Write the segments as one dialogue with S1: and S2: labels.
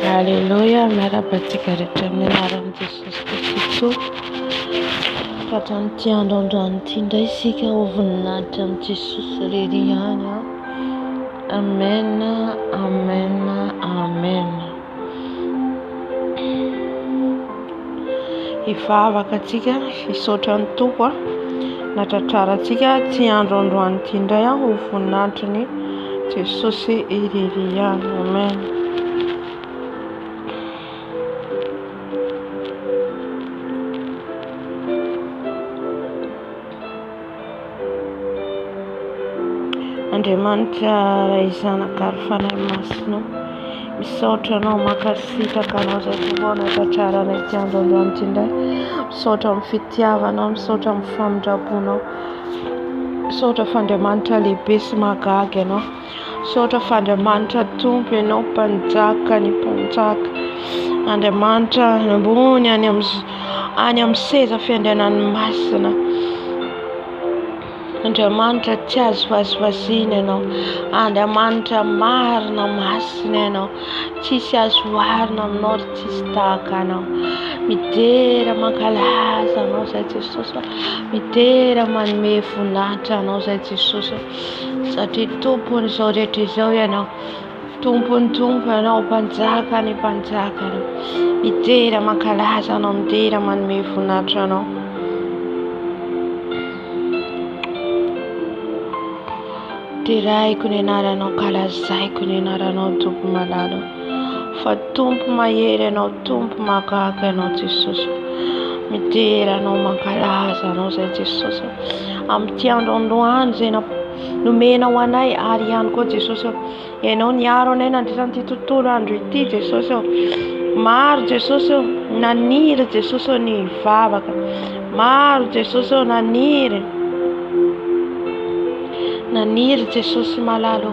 S1: Haleluya, miarabantsika rehetra amin'ny anaran'i Jesosy Kristy. Ka hatramin'ity androandroan'ity indray isika ho voninahitra amin'i Jesosy irery ihany. Amen, amen, amen. Hivavaka antsika hisaotra ny Tompo natratrara antsika ty androandroan'ity indray ho voninahitra ny Jesosy irery ihany. Amen. Andriamanitra ray zanaka ary fanahy masina, misaotra anao makasitraka anao zay fotoana tratrarana ity androandroan'ity indray. Misaotra amin'ny fitiavanao, misaotra amin'ny famindrabonao, misaotra f'Andriamanitra lehibe sy mahagaga ianao, misaotra f'Andriamanitra Tompo ianao, mpanjaka ny mpanjaka, Andriamanitra ambony any amin'ny seza fiandrianan'ny masina. Andriamanitra tsy azo vazivazina ianao, Andriamanitra marina masina ianao, tsisy azo oharina aminao ary tsisy tahaka anao. Midera mankalaza anao zay Jesosy, midera manome voninahitra anao zay Jesosy, satria tompon'izao rehetra izao ianao, tompon'ny tompo ianao, mpanjaka ny mpanjaka anao. Midera mankalaza anao, midera manome voninahitra anao. Teraiko ny anaranao, kalazaiko ny anaranao Tompo malalo, fa Tompo mahery ianao, Tompo mahagaga ianao Jesosy. Midera anao mankalaza anao zay Jesosy, amin'ity androandroany zay nomenao anay ary ihany koa Jesosy. Ianao niaro anay nandritran'ity tontolo andro ity Jesosy. Maro Jesosy naniry Jesosy ny hivavaka, maro Jesosy naniry Jesosy malalo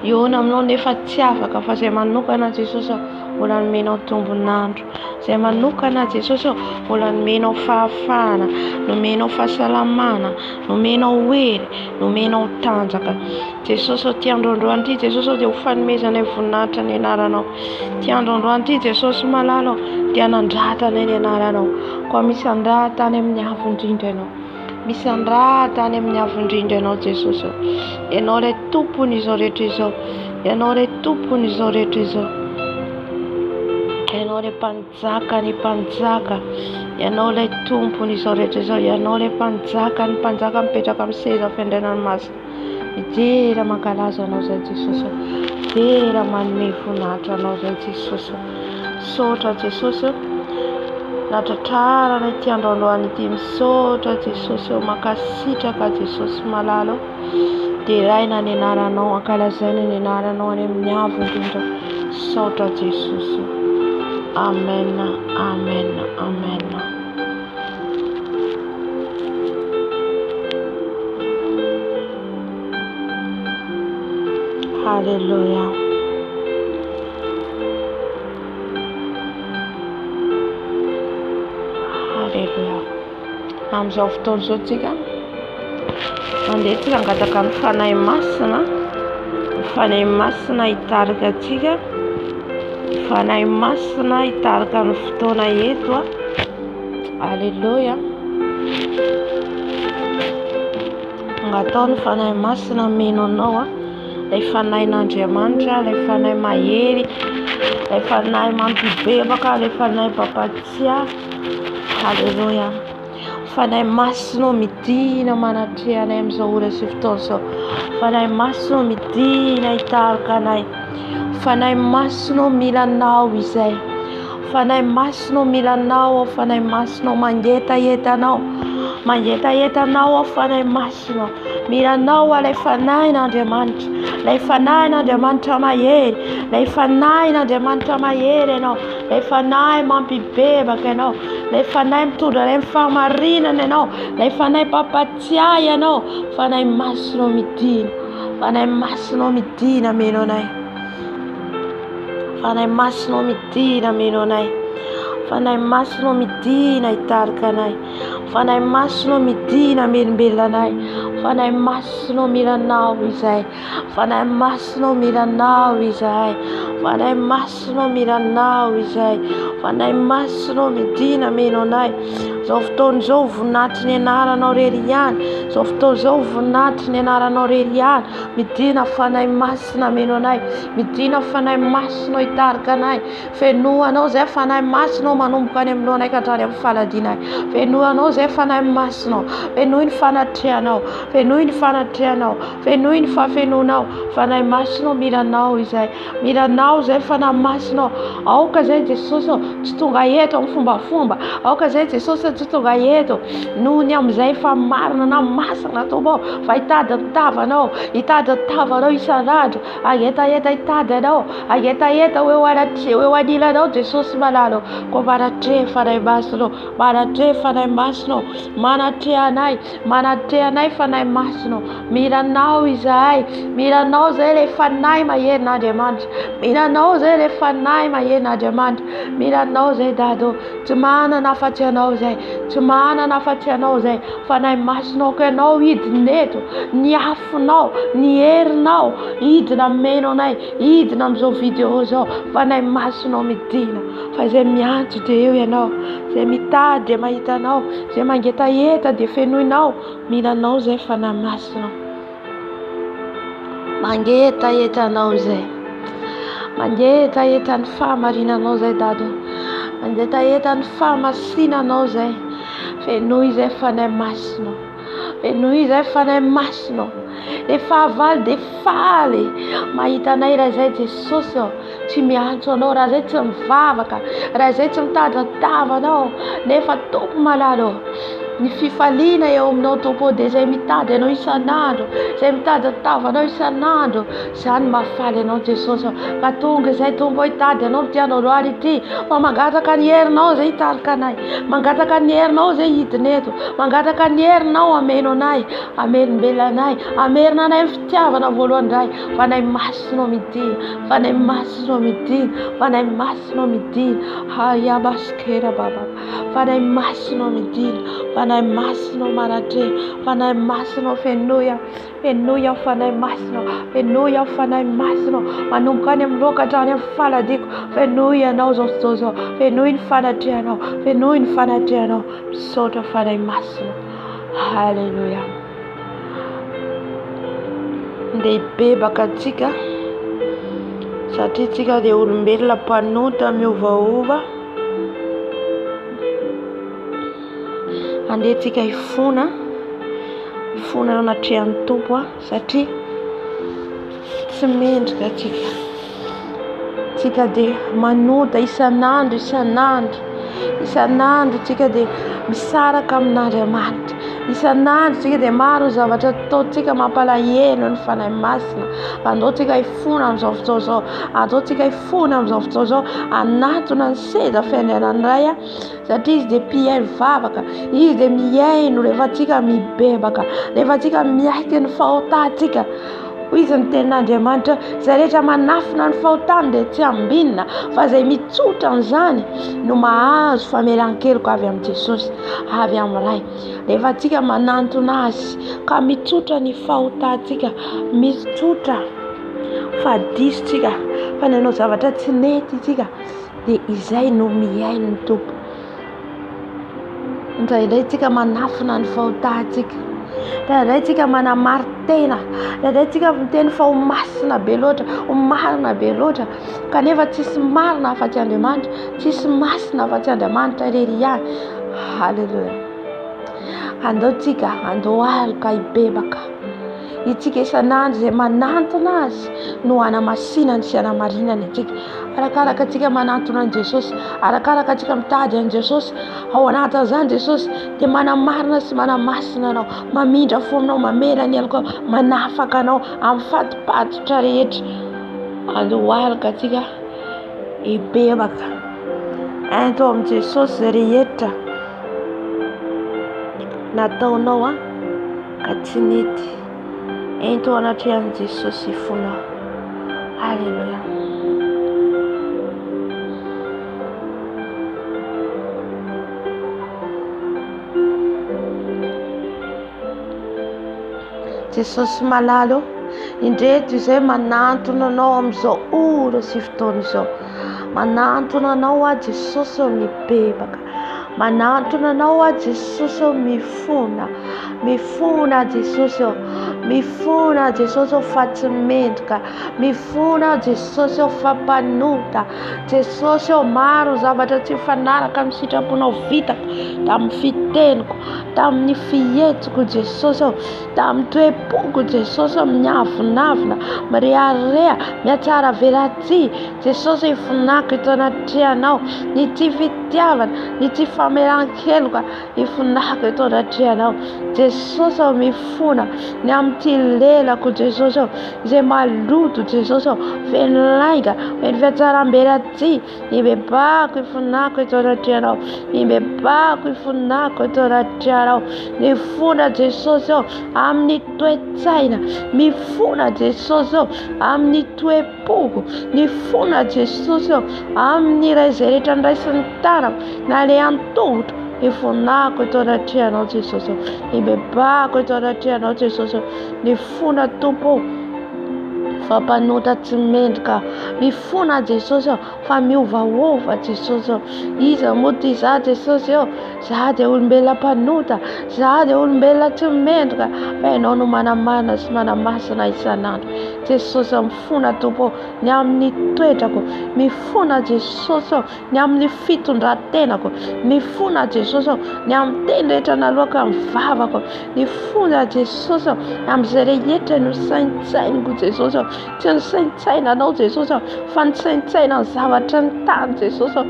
S1: iona aminao nefa tsy afaka, fa zay manokana Jesosy mbola nomenao tombonandro, zay manokana Jesosy mbola nomenao fahafahana, nomenao fahasalamana, nomenao hery, nomenao tanjaka Jesosy. Ty androandroany ty Jesosy dia ho fanomezana voninahitra ny anaranao. Ty androandroany ty Jesosy malalo dia nandratan ny anaranao, koa misy andraha tany amin'ny avondrindra ianao, misy andraha tany amin'ny avondrindra ianao Jesosy. Ianao ilay tompon'izao rehetra izao, ianao ilay tompon'izao rehetra izao, ianao ilay mpanjaka ny mpanjaka, ianao ilay tompon'izao rehetra izao, ianao ilay mpanjaka ny mpanjaka mipetraka amin'ny seza fiandrianan'ny masina. Midera mankalaza anao zay Jesosy, midera manome voninahitra anao zay Jesosy. Misaotra Jesosy natratrarana ity androandroany ity, misaotra Jesosy, makasitraka Jesosy malalo. Deraina ny anaranao, ankalazaina ny anaranao any amin'ny avo indrindra. Misaotra Jesosy. Amen, amen, amen. Haleluya. Haleluya. Amin'izao fotoana izao tsika mandeha tsika hangataka ny fanahy masina, fanahy masina hitarika atsika, fanahy masina hitarika ny fotoana eto. Haleluya. Ngatao ny fanahy masina meno anao, ilay fanahin'Andriamanitra, ilay fanahy mahery, ilay fanahy mampibebaka, ilay fanahy mpampatia. Haleluya. Fanahy masina midina manatreha anay amin'izao ora sy fotoana izao, fanahy masina midina hitarika anay, fanahy masina mila anao izay, fanahy masina mila anao, fanahy masina mangetahetanao, mangetahetanao, fanahy masina mila anao, ilay fanahin'Andriamanitra, ilay fanahin'Andriamanitra mahery, ilay fanahin'Andriamanitra mahery ianao, ilay fanahy mampibebaka ianao, ilay fanahy mitondra ilay fahamarinana ianao, ilay fanahy mpampatia ianao. Fanahy masina midina, fanahy masina midina meno anay, fanahy masina midina meno anay, fanahy masina midina hitarika anay, fanahy masina midina melombelona anay, fanahy masina miranao izay, fanahy masina miranao izay, fanahy masina miranao izay, fanahy masina midina meno anay. Zao fotoana zao voninahitry ny anaranao rery ihany, zao fotoana zao voninahitry ny anaranao rery ihany, midina fanahy masina meno anay, midina fanahy masina hitarika anay. Fenoanao zay fanahy masina manomboka any aminao anay ka hatrany amin'ny faladinay. Fenoanao zay fanahy masina, fenoy ny fanatrehanao, fenoy ny fanatrehanao, fenoy ny fafenonao, fanahy masina miranao izay, miranao zay fanahy masina. Aoka zay Jesosy tsy tonga eto amin'ny fombafomba, aoka zay Jesosy tsy tonga eto noho ny amin'izay fa marina na masina tombao fa hitady tavanao, hitady tavanao isan'andro, agetaeta hitady anao, agetaeta hoe hoanatreha hoe hoanilanao Jesosy malalo. Ko manatreha fanahy masina, manatreha fanahy masina, manatreha anay, manatreha anay fanahy masina. Miranao izahay, miranao zay le fanahy maherin'Andriamanitra, miranao zay le fanahy maherin'Andriamanitra, miranao zay Dado, tsy manana afa-tsy anao zay, tsy manana afa-tsy anao zay. Fanahy masina ko ianao hidina eto, ny afonao, ny herinao hidina meno anay, hidina amin'izao vidéo zao. Fanahy masina midina, fa zay miantso dia eo ianao, zay mitady dia mahita anao, zay mangetaeta dia fenoinao. Miranao zay fanahy masina, mangetaeta anao zay, mangetaeta ny fahamarinanao zay Dado, mangetaeta ny fahamasinanao zay. Fenoy zay fanahy masina, fenoy zay fanahy masina. Le fahavalo dia faly mahita anay raha zay Jesosy tsy miantso anao, raha zay tsy mivavaka, raha zay tsy mitady tavanao, nefa Tompo malalo ny fifaliana eo aminao Tompo, dia zay mitady anao isan'andro, zay mitady tavanao isan'andro, zany mahafaly anao Jesosy. Ka tonga izay Tompo hitady anao ty androany ity, fa mangataka ny herinao zay hitarika anay, mangataka ny herinao zay hidina eto, mangataka ny herinao ameno anay, amelombelona anay, amerina anay ny fitiavana voalohany indray. Fanahy masina midina, fanahy masina midina, fanahy masina midina, hayabaskera baba, fanahy masina midina, fanahy masina manatreha, fanahy masina fenoya, fenoya fanahy masina, fenoya fanahy masina manomboka any amin'ny loka hatrany amin'ny faladiko. Fenoy ianao zao fotoana zao, fenoy ny fanatrehanao, fenoy ny fanatrehanao, misaotra fanahy masina. Haleluya. Ndehibe bakatsika satria tsika dia olombelona mpanota miovaova. Andehantsika hifona, hifona anatrehan'ny Tompo satria tsy mendrika tsika, tsika dia manota isan'andro, isan'andro, isan'andro tsika dia misaraka amin'Andriamanitra, isan'andro tsika dia maro zavatra ataontsika mampalahelo ny fanahy masina. Andao tsika hifona amin'izao fotoana zao, andao tsika hifona amin'izao fotoana zao, anatona ny seza fiainanany iray satria izy dia mpiaino vavaka, izy dia miaino rehefa tsika mibebaka, rehefa tsika miaiky ny fahotantsika. Izy ny tenin'Andriamanitra, izay rehetra manafina ny fahotany dia tsy ambinina, fa izay mitsotra amin'izany no mahazo famelan-keloka avy amin'ny Jesosy, avy amin'ny Ray. Rehefa tsika manantona azy ka mitsotra ny fahotantsika, mitsotra fa diso tsika, fa nanao zavatra tsy nety tsika, dia izay no miaino ny Tompo. Indraindray tsika manafina ny fahotantsika, indraindray tsika manamari-tena, indraindray tsika miteny fa ho masina be loatra, ho marina be loatra, kanefa tsisy marina afa-tsy Andriamanitra, tsisy masina afa-tsy Andriamanitra rery ihany. Haleluya. Andao tsika, andao alika hibebaka, itsika isan'andro izay manantona azy no hanamasinany sy hanamarinany antsika. Arakaraka tsika manantona an' Jesosy, arakaraka tsika mitady an' Jesosy, ao anatin'izany Jesosy dia manamarina sy manamasina anao, mamindra fo aminao, mamela ny alika, manafaka anao amin'ny fatopatotra rehetra. Andao alika tsika hibebaka, ento amin'i Jesosy izay rehetra nataonao ka tsy nety, ento anatrehan'i Jesosy hifonao. Haleluya. Jesosy malalo, indreto izay manantona anao amin'izao ora sy fotoana izao. Manantona anao a Jesosy mibebaka. Manantona anao a Jesosy mifona. Mifona Jesosy, mifona Jesosy fa tsy mendrika. Mifona Jesosy fampanota. Jesosy maro zavatra tsy fanaraka amin'ny sitraponao vitako tamin'ny fiteniko, tamin'ny fihetiko Jesosy, tamin'ny toe-poko Jesosy, miavonavona, mirearea, miatsara velatsia Jesosy ifonako eto anatrehanao. Ny tsy fitiavana, ny tsy famelan-keloka ifonako eto anatrehanao. Jesosy mifona ny amin'ny lelako Jesosy izay maloto Jesosy, feno lainga, feno fiatsaram-belatsia, ibebako ifonako eto anatrehanao. Ibebako ifonako eto anatrehanao. Mifona Jesosy amin'ny toe-tsaina, mifona Jesosy amin'ny toe-poko, mifona Jesosy amin'ny ray izay rehetra niraisin'ny tanako na le an-tongotra. Ifonako eto anatrehanao Jesosy, ibebako eto anatrehanao Jesosy. Mifona Tompo fampanota tsy mendrika. Mifona Jesosy fa miovaova Jesosy. Iza moa ty za Jesosy, za dia olombelona mpanota, za dia olombelona tsy mendrika, fa ianao no manamarina sy manamasina isan'andro. Jesosy mifona Tompo ny amin'ny toetrako, mifona Jesosy ny amin'ny fitondran-tenako, mifona Jesosy ny amin'ny teny rehetra nalohaka ny vavako, mifona Jesosy amin'izay rehetra no saintsainiko Jesosy. Tsy ny saintsainanao Jesosy fa ny saintsaina ny zavatra ny tany Jesosy.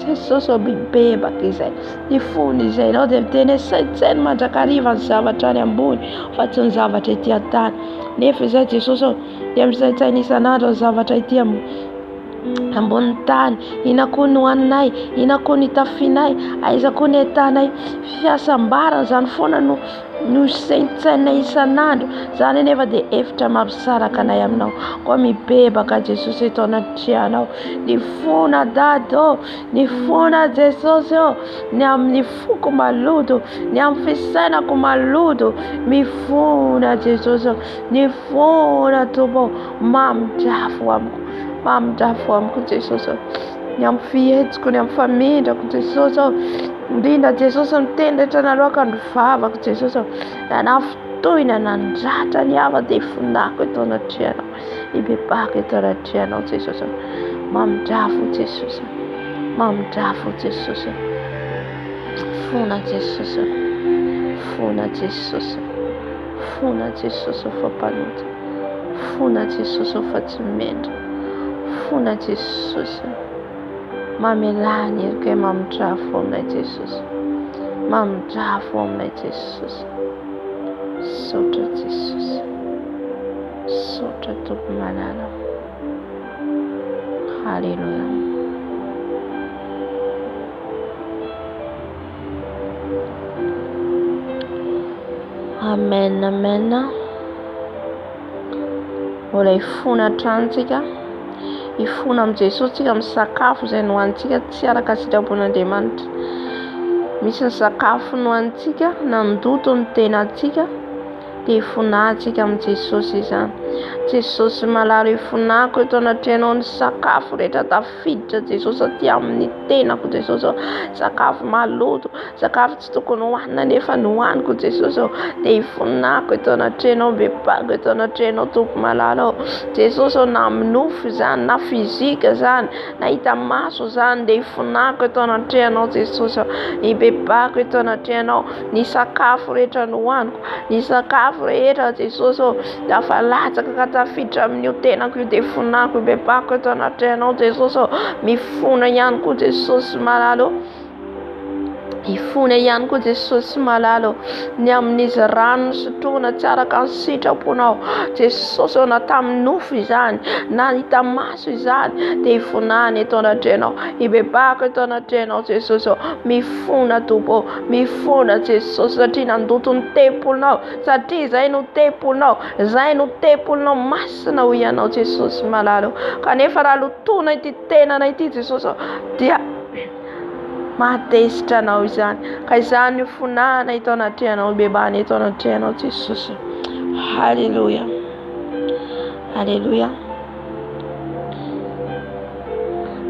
S1: Jesosy mibebaka izay, ny fony izay ianao dia miteny saintsaina mandrakariva ny zavatra any ambony fa tsy ny zavatra ety an-tany. Nefa izay Jesosy dia misaintsaina isan'andro ny zavatra ety ambony tany. Ina koa no hoaninay, ina koa ny tafinay, aiza koa ny ahitanay. Fiasambarana zany foana no saintsainay isan'andro. Zany nefa dia efitra mampisaraka anay aminao. Koa mibebaka Jesosy eto anatrehanao. Ny fona Dady, ny fona Jesosy ny amin'ny foko maloto, ny amin'ny fisainako maloto. Mifona Jesosy, ny fona Tompo mamindrafo amiko, mamindrafo amiko Jesosy. Ny amin'ny fihetiko, ny amin'ny famindrako Jesosy, indrindra Jesosy ny teny rehetra nalohaka ny vavako Jesosy, na fotoina nandratra ny hava dia ifonako eto anatrehanao. Ibebako eto anatrehanao Jesosy. Mamindrafo Jesosy, mamindrafo Jesosy. Fona Jesosy, fona Jesosy, fona Jesosy fampanota, fona Jesosy fa tsy mendrika, fona Jesosy mamelany erika mamindrafo aminay Jesosy, mamindrafo aminay Jesosy. Sotra Jesosy, sotra Tompo malala. Halleluja. Amen, amen. Mbola ifona atrantsika, ifona amin'ny Jesosy tsika amin'ny sakafo izay nohanintsika tsy araka sitrapon'Andriamanitra. Misy ny sakafo nohanintsika nandoto ny tenantsika dia ifonantsika amin'ny Jesosy izany. Jesosy malalo ifonako eto anatrehanao ny sakafo rehetra tafiditra Jesosy aty amin'ny tenako Jesosy. Sakafo maloto, sakafo tsy tokony hohanina nefa nohaniko Jesosy, dia ifonako eto anatrehanao, bebako eto anatrehanao Tompo malalo. Jesosy na amin'ny nofo izany, na fizika izany, na hita maso izany, dia ifonako eto anatrehanao Jesosy. Ibebako eto anatrehanao ny sakafo rehetra nohaniko, ny sakafo rehetra Jesosy dia falatsaka ka tafiditra amin'io tenako io dia ifonako. Ibebako eto anatrehanao Jesosy. Mifona ihany koa Jesosy malalo, ifona ihany koa Jesosy malalo ny amin'izy rano sotroina tsy araka ny sitraponao Jesosy, na tamin'ny nofo izany na hita maso izany dia ifonany eto anatrehanao. Ibebako eto anatrehanao Jesosy. Mifona Tompo, mifona Jesosy, satria nandoto ny tempolinao, satria izay no tempolinao, izay no tempolinao masina ho ianao Jesosy malalo. Kanefa raha lotona ity tenana ity Jesosy dia matezitra anao izany, ka izany ifonana eto anatrehanao, bebany eto anatrehanao Jesosy. Haleluya, haleluya.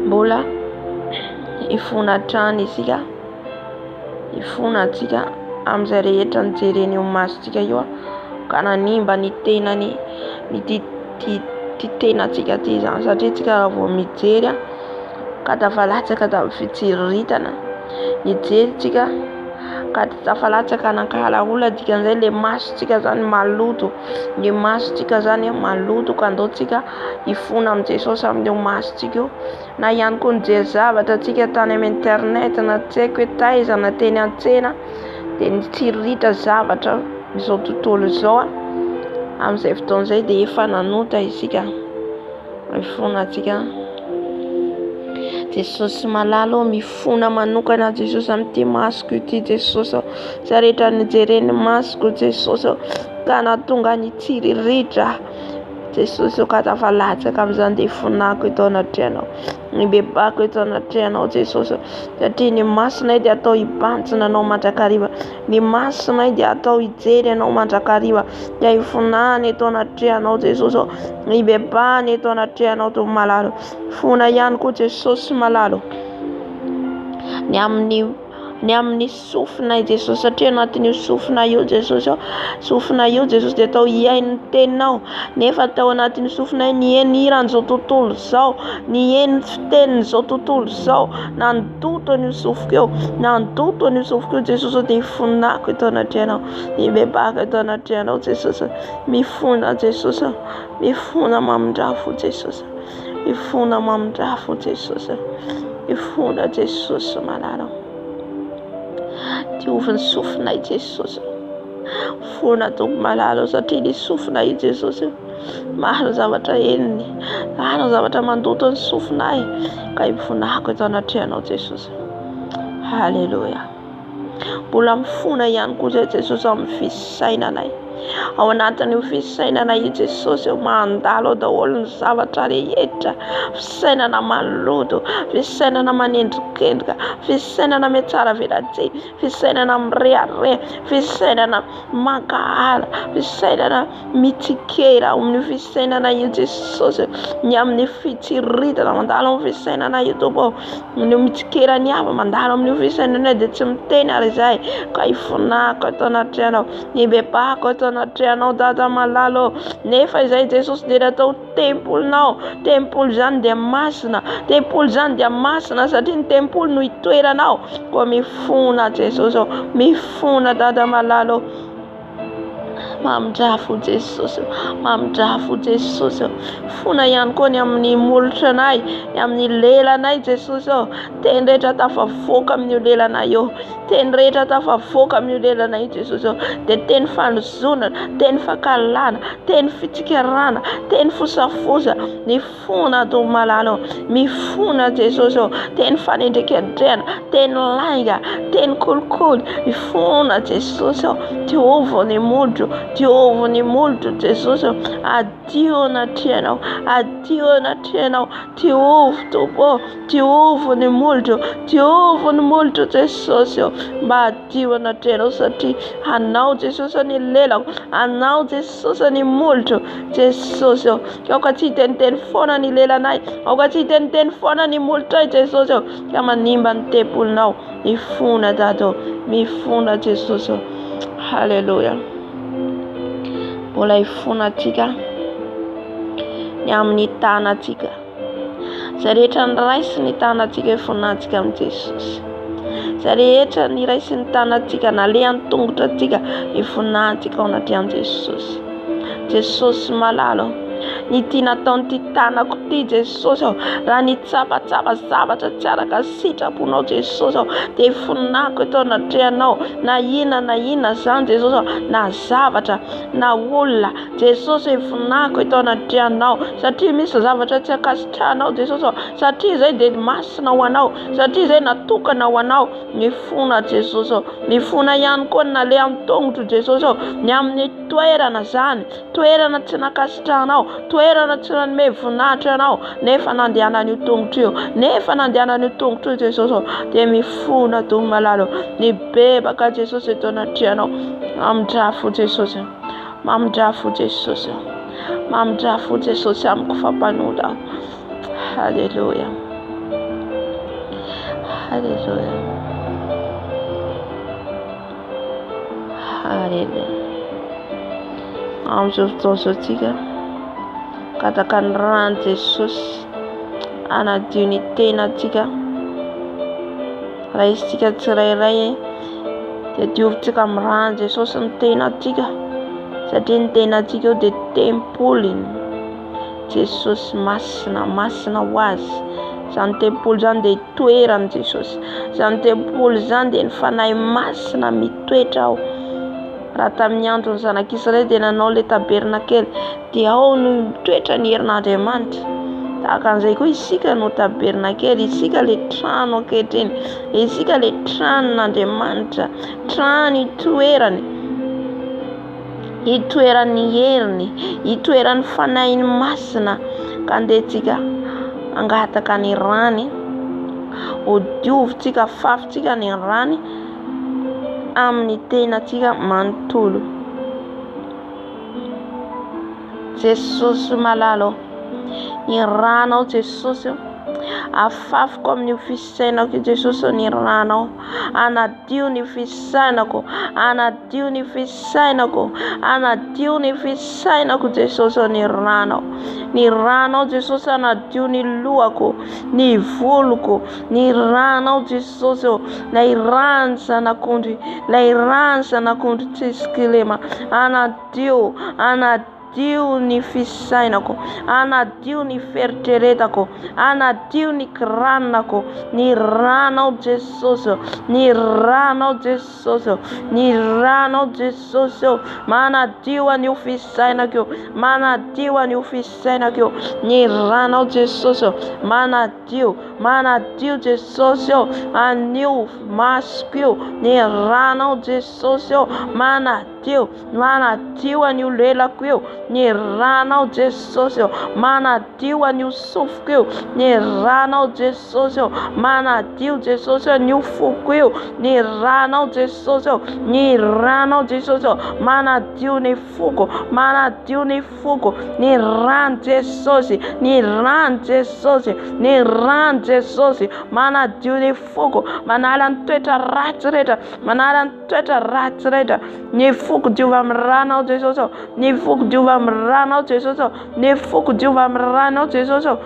S1: Mbola ifona trano isika, ifona antsika amin'izay rehetra nijereny eo masontsika io ka nanimba ny tenany ty tenantsika ty zany, satria tsika raha vao mijery ka tafalatsaka tamin'ny fitsiritana, nijery tsika ka tafalatsaka nankala olona dikan'izay le masontsika zany maloto, ny masontsika zany maloto ka andaotsika ifona amin'i Jesosy amin'io masontsika io. Na ihany koa nijery zavatra tsika tany amin'ny internet na tsy haiko hoe taiza na teny an-tsena dia nitsiritra zavatra izao tontolo izao amin'izay fotoan'izay dia efa nanota isika, ifona tsika. Jesosy malalo mifona manokana Jesosy amin'ity masoko ity Jesosy, izay rehetra nijereny masoko Jesosy ka nahatonga nitsiriritra Jesosy ka tafalatsaka amin'izany dia fonako eto anatrehanao, nibebako eto anatrehanao Jesosy, satria ny masonay dia atao hibantsina anao mandrakariva, ny masonay dia atao hijery anao mandrakariva, dia ifonany eto anatrehanao Jesosy, nibebany eto anatrehanao to malalo. Fona ihany koa Jesosy malalo ny amin'ny sofina Jesosy, satria anatin'io sofina io Jesosy, sofina io Jesosy dia atao hiain'ny teninao, nefa tao anatin'ny sofina io ny heniran'izao tontolo izao, ny heny fitenin'izao tontolo izao, nandoto an'io sofiko eo, nandoto an'io sofiko eo Jesosy, dia ifonako eto anatrehanao, mibebaka eto anatrehanao Jesosy, mifona Jesosy, mifona mamindrafo Jesosy, mifona mamindrafo Jesosy, mifona Jesosy malalo. Diovy ny sofinay Jesosy, fona to malalo, satria ny sofina io Jesosy maro zavatra heniny, maro zavatra mandoto ny sofinay ka ifonako eto anatrehanao Jesosy. Haleluya. Mbola mifona ihany koa Jesosy amin'ny fisainanay, ao anatin'io fisainanay io Jesosy mandalo daholo ny zavatra rehetra, fisainana maloto, fisainana manendrikendrika, fisainana miatsara velatse, fisainana mireare, fisainana mankahala, fisainana mitsikera amin'ny fisainana io Jesosy, ny amin'ny fitsiritana mandalo amin'ny fisainana io tompoko, ny mitsikera ny hava mandalo amin'ny fisainana dia tsy miteny ary izay ka ifonako eto anatrehanao, nibebako eto anatrehanao Dada malalo, nefa izay Jesosy dia atao tempolinao, tempolo zany dia masina, tempolo zany dia masina satria ny tempolo no itoeranao, koa mifona Jesosy, mifona Dada malalo, mamindrafo Jesosy, mamindrafo Jesosy. Fona ihany koa ny amin'ny molotra anay, ny amin'ny lelanay Jesosy, teny rehetra tafavoaka amin'ny lelanay eo, teny rehetra tafavoaka amin'ny lelanay Jesosy, dia teny fanozonana, teny fakalana, teny fitsikarana, teny fosafosa, ny fona to malalo, mifona Jesosy, teny fanendrekendrehana, teny lainga, teny kolikoly, mifona Jesosy, diovy ny molotro, diovy ny molotro Jesosy, adio anatrehanao, adio anatrehanao, diovy tompo, diovy ny molotro, diovy ny molotro Jesosy, mba adio anatrehanao satria anao Jesosy ny lelako, anao Jesosy ny molotro Jesosy, aoka tsy hiteniteny foana ny lelanay, aoka tsy hiteniteny foana ny molotray Jesosy, ka manimba ny tempolinao, mifona Dado, mifona Jesosy. Haleluya. Mbola ifonatsika ny amin'ny tanatsika, izay rehetra niraisy ny tanatsika ifonantsika amin'ny Jesosy, izay rehetra niraisy ny tanatsika na le amin'ny tongotratsika ifonantsika ao anatin'i Jesosy. Jesosy malalo, ny tia nataon'ity tanako ity Jesosy, raha nitsapatsapa zavatra tsy araka sitraponao Jesosy, dia ifonako eto anatrehanao, na inona zany Jesosy, na zavatra na olona Jesosy, ifonako eto anatrehanao, satria misy zavatra tsy akasitranao Jesosy, satria izay dia masina ho anao, satria izay natokana ho anao, mifona Jesosy, mifona ihany koa na le amin'ny tongotro Jesosy, ny amin'ny toerana zany, toerana tsy nakasitranao, toerana tsy nanome voninahitra anao, nefa nandehanan'io tongotro io, nefa nandehanan'io tongotro io Jesosy, dia mifona malalo, nibebaka Jesosy eto anatrehanao, amindrafo Jesosy, Mamondrafo Jesosy, mamondrafo Jesosy amiko fampanondro. Haleluya, haleluya, haleluya. Amin'izao fotoana izao tsika kataka ny rano Jesosy anadio ny tenatsika. Raha izy tsika tsirairay dia diovitsika amin'ny rano Jesosy ny tenatsika, satria ny tenatsika io dia tempoly Jesosy masina, masina ho azy. Izany tempoly izany dia toerany Jesosy, izany tempoly izany dia ny fanahy masina mitoetra ao. Raha tamin'ny andro ny zanak'Israely dia nanao ilay tabernakely dia ao no mitoetra ny herin'Andriamanitra. Tahaka an'izay koa isika no tabernakely, isika ilay trano ankehitriny, isika ilay tranon'Andriamanitra, trano itoerany, itoeran'ny heriny, itoeran'ny fanahiny masina. Ka andehantsika angataka ny rany, ho diovitsika fafintsika ny rany amin'ny tenatsika manontolo. Jesosy malalo, ny ranao Jesosy, afafiko amin'ny fisainako Jesosy ny ranao, anadio ny fisainako, anadio ny fisainako, anadio ny fisainako Jesosy ny ranao Jesosy, anadio ny lohako, ny voloko, ny ranao Jesosy, lay rano zanak'ondry, lay rano zanak'ondry tsisikilema, anadio ny fisainako, anadio ny feritreretako, anadio ny kiranako, ny ranao Jesosy, ny ranao Jesosy, ny ranao Jesosy, manadio an'io fisainako, manadio an'io fisainako, ny ranao Jesosy, manadio Jesosy an'io masoko, ny ranao Jesosy, manadio an'io lelako, ny ranao Jesosy, manadio an'io sofoko, ny ranao Jesosy, manadio Jesosy an'io foko, ny ranao Jesosy, ny ranao Jesosy, manadio ny foko, manadio ny foko, ny rano Jesosy, ny rano Jesosy, ny rano Jesosy, manadio ny foko, manala ny toetra ratsy rehetra, manala ny toetra ratsy rehetra, ny foko diova amin'ny ranao Jesosy, ny foko diova amin'ny ranao Jesosy, ny foko diova amin'ny ranao Jesosy,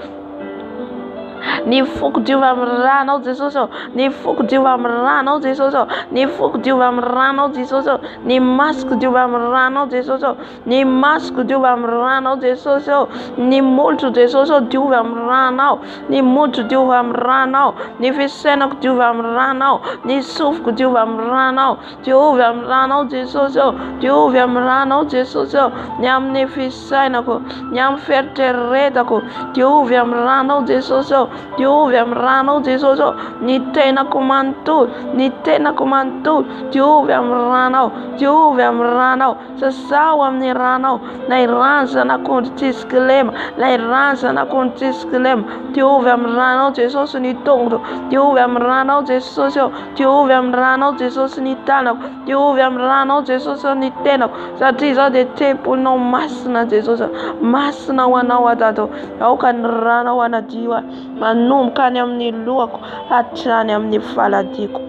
S1: ny foko diova amin'ny ranao Jesosy, ny foko diova amin'ny ranao Jesosy, ny foko diova amin'ny ranao Jesosy, ny masoko diova amin'ny ranao Jesosy, ny masoko diova amin'ny ranao Jesosy, ny molotro Jesosy diova amin'ny ranao, ny molotro diova amin'ny ranao, ny fisainako diova amin'ny ranao, ny sofoko diova amin'ny ranao, diova amin'ny ranao Jesosy, diova amin'ny ranao Jesosy, ny amin'ny fisainako, ny amin'ny feritreretako, diova amin'ny ranao Jesosy, diova amin'ny ranao Jesosy, ny tenako manontolo, ny tenako manontolo, diova amin'ny ranao, diova amin'ny ranao, sasao amin'ny ranao, lay rano zanak'ondry tsisikilema, lay rano zanak'ondry tsisikilema, diova amin'ny ranao Jesosy ny tongotro, diova amin'ny ranao Jesosy, diova amin'ny ranao Jesosy ny tanako, diova amin'ny ranao Jesosy ny tenako, satria izaho dia tempolinao masina Jesosy, masina ho anao atato, aoka ny ranao anadio manomboka any amin'ny lohako hatrany amin'ny faladiko.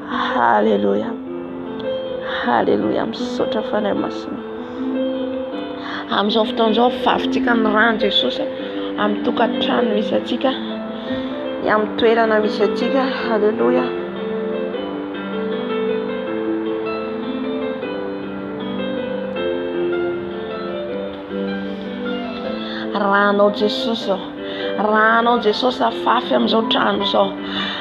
S1: Haleluya, haleluya, misaotra fanahy masina. Amin'izao fotoana izao fafintsika ny rano Jesosy amin'ny tokantrano misy atsika, ny amin'ny toerana misy atsika. Haleluya. Ranao Jesosy, ranao Jesosy afafy amin'izao trano izao.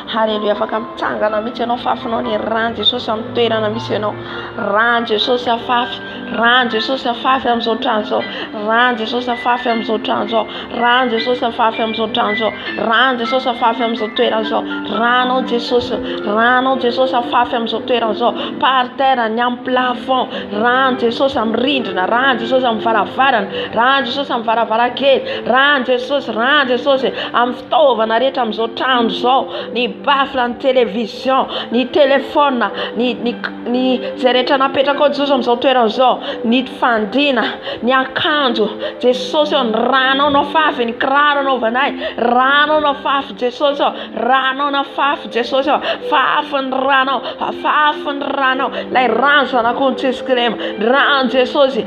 S1: Haleluya, afaka mitsangana mihitsy ianao, fafinao ny rano Jesosy amin'ny toerana misy ianao. Rano Jesosy afafy, rano Jesosy afafy amin'izao trano izao, rano Jesosy afafy amin'izao trano izao, rano Jesosy afafy amin'izao trano izao, rano Jesosy afafy amin'izao toerana izao, ranao Jesosy, ranao Jesosy afafy amin'izao toerana izao, par terre, ny amin'ny plafond, rano Jesosy amin'ny rindrina, rano Jesosy amin'ny varavarana, rano Jesosy amin'ny varavarankely, rano Jesosy amin'ny fitaovana rehetra amin'izao trano izao, ny bafla, ny télévision, ny téléphone, ny zay rehetra napetraka ao Jesosy amin'izao toerana izao, ny fandriana, ny akanjo Jesosy ny ranao na fafy, ny kiraro anaovanay ranao na fafy Jesosy ranao na fafy Jesosy fafy ny ranao, fafy ny ranao, lay rano zanak'ondry Jesu Krema, rano Jesosy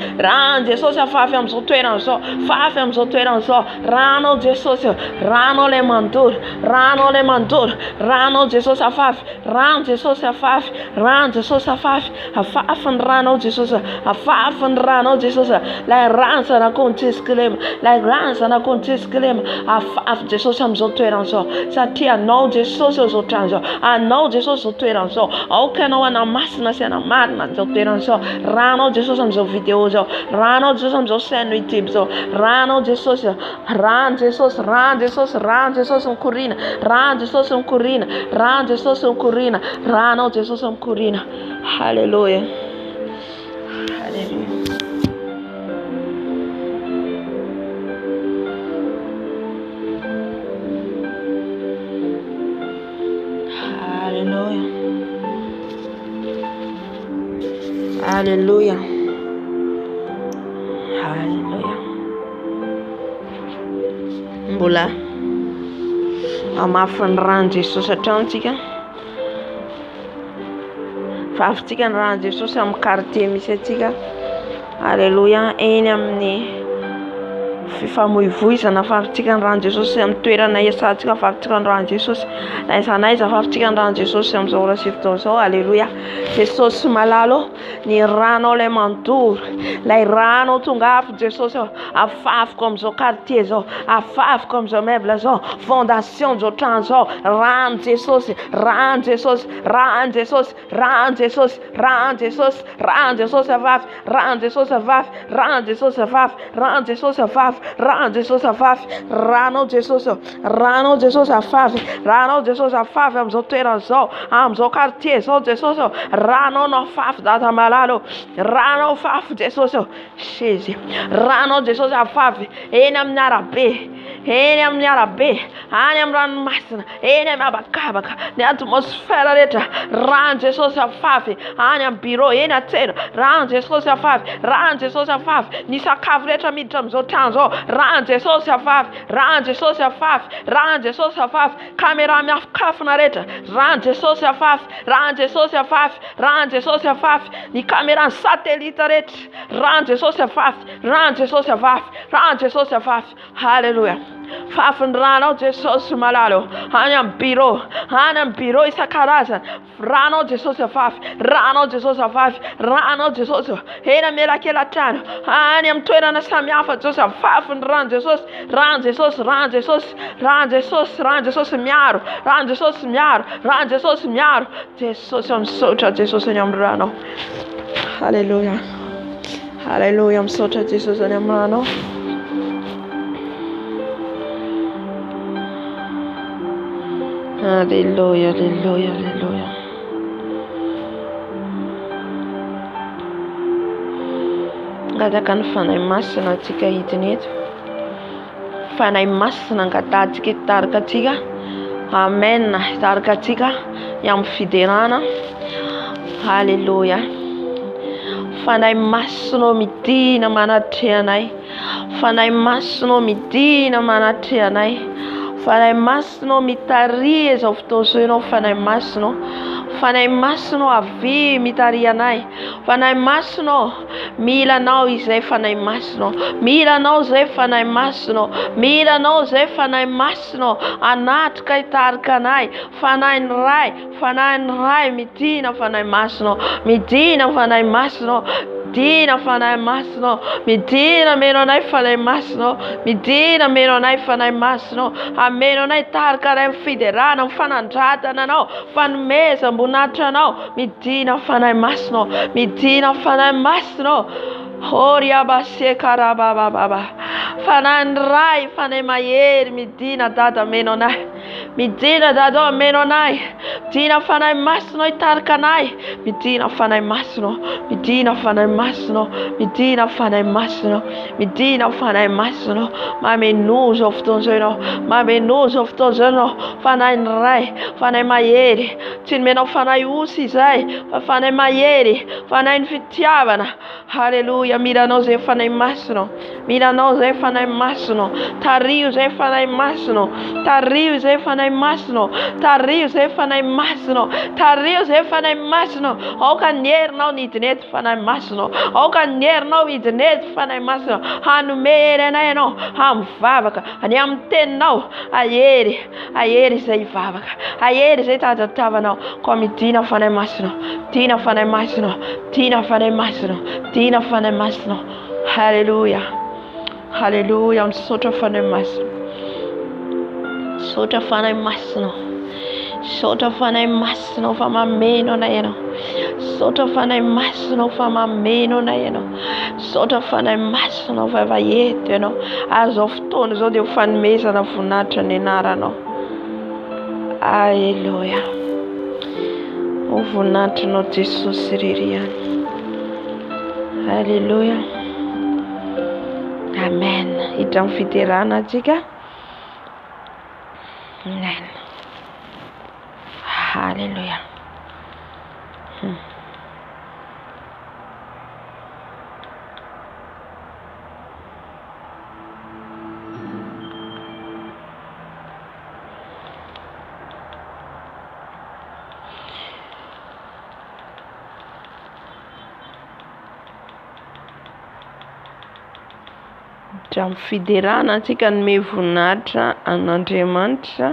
S1: fafy am'izao toerana zao, fafy am'izao toerana zao, ranao Jesosy, ranao lay mandoro, ranao lay mandoro, ranao Jesosy afafy, rano Jesosy afafy, rano Jesosy afafy, afafy ny ranao Jesosy, afafy ny ranao Jesosy, lay rano zanak'ondry Jesu Krema, lay rano zanak'ondry Jesu Krema, afafy Jesosy am'izao toerana zao, satria anao Jesosy zao trano zao, anao Jesosy zao toerana zao, aoka anao anamasina sy anamarina zao toerana zao, ranao Jesosy am'izao vidéo zao, ranao Jesosy am'izao chaîne YouTube zao, ranao Jesosy, rano Jesosy, rano Jesosy, rano Jesosy mikorina, rano Jesosy mikorina, rano Jesosy mikorina, ranao Jesosy mikorina. Haleluya, haleluya. Haleluya, haleluya. Mbola amafy ny rano Jesosy atramontsika, fafitsika ny rano Jesosy amin'ny quartier misy atsika. Haleluya, eny amin'ny fifamoivoizana fafitsika ny rano Jesosy, amin'ny toerana iasantsika fafitsika ny rano Jesosy, na isanaiza fafitsika ny rano Jesosy amin'izao ora sy fotoana izao. Haleluya, Jesosy malalo ny rano lay mandoro, lay rano tongafy Jesosy afafiko amin'izao quartier zao, afafiko amin'izao meuble zao, fondation zao trano zao, rano Jesosy, rano Jesosy, rano Jesosy, rano Jesosy, rano Jesosy, rano Jesosy afafy, rano Jesosy afafy, rano Jesosy afafy, rano Jesosy afafy, rano Jesosy afafy, rano Jesosy, rano Jesosy afafy, rano Jesosy afafy amin'izao toerana zao, amin'izao quartier zao Jesosy, rano no afafy data malalo, rano afafy Jesosy, Jésus, rano Jesosy afafy eny amin'ny arabe, eny amin'ny arabe, any amin'ny ranomasina, eny amin'ny abakabaka, ny atmosfera rehetra, rano Jesosy afafy any amin'ny bureau, eny atsena, rano Jesosy afafy, rano Jesosy afafy, ny sakafo rehetra miditra amin'izao trano zao, rano Jesosy afafy, rano Jesosy afafy, rano Jesosy afafy, caméra miafokafona rehetra, rano Jesosy afafy, rano Jesosy afafy, rano Jesosy afafy, ny caméra satellite rehetra, rano Jesosy afafy, rano Jesosy afafy, rano Jesosy afafy. Haleluya, fafy ny ranao Jesosy malalo, any amin'ny bureau isan-karazany, ranao Jesosy afafy, ranao Jesosy afafy, ranao Jesosy eny amin'ny elakelan-trano, any amin'ny toerana samihafa Jesosy afafy ny rano Jesosy, rano Jesosy, rano Jesosy, rano Jesosy, rano Jesosy miaro, rano Jesosy miaro, rano Jesosy miaro, Jesosy misaotra Jesosy any amin'ny ranao. Haleluya, haleluya, misaotra Jesosy any amin'ny ranao. Haleluya, haleluya, haleluya. Ngataka ny fanahy masina atsika hidiny eto, fanahy masina angatatsika hitarika atsika, amen, hitarika atsika amin'ny fiderana. Haleluya, fanahy masina midina manatreha anay, fanahy masina midina manatreha anay, fanahy masina mitariha izao fotoana izao ianao, fanahy masina, fanahy masina avy mitariha anay, fanahy masina mila anao izay fanahy masina, mila anao izay fanahy masina, mila anao izay fanahy masina, anatrika hitarika anay, fanahy ny ray midina fanahy masina, midina fanahy masina, midina fanahy masina, midina meno anay fanahy masina, midina meno anay fanahy masina, ameno anay tarika anay fiderana, mifanandratana anao, fanomeza ambonatra anao, midina fanahy masina, midina fanahy masina. Horia basse karabababa, fanahy ny ray, fanahy mahery, midina dada meno anay, midina dada meno anay, midina fanahy masina hitarika anay, midina fanahy masina, midina fanahy masina, midina fanahy masina, midina fanahy masina, mamenoa zao fotoana zao ianao, mamenoa zao fotoana zao ianao, fanahy ny ray, fanahy mahery, tsy nomenao fanahy osy izay, fa fanahy mahery, fanahy ny fitiavana. Haleluya, milanao zay fanahy masina, milanao zay fanahy masina, tario zay fanahy masina, tario zay fanahy masina, tario zay fanahy masina, tario zay fanahy masina, aoka ny herinao nidinety fanahy masina, aoka ny herinao nidinety fanahy masina, hanome hery anay ianao, hamivavaka any amin'ny teninao, ahery, ahery zay ivavaka, ahery zay tadatavanao, koa midina fanahy masina, tina fanahy masina, tina fanahy masina, tina fanahy masina. Haleluya, haleluya, misaotra fanahy masina, misaotra fanahy masina, misaotra fanahy masina fa mameno anay ianao, misaotra fanahy masina fa mameno anay ianao, misaotra fanahy masina fa efa eto ianao, azao fotoana zao dia ho fanomezana voninahitra ny anaranao. Aleluya, ho voninahitranao Jesosy irery ihany. Aleluya, amen. Hidra amin'ny fiderana antsika. Amen. Haleluya. Hidra amin'ny fiderana antsika nome voninahitra an'Andriamanitra,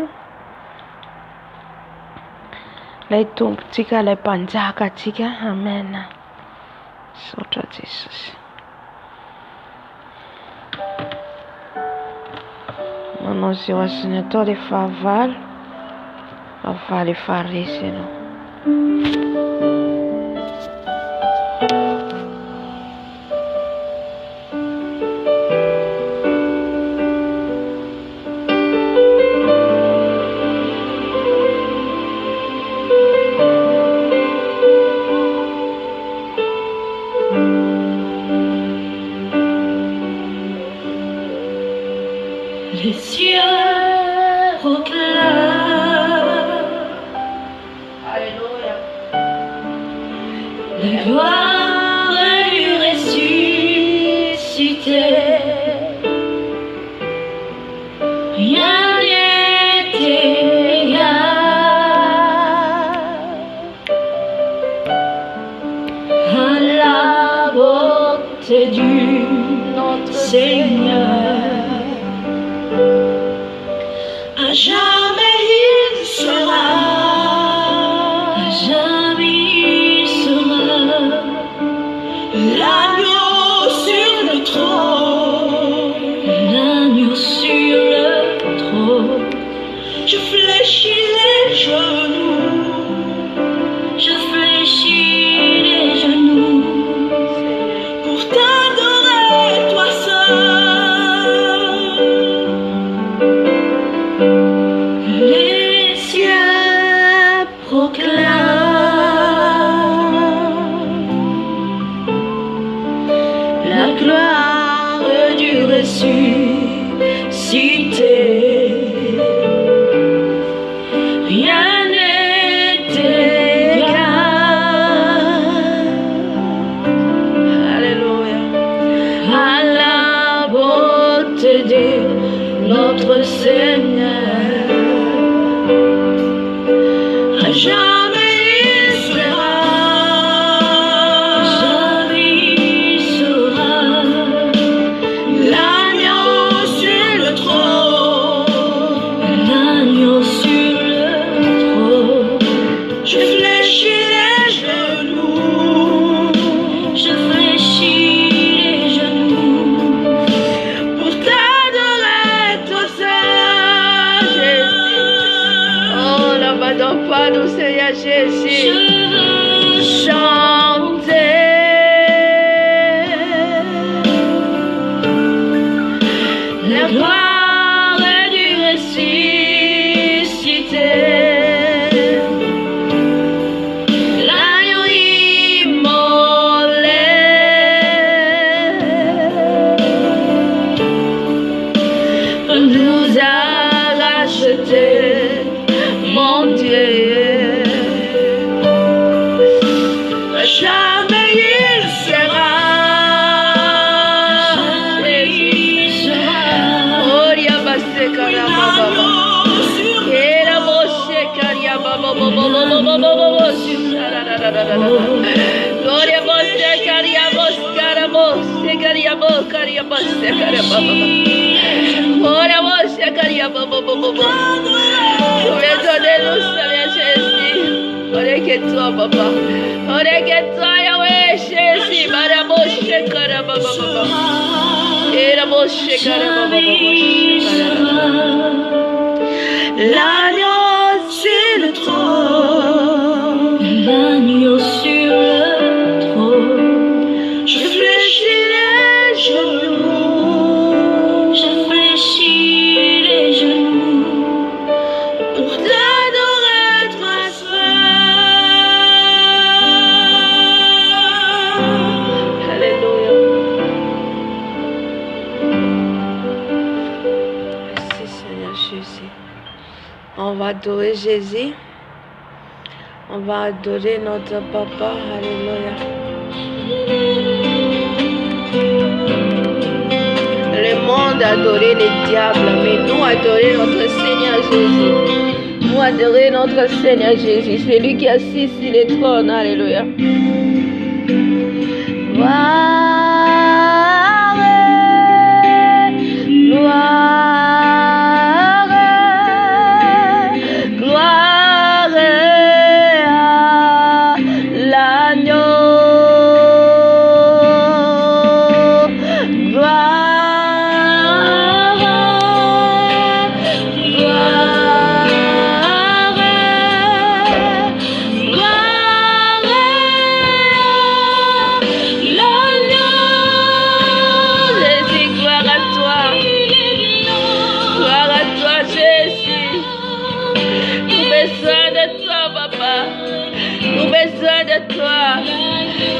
S1: lay tompontsika, lay mpanjaka antsika. Amen. Misaotra Jesosy. Manao izay ho azony atao rehefa fahavalo, fahavalo efa resy ianao.
S2: Les cieux proclament
S1: Alléluia.
S2: la gloire du ressuscité. Rien n'est égal à la beauté du notre Seigneur. À jamais il sera, à jamais il sera l'agneau sur le trône, l'agneau sur le trône. Je fléchis les genoux, je fléchis les genoux pour t'adorer toi seul. Les cieux proclament la gloire du ressuscité. Rien n'est égal.
S1: Alléluia.
S2: À la beauté de notre Seigneur. À jamais il sera, jamais il sera l'agneau sur le trône, l'agneau sur le trône. Je fléchis les genoux, je fléchis les genoux pour t'adorer toi seul, Jésus.
S1: Oh, là-bas dans pas nous, Seigneur Jésus.
S2: Je veux
S1: Chanter
S2: la gloire du ressuscité.
S1: Gloria a vos, caria vos, carabos, caria vos, caria vos, Ora vos, caria vos. Redonnez-nous, Seigneur Jésus. Ora que toi, papa. Ora que toi, Yahweh, Jésus. Marabos, carababa. Era vos, carababa. L'agneau sur le trône.
S2: L'agneau sur le trône.
S1: Je fléchis les genoux.
S2: Je fléchis les genoux
S1: Pour t'adorer, toi seul. Alléluia. Merci Seigneur Jésus. On va adorer Jésus. On va adorer notre papa. Alléluia. Le monde adorait les diables, mais nous adorer notre Seigneur Jésus. Nous adorer notre Seigneur Jésus. C'est lui qui est assis sur le trône. Alléluia. Gloire à l'agneau.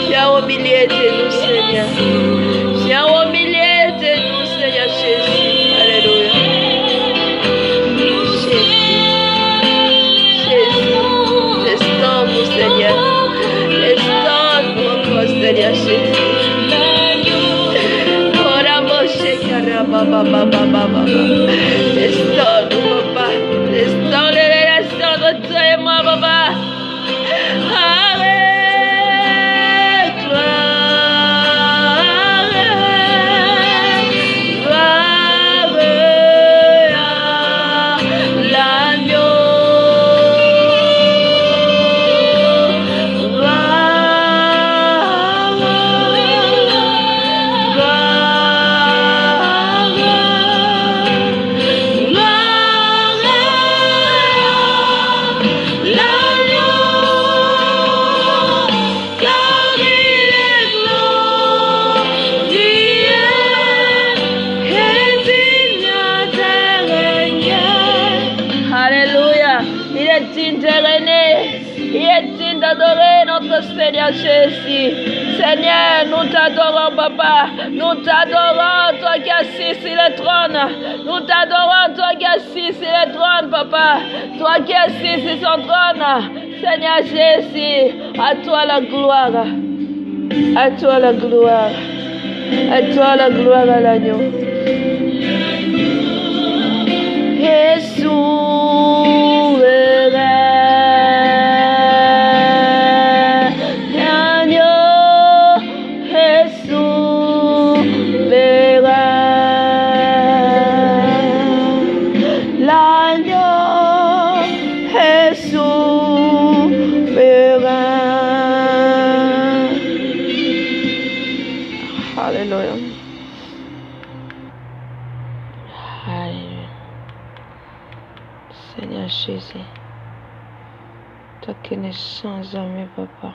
S1: Viens au milieu de nous, Seigneur. Viens au milieu de nous, Seigneur Jésus. Alléluia. Jésus. Restaure-nous, Seigneur. Restaure-nous encore, Seigneur Jésus. Restaure-nous, Papa. Restaure les relations entre toi et moi, Papa. D'adorer notre Seigneur Jésus. Seigneur, nous t'adorons, Papa. Nous t'adorons, toi qui es assis sur le trône. Nous t'adorons, toi qui es assis sur le trône, Papa. Toi qui es assis sur son trône. Seigneur Jésus, à toi la gloire. À toi la gloire. À toi la gloire à l'agneau. Jésus. Seigneur Jésus, toi qui ne changes jamais, Papa.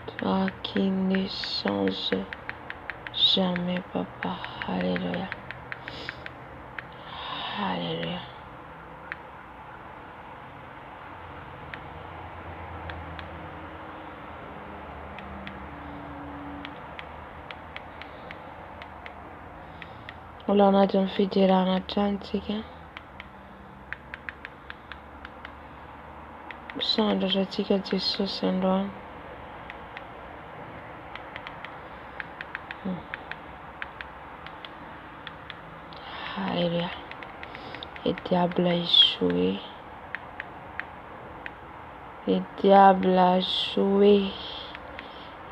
S1: Toi qui ne changes jamais, Papa. Alléluia. Alléluia. Unaona tumfitira na Atlantika Sando katika Jesus ndo Hallelujah. Le diable a échoué. Le diable a échoué.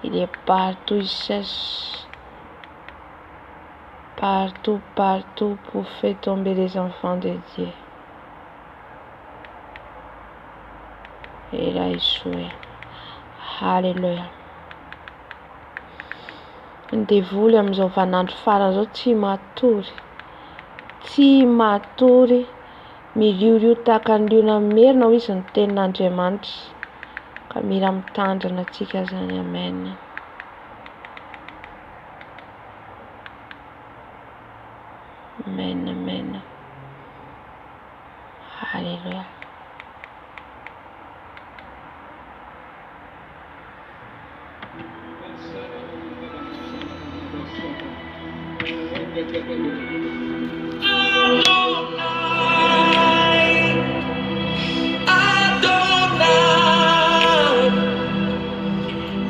S1: Il est partout, il cherche partout pour faire tomber les enfants de Dieu. Et il a échoué. Alléluia. Devoly amin'izao vanandro farany zao tsy matory miriorio tahaka ny liona merina ho izy ny tenin'Andriamanitra, ka mila mitandrina antsika zany. Amen. Amen, amen. Alléluia.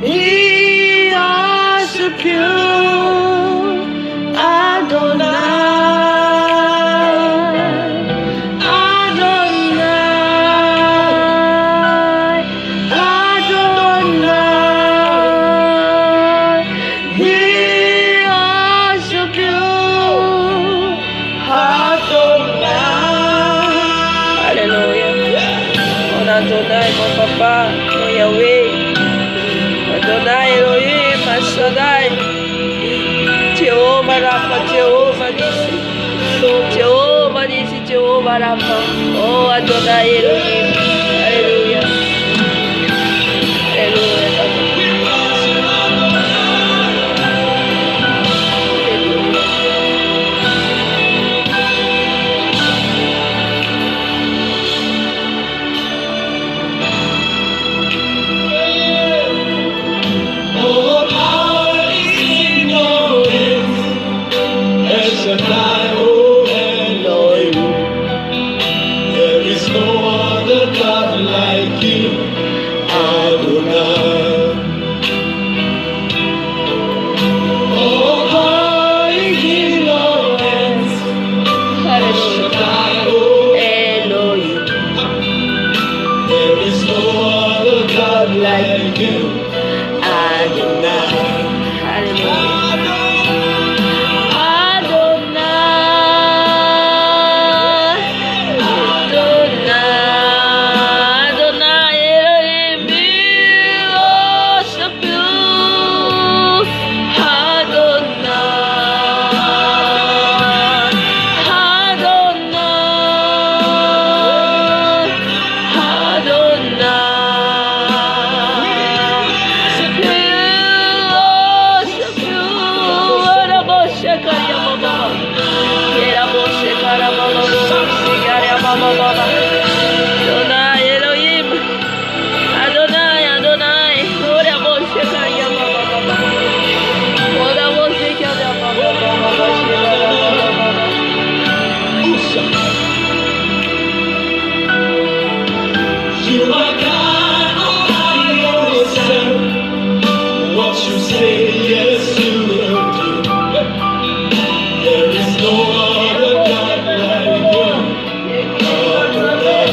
S1: He worship you, Adonai, Adonai, Adonai. He worship you, Adonai. Alléluia. Mon Adonai, mon papa, mon Yahweh. Adonai, Elohim, Shaddai, Jehovah Rapha, Jehovah Nissi, Jehovah Nissi, Jehovah Rapha. Oh Adonai, Elohim, Alléluia, Alléluia, Papa.
S3: There is no other God like you, Adonai. Oh, high King of hands,
S1: Elohim.
S3: there is no other God like you,
S1: Adonai. Hallelujah. Adonai, Elohim, Adonai, Adonai, ora você caia baba, ora você caia baba.
S3: You are God all by yourself. What you say, yes, you will do. There is no other God like you, Adonai.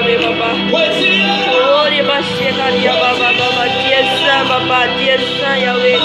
S1: Yahweh, Papa.
S3: What's in your heart?
S1: Oh, the Bashekaria, Baba, Baba. Dear Son, Papa. Dear Son, Yahweh.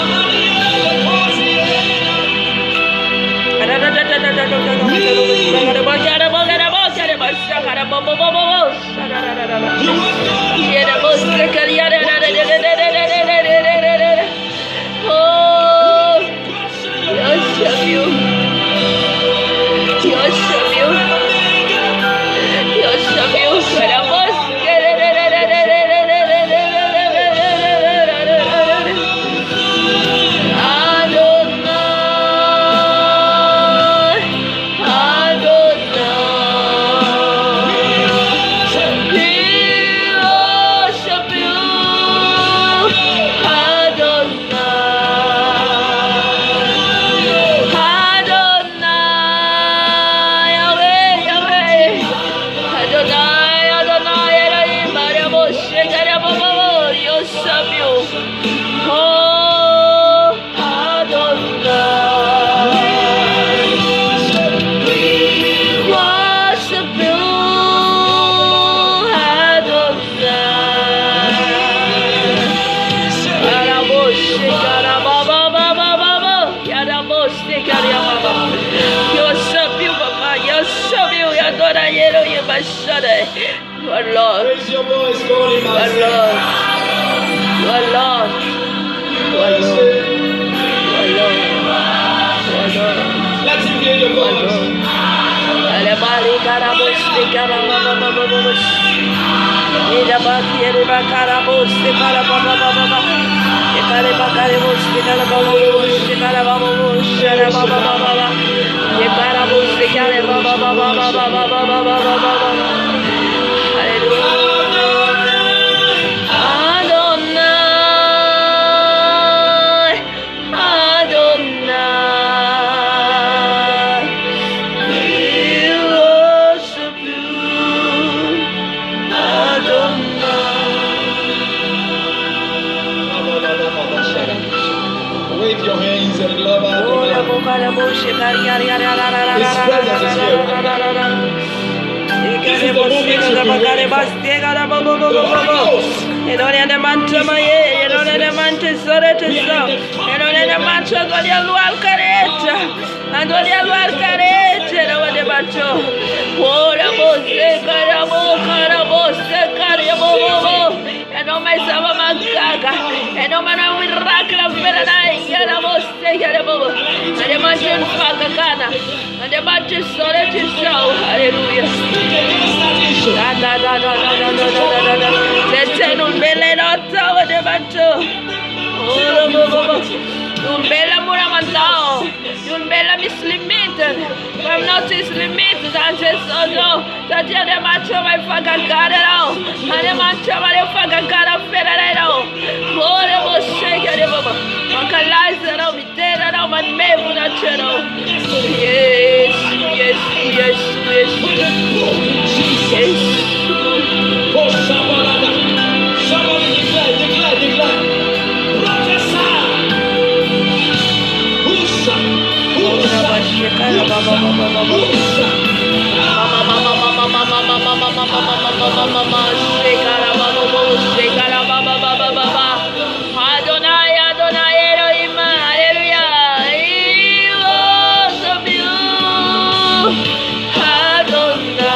S1: Lord,
S3: Raise your voice, Holy
S1: Lord,
S3: Master.
S1: Lord, Lord, Lord, Lord, Lord, Lord.
S3: Let him hear your voice.
S1: Alebali karabos de karabababababos. Idabaki ereba karabos de karabababababa. Ekareba karabos de karabababos de karabababos karababababa. Ekarabos de karababababababababababa. Hallelujah. Adonai, Adonai, we worship you, Adonai.
S3: Wave your hands and love
S1: Oh, la
S3: Adonai.
S1: boca, la boche, cari, cari, cari, cari,
S3: His presence is here. This is the moment you've been waiting for. The Holy Ghost.
S1: Hallelujah. Bella Muramantao, you'll bella Miss Limited, I'm not is limited, and just so that you're the match of my fucking garden, and the match of my fucking garden, Federal. Oh, the most shaker, the bubble. Uncle Liza, I'll be dead, and I'm a man with a channel. Yes, yes, yes, yes, yes.
S3: Oh, somebody declare. Prophesy. Whosa. Adonai, Adonai, Elohim, hallelujah. He worship you, Adonai.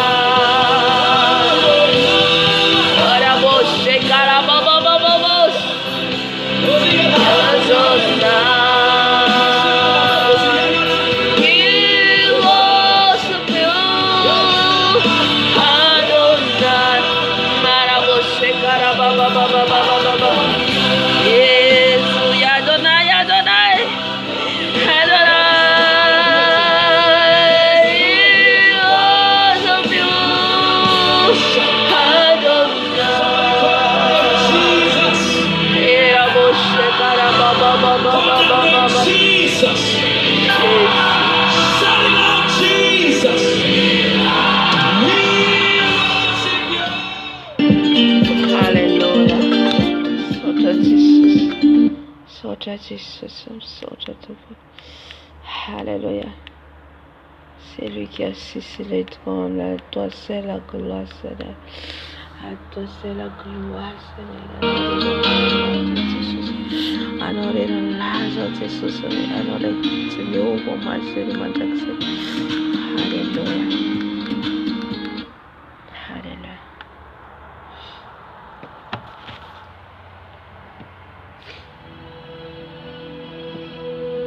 S3: Jesus. Shout it out, Jesus. We worship you.
S1: Hallelujah. So Jesus. Hallelujah. C'est lui qui a suscité les trônes. À toi c'est la gloire, Seigneur. À toi c'est la gloire, Seigneur. Anointed the lives of Jesus, anointed to me over my city, my Texas. Hallelujah. Hallelujah.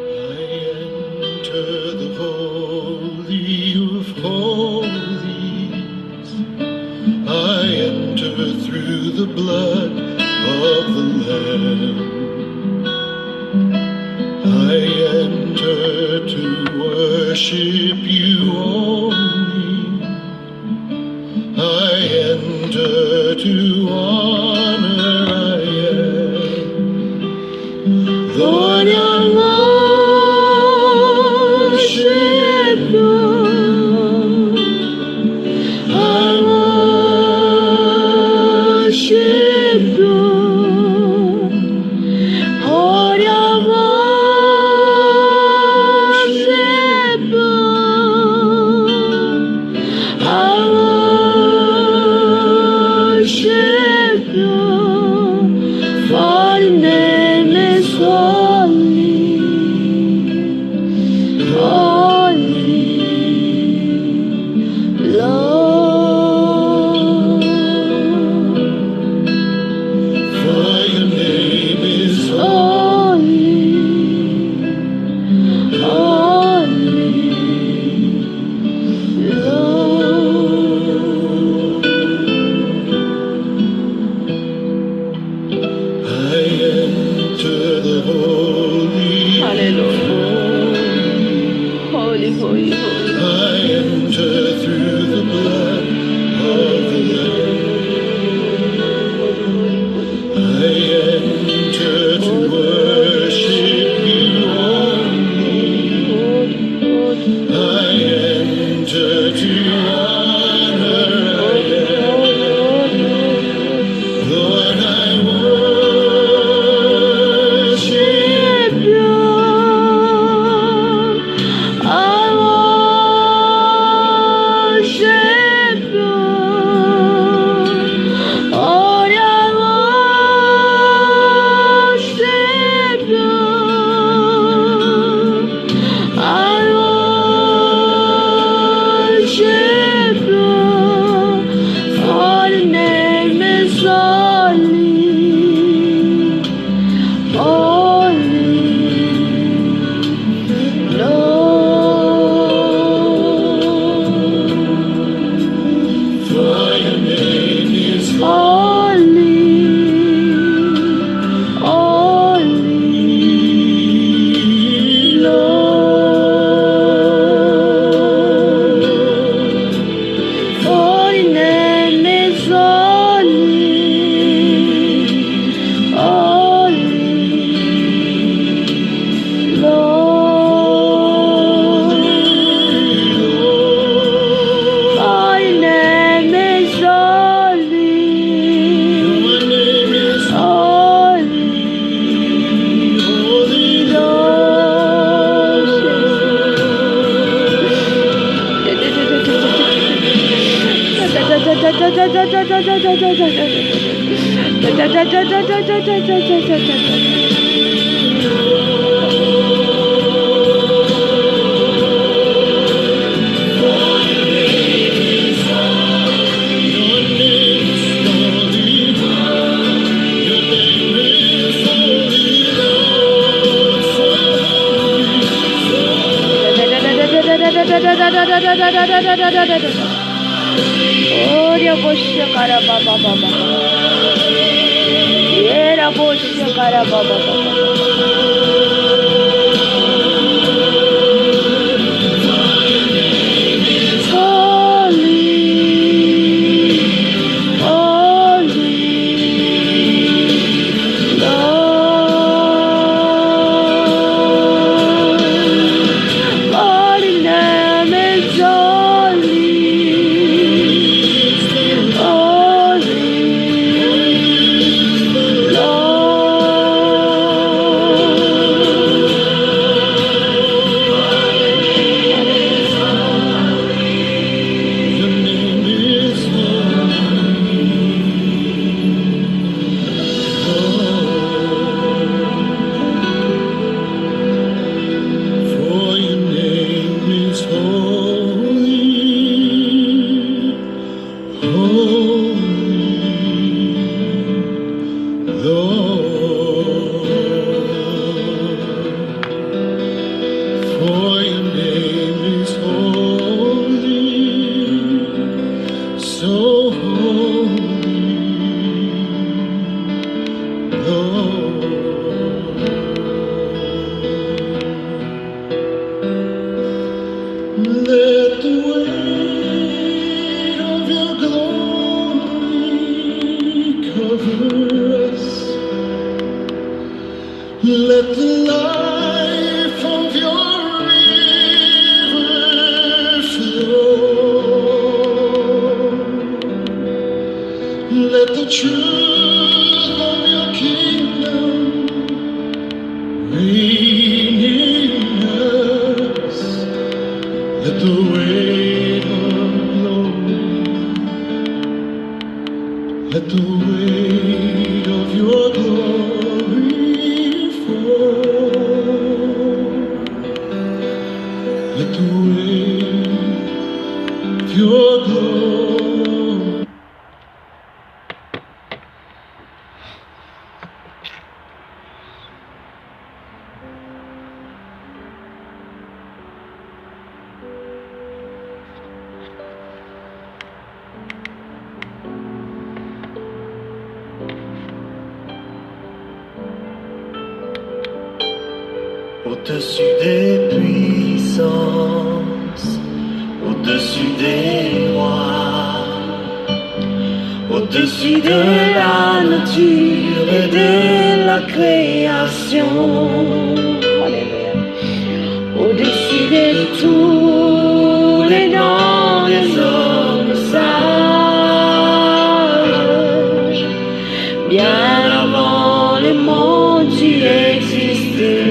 S3: I enter the holy of holies. I enter through the blood of the Lamb. I enter to worship you only. I enter to honor. I am. Lord, I worship you. I worship you. Lord, I worship you. I worship you. For your name is holy, holy, Lord. For your name is holy, holy, Lord. I enter the holy.
S1: Hallelujah. Holy, holy, holy.
S3: I enter through the blood of the Lamb. I enter to worship you only. I enter to honor. Lord, I worship you.
S1: I worship you. Oh, I worship you. I worship you. For the name is holy, holy, Lord.
S3: For your name is
S1: Holy, holy, Lord. For your name is holy, holy, Lord. For your name is holy,
S3: your name is
S1: holy,
S3: holy. Your name is holy. Your name is holy, Lord. So
S1: Oria boshia kara baba baba. Era boshia kara baba baba. Holy, holy, Lord. Holy name is holy, holy, Lord.
S3: Let the truth of your kingdom reign in us. Let the weight of glory, let the weight of your glory fall. Let the weight of your glory. Au-dessus des puissances, au-dessus des rois, au-dessus de la nature et de la création,
S1: Alléluia.
S3: au-dessus de tous les noms des hommes sages, bien avant le monde tu existais.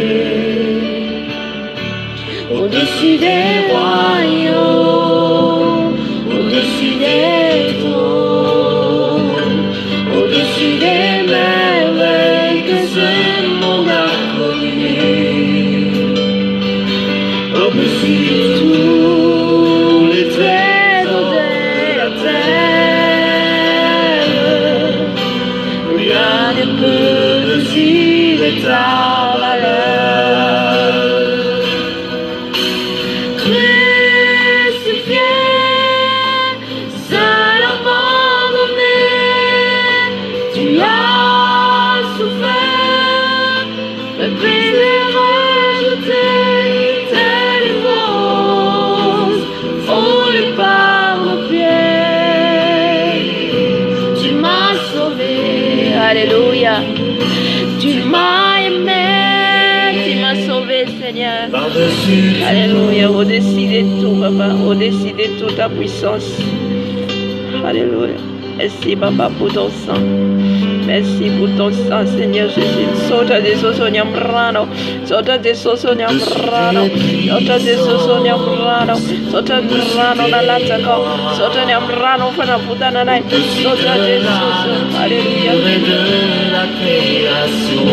S3: Au-dessus des royaumes, au-dessus des trônes, au-dessus des merveilles que ce monde a connues, au-dessus de tous les trésors de la terre, rien ne peut mesurer ta valeur.
S1: Alléluia. Tu m'as aimé, tu m'as sauvé, Seigneur. Alléluia. Au-dessus de tout, Papa. Au-dessus de toute ta puissance. Alléluia. Merci, Papa, pour ton sang. Merci pour ton sang, Seigneur Jésus. Sota de sosonia brano. Sota de sosonia brano. Sota de sosonia brano. Sota de brano na latako. Sota de brano fana putana nai. Sota de sosonia. Alléluia.
S3: De la création,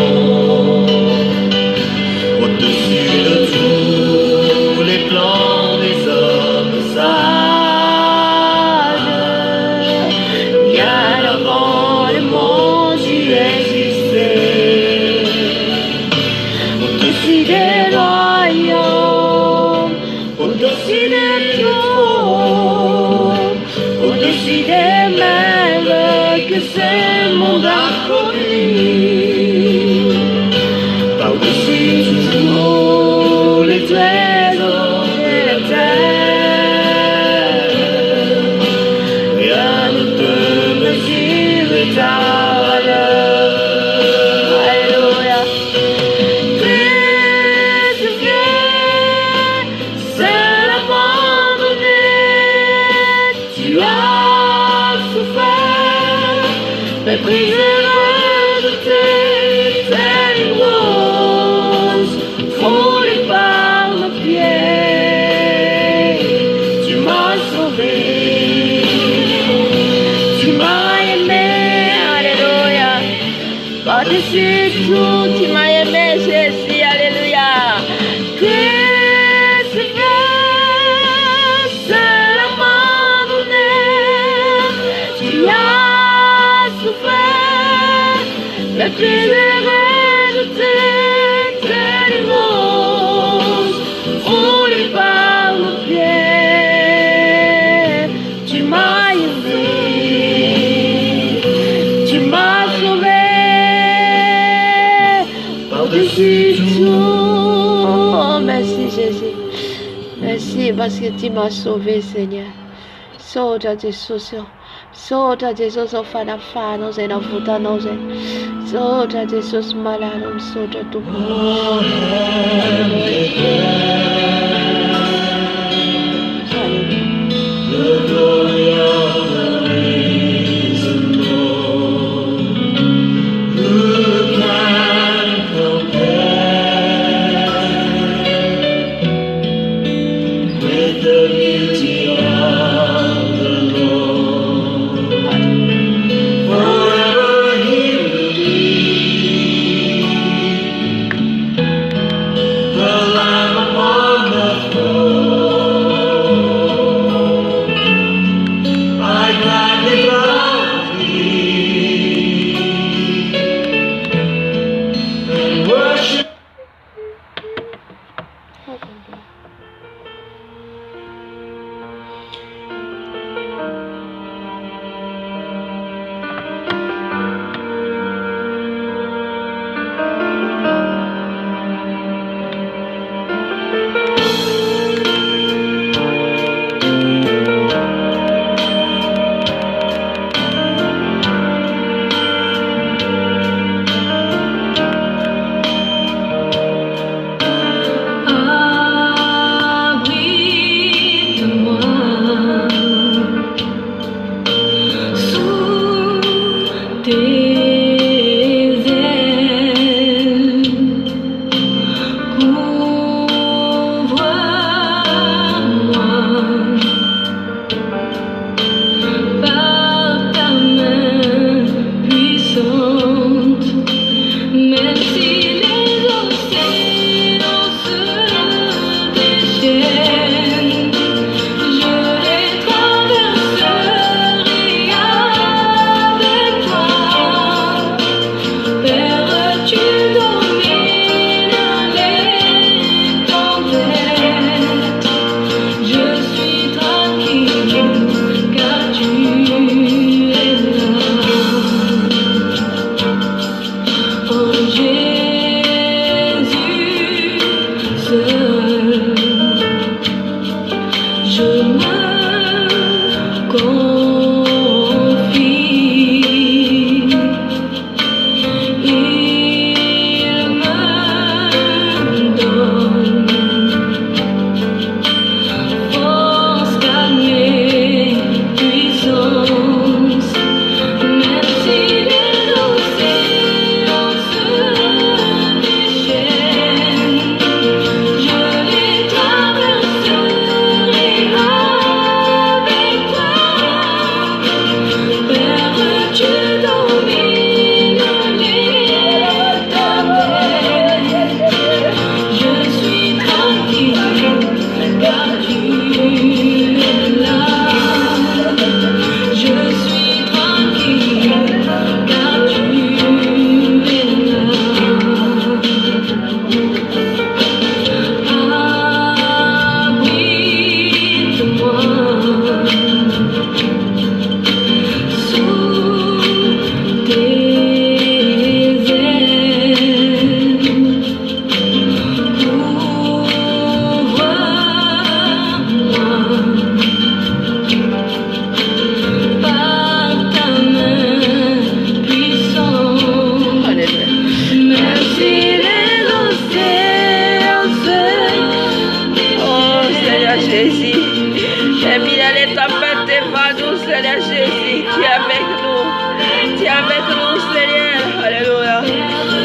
S3: au-dessus de tous les plans des hommes sages, bien avant le monde tu existais, au-dessus des royaumes, au-dessus des trônes, au-dessus des merveilles que ce monde a connues, par-dessus tous les trésors de la terre, rien ne peut mesurer ta valeur.
S1: Alléluia.
S3: Christ vient, seul abandonné, tu as souffert, méprisé, rejeté, telle rose, foulée par le pied. Tu m'as sauvé, tu m'as aimé,
S1: Alléluia. Par-dessus tout, tu m'as aimé, Jésus. Alléluia.
S3: Christ vient, seul abandonné, tu as souffert, méprisé, rejeté, telle rose, foulée par le pied. Tu m'as aimé, tu m'as sauvé, par-dessus tout. Oh, merci Jésus. Merci parce que tu m'as sauvé, Seigneur. Sota Jesus. Sota Jesus fana fano zena futa noze. Sota Jesus malano sota tu.
S2: The glory of the risen Lord.
S1: Jésus, tu es avec nous. Tu es avec nous, Seigneur. Alléluia.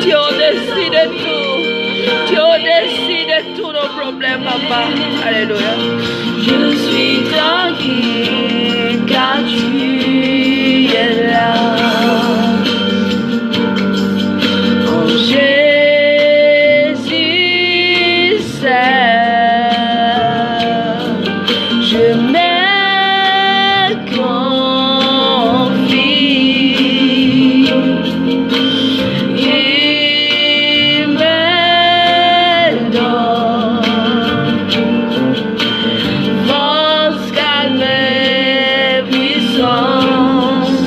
S1: Tu es au-dessus de tout. Tu es au-dessus de tous nos problèmes, Papa. Alléluia. Je suis tranquille car tu es là. Oh Jésus, je me confie. Il me donne force, calme et puissance.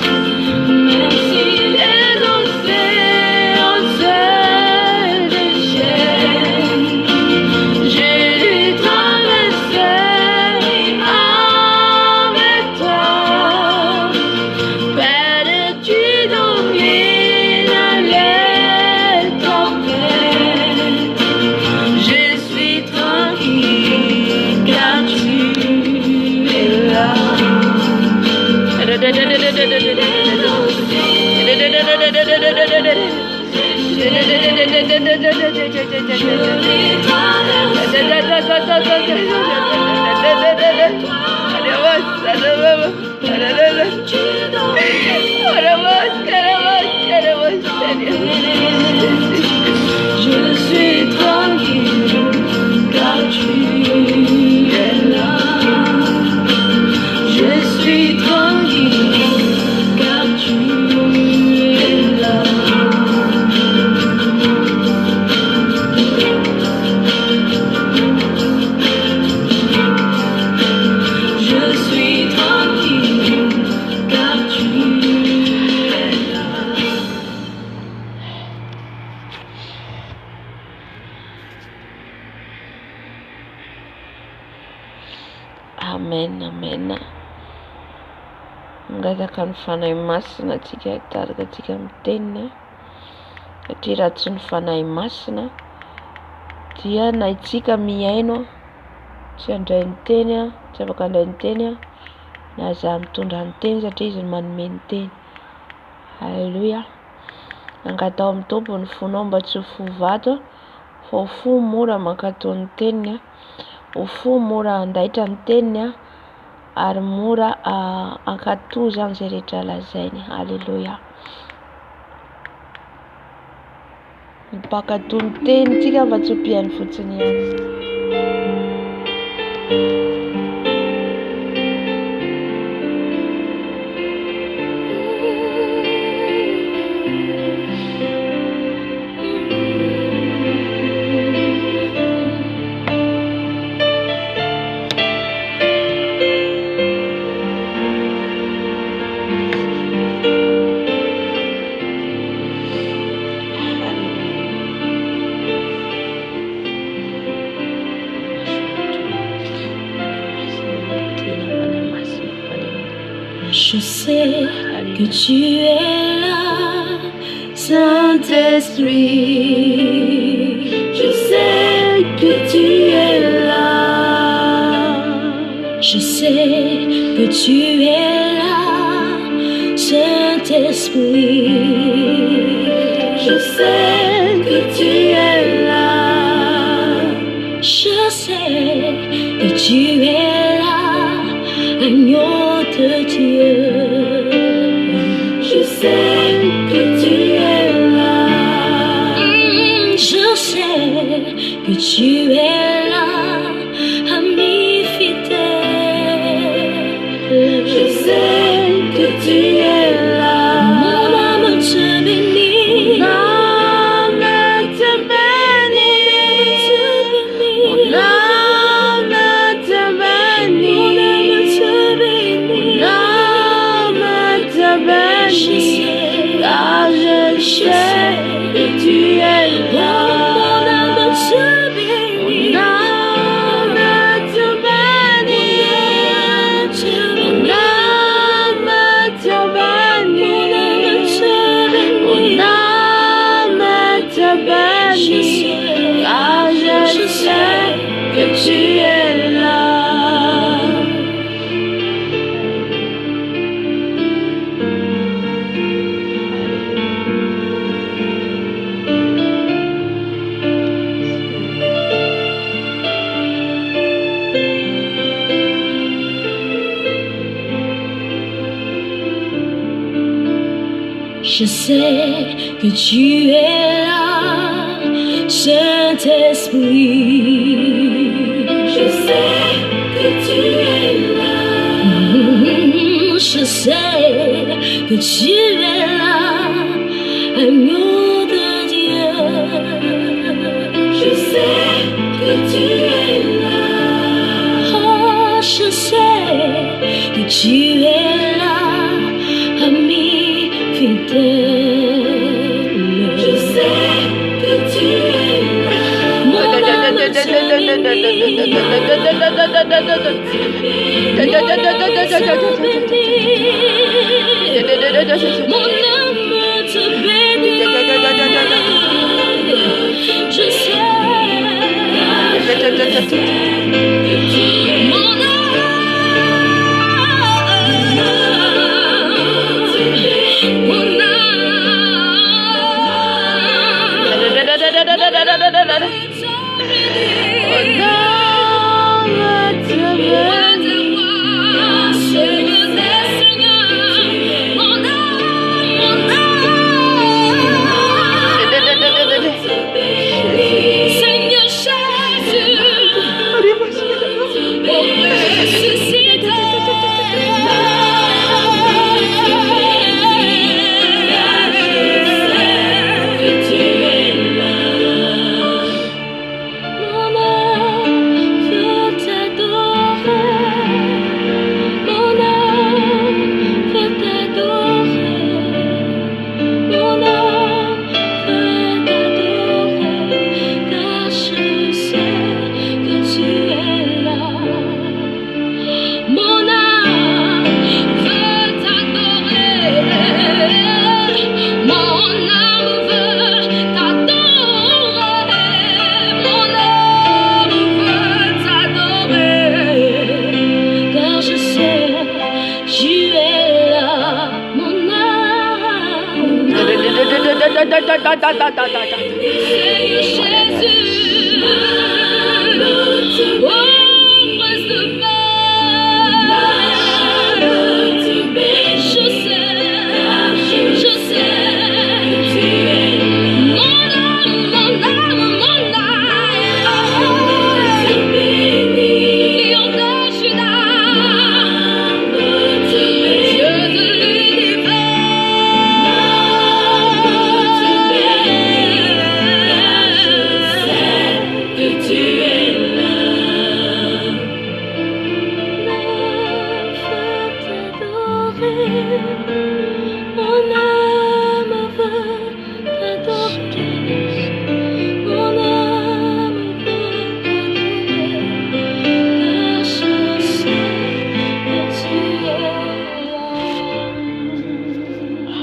S1: Même si les océans se déchaînent, je les traverserai avec toi. Père, tu domines les tempêtes. Je suis tranquille car tu es là. Je suis tranquille car tu es là. Je suis tranquille car tu es là. Je suis tranquille car tu es là. Amen, amen. Ngataka ny fanahy masina atsika tarika atsika mitenina satria raha tsy ny fanahy masina dia na itsika miaino tsy handray ny teny tsy afaka handray ny teny na za mitondra ny teny satria izy manome ny teny. Halleluja. Angatao amin'ny tompo ny fonao mba tsy ho fo vato fa ho fo mora mankatao ny teniny ho fo mora andaitra ny teniny ary mora ankatoza an'izay rehetra lazainy. Halleluja. Mimpakato ny tenitsika mba tsy ho piany fotsiny ihany.
S2: Je sais que tu es là, Saint-Esprit. Je sais que tu es là. Je sais que tu es là, Saint-Esprit. Je sais que tu es là. Je sais que tu es là, agneau de Dieu. Je sais que tu es là. Je sais que tu es là, ami fidèle. Je sais que tu es là. Mon âme te bénit. Mon âme te bénit. Mon âme te bénit. Mon âme te bénit. Car je sais que tu es là. Mon âme te bénit. Mon âme te bénit. Mon âme te bénit. Mon âme te bénit. Car je sais que tu es là. Je sais que tu es là, Saint-Esprit. Je sais que tu es là. Je sais que tu es là, agneau de Dieu. Je sais que tu es là. Oh, je sais que tu es là, ami fidèle. Je sais que tu es là. Mon âme te bénit. Je sais. Mon Seigneur Jésus,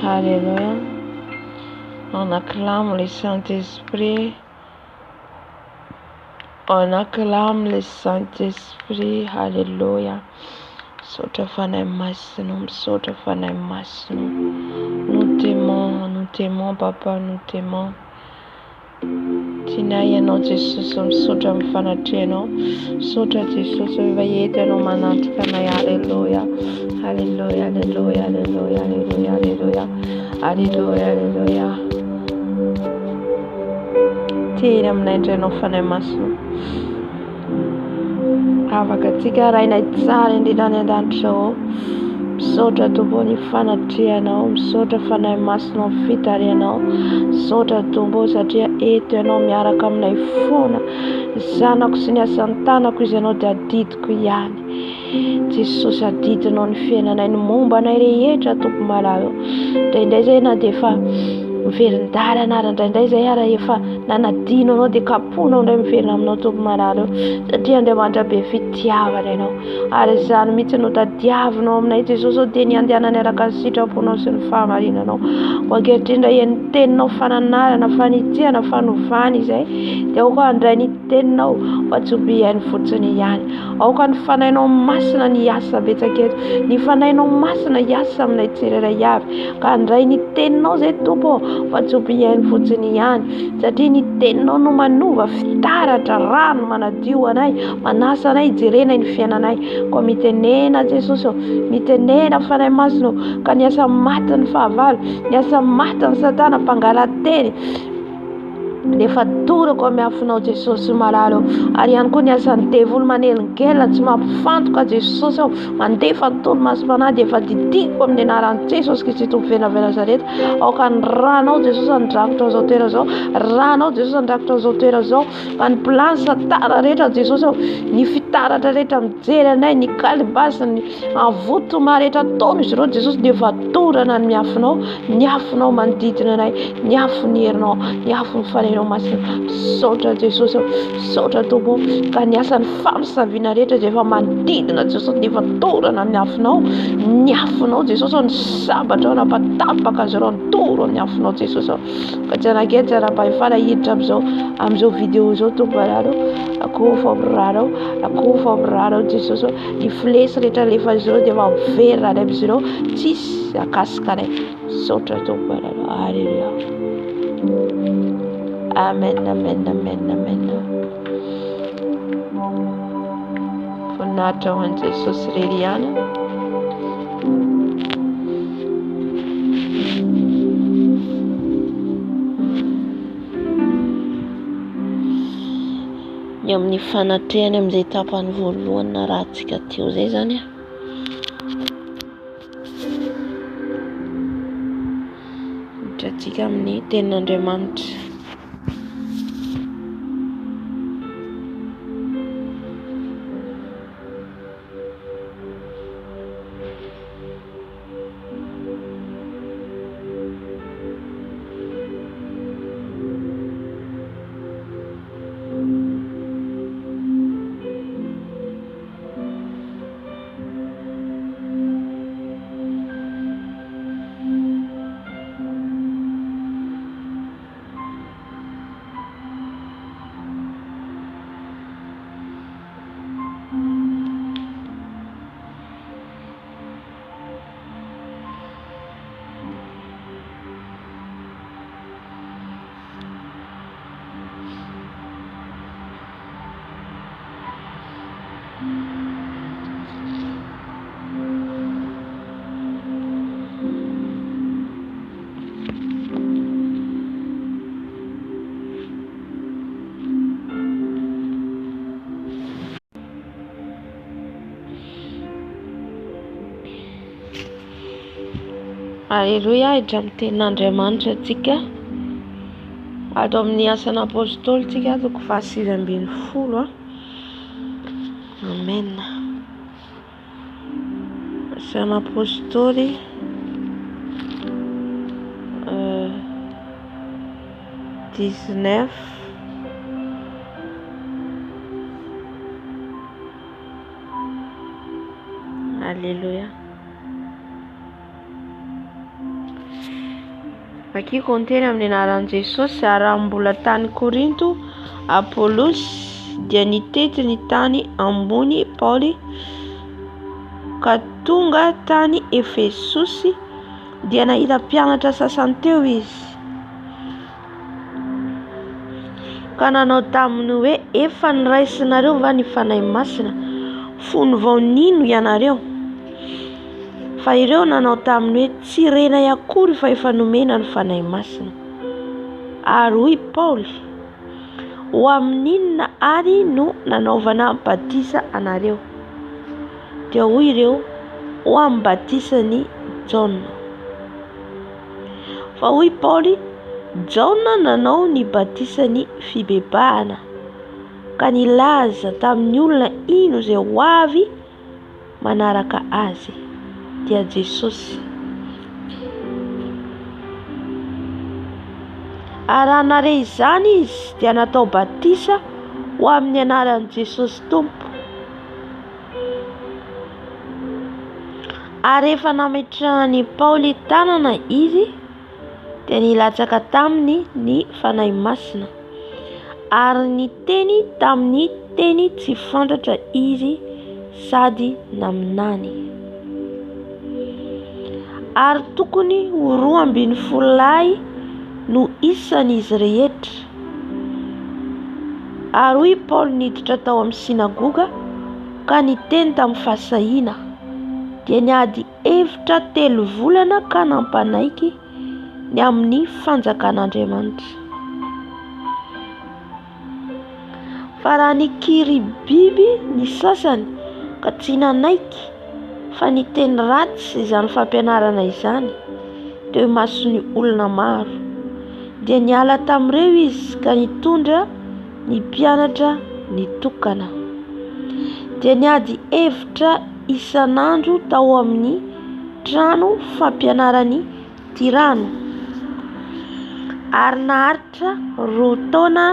S1: Alléluia. On acclame le Saint-Esprit. On acclame le Saint-Esprit. Alléluia. Sota fanay masino, sota fanay masino. Nous t'aimons, Papa, nous t'aimons. Tinayano Jesus, sota mfanateno, sota Jesus, vayeteno manantikana. Hallelujah, hallelujah, hallelujah, hallelujah, hallelujah, hallelujah, hallelujah. Tina mnaiteno fanay masino. Afaka tsika rainay tsara indrindra ny an-danitra ao, misaotra Tombo ny fanatrianao, misaotra fanahy masonao fitarianao, misaotra Tombo satria eto ianao miaraka aminay foana, ny zanako sy ny asan'ny tanako izy ianao dia adidiko ihany. Jesosy, adidinao ny fiainanay, ny momba anay rehetra Tompo malalo. Indraindray zay na dia efa miverin-dalana ary indraindray zay ary efa nanadino anao dia kaponao indray miverina aminao Tompo malalo, satria Andriamanitra be fitiavana ianao, ary izany mihitsy no tadiavinao aminay Jesosy dia ny andehanany araka ny sitraponao sy ny fahamarinanao. Ankehitriny indray ny teninao fananarana, fanitsihana, fanovana izay dia aoka handray ny teninao fatsobihainy fotsiny ihany. Aoka ny fanahinao masina ny asa betsaka eto, ny fanahinao masina hiasa aminay tsirairay avy, ka handray ny teninao zay Tompo fa tsy ompiainy fotsiny ihany satria ny teninao no manova fitaratra rano manadio anay manasa anay jerena ny fiainanay koa mitenena Jesosy mitenena fanahy masina ka niasa maty ny fahavalo niasa maty ny Satana mpangalateny nefa torako amin'ny afinao Jesosy malalo ary ihany koa niasan'ny devily manelingelina tsy mampifantoka Jesosy mandefa ny tolomasomanahy efa didiko amin'ny anaran'i Jesosy Kristy tompon Nazareta aoka ny ranao Jesosy andrakotra zao toera zao ranao Jesosy andrakotra zao toera zao fa ny plan Satana rehetra Jesosy ny fitaratra rehetra mijery anay ny kalibasy ny avoto rehetra ataony izy ireo Jesosy dia vatorana ny afinao manodidina anay ny afony herinao ny afony fanenao masina saotra Jesosy saotra tompo ka niasa ny famosavina rehetra dia efa manodidina Jesosy dia vatorana ny afinao Jesosy ny sabatra napatapaka azy ireo ny toro ny afinao Jesosy ka tsy anankety ara-pahefana hiditra amin'izao vidéo zao tompo araro akoho famirarao Jesosy ny filesy rehetra lefa izy ireo dia efa miverina any amin'izy ireo tsisy akasika anay saotra tompo araro alleluia amen voninahitra ho an'i Jesosy irery ihany ny amin'ny fanatrehany amin'izay tapany voalohany na raha antsika teo zay zany hitantsika amin'ny tenin'Andriamanitra Alleluia hidra amin'ny tenin'Andriamanitra antsika ato amin'ny asan'ny apôstôly tsika toko 6:20 amen asan'ny apôstôly 19 alleluia akiko ny amin'ny anaran'i Jesosy ary mbola tany Korinto Apôlosy dia nitety ny tany ambony Paoly ka tonga tany Efesosy dia nahita mpianatra sasany teo izy ka nanao taminy hoe efa niraisinareo va ny fanahy masina fony vao nino ianareo fa ireo nanao taminy hoe tsy renay akory fa efa nomena ny fanahy masina ary hoy Paoly ho amin'inona ary no nanaovana batisa anareo dia hoy ireo ho amin'ny batisany Jaona fa hoy Paoly Jaona nanao ny batisany fibebahana ka nilaza tamin'ny olona ino izay ho avy manaraka azy dia Jesosy ary anare izany izy dia natao batisa ho amin'ny anaran'i Jesosy Tompo ary efa nametrahany Paoly tanana izy dia nilatsaka taminy ny fanahy masina ary niteny tamin'ny teny tsy fantatra izy sady naminany ary tokony ho 12 lahy no isan'izy rehetra. Ary hoy Paoly niditra tao amin'ny sinagoga ka niteny tamin'ny fahasahiana, dia niady hevitra 3 volana ka nampanaiky ny amin'ny fanjakan'Andriamanitra. Fa raha nikiry biby ny sasany ka tsy nanaiky fa niteny ratsy izany fampianarana izany, dia masony olona maro. Dia niala tamin'ireo izy ka nitondra ny mpianatra nitokana. Dia niady hevitra isan'andro tao amin'ny trano fampianarany Tirano, ary naharitra 2 taona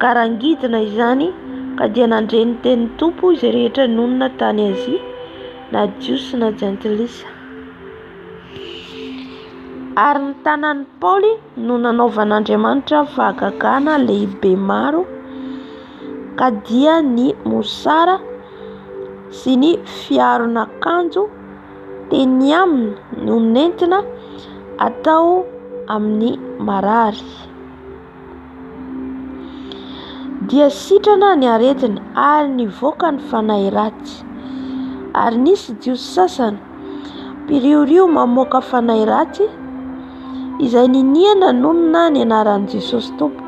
S1: karangidina izany ka dia nandre ny tenin'ny Tompo izay rehetra nonina tany Azia, na Jiosy na Jentilisa. Ary ny tanan'i Paoly no nanaovan'Andriamanitra fahagagana lehibe maro, ka dia ny mosara sy ny fiaron'akanjo teny aminy no nentina atao amin'ny marary. Dia sitrana ny aretina ary nivoaka ny fanahy ratsy. Ary nisy jiosy sasany mpiriorio mamoaka fanahy ratsy izay niniana nonina ny anaran'i Jesosy Tompo,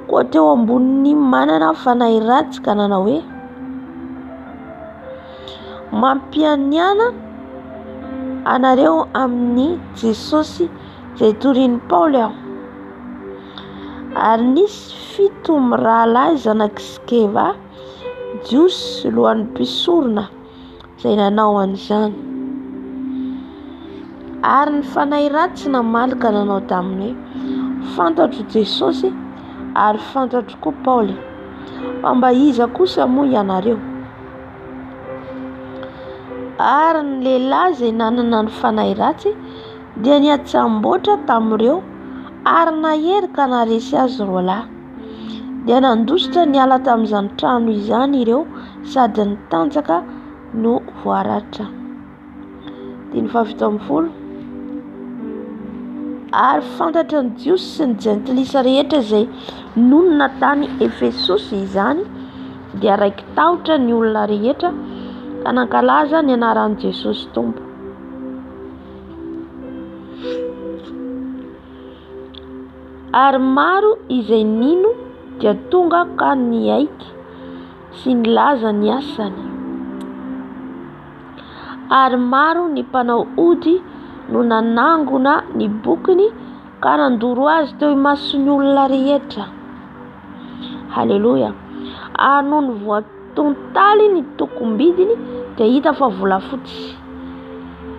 S1: koa teo amboniny manana fanahy ratsy ka nanao hoe: mampianiana anareo amin'ny Jesosy izay torian'i Paoly aho. Ary nisy 7 rahalahy zanaky Skeva, jiosy lohan'ny mpisorona, izay nanao an'izany. Ary ny fanahy ratsy namaly ka nanao taminy hoe: fantatro Jesosy ary fantatro koa Paoly, fa mba iza kosa moa ianareo? Ary ny lehilahy izay nanana ny fanahy ratsy dia niatsamboatra tamin'ireo ary nahery ka naresy azy roalahy. Dia nandositra niala tamin'izany trano izany ireo sady nitanjaka no voaratra. 17. Ary fantatra ny Jiosy sy ny Jentilisa rehetra izay nonina tany Efesosy izany, dia raiky tahotra ny olona rehetra ka nankalaza ny anaran'i Jesosy Tompo. Ary maro izay nino dia tonga ka niaiky sy nilaza ny asany. Ary maro ny mpanao ody no nanangona ny bokiny ka nandoro azy teo imason'ny olona rehetra. Halleluja. Ary noho ny voatontaly ny tokombidiny dia hita fa volafotsy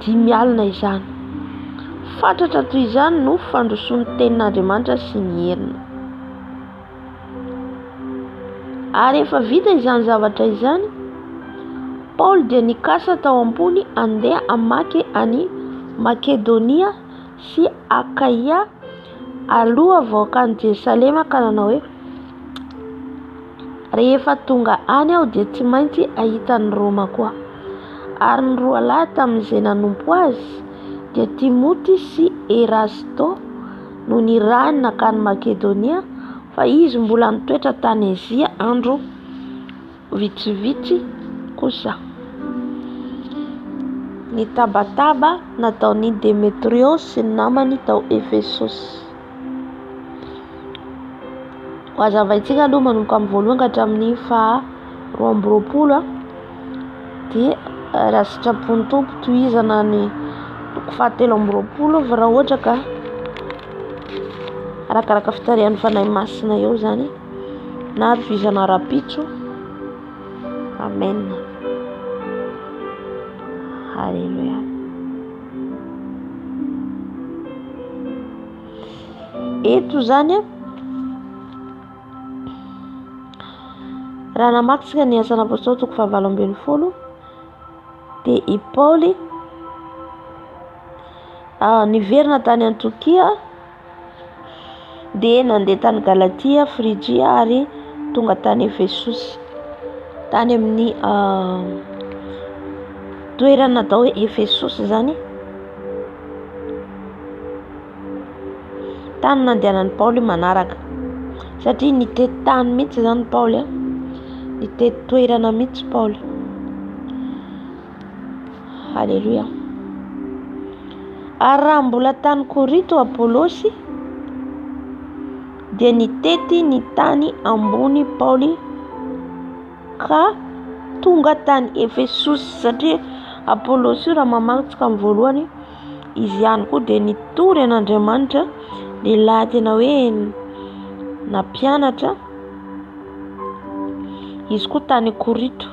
S1: 5 alina izany. Fatratra toy izany no fandrosoan'ny tenin'Andriamanitra sy ny heriny. Ary efa vita izany zavatra izany, Paoly dia nikasa tao ambony andeha amaky any Makedonia sy Akaia aloha vaoakany Jerusalema, ka nanao hoe: rehefa tonga any aho dia tsy maintsy ahita ny Roma koa. Ary ny 2 lahy tamin'izay nanompo azy dia Timoty sy Erasto no nirahiny nakany Makedonia, fa izy mbola nitoetra tany Azia andro vitsivitsy kosa. Ny tabataba nataon'i Demetrio sy ny namany tao Efesosy. Ho azavaintsika aloha manomboka amin'ny voalohany ka hatramin'ny faha 12 dia raha sitrapon'ny Tompo tohizana ny faha 13, fa raha ohatra ka arakaraka fitarihan'ny fanahy masina eo zany na tohizana rapitso. Amen. Halleluja. Eto zany raha namakitsika ny asan'ny apôstôly 7:20 dia i Paoly niverina tany Antiokia dia nandeha tany Galatia, Frigia ary tonga tany Efesosy, tany amin'ny toerana atao hoe Efesosy zany. tany nandehanan'ny Paoly manaraka satria nitety tany mihitsy zany Paoly nitety toerana mihitsy Paoly. Halleluja. Ary raha mbola tany Korinto Apôlôsy dia nitety ny tany ambony Paoly ka tonga tany Efesosy satria Apôlôsy io raha mamagnitsika amin'ny voalohany izy ihany koa dia nitory an'Andriamanitra lehilahy tena hoe nampianatra izy koa tany Korinto.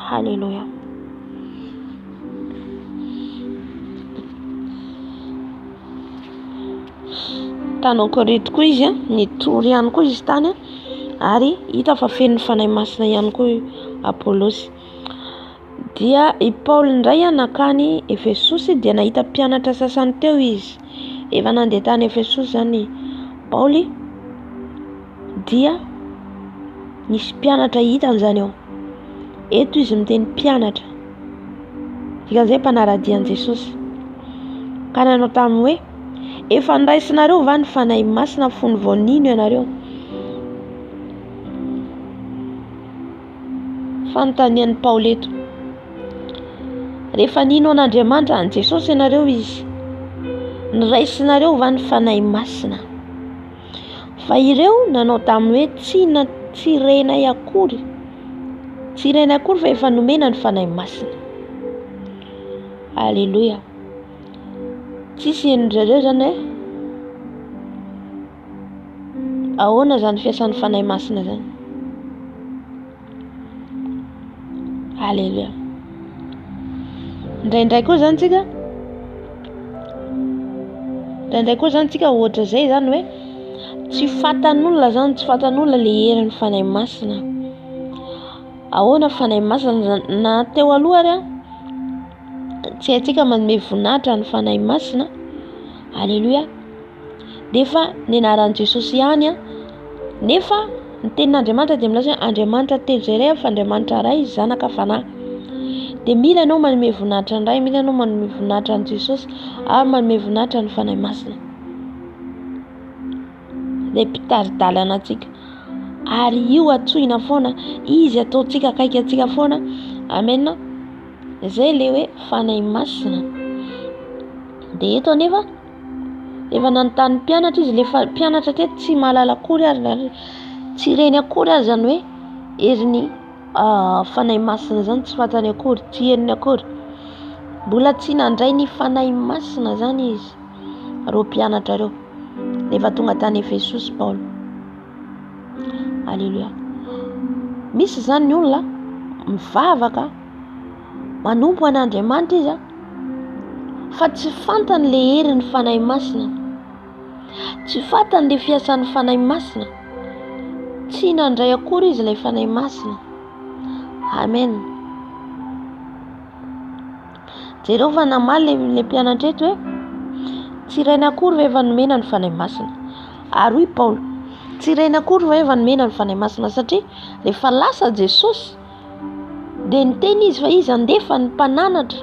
S1: Halleluja. Tany Korinto koa izy nitory ihany koa izy tany ary hita fa feno fanahy masina ihany koa Apôlôsy. Dia i Paoly indray nakany Efesosy dia nahita mpianatra sasany teo izy. Efa nandeha tany Efesosy zany Paoly dia nisy mpianatra hitany zany eo. Eto izy miteny mpianatra. Dikan'izay mpanaradian'i Jesosy. Ka nanao tamin'ny hoe efa niraisinareo va ny fanahy masina fony voanino ianareo. Fanontanian'i Paoly eto. Rehefa nino an'Andriamanitra an Jesosy ianareo izy. Niraisinareo va ny fanahy masina. Fa ireo nanao tamin'ny hoe tsy renay akory. Tsy renay akory fa efa nomena ny fanahy masina. Halleluja. Tsisy enonjareo zany hoe ahoana zany fiasan'ny fanahy masina zany. Halleluja. Ndraindray koa zany tsika ohatra zay zany hoe tsy fatan'olona zany, tsy fatan'olona le herin'ny fanahy masina. Ahoana fanahy masina na teo aloha ary tsy haintsika manome voninahitra ny fanahy masina. Halleluja. Nefa nianaran'i Jesosy ihany nefa ny tenin'Andriamanitra dia milaza hoe Andriamanitra telo zay iray fa Andriamanitra iray zanaka fanahy. Dia mila ianao manome voninahitra ny ray, mila ianao manome voninahitra ny Jesosy ary manome voninahitra ny fanahy masina. Dia mpitaridalana antsika. Ary io atsoina foana, izy ataontsika akaiky antsika foana. Amen. Zay le hoe fanahy masina. Dia eto anefa efa nanontany mpianatra izy, le mpianatra teto tsy mahalala akory ary tsy reny akory azy zany hoe herin'ny fanahy masina zany tsy fantany akory, tsy heriny akory. Mbola tsy nandray ny fanahy masina zany izy reo mpianatra reo. Efa tonga tany Efesosy Paoly. Halleluja. Misy zany ny olona mivavaka manompo an'Andriamanitra izy fa tsy fantany le herin'ny fanahy masina, tsy fantany le fiasan'ny fanahy masina, tsy nandray akory izy ilay fanahy masina. Amen. Jereo fa namaly le mpianatra eto hoe tsy rainy akory fa efa nomena ny fanahy masina. Ary hoy Paoly tsy rainy akory fa efa nomena ny fanahy masina satria rehefa lasa Jesosy dia niteny izy fa izy andefa ny mpananatra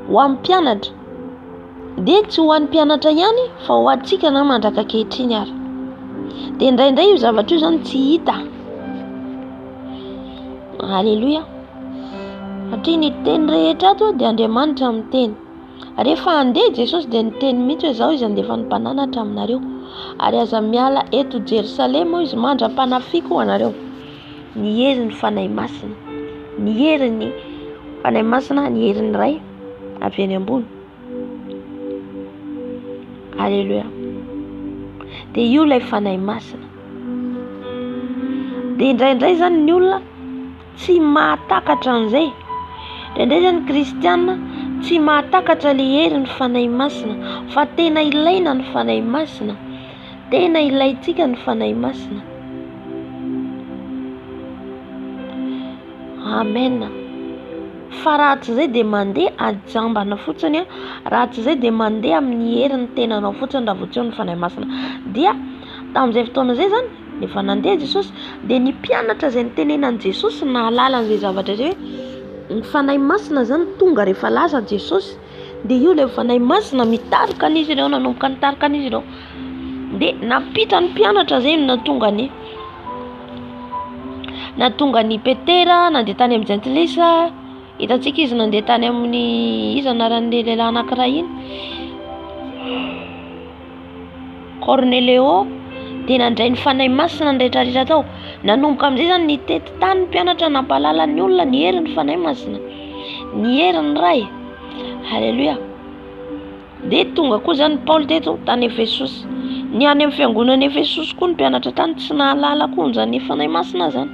S1: ho amin'ny mpianatra. Dia tsy ho an'ny mpianatra ihany fa ho antsika na mandraka ankehitriny ary. Dia indraindray io zavatra io zany tsy hita. Halleluja. Satria ny teny rehetra ato dia Andriamanitra miteny. Rehefa andeha Jesosy dia niteny mihitsy hoe zao izy andefa ny mpananatra aminareo ary aza miala eto Jerusalema izy mandra-panafika ho anareo. Ny herin'ny fanahy masina, ny herin'ny fanahy masina, ny herin'ny ray avy any ambony. Halleluja. Dia io ilay fanahy masina. Dia indraindray zany ny olona tsy mahatakatra an'izay. Indraindray zany kristianina tsy mahatakatra le herin'ny fanahy masina fa tena ilaina ny fanahy masina. Tena ilaitsika ny fanahy masina. Amen. Fa raha tsy izay dia mandeha ajambana fotsiny, raha tsy izay dia mandeha amin'ny herin'ny tenanao fotsiny raha vao tsy eo ny fanahy masina. Dia tamin'izay fotoana izay zany rehefa nandeha Jesosy dia ny mpianatra izay nitenenan'i Jesosy nahalala an'izay zavatra izay hoe ny fanahy masina zany tonga rehefa laza Jesosy, dia io ilay fanahy masina mitarika an'izy ireo, nanomboka nitarika an'izy ireo. Dia napita ny mpianatra zay natonga ny Petera nandeha tany amin'ny Jentilisa. Hitantsika izy nandeha tany amin'ny izy anaran'ilay lehilahy anankiray iny, Cornelio. Dia nandray ny fanahy masina ny rehetrarehetra tao. Nanomboka amin'izay zany nitety tany ny mpianatra nampalala ny olona ny herin'ny fanahy masina, ny herin'ny ray. Halleluja. Dia tonga koa zany Paul teto tany Efesosy. Ny any amin'ny fiangonana Efesosy koa ny mpianatra tany tsy nahalala koa zany fanahy masina zany.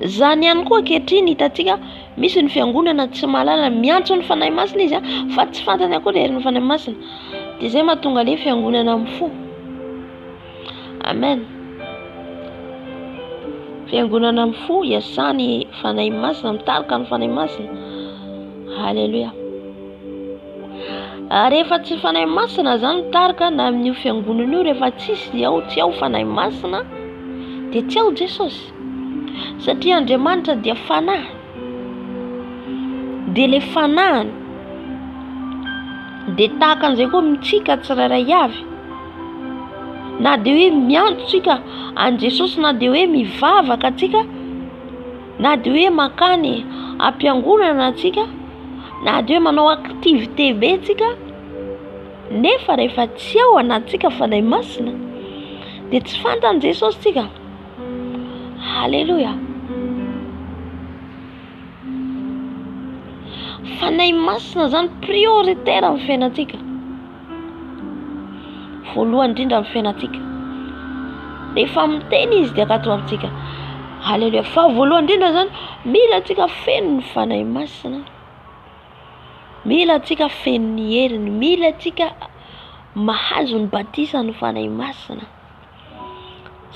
S1: Zany ihany koa ankehitriny hitantsika misy ny fiangonana tsy mahalala, miantso ny fanahy masina izy fa tsy fantany akory herin'ny fanahy masina. Dia zay mahatonga ilay fiangonana mifo. Amen. Fiangonana mifo iasany fanahy masina, mitarika ny fanahy masina. Halleluja. Rehefa tsy fanahy masina zany mitarika na amin'io fiangonana io, rehefa tsy ao fanahy masina dia tsy ao Jesosy. Satria Andriamanitra dia fanahy. Dia ilay fanahiny dia tahaka an'izay koa mitsika tsirairay avy. Na dia hoe miantso tsika an Jesosy, na dia hoe mivavaka tsika, na dia hoe makany ampiangonana tsika, na dia hoe manao activité be tsika, nefa rehefa tsy ao anatsika fanahy masina dia tsy fantany Jesosy tsika. Halleluja. Fanahy masina zany prioritaire amin'ny fiainantsika, voalohany indrindra amin'ny fiainantsika. Rehefa miteny izy dia akato amintsika. Halleluja. Fa voalohany indrindra zany mila tsika feno ny fanahy masina, mila tsika feno ny heriny, mila tsika mahazo ny batisa ny fanahy masina,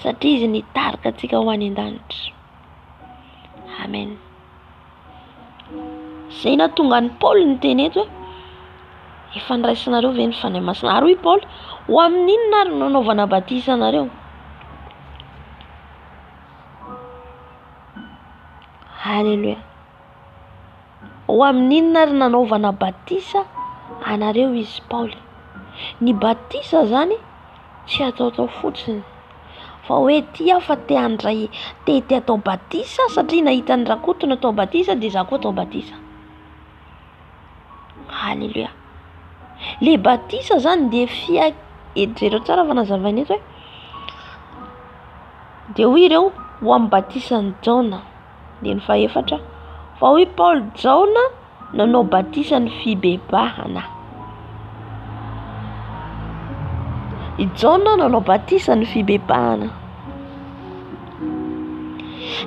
S1: satria izy nitarika tsika ho any an-danitra. Amen. Zay nahatonga ny Paul niteny eto hoe efa niraisinareo ve ny fanahy masina. Ary hoy Paul, ho amin'inona ary nanaovana batisa anareo? Halleluja. Ho amin'inona ary nanaovana batisa anareo izy Paul. Ny batisa zany tsy ataotao fotsiny fa hoe ty aho fa te handray te atao batisa satria nahita ny rakotona atao batisa dia za koa atao batisa. Halleluja. Le batisa zany dia jereo tsara fa nazavaina eto hoe dia hoy ireo ho amin'ny batisan'ny Jaona, dia ny fahefatra fa hoy Paul, Jaona nanao batisa ny fibebahana. I Jaona nanao batisa ny fibebahana.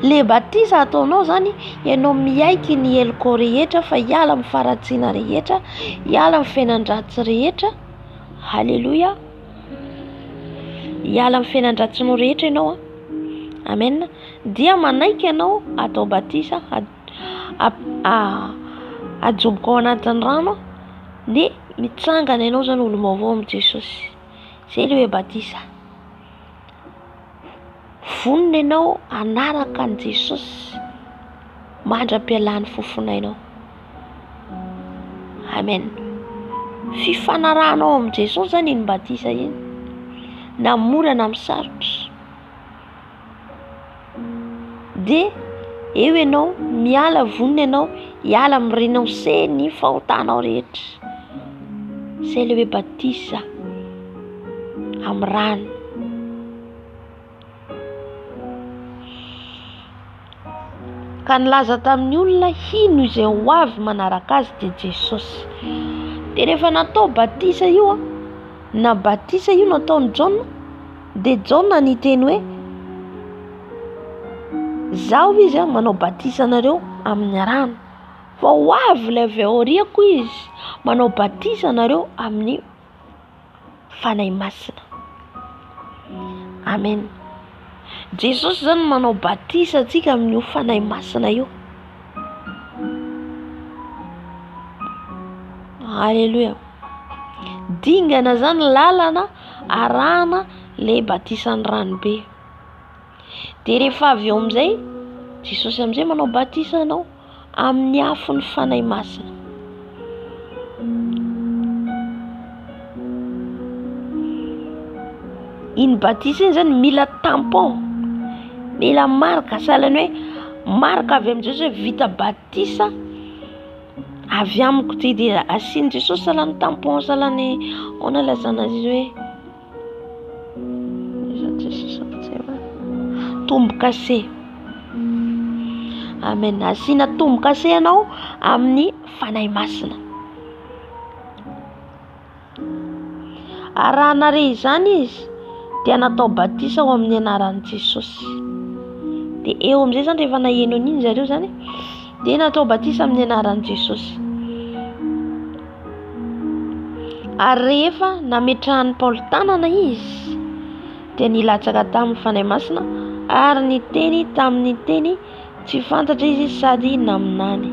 S1: Le batisa ataonao zany ianao miaiky ny heliko rehetra, fa hiala amin'ny faratsiana rehetra, hiala amin'ny fiainan-dratsy rehetra. Halleluja. Hiala amin'ny fiainan-dratsinao rehetra ianao. Amen. Dia manaiky ianao atao batisa, ajoboka ao anatin'ny rano, dia mitsangana ianao zany olo vaovao amin'ny Jesosy. Zay ilay hoe batisa. Vonona ianao anaraka an Jesosy, mandram-pialan'ny fofonainao. Amen. Fifanaranao amin'ny Jesosy zany iny batisa iny, na mora na misarotra. Dia eo ianao miala vonona ianao, hiala amin'ny renonce ny fahotanao rehetra. Zay ilay hoe batisa amin'ny rano. Ka nilaza tamin'ny olona ino izay ho avy manaraka azy dia Jesosy. Dia rehefa natao batisa io, na batisa io nataon'ny Jaona, dia Jaona niteny hoe zaho izy manao batisa anareo amin'ny rano, fa ho avy ilay avy aoriako izy manao batisa anareo amin'ny fanahy masina. Amen. Jesosy zany manao batisa antsika amin'io fanahy masina io. Halleluja. Dingana zany lalana arahana le batisan'ny ranobe. Dia rehefa avy eo amin'izay Jesosy amin'izay manao batisa anao amin'ny afo ny fanahy masina. Iny batisa iny zany mila tampon, mila marika, sahalan'ny hoe marika avy amin'i Jesosy hoe vita batisa avy amiko ty de asian'i Jesosy sahalan'ny tampon, sahalan'ny ona lazana azy hoe tombo-kase. Amen. Asiana tombo-kase anao amin'ny fanahy masina. Arahana re izany izy dia natao batisa ao amin'ny anaran'i Jesosy. De eo amin'izay zany rehefa naheno an'iny zareo zany de natao batisa amin'ny anaran'i Jesosy. Ary rehefa nametrahan'i Paoly tanana izy dia nilatsaka tamin'ny fanahy masina ary niteny tamin'ny teny tsy fantatra izy sady naminany.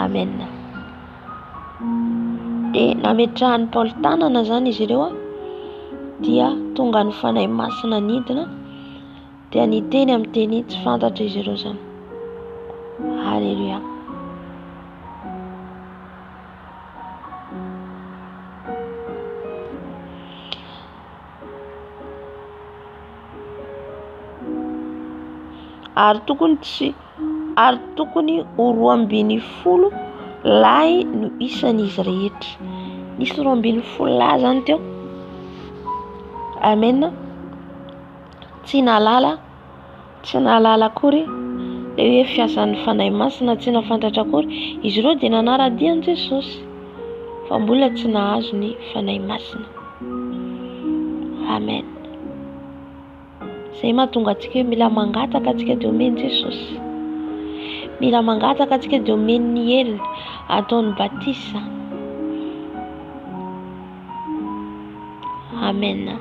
S1: Amen. De nametrahan'i Paoly tanana zany izy ireo dia tonga ny fanahy masina nidina dia niteny amin'ny teny tsy fantatra izy ireo zany. Halleluja. Ary tokony ho 12 lahy no isan'izy rehetra. Nisy 12 lahy zany teo. Amen. Tsy nalala akory le hoe fiasan'ny fanahy masina, tsy nafantatra akory izy ireo dia nanara-dian'i Jesosy fa mbola tsy nahazo ny fanahy masina. Amen. Zay mahatonga antsika hoe mila mangataka antsika dia omeny Jesosy. Mila mangataka antsika dia omeny ny heliny ataon'ny batisa. Amen.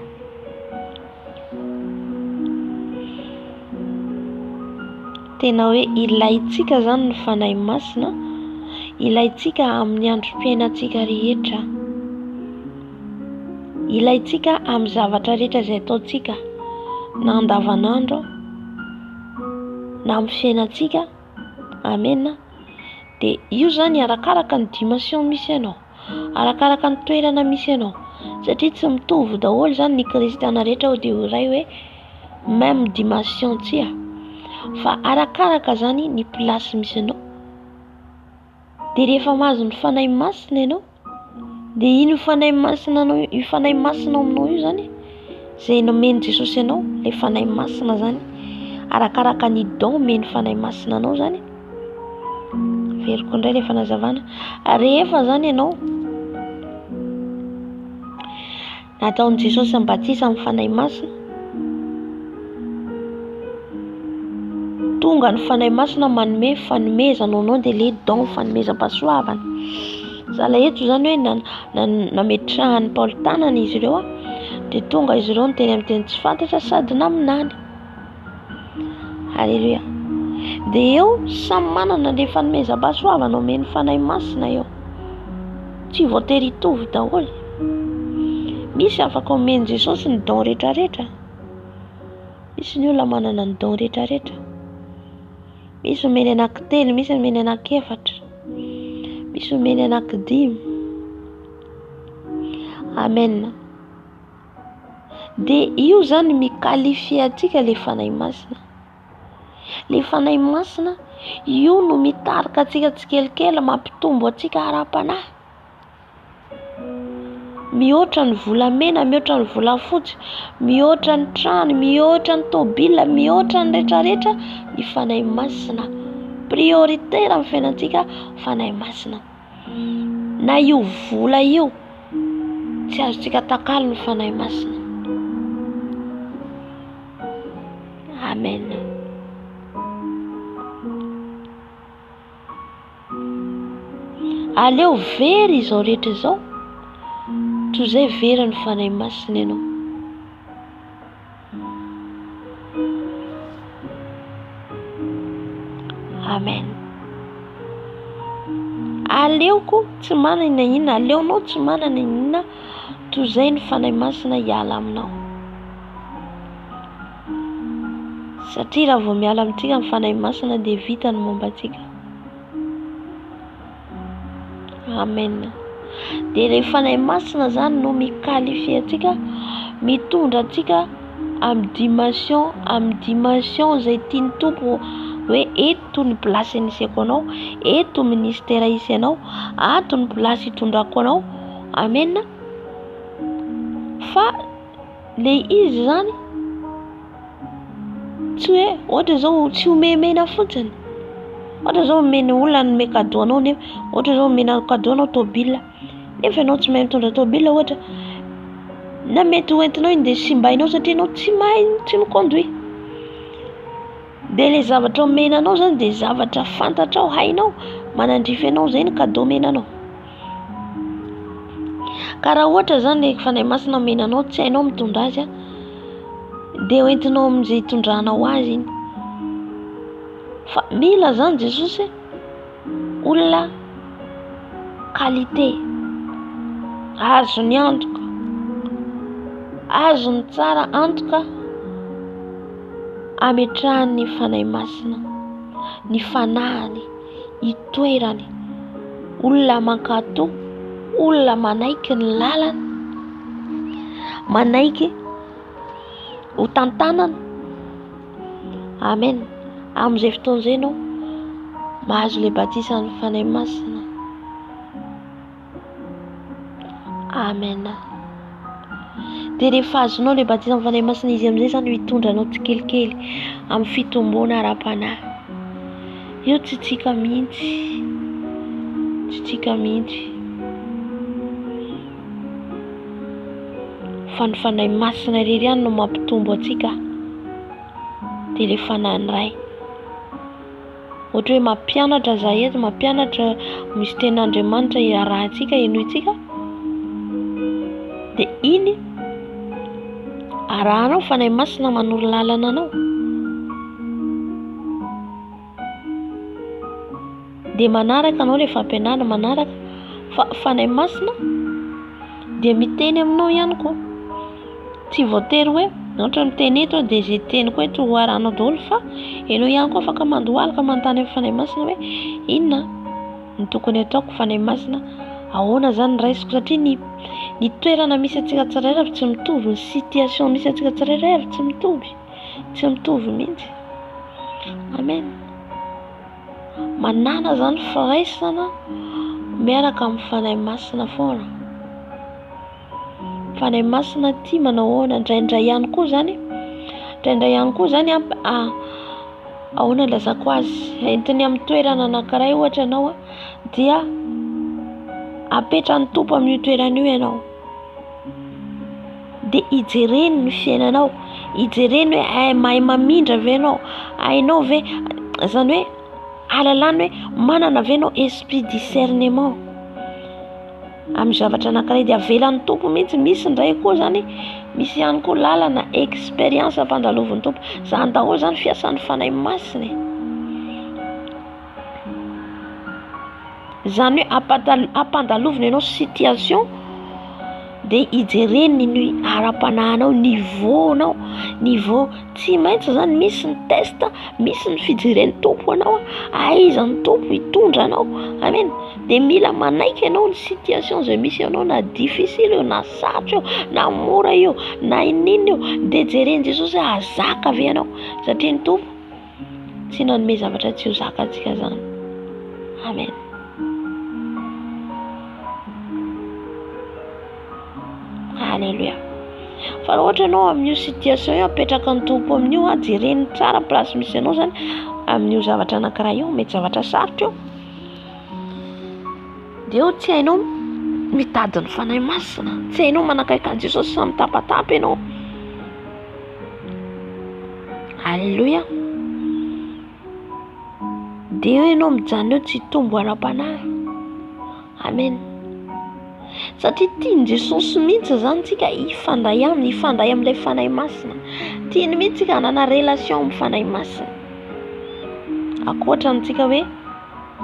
S1: Tena hoe ilaitsika zany ny fanahy masina, ilaitsika amin'ny androm-piainantsika rehetra, ilaitsika amin'ny zavatra rehetra izay ataontsika na andavanandro na amin'ny fiainantsika. Amen. De io zany arakaraka ny dimension misy ianao, arakaraka ny toerana misy ianao, satria tsy mitovy daholo zany ny kristiana rehetra dia ho iray hoe même dimension tsia, fa arakaraka zany ny plasy misy ianao. De rehefa mahazo ny fanahy masina ianao, de iny fanahy masina anao, io fanahy masina aminao io zany zay nomeny Jesosy ianao, le fanahy masina zany arakaraka ny don omeny fanahy masina anao zany. Veriko indray le fanazavana. Rehefa zany ianao nataon'i Jesosy ny batisa amin'ny fanahy masina, tonga ny fanahy masina manome fanomezana ao nom de le don fanomezam-pahasoavana. Zala eto zany hoe nametrahan'ny Paoly tanana izy ireo de tonga izy ireo niteny amin'ny teny tsy fantatra sady naminany. Halleluja. De eo samy manana le fanomezam-pahasoavana omeny fanahy masina eo, tsy voatery hitovy daholo. Misy afaka omeny Jesosy ny don rehetrarehetra, misy ny olona manana ny don rehetrarehetra, misy omeny anankitelo, misy omeny anankefatra, misy omeny anankidimy. Amen. De io zany mikalifia antsika le fanahy masina. Le fanahy masina io no mitarika antsika tsikelikely, mampitombo antsika ara-panahy. Mihoatra ny volamena, mihoatra ny volafotsy, mihoatra ny trano, mihoatra ny tôbila, mihoatra ny rehetrarehetra, ny fanahy masina. Prioritaire amin'ny fiainantsika fanahy masina. Na io vola io tsy azontsika takalo ny fanahy masina. Amen. Aleo very izao rehetra izao, toy izay very ny fanahy masina ianao. Amen. Aleoko tsy manana inona, aleonao tsy manana inona, toy izay ny fanahy masina hiala aminao.
S3: satria raha vao miala amintsika mifanahy masina dia vita ny momba antsika. Amen. Dia ilay fanahy masina zany no mikalifie antsika, mitondra antsika amin'ny dimension izay tiany tompo hoe eto ny plasy aniseko anao, eto ministera isy anao, ato ny plasy hitondrako anao. Amen. Fa ilay izy zany tsy hoe ohatra zao tsy omemena fotsiny. Ohatra zao omeny olona ny me cadeau anao, nefa ohatra zao omena cadeau anao tôbila, nefa ianao tsy mahay mitondra tôbila ohatra, na mety hoentinao iny dia tsy mbainao satria ianao tsy mahay, tsy miconduit. Dia ilay zavatra omenanao zany dia zavatra fantatrao, hainao, manandrify anao, zay ny cadeau omenanao. Ka raha ohatra zany ilay fanahy masina omenanao tsy hainao mitondra azy dia hoentinao amin'izay hitondranao azy iny. Fa mila zany Jesosy olona qualité, azony antoka, azony tsara antoka ametrahany ny fanahy masina, ny fanahiny, itoerany, olona mankato, olona manaiky ny lalany, manaiky ho tantanana. Amen. Amin'izay fotoana izay ianao mahazo ilay batisan'ny fanahy masina. Amen. Dia rehefa azonao ilay batisan'ny fanahy masina, izy amin'izay zany hitondra anao tsikelikely amin'ny fitomboana ara-panahy. Io tsy tsika mihitsy, tsy tsika mihitsy. Fa ny fanahy masina irery ihany no mampitombo atsika dia ilay fanahiny iray. Ohatra hoe mampianatra zahay eto, mampianatra misy ten'Andriamanitra iarahantsika, enointsika, dia iny arahanao fanahy masina manoro lalana anao. Dia manaraka anao ilay fampianarana, manaraka fa fanahy masina dia miteny aminao ihany koa. Tsy voatery hoe ohatra miteny eto dia izay teny koa eto ho arahanao daholo, fa ianao ihany koa afaka mandohalika manontany amin'ny fanahy masina hoe inona ny tokony ataoko fanahy masina, ahoana zany ny raisiko, satria ny toerana misy antsika tsirairay avy tsy mitovy, ny situation misy antsika tsirairay avy tsy mitovy mihitsy. Amen. Manana zany firaisana miaraka amin'ny fanahy masina foana. Fanahy masina tia manao ahoana, indraindray ihany koa zany, ahoana ilazako azy, entiny amin'ny toerana anankiray ohatra ianao dia apetrany tompo amin'io toerana io ianao, dia hijereny ny fiainanao, hijereny hoe mahay mamindra ve ianao, hainao ve, zany hoe ahalalany hoe manana ve ianao esprit discernement amin'ny zavatra anankiray, dia avelan'ny tompo mihitsy. Misy indray koa zany, misy ihany koa lalana expérience ampandalovin'ny tompo. Zany daholo zany fiasan'ny fanahy masina. Zany hoe ampandalovina ianao situation dia hijereny ny ara-panahinao, niveau tsy maintsy zany misy ny test, misy ny fijeren'ny tompo anao, aizan'ny tompo hitondra anao. Amen. Dia mila manaiky ianao ny situation izay misy anao, na difficile io, na sarotra io, na mora io, na inona io, dia jereny Jesosy hoe azaka ve ianao, satria ny tompo tsy nanome zavatra tsy ho zakantsika zany. Amen. Alléluia. Fa raha ohatra ianao amin'io situation io apetraka ny tompo amin'io, jereny tsara place misy anao zany amin'io zavatra anankiray io, mety zavatra sarotra io, dia eo tsy hainao mitady ny fanahy masina, tsy hainao manakaiky an'i Jesosy sa mitapatapy ianao. Alléluia. Dia eo ianao mijanona eo tsy tombo ara-panahy. Amen. Satria tiany Jesosy mihitsy zany tsika hifandray amin'ilay fanahy masina. Tiany mihitsy tsika hanana relation amin'ny fanahy masina. Ankoatrantsika hoe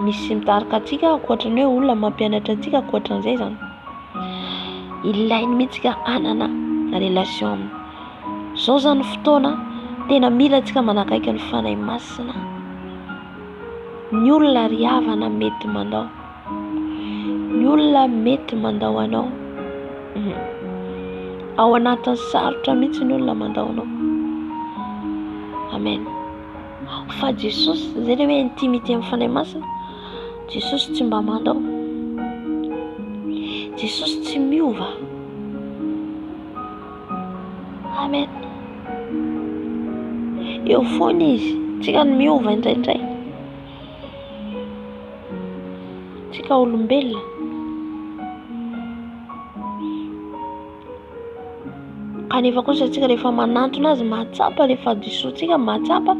S3: misy mitarika antsika, ankoatran'ny hoe olona mampianatra antsika, ankoatran'izay zany ilainy mihitsy tsika hanana relation aminy. Zao zany fotoana
S1: tena mila antsika manakaiky ny fanahy masina. Ny olona ry havana mety mandao, ny olona mety mandao anao, ao anatin'ny sarotra mihitsy ny olona mandao anao. Amen. Fa Jesosy zay le hoe intimité amin'ny fanahy masina, Jesosy tsy mba mandao, Jesosy tsy miova. Amen. Eo foana izy, tsika ny miova indraindray, tsika olombelona. Kanefa kosa tsika rehefa manantona azy mahatsapa le fahadisoantsika, mahatsapa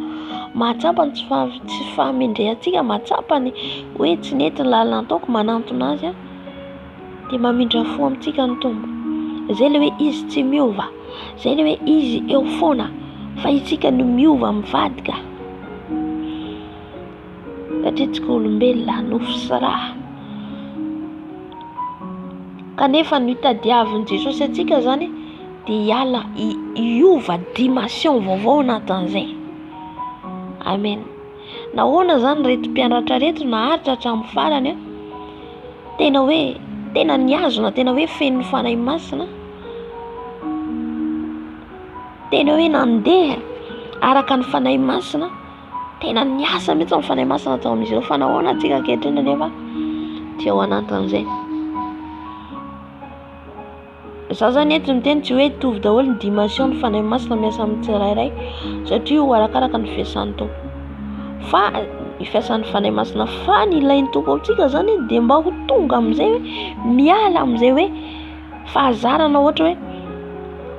S1: ny tsy fahamendrehantsika, mahatsapa ny hoe tsy nety ny lalana ataoko, manantona azy dia mamindra fo amintsika ny tombo. Zay le hoe izy tsy miova, zay le hoe izy eo foana, fa itsika no miova mivadika. Satria tsika olombelona nofo sy raha. Kanefa ny hitadiavin'i Jesosy atsika zany dia hiova dimension vaovao anatin'izay. Amen. Nahoana zany reto mpianatra reto naharitra hatramin'ny farany tena hoe tena niazona, tena hoe feno fanahy masina, tena hoe nandeha araka ny fanahy masina, tena niasa mihitsy amin'ny fanahy masina tao amin'izy ireo. Fa nahoana antsika ankehitriny nefa tsy ao anatin'izay. Za zany eto miteny tsy hoe hitovy daholo ny dimension ny fanahy masina miasa amin'ny tsirairay, satria io arakaraka ny fiasan'ny tompo. Fa ny fiasan'ny fanahy masina fa ny ilain'ny tompo amintsika zany dia mba ho tonga amin'izay hoe miala amin'izay hoe fahazarana ohatra hoe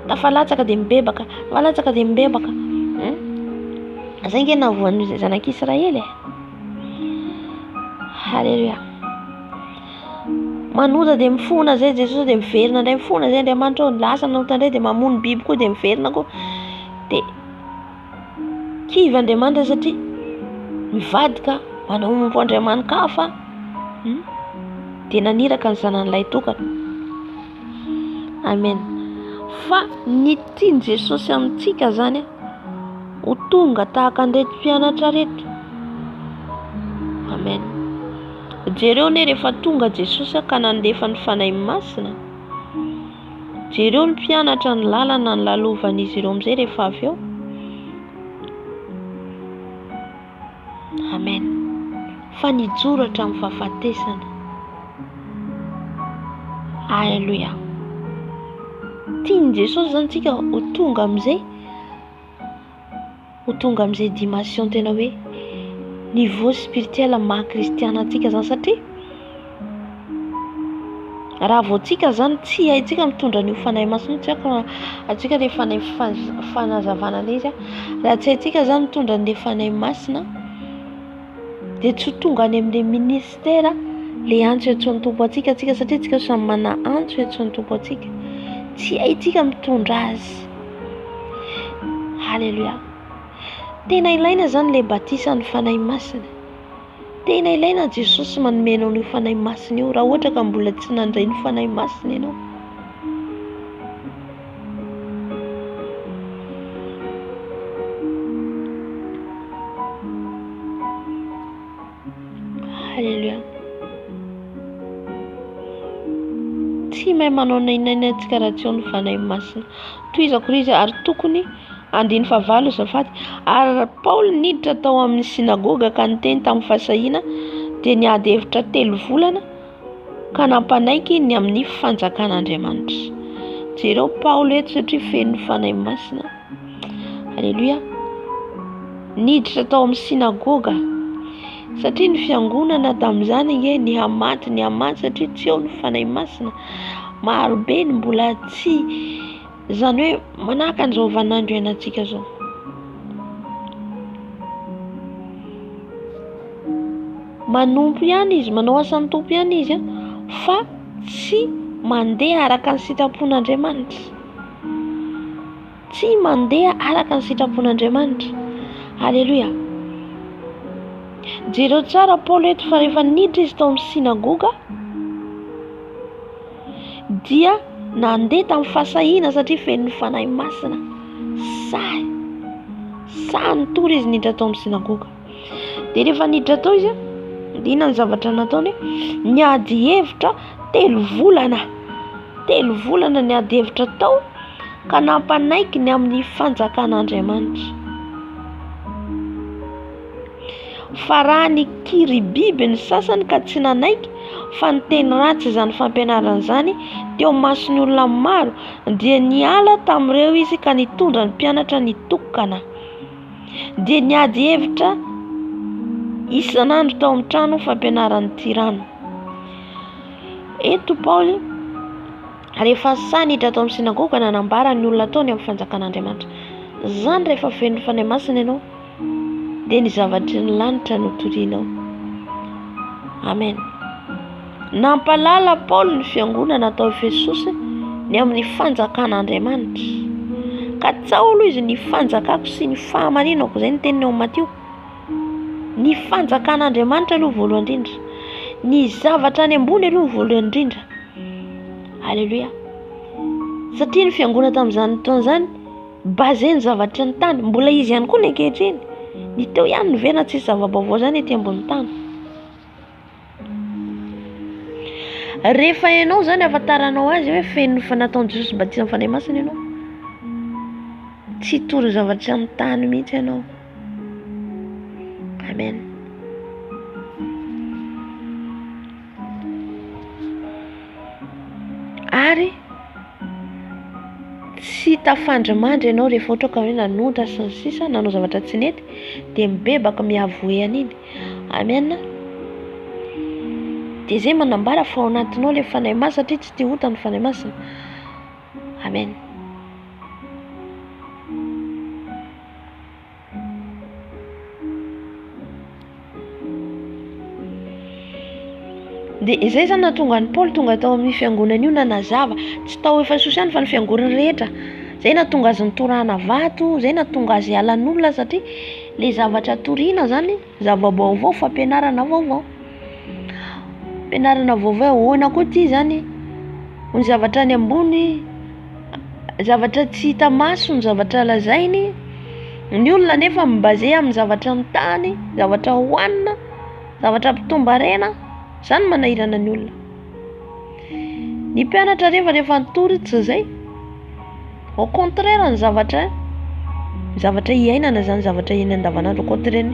S1: tafalatsaka dia mibebaka, tafalatsaka dia mibebaka. Zay nge navoan'ny zanak'Israely. Halleluja. Manoza dia mifona zay Jesosy, dia miverina indray mifona zay Andriamanitra, lasa notandray dia mamono biby koa dia miverina koa. Dia kivy Andriamanitra satria mivadika manompo Andriamanikafa dia naniraka ny zanan'ilay tokana. Amen. Fa ny tiany Jesosy amintsika zany ho tonga tahaka an'ireto mpianatra reto. Amen. Jereo ne rehefa tonga Jesosy ka nandefa ny fanahy masina, jereo ny mpianatra ny lalana ny lalovan'izy ireo amin'izay rehefa avy eo. Amen. Fa nijoro hatramin'ny fahafatesana. Halleluja. Tiany Jesosy zany tsika ho tonga amin'izay, ho tonga amin'izay dimension tena hoe niveau spirituel maha-kristiana antsika zany. Satria raha vao tsika zany tsy haintsika mitondra an'io fanahy masina, tsy haiko atsika le fanahy fanazavana izy, raha tsy haintsika zany mitondra an'ilay fanahy masina dia tsy ho tonga any amin'ilay ministera le antso etsoan'ny tompo atsika satria tsika samy mana antso etsoan'ny tompo atsika, tsy haintsika mitondra azy. Halleluja. Tena ilaina zany le batisan'ny fanahy masina. Tena ilaina Jesosy manomenao ny fanahy masina io raha ohatra ka mbola tsy nandray ny fanahy masina ianao. Halleluja. Tsy mahay manao nainaina antsika raha tsy ao ny fanahy masina. Toizako izy ary tokony andiny fahavalo azafady. Ary Paoly niditra tao amin'ny sinagoga ka niteny tamin'ny fahasahiana dia niady hevitra 3 volana ka nampanaiky ny amin'ny fanjakan'Andriamanitra. Jereo Paoly eto satria feno fanahy masina. Halleluja. Niditra tao amin'ny sinagoga satria ny fiangonana tamin'izany nge ny hamaty satria tsy eo ny fanahy masina. Marobe ny mbola tsy zany hoe manahaka an'izao vanandro iainantsika zao. Manompo ihany izy, manao asan'ny tompo ihany izy fa tsy mandeha araka ny sitrapon'Andriamanitra. Tsy mandeha araka ny sitrapon'Andriamanitra. Halleluja. Jereo tsara Paoly eto fa rehefa niditra izy tao amin'ny sinagoga dia nandeha tamin'ny fahasahiana satria feno fanahy masina. sany tory izy niditra tao amin'ny sinagoga. Dia rehefa niditra tao izy inona ny zavatra nataony? Niady hevitra 3 volana niady hevitra tao ka nampanaiky ny amin'ny fanjakan'Andriamanitra. Fa raha nikiry biby ny sasany ka tsy nanaiky fa niteny ratsy izany fampianarana izany teo mason'ny olona maro, dia niala tamin'ireo izy ka nitondra ny mpianatra nitokana. Dia niady hevitra isan'andro tao amin'ny trano fampianaran'ny tirano. Eto Paoly rehefa sany hiditra tao amin'ny sinagoga nanambara ny olona tao ny amin'ny fanjakan'Andriamanitra. Zany rehefa feno fanahy masina ianao dia ny zavatry ny lanitra no torianao. Amen. Nampalala Paoly ny fiangonana tao Efesosy ny amin'ny fanjakan'Andriamanitra. Ka tsao aloha izy ny fanjakako sy ny fahamarinako, izay ny teniny ao Matio. Ny fanjakan'Andriamanitra aloha voalohany indrindra, ny zavatra any ambony aloha voalohany indrindra. Halleluja. Satria ny fiangonana tamin'izany taona izany bazeny zavatra ny tany, mbola izy ihany koa ny ankehitriny. Ny teo ihany ny verina tsisy zava-baovao zany ety ambony tany. Rehefa ianao zany afantaranao azy hoe feno fanataon Jesosy batisa amin'ny fanahy masina ianao, tsy tory zavatra ny tany mihitsy ianao. Amen. Ary tsy tafandrimandry ianao rehefa ohatra ka hoe nanontra sy ny sisa, nanao zavatra tsy nety, dia mibebaka miavoeana iny. Amen. Dia zay manambara fa ao anatinao ilay fanahy masina, satria tsy te hota ny fanahy masina. Amen. Dia izay zany nahatonga ny Paoly tonga tao amin'ny fiangonana io nanazava, tsy tao Efesosy ihany fa ny fiangonana rehetra. Zay nahatonga azy nitorana vato, zay nahatonga azy halan'olona, satria le zavatra toriana zany zava-baovao, fampianarana vaovao. Ampianarana vaovao ahoana koa ty zany? Ny zavatra any ambony, zavatra tsy hita maso, ny zavatra lazainy. Ny olona nefa mibase amin'ny zavatra ny tany, zavatra hoanina, zavatra mpitombarena. Zany manahirana ny olona. Ny mpianatra rehefa nitory tsy zay. Au contraire ny zavatra iainana zany, zavatra iainana andavanandro, au contraire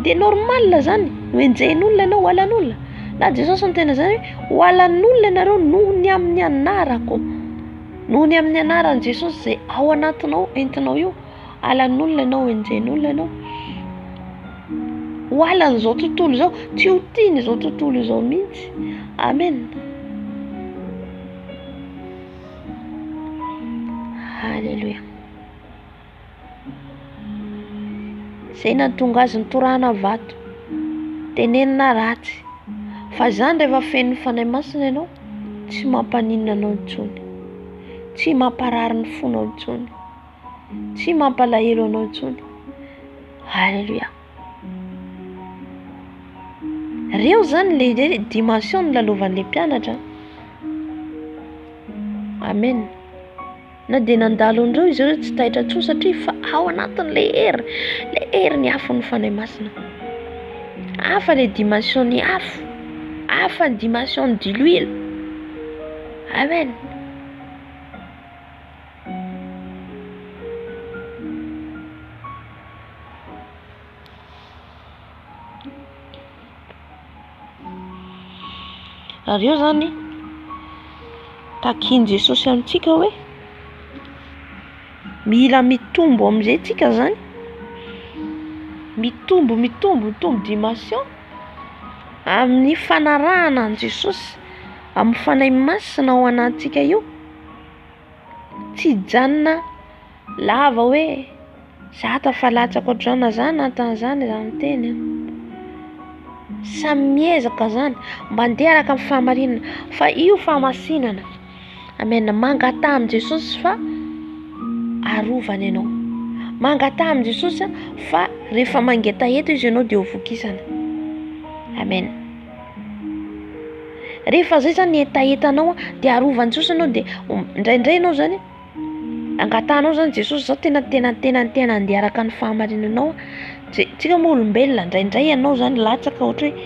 S1: dia normal zany. Hoenjen'olona ianao, hoalan'olona. Na Jesosy ny tena zany hoe hoalan'olona ianareo noho ny amin'ny anarako. Noho ny amin'ny anaran'i Jesosy zay ao anatinao, entinao io. Halan'olona ianao, hoenjen'olona ianao. Hoalan'izao tontolo izao, tsy ho tiany izao tontolo izao mihitsy. Amen. Halleluja. Zay nahatonga azy nitorana vato, tenenina ratsy. Fa zany rehefa feno fanahy masina ianao, tsy mampaninona anao intsony, tsy mamparary ny fonao intsony, tsy mampalahelo anao intsony. Halleluja. Reo zany le dimension ny lalovan'ilay mpianatra. Amen. Na dia nandalo andreo izy ireo tsy tahitra tsoa, satria fa ao anatin'ilay hery ny afo ny fanahy masina. Hafa le dimension ny afo, hafa ny dimension de l'huile. Amen. Reo zany takiany Jesosy amintsika hoe mila mitombo amin'izay tsika zany, mitombo dimension amin'ny fanarahana an Jesosy, amin'ny fanahy masina ao anatintsika io. Tsy janona lava hoe za tafalatsaka ohatrana zany natan'izany zany teny. Samy miezaka zany mba handeha araka amin'ny fahamarinana, fa io fahamasinana. Amen. Mangata amin'i Jesosy fa arovana ianao. Mangata amin'i Jesosy fa rehefa mangeta eto izy ianao dia ho vokisana. Amen. Rehefa zay zany etaetanao dia arovan'i Jesosy ianao, dia indraindray ianao zany angatanao zany Jesosy zao tena andeha araka ny fahamarinanao. Tsika moa olombelona indraindray ianao zany latsaka ohatra hoe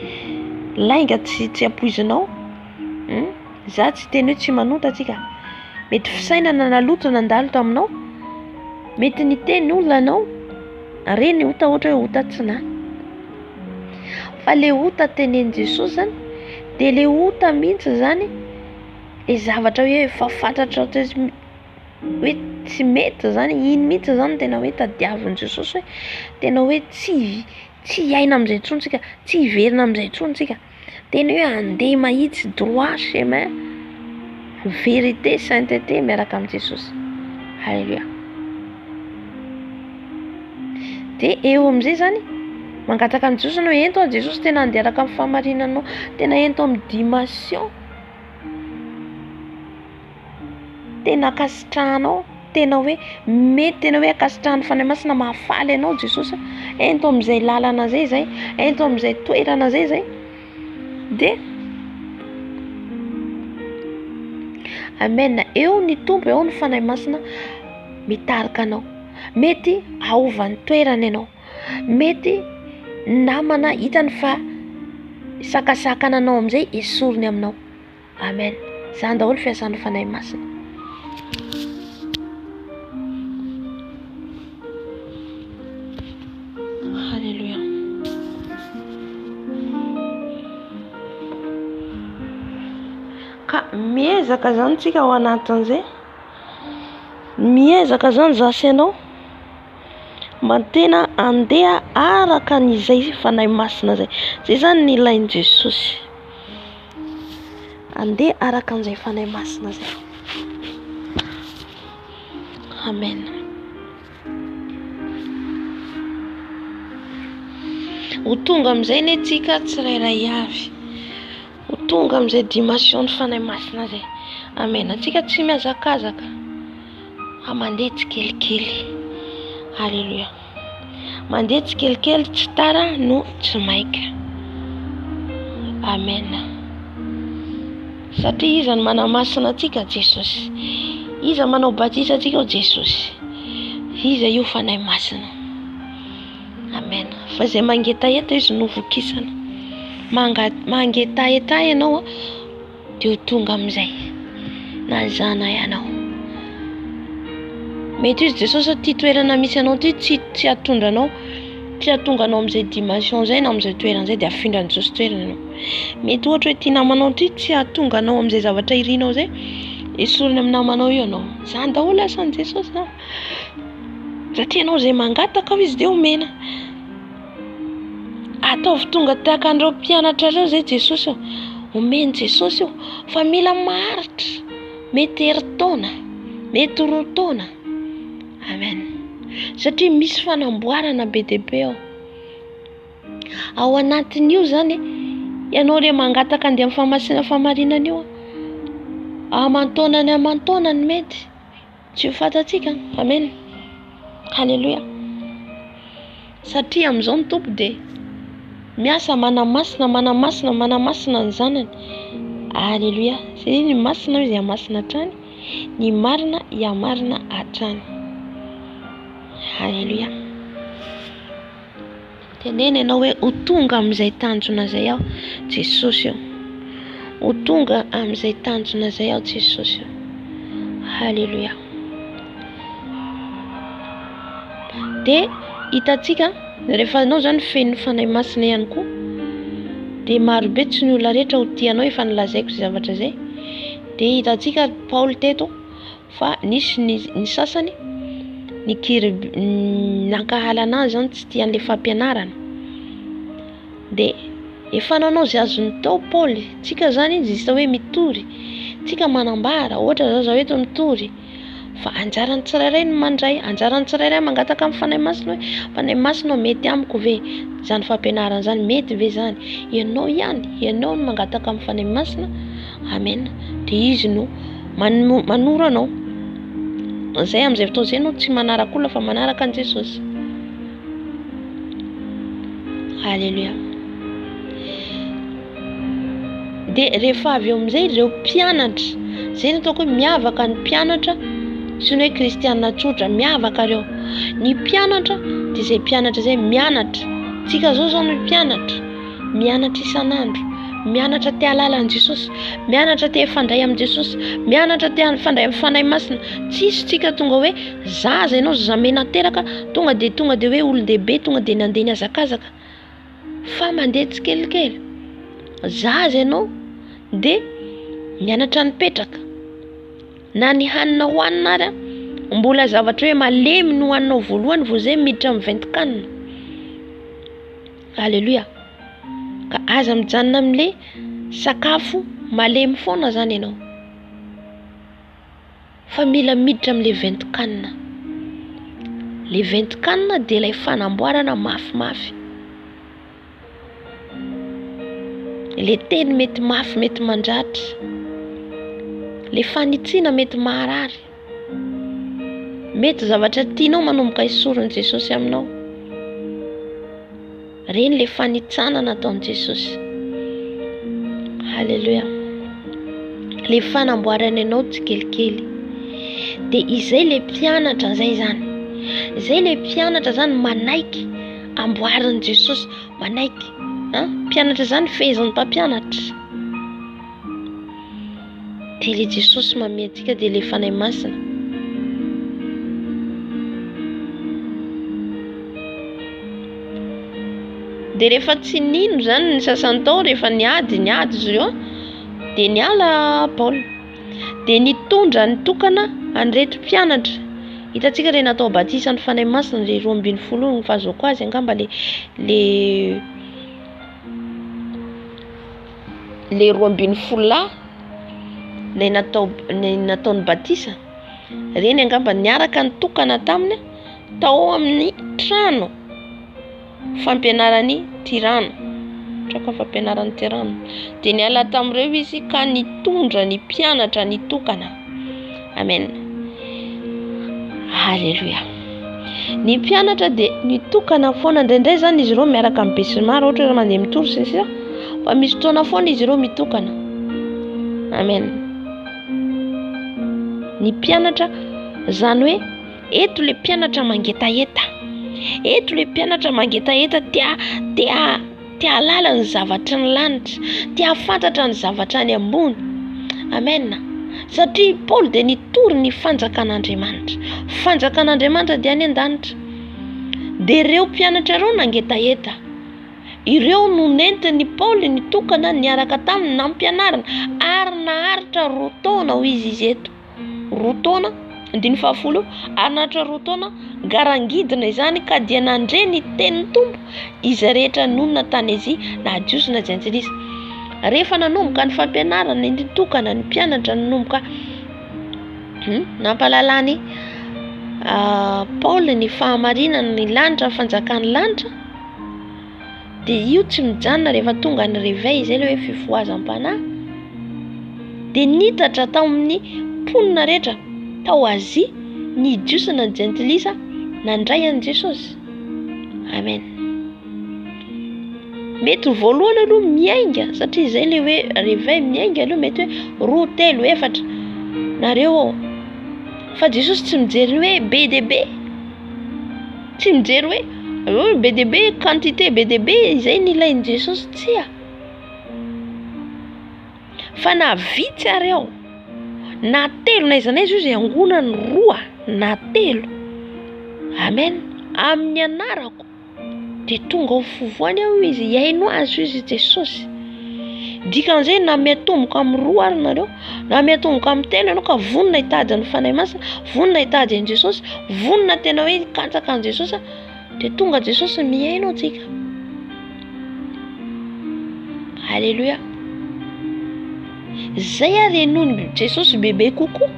S1: lainga tsy ampoizinao. Za tsy teny hoe tsy manota tsika. Mety fisainana naloto nandalo taminao. Mety niteny olona anao. Reny ota ohatra hoe ota tsina. Fa le ota teneny Jesosy zany de le ota mihitsy zany le zavatra hoe efa fantatra hoe tsy mety zany, iny mihitsy zany tena hoe tadiavin Jesosy hoe tena hoe tsy iaina am'izay intsony tsika, tsy hiverina am'izay intsony tsika. Tena hoe andeha mahitsy droit chemin, vérité, sainteté miaraka am Jesosy. Halleluja. De eo am'izay zany mangataka an Jesosy anao, ento Jesosy tena andeha araka amin'ny fahamarinanao, tena ento amin'ny dimension, tena akasitrahanao, tena hoe mety, tena hoe akasitrahan'ny fanahy masina mahafaly anao Jesosy, ento amin'izay lalana zay, ento amin'izay toerana zay. De amen, eo ny tompo, eo ny fanahy masina mitarika anao. Mety aovan'ny toerana ianao, mety namana hitany fa sakasakana anao amin'izay esoriny aminao. Amen. Zany daholo fiasan'ny fanahy masina. Halleluja. Ka miezaka zany tsika ao anatin'izay, miezaka zany zasy ianao mantena andeha araka n'izay fanahy masina zay. Zay zany ny ilain'i Jesosy. Andeha araka an'izay fanahy masina zay. Amen. Ho tonga amin'izay ne tsika tsirairay avy. Ho tonga amin'izay dimension ny fanahy masina zay. Amen. Atsika tsy miazakazaka. Mandeha tsikelikely. Halleluja. Mandeha tsikelikely, tsy tara no tsy maika. Amen. Satria iza no manamasina atsika Jesosy. Iza manao batisa atsika o Jesosy. Iza io fanahy masina. Amen. Fa zay mangetaheta izy no vokisana. Mangetaheta ianao dia ho tonga amin'izay. Nazana ianao. Mety izy Jesosy ty toerana misy anao ty tsy atondra anao, tsy atonga anao amin'izay dimension zay na amin'izay toerana zay dia afindra Jesosy toerana anao. Mety ohatra hoe ty namanao ty tsy atonga anao amin'izay zavatra irinao zay, esoriny amin'ny namanao io anao. Zany daholo asan'i Jesosy. Satria anao zay mangataka ao izy dia omena. Ataovy tonga tahaka an'ireo mpianatra ireo zay Jesosy io. Omeny Jesosy io. Fa mila maharitra. Mety herintaona, mety roa taona. Amen. Satria misy fanamboarana be dia be ao. Ao anatin'io zany ianao ilay mangataka andeha amin'ny fahamarinana io. Amantaonany mety. Tsy ho fantatsika. Amen. Halleluja. Satria amin'izao ny tompo dia miasa manamasina ny zanany. Halleluja. Zay ny masina izy hamasina hatrany, ny marina hiamarina hatrany. Halleluja. Teneny ianao hoe ho tonga amin'izay tanjona zay aho Jesosy io. Ho tonga amin'izay tanjona zay aho Jesosy io. Halleluja. De hitatsika rehefa anao zany feno fanahy masina ihany koa, de marobe tsy ny olona rehetra ho tianao, efa nilazaiko zay zavatra zay. De hitatsika Paoly teto fa nisy ny sasany nankahala anazy zany tsy tian'ilay fampianarana. De efa nanao zay azony tao Paoly. Tsika zany izy isa hoe mitory, tsika manambara, ohatra zaza eto mitory. Fa anjarany tsirairay ny mandray, anjarany tsirairay mangataka amin'ny fanahy masina hoe fanahy masina mety amiko ve zany fampianarana zany, mety ve zany. Ianao no mangataka amin'ny fanahy masina. Amen. De izy no manoro anao. Zay amin'izay fotoana izay no tsy manaraka olona fa manaraka an Jesosy. Halleluja. De rehefa avy eo amin'izay ireo mpianatra, zay no ataoko hoe miavaka ny mpianatra
S3: Sy ny hoe kristianina tsotra miavaka reo. Ny mpianatra dia izay mpianatra izay mianatra. Tsika zao ny mpianatra, mianatra isan'andro, mianatra te halala an' Jesosy, mianatra te hifandray amin'i Jesosy, mianatra te hifandray amin'ny fanahy masina. Tsisy tsika tonga hoe zaza ianao zamena teraka tonga dia hoe olon-dehibe tonga dia nandeha niazakazaka. Fa mandeha tsikelikely. Zaza ianao dia mianatra nipetraka. Na ny hanina hohanina ary mbola zavatra hoe malemy no hohaninao voalohany vao izay miditra amin'ny vaintokanina. Halleluja. Ka aza mijanona amin'ilay sakafo malemy foana zany ianao. Fa mila miditra amin'ilay vaintokanina. Ilay vaintokanina dia ilay fanamboarana mafimafy. Ilay teny mety mafy mety mandratra. Ilay fanitsiana mety maharary. Mety zavatra tianao manomboka isoron'i Jesosy aminao. Reny ilay fanitsana nataon'i Jesosy. Halleluja. Ilay fanamboarana ianao tsikelikely. Dia izay ilay mpianatra zay zany. Izay ilay mpianatra zany manaiky amboarin'i Jesosy, manaiky. Mpianatra zany fehezan'ny mpampianatra. Dia ilay Jesosy manome antsika dia ilay fanahy masina. Dia rehefa tsy nino zany ny sasany tao rehefa niady izy ireo dia niala Paul. Dia nitondra nitokana an'ireto mpianatra. Hitantsika re natao batisan'ny fanahy masina le 12 ny fahazoko azy angamba le 12 le nataony batisa. Reny angamba niaraka nitokana taminy tao amin'ny trano fampianaran'ny tirano. Traka fampianaran'ny tirano. Dia niala tamin'ireo izy ka nitondra ny mpianatra nitokana. Amen. Halleluja. Ny mpianatra dia nitokana foana indraindray zany izy ireo miaraka amin'ny besimara ohatra hoe mandeha mitory sisa. Fa misy fotoana foana izy ireo mitokana. Amen. Ny mpianatra zany hoe eto le mpianatra mangetaeta. Eto le mpianatra mangetaeta tia halala ny zavatra ny lanitra, tia fantatra ny zavatra ny ambony. Amen. Satria Paul dia nitory ny fanjakan'Andriamanitra. Fanjakan'Andriamanitra dia any an-danitra. Dia ireo mpianatra ireo nangetaeta. Ireo no nentin'ny Paul nitokana niaraka taminy nampianarana ary naharitra 2 taona ho izy eto. 2 taona 12 ary naharitra 2 taona garangidina izany ka dia nandre ny tenin'ny Tompo izy rehetra nonina tany Azia na jiosy na jentilisa. Rehefa nanomboka ny fampianarana nitokana ny mpianatra nanomboka nampalalany Paul ny fahamarinana ny lanitra ny fanjakan'ny lanitra. Dia io tsy mijanona rehefa tonga ny réveil izay ilay hoe fifohazam-panahy. Dia nitatra tao amin'ny mponina rehetra tao Azia ny jiosy na jentilisa nandray an'i Jesosy. Amen. Mety voalohany aloha miainga satria izay ilay hoe réveil miainga aloha mety hoe 2, 3, 4 nareo ao. Fa Jesosy tsy mijery hoe be dia be. Tsy mijery hoe be dia be quantité be dia be izay nilain'i Jesosy tsia. Fa na vitsy ary ao na telo na izany izy izay angonany 2 na 3. Amen. Amin'ny anarako dia tonga ho fovoany aho izy iaino azy izy Jesosy. Dikan'izay na miatomboka amin'ny 2 ary nareo na miatomboka amin'ny 3 ianao ka vonona hitady ny fanahy masina, vonona hitady an'i Jesosy, vonona tena hoe katsaka an'i Jesosy dia tonga Jesosy miaino antsika. Halleluja. Zay ary enony Jesosy bebe kokoa.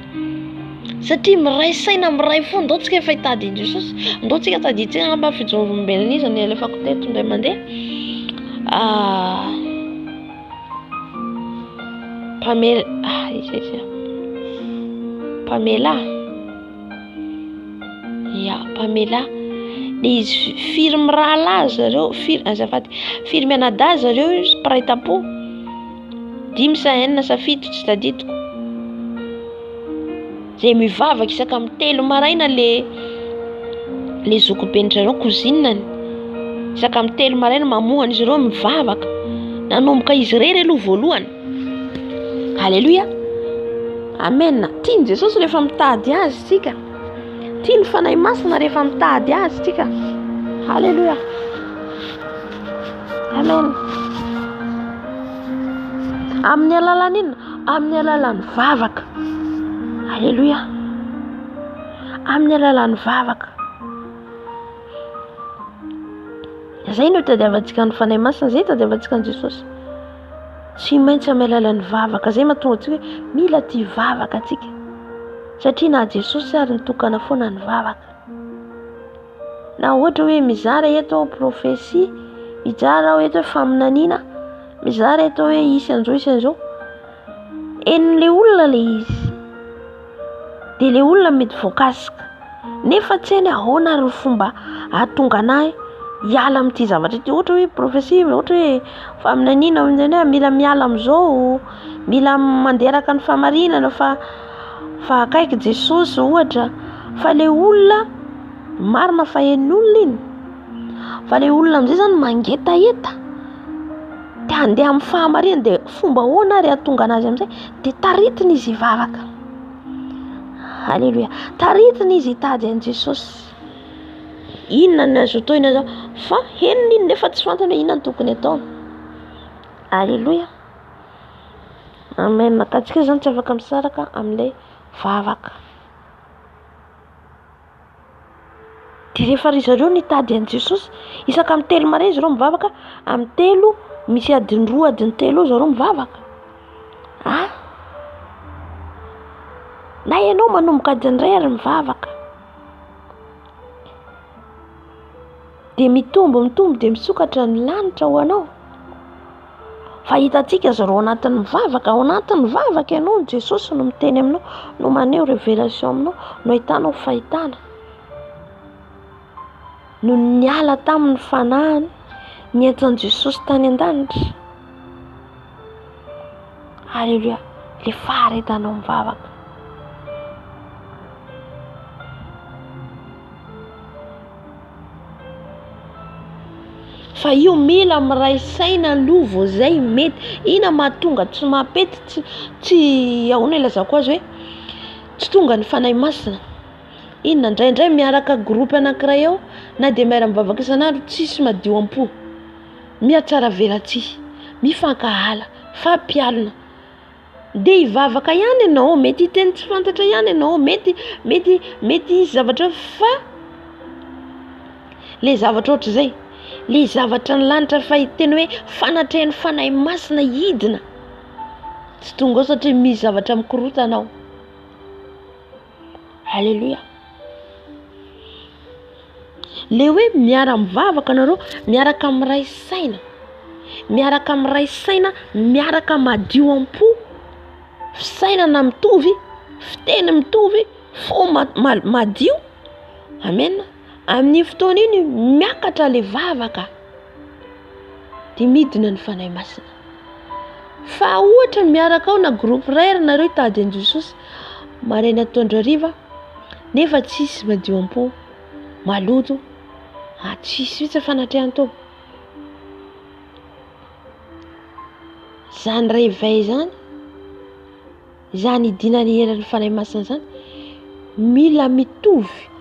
S3: Satria miray saina miray fo ndao tsika efa hitady an'i Jesosy. Ndao tsika taditsika ngamba fijon'olombelona izy ny alefako teto indray mandeha. Pamela. Izy firme rahalahy zareo, firme anadahy zareo izy mpiray tampo. 5 sa 7 tsy tadidiko. zay mivavaka isaka amin'ny 3 maraina le zokobendrareo kozinany isaka amin'ny 3 maraina mamohana izy ireo mivavaka nanomboka izy rery aloha voalohany. Halleluja, amen. Tiany Jesosy rehefa mitady azy tsika, tiany fanahy masina rehefa mitady azy tsika. Halleluja, amen. Amin'ny alalan'ny inona? Amin'ny alalan'ny vavaka. Halleluja, amin'ny alalan'ny vavaka. Zay no tadiavantsika ny fanahy masina, zay tadiavantsika ny Jesosy. Tsy maintsy amin'ny alalan'ny vavaka, zay mahatonga antsika hoe mila tia vavaka atsika, satria na Jesosy ary nitokana foana ny vavaka. Na ohatra hoe mizara eto profesia, mizara eto faminaniana, mizara eto hoe isy an'izao, henon'le olona le izy, dia le olona mety voakasika, nefa tsy hainy ahoana ary ny fomba ahatonga anahy hiala amin'ity zavatra ity. Ohatra hoe profesia, ohatra hoe faminaniana, mila miala amin'izao, mila manderaka ny famarinana fa akaiky Jesosy ohatra. Fa le olona marina fa henon'olona iny, fa le olona amin'izay zany mangetaheta te handeha amin'ny fahamarinana, dia fomba ahoana ary ahatonga anazy amin'izay, dia taritiny izy hivavaka. Halleluja, taritiny izy hitady an'i Jesosy. Inona no azo atao zao? Fa henony iny nefa tsy fantany hoe inona no tokony atao. Halleluja, amen. Ka antsika zany tsy afaka misaraka amin'ilay vavaka. Dia rehefa ry zareo nitady an'i Jesosy, isaka amin'ny 3 maraina izy ireo mivavaka, amin'ny 3 misy adiny 2 adiny 3 eo zareo mivavaka. Na ianao manomboka adiny 2 ary mivavaka, dia mitombo dia misokatra ny lanitra ho anao. Fa hitantsika zareo anatin'ny mivavaka, ao anatin'ny mivavaka ianao, Jesosy no miteny aminao, no maneho révélation aminao, no ahitanao fahitana. No niala tamin'ny fanahiny nientan'i Jesosy tany an-danitra. Halleluja, le faharetanao mivavaka. Fa io mila miray saina aloha zay mety. Ina mahatonga tsy mapety, tsy ahoana ilazako azy hoe tsy tonga ny fanahy masina. Inona indraindray miaraka groupe anankiray eo, na dia miara mivavaka isan'andro, tsisy madio am-po, mihatsara velatsia, mifankahala, fampialina. Dia hivavaka ihany ianao, mety hiteny tsy fantatra ihany ianao, mety hisy zavatra, fa le zavatra ohatr'izay, le zavatra ny lanitra fa hiteny hoe fanatrehan'ny fanahy masina hidina, tsy tonga ao satria misy zavatra mikorotanao. Halleluja. Le hoe miara mivavaka nareo, miaraka miray saina, miaraka madio am-po, fisainana mitovy, fiteny mitovy, fo madio. Amen. Amin'ny fotoana iny miakatra le vavaka, dia midina ny fanahy masina. Fa ohatra miaraka ao na groupe ray ary nareo hitady an'i Jesosy maraina atoandro hariva, nefa tsisy madio am-po, maloto, tsisy vitsy fanatrehany tao. Zany réveil zany, zany idinany heran'ny fanahy masina zany, mila mitovy.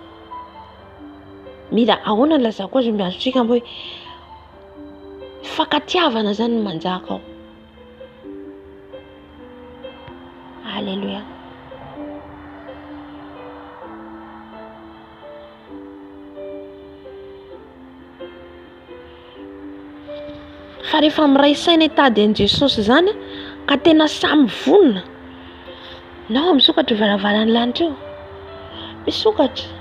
S3: Mila ahoana lazako azy miazotsika hoe fakatiavana zany no manjaka ao. Halleluja. Fa rehefa miray saina hitady an'i Jesosy zany ka tena samy vonona, nao misokatra varavaran'ny lanitra eo, misokatra.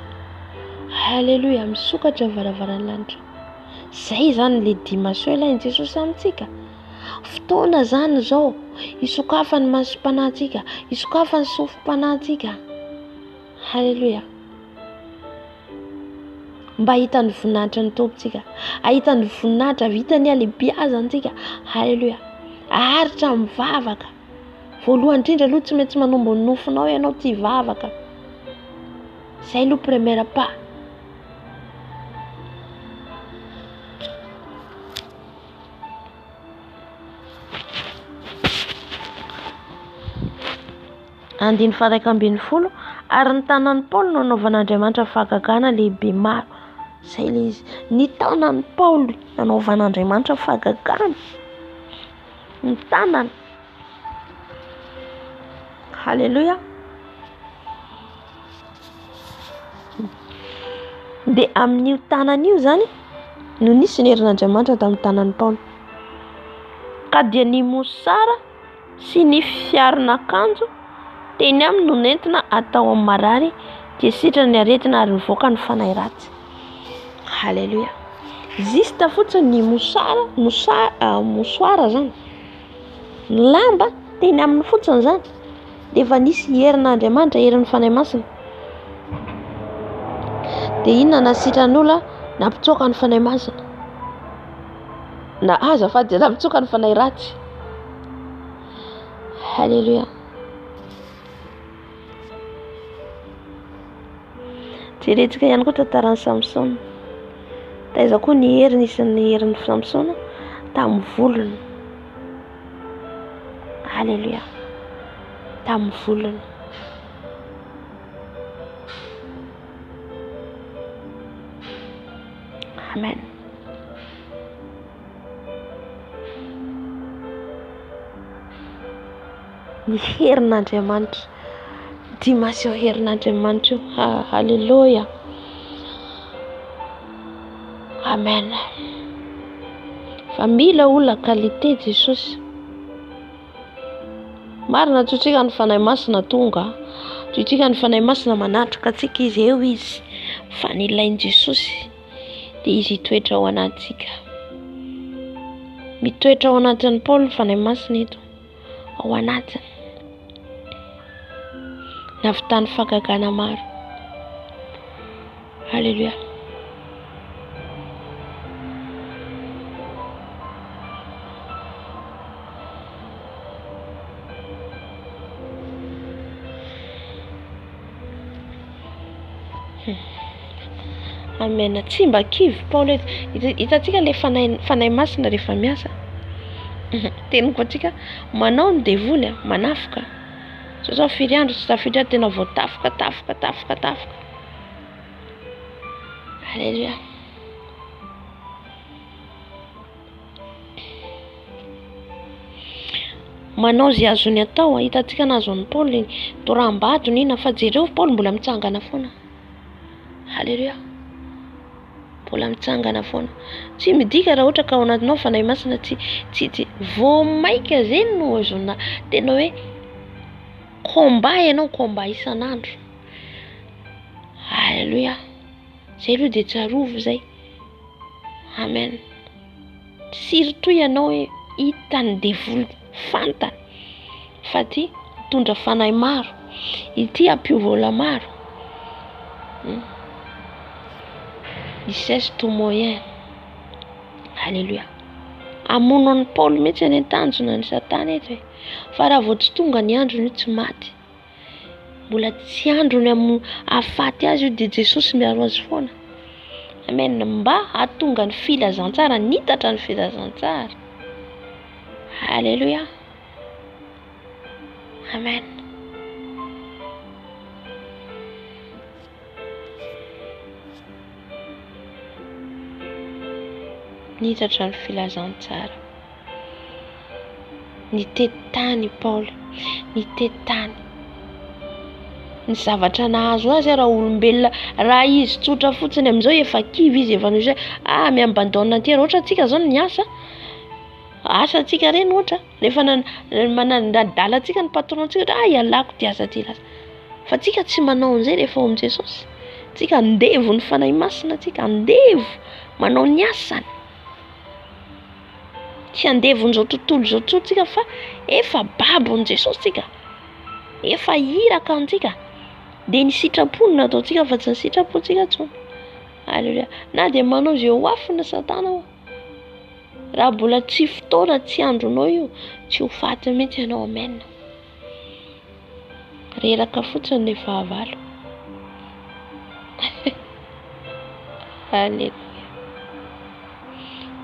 S3: Halleluja, misokatra varavaran'ny lanitra. Zay zany le dimension ilain'i Jesosy amintsika. Fotoana zany zao isokafany masom-panahintsika, isokafany sofim-panahintsika. Halleluja. Mba hitany voninahitra ny tompontsika, ahitany voninahitra vitany alebiazantsika. Halleluja. Aharitra mivavaka. Voalohany indrindra aloha tsy maintsy manombo ny nofinao ianao tia vavaka. Zay aloha première pas. Andiny faraika ambin'ny folo ary ny tanan'ny Paoly no nanaovan'Andriamanitra fahagagana lehibe maro. Zay le izy. Ny tanan'ny Paoly nanaovan'Andriamanitra fahagagana. Ny tanany. Halleluja. Dia amin'io tanan'io zany no nisy ny herin'Andriamanitra tamin'ny tanan'ny Paoly. Ka dia ny mosara sy ny fiaron'akanjo teny aminy no nentina atao amin'ny marary dia sitrany ny aretina ary nivoaka ny fanahy ratsy. Halleluja. Zista fotsiny ny mosoara zany. Ny lamba teny aminy fotsiny zany. Dia efa nisy herin'Andriamanitra, herin'ny fanahy masina. Dia inona nasitran'olona nampitsoaka ny fanahy masina? Na azafady dia nampitsoaka ny fanahy ratsy. Halleluja. Jerentsika ihany koa tantaran'ny Samsona. Taiza koa ny heriny isan'ny herin'ny Samsona tamin'ny volony. Halleluja. Tamin'ny volony. Amen. Ny herin'Andriamanitra. Dimension herin'Andriamanitra io. Halleluja. Amen. Fa mila olona qualité Jesosy. Marina totsika ny fanahy masina tonga. Totsika ny fanahy masina manatrika antsika izy eo izy. Fa ny ilain'i Jesosy dia izy hitoetra ao anatsika. Mitoetra ao anatin'ny Paoly ny fanahy masina eto. Ao anatiny. Nahavitany fahagagana maro. Halleluja. Amen. Tsy mba kivy Paoly hitantsika le fanahy masina rehefa miasa. Teniko antsika manao ny devoly manafoka. Sao firy andro tsy tafiditra tena vao tafoka. Halleluja. Manao zay azony atao. Hitantsika nazon'ny Paoly torambadony ina fa jereo Paoly mbola mitsangana foana. Halleluja. Mbola mitsangana foana. Tsy midika raha ohatra ka ao anatinao fanahy masina tsy vao maika zay no azona tena hoe combat ianao, combat isan'andro. Halleluja. Zay aloha dia tsarovo zay. Amen. Surtout ianao hoe hitany devoly fantany. Fa ty tondra fanahy maro. Ity ampiova olona maro. Il cherche tout moyen. Alléluia. Amono an'i Paoly mihitsy any an-tanjona ny Satana eto. Fa raha vao tsy tonga ny androny tsy maty. Mbola tsy androny ahafaty azy io dia Jesosy miaro azy foana. Amen. Mba hahatonga ny filazantsara, nitatra ny filazantsara. Alléluia. Amen. Nitatra ny filazantsara. Nitetany Paoly. Nitetany. Ny zavatra nahazo azy raha olombelona, raha izy tsotra fotsiny amin'izao efa kivy izy efa nozy hoe miambandona anty ohatra antsika zao ny asa antsika reny ohatra nefa manadala antsika ny patron antsika ialako ty asa ty lasa. Fa antsika tsy manao an'izay rehefa ao amin'i Jesosy. Antsika andevo ny fanahy masina, antsika andevo manao ny asany. Tsy andevon'izao tontolo izao tsika fa efa babo ny Jesosy tsika. Efa iraka antsika. Dia ny sitraponina ataontsika fa tsy ny sitrapontsika intsony. Alléluia. Na dia manao izay ho afina Satana ao. Raha mbola tsy fotoana, tsy andronao io, tsy ho faty mihitsy ianao. Amen. Reraka fotsiny ny fahavalo. Halleluja.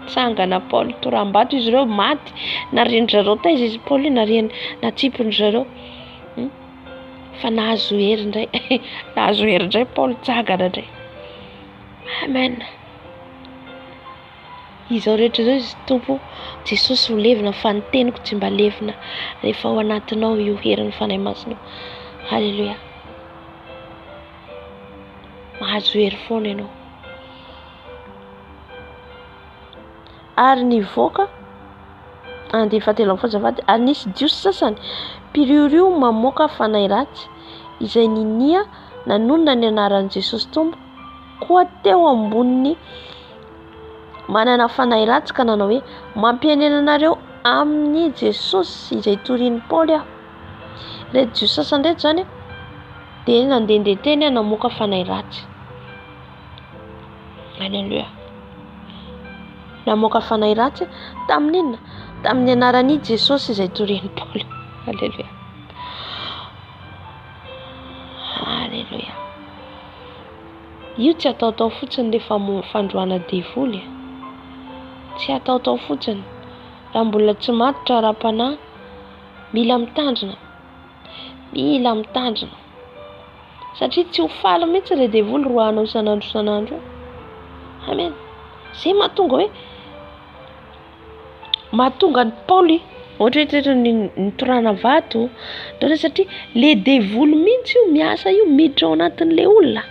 S3: Tsangana Paul toram-bato izy ireo maty, narian-dry ta izy Paul natsipon-dry zareo. Fa nahazo hery indray. Nahazo hery indray Paul tsangana indray. Amen. Izao rehetra izao izy Tompo Jesosy ho levina fa ny teniko tsy mba levina rehefa ao anatinao io herin'ny fanahy masinao. Halleluja. Mahazo hery foana ianao. Ary nivoaka andiny fahatelo amby fazafady ary nisy jiosy sasany mpiriorio mamoaka fanahy ratsy izay ninia nanonona ny anaran'i Jesosy Tompo koa teo amboniny manana fanahy ratsy ka nanao hoe mampienena anareo amin'ny Jesosy izay torian'i Paoly aho. Reto jiosy sasany reto zany dia nandehandeha teny namoaka fanahy ratsy. Halleluja. Namoaka fanahy ratsy tamin'inona? Tamin'ny anaran'i Jesosy izay torian'i Paoly. Halleluja. Halleluja. Io tsy ataotao fotsiny rehefa fandroana devoly. Tsy ataotao fotsiny. Raha mbola tsy matotra ara-panahy, mila mitandrina. Mila mitandrina. Satria tsy ho faly mihitsy ilay devoly rohanao isan'andro isan'andro. Amen. Zay mahatonga hoe mahatonga ny Paoly ohatra nitorana vato satria le devoly mihitsy io miasa io miditra ao anatin'ilay olona.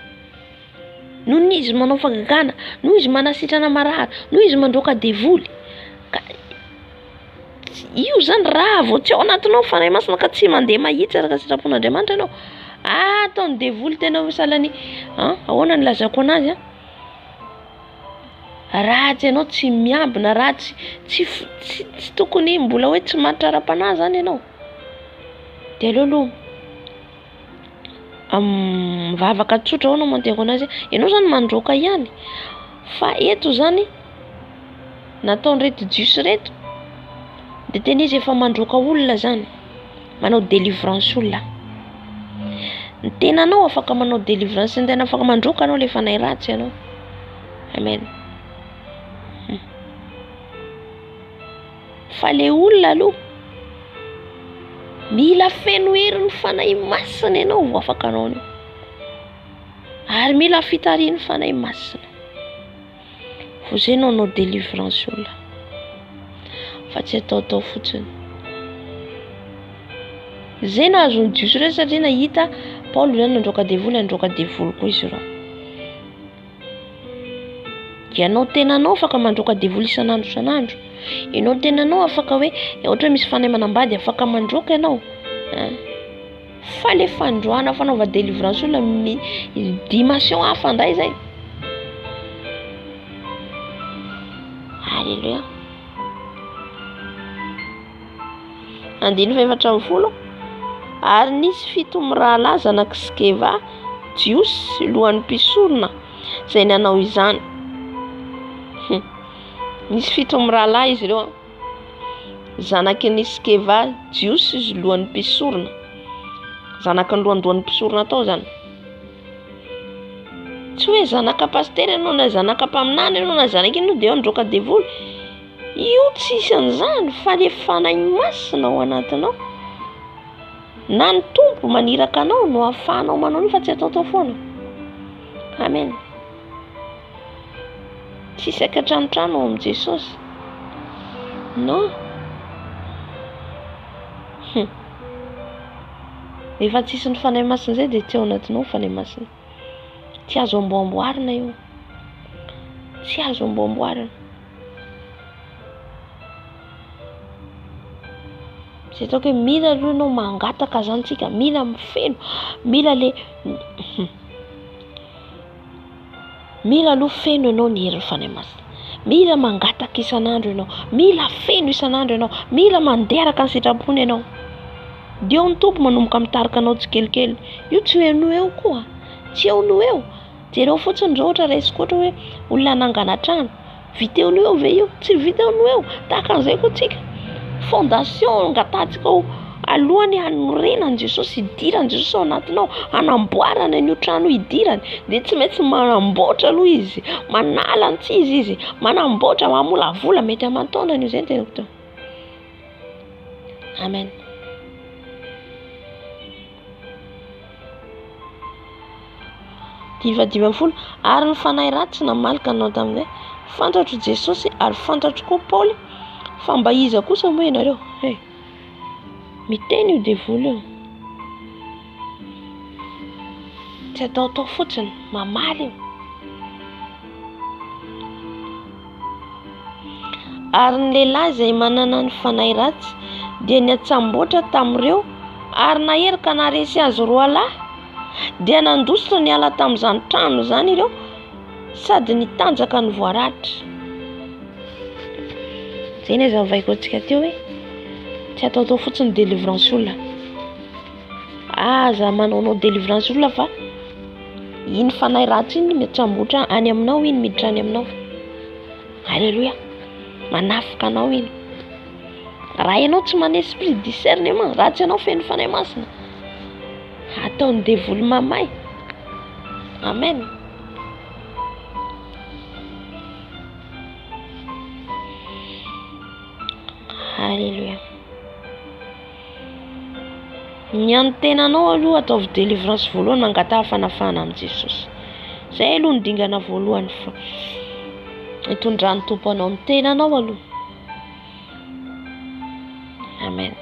S3: Noho izy manao fagagana, noho izy manasitrana marary, noho izy mandroaka devoly. Io zany raha vao tsy ao anatinao fanahy masina ka tsy mandeha mahitsy araka sitrapon'Andriamanitra ianao. Ataony devoly tena hoe salany ahoana ny lazako anazy ratsy ianao tsy miambina, ratsy tsy tokony mbola hoe tsy matotra ara-panahy zany ianao. Dia aleo mivavaka tsotra ao manteako anazy. Ianao zany mandroaka ihany. Fa eto zany nataon'ireto jiosy reto dia tena izy efa mandroaka olona zany. Manao délivrance olona. Ny tenanao afaka manao délivrance, ny tena afaka mandroaka anao le fanahy ratsy ianao. Amen. Fa le olona aloha mila feno herin'ny fanahy masina ianao vao afaka anao anio. Ary mila fitarian'ny fanahy masina. Vao zay anao délivrance olona. Fa tsy ataotao fotsiny. Zay nahazo ny jiosy ireo satria nahita Paoly zany nandroaka devoly koa izy ireo. Ianao tenanao afaka mandroaka devoly isan'andro. Ianao tenanao afaka hoe ohatra misy fanahy manambady afaka mandroaka ianao. Fa le fandroana fanaova délivrance olona dimension hafa ndray zay. Halleluja. Andiny faefatra amby folo. Ary nisy fito mirahalahy zanaky Skeva jiosy lohan'ny mpisorona izay nanao izany. Nisy fito mirahalahy izy ireo zanaky ny Skeva jiosy izy lohan'ny mpisorona. Zanaky ny lohandohan'ny mpisorona tao zany. Tsy hoe zanaka pastery ianao na zanaka mpaminany ianao na zanaky ianao dia androaka devoly. Io tsy isan'izany fa le fanahy masina ao anatinao. Na ny Tompo maniraka anao no ahafahanao manao fa tsy ataotao foana. Amen. Tsy isaka tranotrano ao amin'i Jesosy. Non. Rehefa tsisy ny fanahy masina zay dia tsy ao anatinao fanahy masina. Tsy azo amboamboarina io. Tsy azo amboamboarina. Zay ataoko hoe mila aloha ianao mangataka zany tsika, mila mifeno, mila aloha feno ianao ny herin'ny fanahy masina. Mila mangataka isan'andro ianao, mila feno isan'andro ianao, mila mandeha araka ny sitrapony ianao. Dia ao ny Tompo manomboka mitarika anao tsikelikely. Io tsy hoe no eo koa, tsy eo no eo. Jereo fotsiny raha ohatra raisiko ohatra hoe olona nangana trano, vita eo ve io? Tsy vita eo no eo. Tahaka an'izay koa tsika. Fondation ngatatsika
S1: alohany hanorenany Jesosy, hidirany Jesosy ao anatinao, hanamboarana an'io trano hidirany, dia tsy maintsy manamboatra aloha izy, manala antsizy izy, manamboatra, mamolavola, mety aman-taonany io, zay no tenako teo. Amen. Divadivafolo, ary ny fanahy ratsy namalika anao tamin'izay, fantatro Jesosy ary fantatro koa Paoly, fa mba iza kosa moa ianareo? Miteny io devoly io. Tsy atao fotsiny, mamaly io. Ary ny lehilahy izay manana ny fanahy ratsy dia niatsamboatra tamin'ireo ary naherika naresy azy roalahy, dia nandositra ny ala tamin'izany trano zany ireo sady nitanjaka ny voaratra. Zay ny azavaiko antsika teo hoe tsy atao fotsiny délivrance olona. Aza manaonao délivrance olona fa iny fanahy ratsy iny miatsamboatra any aminao, iny miditra any aminao. Alléluia. Manafika anao iny. Raha ianao tsy mana esprit discernement, ratsy ianao feno fanahy masina, ataony devoly mamay. Amen. Alléluia. Ny antenanao aloha ataovy délivrance voalohany, mangataha fanafana amin'i Jesosy. Zay aloha ny dingana voalohany fa hitondrany tompo anao amin'ny tenanao aloha. Amen.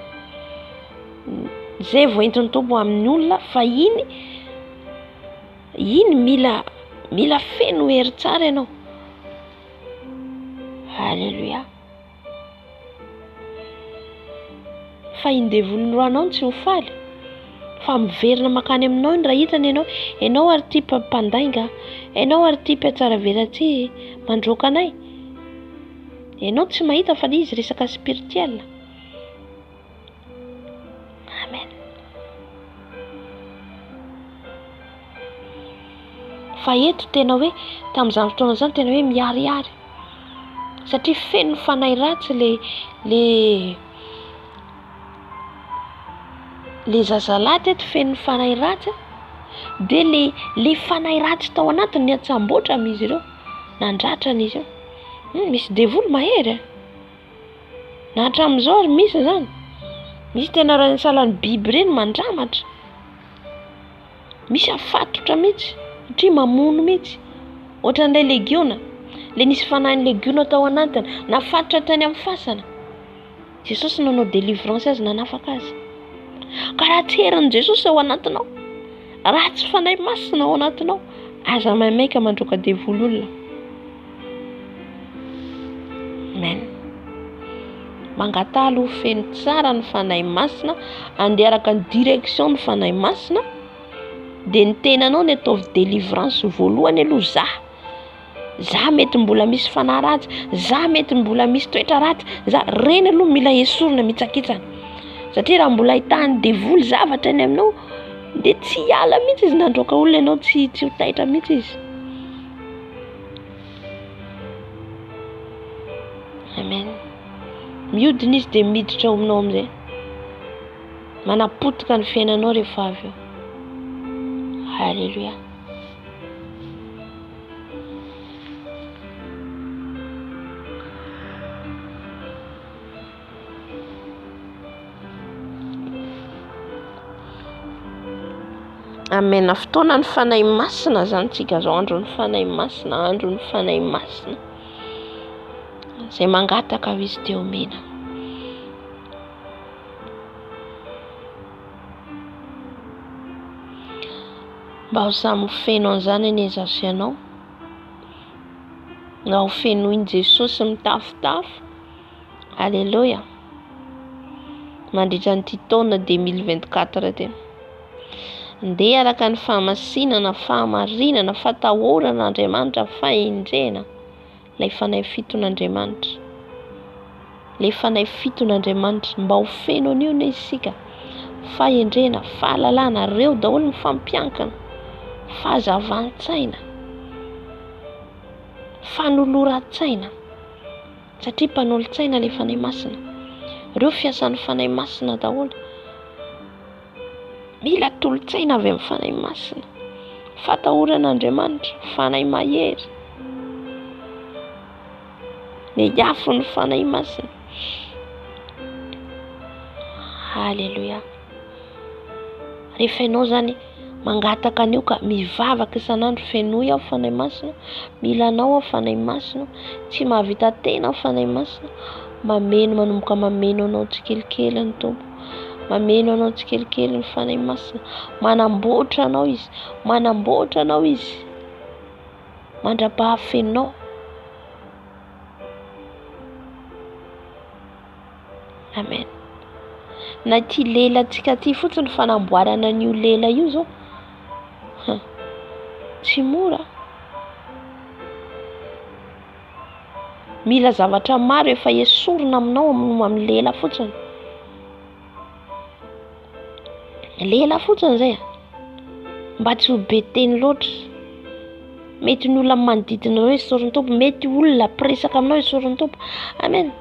S1: Zay voentiny tompo amin'ny olona fa iny mila feno hery tsara ianao. Alléluia. Fa iny devoliny roanao tsy ho faly, fa miverina makany aminao iny raha hitany ianao ary ty mpandainga, ianao ary ty mpiatsara velatsy mandroaka anay. Ianao tsy mahita fa izy resaka spirituel. Amen. Fa eto tena hoe tamin'izany fotoana izany tena hoe miharihary, satria feno fanahy ratsy le zazalahy teto feno fanahy ratsy, dia le fanahy ratsy tao anatiny ny atsamboatra amin'izy ireo, nandratra an'izy io. Misy devoly mahery na hatramin'izao ary misy zany. Misy tena raha salan'ny biby ireny mandramatra, misy afatotra mihitsy, satria mamono mihitsy, ohatran'ilay legiona, le nisy fanahin'ny legiona tao anatiny, nafatotra tany amin'ny fasana. Jesosy nanao délivrance azy, nanafaka azy. Ka raha tsy herin'i Jesosy ao anatinao, raha tsy fanahy masina ao anatinao, aza maimaika mandroaka devoly olona. Amen. Mangataha aloha feno tsara ny fanahy masina, andeha araka ny direction ny fanahy masina, dia ny tenanao ny ataovy délivrance voalohany aloha za mety mbola misy fanahy ratsy, za mety mbola misy toetra ratsy, za reny aloha mila esorina mitsakitsana. Satria raha mbola ahitany devoly zavatra eny aminao, dia tsy hiala mihitsy izy nandroaka olona ianao, tsy ho taitra mihitsy izy. Amen. Mihodina izy dia miditra aminao amin'izay, manapotika ny fiainanao rehefa avy eo. Alléluia. Amen. Fotoana ny fanahy masina zany tsika zao, andro ny fanahy masina, andro ny fanahy masina. Zay mangataka ho izy teo mena. Mba ho samy feno an'izany eny zaso ianao, nga ho fenoiny Jesosy mitafotafo. Alléluia. Mandritra nyity taona 2024 tena, ndeha araka ny fahamasinana, fahamarinana, fatahorana fahendrena ilay fanahy fiton'Andriamanitra, ilay fanahy fiton'Andriamanitra, mba ho feno an'io ny isika, fahendrena, fahalalana, reo daholo mifampiankana, fahazavan-tsaina, fanoloran-tsaina, satria mpanolo-tsaina ilay fanahy masina, ireo fiasan'ny fanahy masina daholo. Mila tolotsaina avy amin'ny fanahy masina. Fatahoran'Andriamanitra, fanahy mahery. Ny afo ny fanahy masina. Halleluja. Rehefa ianao zany mangataka an'io ka mivavaka isan'andro fenoy aho fanahy masina, mila anao aho fanahy masina, tsy mahavita tena aho fanahy masina, manomboka mameno anao tsikelikely ny Tompo, mameno anao tsikelikely ny fanahy masina, manamboatra anao izy, manamboatra anao izy, mandra-pahafenao. Amen. Na ty lelantsika ty fotsiny fanamboarana an'io lela io zao, tsy mora. Mila zavatra maro efa esorina aminao amin'ny lela fotsiny. Lela fotsiny zay mba tsy ho be teny loatra. Mety ny olona manodidina anao esorin'ny Tompo, mety olona presaka aminao esorin'ny Tompo. Amen.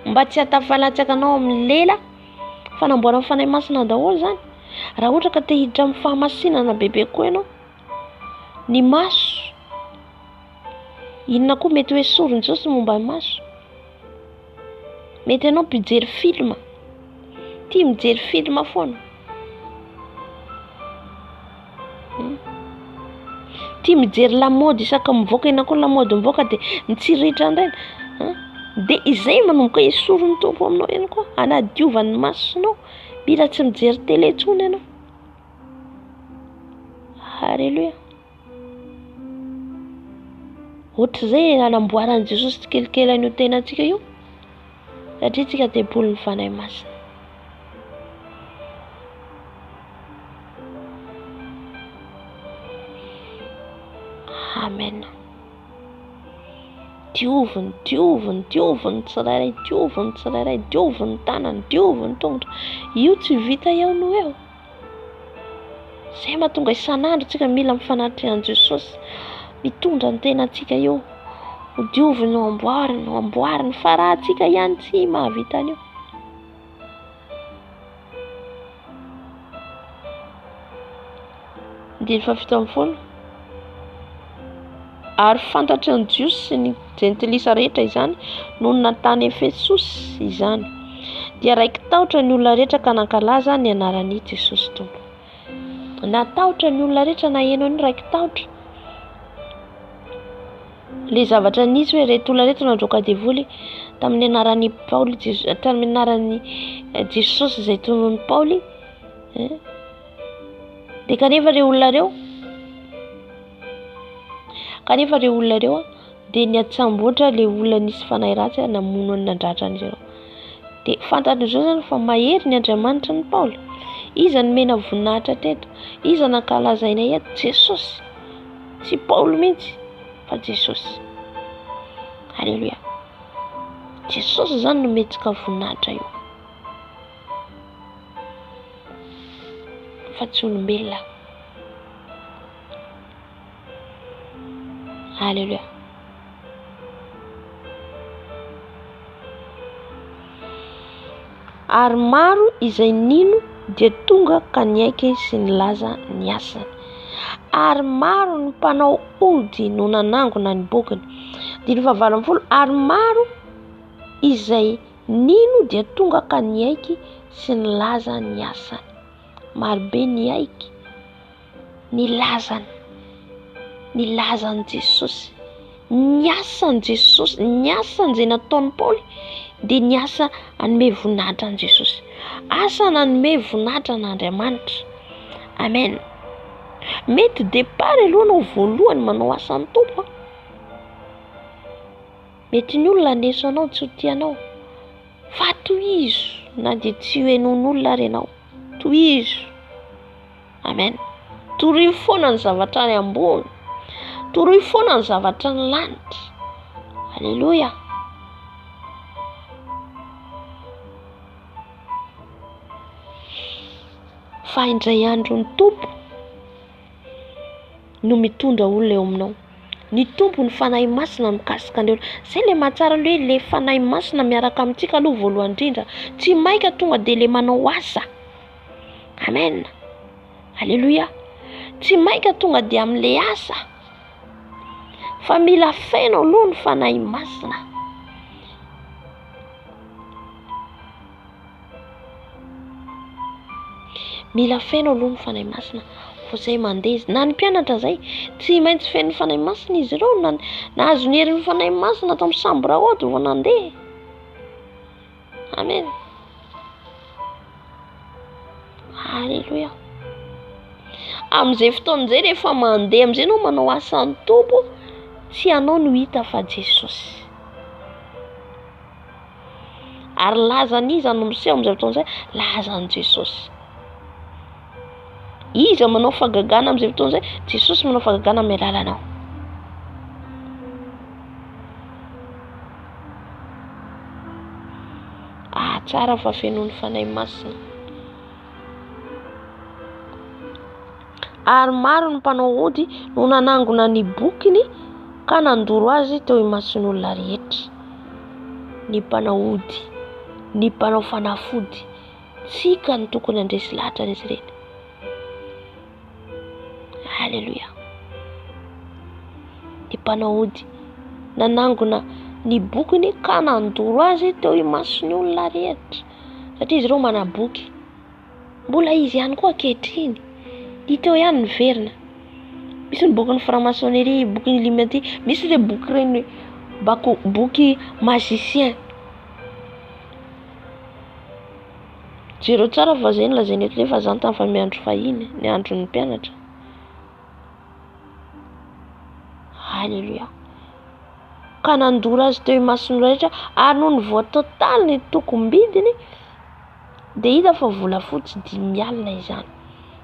S1: Mba tsy hatafalatsaka anao amin'ny lela fanamboarana fanahy masina daholo zany. Raha ohatra ka te hiditra amin'ny fahamasinana bebe koa ianao, ny maso, inona koa mety ho esoriny Jesosy momba ny maso? Mety ianao mpijery film, tia mijery film foana, tia mijery lamaody isaka mivoaka, inona koa lamaody mivoaka dia mitsiritra andraina, dia izay manomboka esorin'ny Tompo aminao ihany koa, anadiovan'ny masonao, mila tsy mijery télé intsony ianao. Halleluja. Ohatr'izay anamboaran'i Jesosy tsikelikely an'io tenantsika io, satria tsika tempoly ny fanahy masina. Amen. Dioviny, dioviny, dioviny tsirairay, dioviny tsirairay, dioviny tanany, dioviny tongotra. Io tsy vita eo no eo. Zay mahatonga isan'andro tsika mila mifanatitra an'i Jesosy, mitondra ny tenantsika io. Ho dioviny ho amboariny, fa raha tsika ihany tsy mahavita an'io. Andiny fafito ambin'ny folo. Ary fantatry ny Jiosy sy ny jentilisa rehetra izany noho ny natany Efesosy izany. Dia raiky tahotra ny olona rehetra ka nankalaza ny anaran'i Jesosy Tompo. Natahotra ny olona rehetra na ianao ny raiky tahotra. Le zavatra nisy hoe reto olona rehetra nandroaka devoly tamin'ny anaran'i Paoly, tamin'ny anaran'i Jesosy izay tonon'ny Paoly. Dia kanefa ireo olona reo, dia ny atsamboatra le olona nisy fanahy ratsy namono ny nandratra an'izareo. Dia fantatr'izao zany fa mahery ny Andriamanitra ny Paoly. Iza ny mena voninahitra teto, iza nankalazaina eto? Jesosy. Tsy Paoly mihitsy, fa Jesosy. Halleluja. Jesosy zany no metsika voninahitra io, fa tsy olombelona. Halleluja. Ary maro izay nino dia tonga ka niaiky sy nilaza ny asany. Ary maro ny mpanao ody no nanangona ny bokiny. Diny fahavalo ambin'ny folo. Ary maro izay nino dia tonga ka niaiky sy nilaza ny asany. Marobe niaiky, nilazany, nilazany Jesosy, niasany Jesosy, niasany izay nataony Paoly, dia niasa hanome voninahitra an' Jesosy. Asa nanome voninahitra n'Andriamanitra. Amen. Mety départ aloha anao voalohany manao asan'ny Tompo. Mety ny olona neso anao tsy ho tianao, fa tohizo na dia tsy hoenon'olona ary ianao. Tohizo. Amen. Toroy foana ny zavatra any ambony, toroy foana ny zavatra ny lanitra. Halleluja. Fa indray andro ny Tompo no mitondra olona eo aminao. Ny Tompo ny fanahy masina mikasika ny olona. Zay le mahatsara hoe le fanahy masina miaraka amintsika aloha voalohany indrindra. Tsy maika tonga dia le manao asa.
S3: Amen. Alléluia. Tsy maika tonga dia amin'ilay asa fa mila fainao aloha ny fanahy masina. Mila fainao aloha ny fanahy masina vao zay mandeha. Na ny mpianatra zay tsy maintsy feno fanahy masina izy ireo, nahazo ny herin'ny fanahy masina tamin'ny sambo rahoto vao nandeha. Amen. Alléluia. Amin'izay fotoan'izay rehefa mandeha amin'izay anao manao asan'ny tompo, tsy anao no hita fa Jesosy. Ary lazan'iza no miseho amin'izay fotoan'izay? Lazan'i Jesosy. Iza manao fagagana amin'izay fotoan'izay? Jesosy manao fagagana amin'ny alalanao. Tsara fa fenoan'ny fanahy masina. Ary maro ny mpanao ody no nanangona ny bokiny ka nandoro azy teo imason'olona rehetra. Ny mpanao ody, ny mpanao fanafody, tsika ny tokony handresy lahatra izy ireny. Alléluia. Ny mpanao ody nanangona ny bokiny ka nandoro azy teo imason'ny olona rehetra. Satria izy ireo manaboky. Mbola izy ihany koa ankehitriny. Teo ihany ny verina. Misy ny boky ny franc-maçonnerie, boky ny Illuminati, misy le boky reny boky magicien. Jereo tsara fa zay lazainy eto fa zany tamin'ny fa miandro fahiny, ny andro ny mpianatra. Alléluia. Ka nandoro azy teo imason'ny rehetra ary noho ny voa totaly ny tokom-bidiny dia hita fa volafotsy 5,000 izany.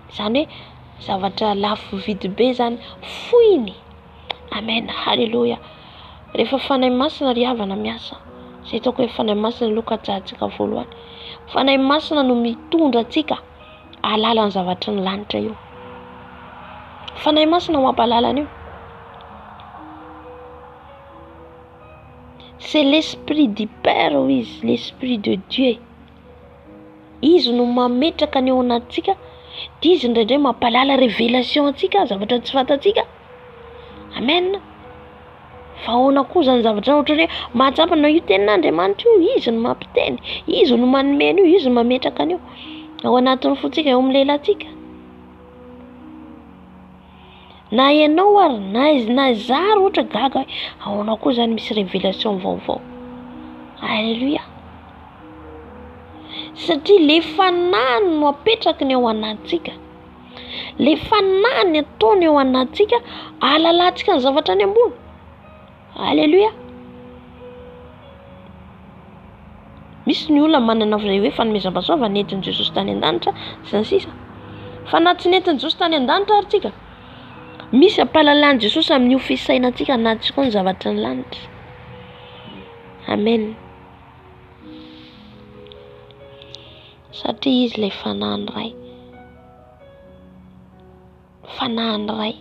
S3: Izany hoe zavatra lafo vidy be zany foiny. Amen. Alléluia. Rehefa fanahy masina ry havana miasa. Zay hitako hoe fanahy masina loka tsahantsika voalohany. Fanahy masina no mitondra antsika alala ny zavatra ny lanitra io. Fanahy masina mampalala an'io. C'est l'esprit du Père, oui, l'esprit de Dieu. Izy no mametraka ny ao anatsika. Izy indraindray mampalala révélation antsika, zavatra tsy fantatsika. Amen. Fa ahoana koa zany zavatra ohatrany hoe mahatsapa na io tenin'Andriamanitra io, izy no mampiteny, izy no manome an'io, izy no mametraka an'io ao anatin'ny fotsika eo amin'ny lehilatsika. Na ianao ary na zaro ohatra gaga ahoana koa zany misy révélation vaovao. Alléluia. Satria le fanahy no apetraky ny ao anatsika. Le fanahy ataony ao anatsika alalatsika ny zavatra any ambony. Alléluia. Misy ny olona manana hoe fanomezam-pahasoava nentin'i Jesosy tany an-danitra sy ny sisa. Fa na tsy nentin'i Jesosy tany an-danitra ary tsika, misy ampalalan'i Jesosy amin'io fisainantsika na tsy koa ny zavatra ny lanitra. Amen. Satria izy ilay fanahy iray. Fanahy iray.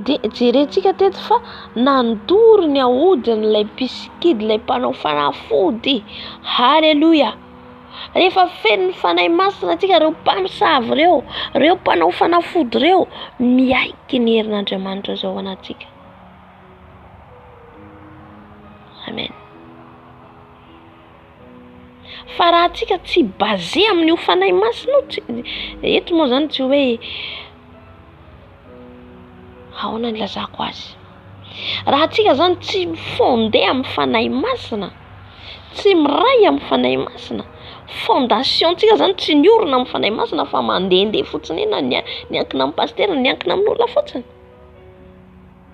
S3: Dia jerentsika teto fa nandoro ny ahodin'ilay mpisikidi, ilay mpanao fanafody. Halleluja. Rehefa feno ny fanahy masina antsika, reo mpamosavy reo, reo mpanao fanafody reo, miaiky ny herin'Andriamanitra zao anatsika. Amen. Fa raha antsika tsy basé amin'io fanahy masina eto moa zany tsy hoe ahoana ny lazako azy. Raha antsika zany tsy fondé amin'ny fanahy masina, tsy miray amin'ny fanahy masina, fondation tsika zany tsy niorina amin'ny fanahy masina fa mandehandeha fotsiny na niankina amin'ny pastera, niankina amin'olona fotsiny.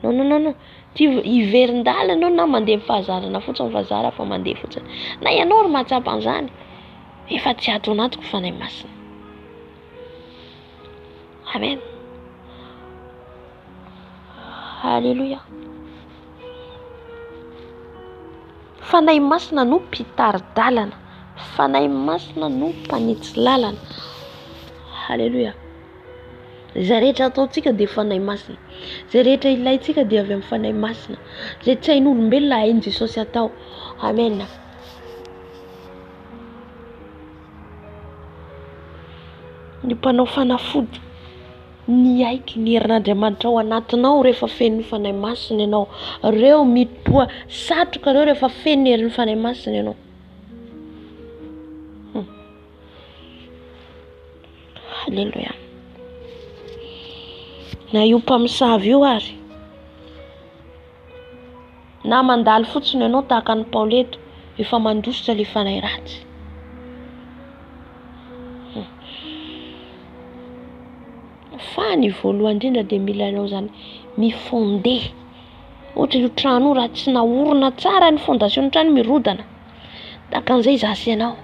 S3: Non. Ty hiverin-dala ianao na mandeha fahazarana fotsiny fahazara fa mandeha fotsiny. Na ianao ry mahatsapa an'izany, efa tsy ato anatiko fanahy masina. Amen. Alléluia. Fanahy masina no mpitari-dalana, fanahy masina no mpanitsy lalana. Alléluia.
S1: Zay rehetra ataontsika dia fanahy masina. Zay rehetra ilaintsika dia avy amin'ny fanahy masina. Zay tsy hain'olombelona hain' Jesosy atao. Amen. Ny mpanao fanafody, ny aiky ny herin'Andriamanitra ao anatinao rehefa feno fanahy masina ianao. Reo mipoa satroka reo rehefa feno herin'ny fanahy masina ianao. Halleluja. Na io mpamosavy io ary, na mandalo fotsiny ianao tahaka ny Paoleto, efa mandositra ilay fanahy ratsy. Fa ny voalohany indrindra dia mila ianao zany mifondé. Ohatra io trano raha tsy naorina tsara ny fondasiony trano mirodana, tahaka an'izay zasy ianao.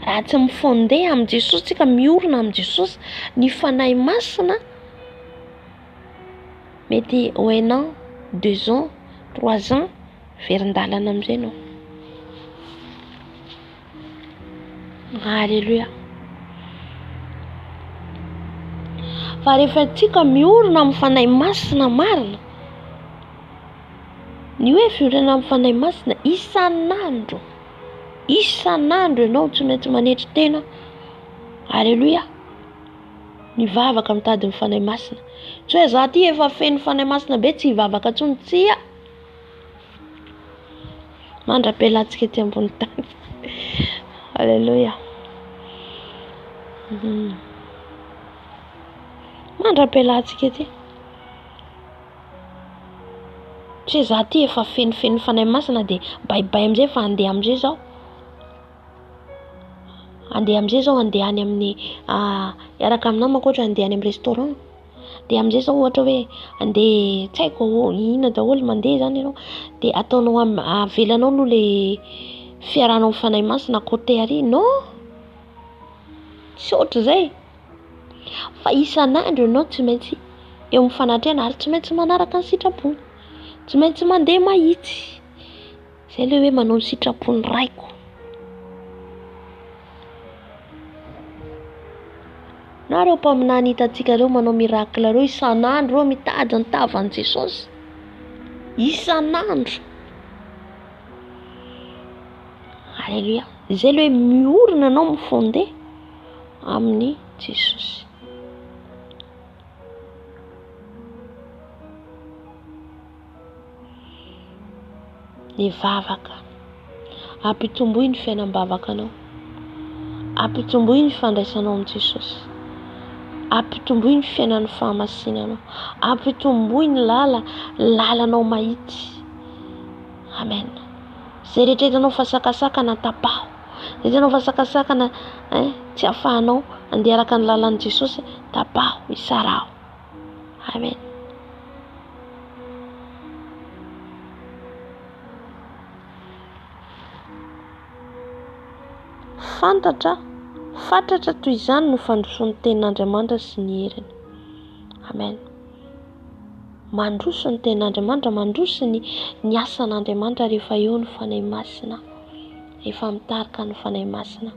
S1: Raha tsy mifondé amin'ny Jesosy, tsika miorina amin'ny Jesosy, ny fanahy masina, mety 1 an, 2 ans, 3 ans, verin-dalana amin'izay ianao. Alléluia. Fa rehefa tsika miorina amin'ny fanahy masina marina, ny hoe fiorina amin'ny fanahy masina isan'andro ianao tsy maintsy manetry tena. Alléluia. Mivavaka mitady ny fanahy masina. Tsy hoe za ty efa feno fanahy masina be tsy hivavaka intsony, tsia. Mandra-pialantsika ety ambony tany. Alléluia. Mandra-pialantsika ety. Tsy hoe za ty efa feno fanahy masina dia baibay amin'izay fa andeha amin'izay zao. Andeha amin'izay zao andeha any amin'ny hiaraka amin'ny namako ohatra andeha any amin'ny restaurant. Dia amin'izay zao ohatra hoe andeha tsy haiko inona daholo mandeha zany ianao, dia ataonao avelanao aloha ilay fiarahanao amin'ny fanahy masina côté arỳ. Non, tsy ohatr'izay. Fa isan'andro ianao tsy maintsy eo amin'ny fanatrehana ary tsy maintsy manaraka ny sitrapony. Tsy maintsy mandeha mahitsy. Zay ilay hoe manao ny sitrapony raiko. Na reo mpaminany hitantsika reo manao miracle reo isan'andro reo mitady ny tavan'i Jesosy. Isan'andro. Alléluia. Zay ilay hoe miorina anao mifondé amin'ny Jesosy. Ny vavaka, ampitomboy ny fiainam-bavakanao, ampitomboy ny fandraisanao amin'ny Jesosy, ampitomboy ny fiainan'ny fahamasinanao, ampitomboy ny lalanao mahitsy. Amen. Zay rehetra hitanao fa sakasakana tapaho, zay hitanao fa sakasakana tsy ahafahanao andeha araka ny lalan'i Jesosy, tapaho, isarao. Amen. Fantatra toy izany no fandroso ny tenin'Andriamanitra sy ny heriny. Amen. Mandroso ny tenin'Andriamanitra, mandroso ny asan'Andriamanitra rehefa eo ny fanahy masina, rehefa mitarika ny fanahy masina.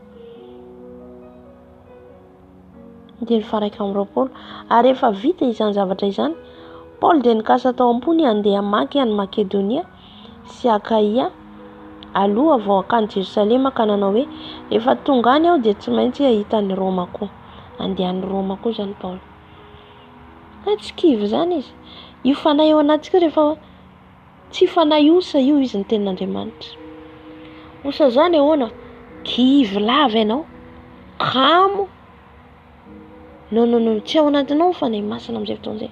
S1: Dia faraka amin'ny roapolo. Ary rehefa vita izany zavatra izany, Paoly dia nikasa tao ambony andeha hamaky any Makedonia sy Akaia, aloha vao hakany Jerosalema, ka nanao hoe rehefa tonga any aho dia tsy maintsy ahita ny Roma koa. Andeha any Roma koa zany Paoly. Tsy kivy zany izy. Io fanahy ao anatsika rehefa tsy fanahy osa io izy ny tenin'Andriamanitra. Osa zany ahoana? Kivy lava ianao, kamo. Non, tsy ao anatinao fanahy masina amin'izay fotoan'izay.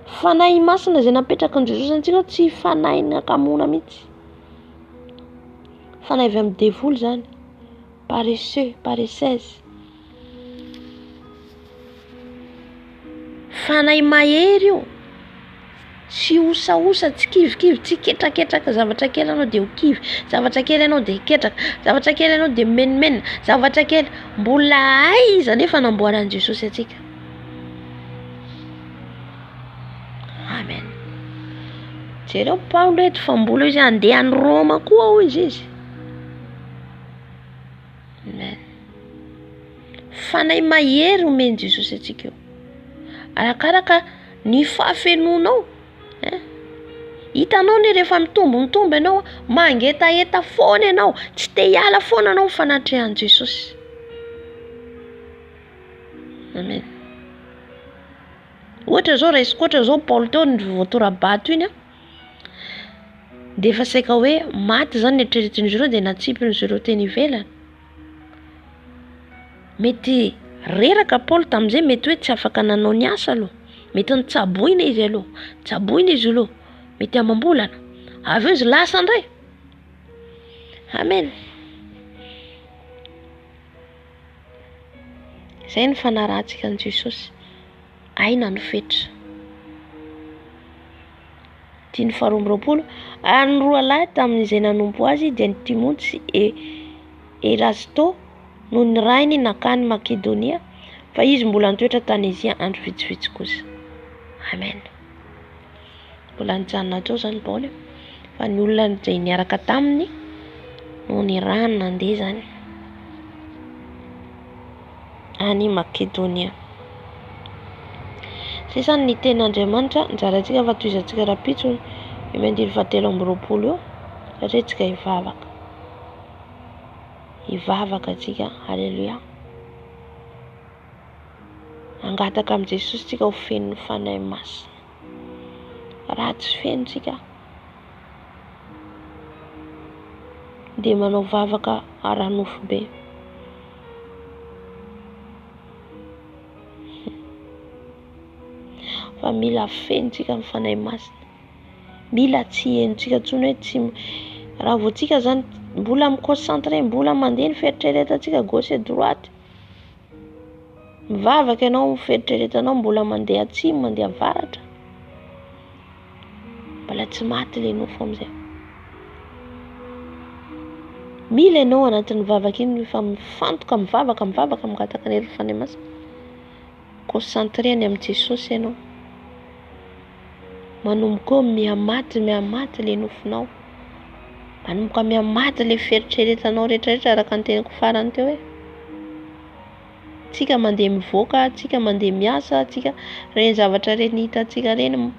S1: Fanahy masina izay napetraka ny Jesosy antsika tsy fanahy nakamoana mihitsy. Fanahy avy amin'ny devoly zany, paresseuse. Fanahy mahery io, tsy osaosa, tsy kivikivy, tsy ketraketraka. Zavatra kely anao dia ho kivy, zavatra kely anao dia ketraka, zavatra kely anao dia menimena, zavatra kely. Mbola aiza nefa namboaran'i Jesosy atsika. Amen. Jereo Paoly eto fa mbola izy andeha any Roma koa izy. Amen.
S3: fanahy mahery omeny Jesosy atsika eo. Arakaraka ny fahafenonao. Hitanao ny rehefa mitombo ianao, mangetaeta foana ianao, tsy te hiala foana ianao fanatrehan Jesosy. Amen. Ohatra zao Paul teo ny voatorabato iny dia efa saika hoe maty zany eritreretin'izy ireo dia natsipin'izy ireo teny ivelany. Mety reraka Paul tamin'izay, mety hoe tsy afaka nanao ny asa aloha, mety nitsaboina izy aloha, tsaboina izy aloha, mety amam-bolana, avy eo izy lasa indray. Amen. Izay ny fanarantsika an' Jesosy. Aina ny fetra. 10:20 ary ny roa lahy tamin'izay nanompo azy dia ny Timoty sy Erasto no ny rainy nakany Makedonia, fa izy mbola nitoetra tany Azia andro vitsivitsy kosa. Amen. Mbola nijanona teo zany Paul, fa ny olona izay niaraka taminy no ny rano nandeha zany any Makedonia. Zay zany ny tenin'Andriamanitra njarantsika fa toizantsika rapitso 2020 eo, satria tsika hivavaka tsika. Halleluja. Angataka amin'i Jesosy tsika ho feno ny fanahy masina. Raha tsy feno tsika dia manao vavaka ara-nofo be. Fa mila feno tsika ny fanahy masina. Mila tsy henontsika tsony hoe tsy raha vao tsika zany mbola mi-concentré, mbola mandeha ny fieritreretantsika gauche et droite. Mivavaka ianao ny fieritreretanao mbola mandeha atsimo, mandeha avaratra. Mbola tsy maty ilay nofo amin'izay. Mila ianao anatin'ny vavaka iny fa mifantoka, mivavaka mingataka ny fanahy masina. Concentré any amin'ny Jesosy ianao. Manomboka miamaty ilay nofonao. Manomboka miamaty ilay fieritreretanao rehetrarehetra araka ny tenako farany teo hoe tsika mandeha mivoaka, tsika mandeha miasa, tsika reny zavatra reny hitantsika reny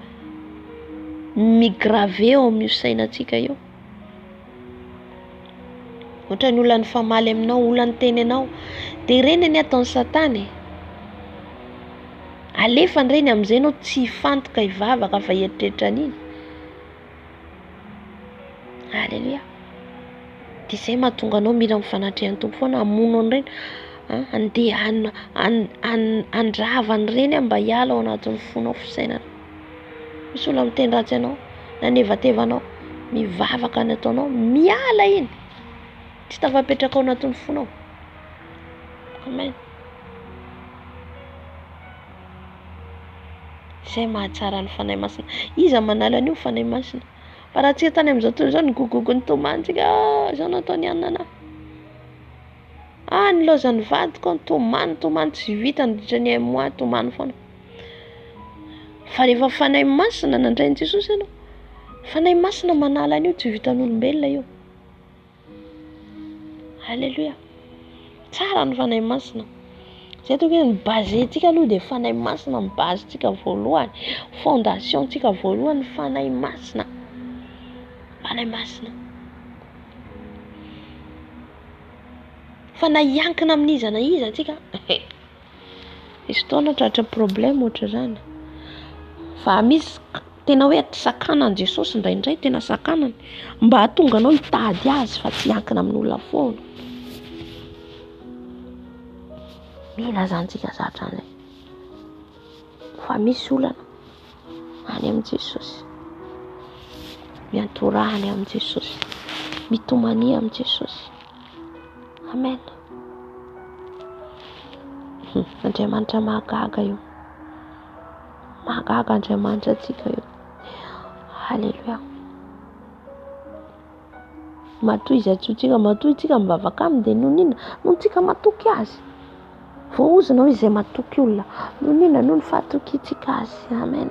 S3: migrave eo amin'ny sainatsika eo. Ohatra ny olona ny famaly aminao, olona ny teny anao, dia reny ny ataon'ny Satany. Alefany reny amin'izay ianao tsy hifantoka hivavaka fa hieritreritra an'iny. Halleluja. Dia izay mahatonga anao mila mifanatrehan'ny Tompo foana, hamono an'ireny, andeha andravany ireny mba hiala ao anatin'ny fonao fisainana. Misy olona miteny ratsy ianao, nanevatevanao, mivavaka ny ataonao, miala iny, tsy tafapetraka ao anatin'ny fonao. Amen. Izay mahatsara ny fanahy masina. Iza manala an'io fanahy masina? Fa raha tsika tany amin'izao tontolo izao ny gogogo ny tomantsika, izao nataony anana. Ny lozan'ny vadiko tomany tsy vita nandritra ny mois tomany foana. Fa rehefa fanahy masina nandrain'i Jesosy ianao, fanahy masina manala an'io, tsy vitan'olombelona io. Halleluja. Tsara ny fanahy masina. Zay tokony ny bazentsika aloha dia fanahy masina, ny bazentsika voalohany, fondationtsika voalohany fanahy masina. Fanahy masina. Fa na hiankina amin'iza na iza antsika, misy fotoana tratra problème ohatra zany. Fa misy tena hoe sakanan'i Jesosy indraindray, tena sakanany mba hahatonga anao hitady azy fa tsy hiankina amin'olona foana. Mila zantsika zatra an'izay. Fa misy olana any amin'i Jesosy, miantorahany amin'i Jesosy, mitomania amin'i Jesosy. Amen. Andriamanitra mahagaga io. Mahagaga Andriamanitra atsika io. Halleluja. Matohy izay tsotsika, matohy tsika mivavaka aminy dia noho inona? Noho tsika matoky azy. Voaozanao izay matoky olona. Noho inona? Noho ny fahatokintsika azy. Amen.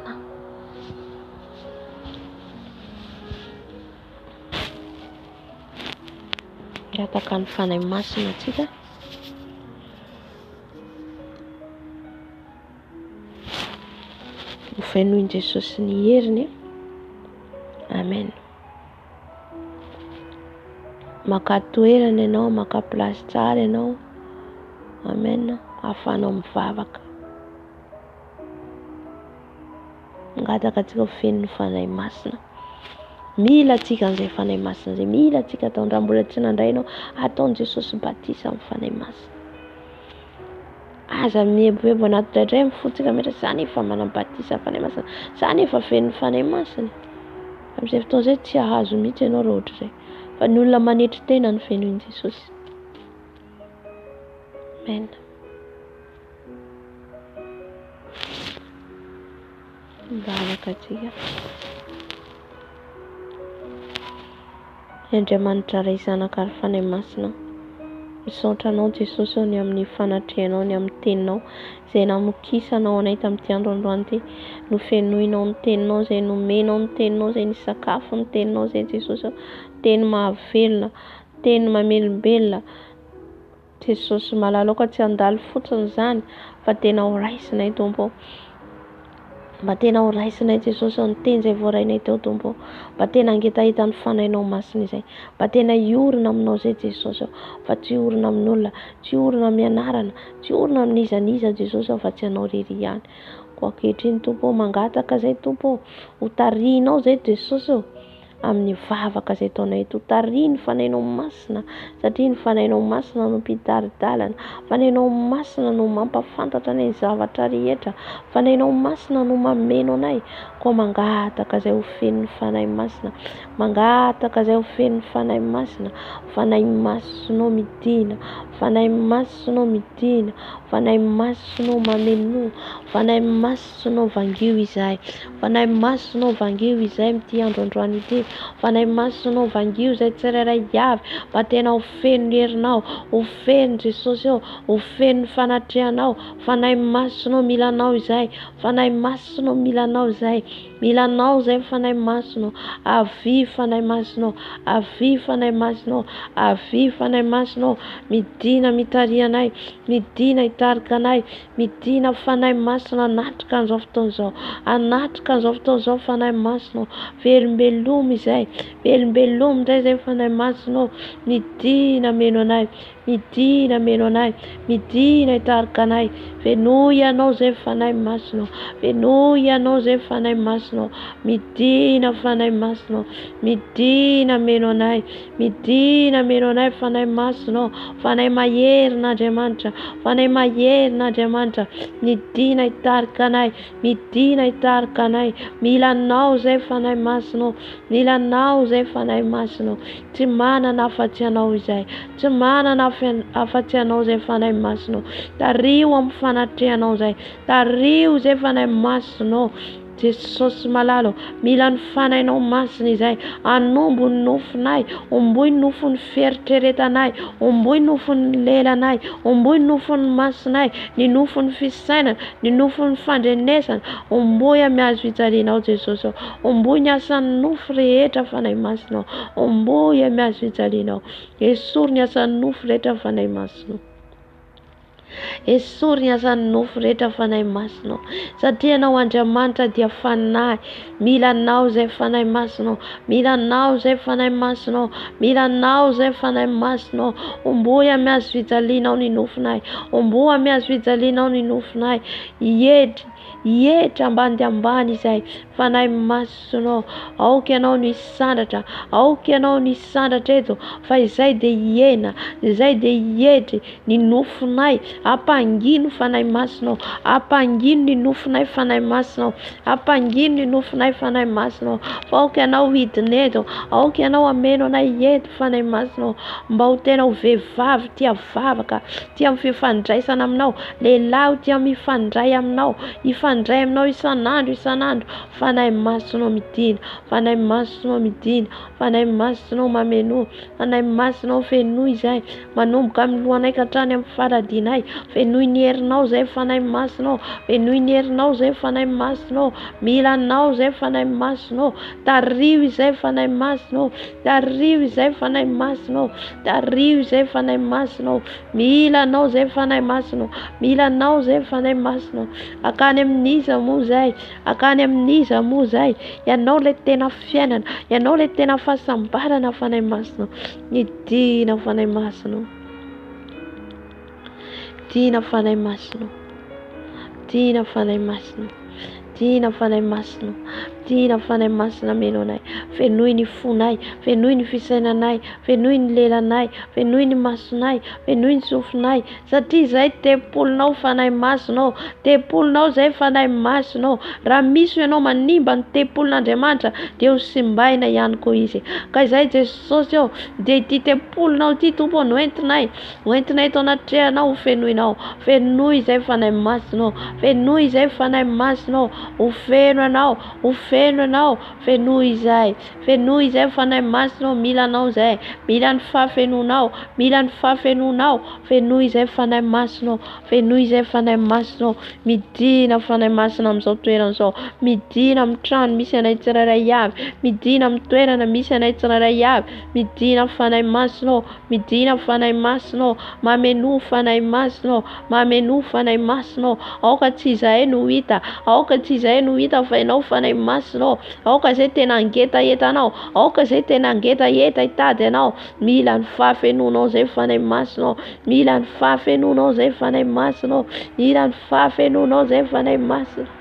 S3: Ngataka ny fanahy masina atsika
S1: ho fenoin Jesosy ny heriny. Amen. Maka toerana ianao, maka plasy tsara ianao. Amen. Ahafahanao mivavaka. Ngataka antsika ho feno fanahy masina. Mila antsika an'izay fanahy masina izay. Mila antsika atao. Raha mbola tsy nandray ianao, ataon'i Jesosy batisa amin'ny fanahy masina. Aza mieboebo anaty drairay mifotsika metra. Zany efa manambatisa fanahy masina. Zany efa feno fanahy masina. Amin'izay fotoana izay tsy ahazo mihitsy ianao raha ohatra izay. Fa ny olona manetry tena ny fenoin Jesosy. Amen. Mivavaka antsika. Andriamanitra ray zanaka ary fanahy masina. Misaotra anao Jesosy ny amin'ny fanatrehanao, ny amin'ny teninao izay namokisanao anay tamin'ity andro androany ity. No fenoinao ny teninao izay nomenao ny teninao izay nisakafo ny teninao izay Jesosy. Teny mahavelona, teny mamelombelona. Jesosy malalaoka tsy handalo fotsiny izany fa tena ho raisinay Tompo. Mba tena ho raisinay Jesosy ny teny izay voarainay teo Tompo. Mba tena angetaita ny fanahinao masina izay. Mba tena hiorina aminao izay Jesosy. Fa tsy hiorina amin'olona, tsy hiorina amin'ny anarana, tsy hiorina amin'izaniza Jesosy fa tsy anao irery ihany. Ko ankehitriny Tompo mangataka izay Tompo. Ho tarihinao izay Jesosy amin'ny vavaka izay taonay eto. Tarihy ny fanahinao masina satria ny fanahinao masina no mpitaridalana. Fanahinao masina no mampafantatra anay zavatra rehetra. Fanahinao masina no mameno anay. Ko mangataka izay ho feno ny fanahy masina. Mangataka izay ho feno ny fanahy masina. Fanahy masinao midina. Fanahy masinao midina. Fanahy masinao mameno. Fanahy masinao vangio izay. Fanahy masinao vangio izay amin'ity andro androany ity. Fanahy masinao vangio izay tsirairay avy. Mba tena ho feno ny herinao. Ho feno Jesosy eo. Ho feno ny fanatrehanao. Fanahy masinao milanao izay. Fanahy masinao milanao izay. Milanao izay fanahy masinao. Avy fanahy masinao. Avy fanahy masinao. Avy fanahy masinao. Midina mitarihanay. Midina hitarika anay. Midina fanahy masina anatrika an'izao fotoana izao. Anatrika an'izao fotoana izao fanahy masinao. Velombelomo izay. Velombelomo indray izay fanahy masinao. Midina meno anay. Midina meno anay. Midina hitarika anay. Fenoy anao izay fanahy masinao. Fenoy anao izay fanahy masinao. Midina fanahy masinao. Midina meno anay. Midina meno anay fanahy masinao. Fanahy maherin'Andriamanitra. Fanahy maherin'Andriamanitra. Midina hitarika anay. Midina hitarika anay. Milanao izay fanahy masinao. Milanao izay fanahy masinao. Tsy manana afa-tsy anao izay. Tsy manana afa-tsy anao izay fanahy masinao. Tario amin'ny fanatrehanao izay. Tario izay fanahy masinao. Jesosy malalo, mila ny fanahinao masina izay. Anombo ny nofinay. Omboy ny nofin'ny fieritreretanay. Omboy ny nofin'ny lelanay. Omboy ny nofin'ny masinay. Ny nofin'ny fisainana. Ny nofin'ny fandrenesana. Omboy amihazo fijalianao Jesosy. Omboy ny asan'ny nofo rehetra fanahy masinao. Omboy amihazo fijalianao. Esory ny asan'ny nofo rehetra fanahy masinao. Esory ny asan'ny nofo rehetra fanahy masinao. Satria anao Andriamanitra dia fanahy. Milanao izay fanahy masinao. Milanao izay fanahy masinao. Milanao izay fanahy masinao. Omboy amihazo fijalianao ny nofinay. Omboy amihazo fijalianao ny nofinay. Hietra ambany dia ambany izay fanahy masinao. Aoka ianao no hisandratra. Aoka ianao no hisandratra eto. Fa izay dia hiena. Izay dia hietry ny nofinay. Ampangino fanahy masinao. Ampangino ny nofinay fanahy masinao. Ampangino ny nofinay fanahy masinao. Fa aoka ianao hidina eto. Aoka ianao ameno anay eto fanahy masinao. Mba ho tena ho vehivavy tia vavaka. Tia mifandraisana aminao. Lehilahy tia mifandray aminao. Ifandray aminao isan'andro isan'andro. Fanahy masinao midina. Fanahy masinao midina. Fanahy masinao mameno. Fanahy masinao fenoy izay. Manomboka amin'ny lohanay ka hatrany amin'ny faradinay. Fenoy ny herinao izay fanahy masinao. Fenoy ny herinao izay fanahy masinao. Milanao izay fanahy masinao. Tario izay fanahy masinao. Tario izay fanahy masinao. Tario izay fanahy masinao. Milanao izay fanahy masinao. Milanao izay fanahy masinao. Aka
S3: akany amin'iza moa zay, akany amin'iza moa zay. Ianao le tena fiainana, ianao le tena fahasambarana fanahy masina. Midina fanahy masina, dina fanahy masina, dina fanahy masina, dina fanahy masina, dina fanahy masina meno anay. Fenoy ny fonay, fenoy ny fisainanay, fenoy ny lelanay, fenoy ny masonay, fenoy ny sofinay. Satria zay tempolinao fanahy masinao, tempolinao zay fanahy masinao. Raha misy ianao manimba ny tempolin'Andriamanitra dia ho simbaina ihany koa izy. Ka izay Jesosy eo dia ity tempolinao ity Tompo no entinay, hoentinay tao anaty trehanao ho fenoinao. Fenoy izay fanahy masinao, fenoy izay fanahy masinao, ho feno anao, ho feno anao. Fenoy izay, fenoy izay fanahy masinao, mila anao zay, mila ny fahafenonao, mila ny fahafenonao. Fenoy izay fanahy masinao, fenoy izay fanahy masinao. Midina fanahy masina amin'izao toerana izao, midina amin'ny trano misy anay tsirairay avy, midina amin'ny toerana misy anay tsirairay avy. Midina fanahy masinao, midina fanahy masinao, mameno fanahy masinao, mameno fanahy masinao. Aoka tsy izahay no hita, aoka tsy izahay no hita fa ianao fanahy masinao. Aoka zay tena angetaeta anao, aoka zay tena angetaeta hitady anao. Mila ny fahafenonao zay fanahy masinao, mila ny fahafenonao zay fanahy masinao, mila ny fahafenonao zay fanahy masinao.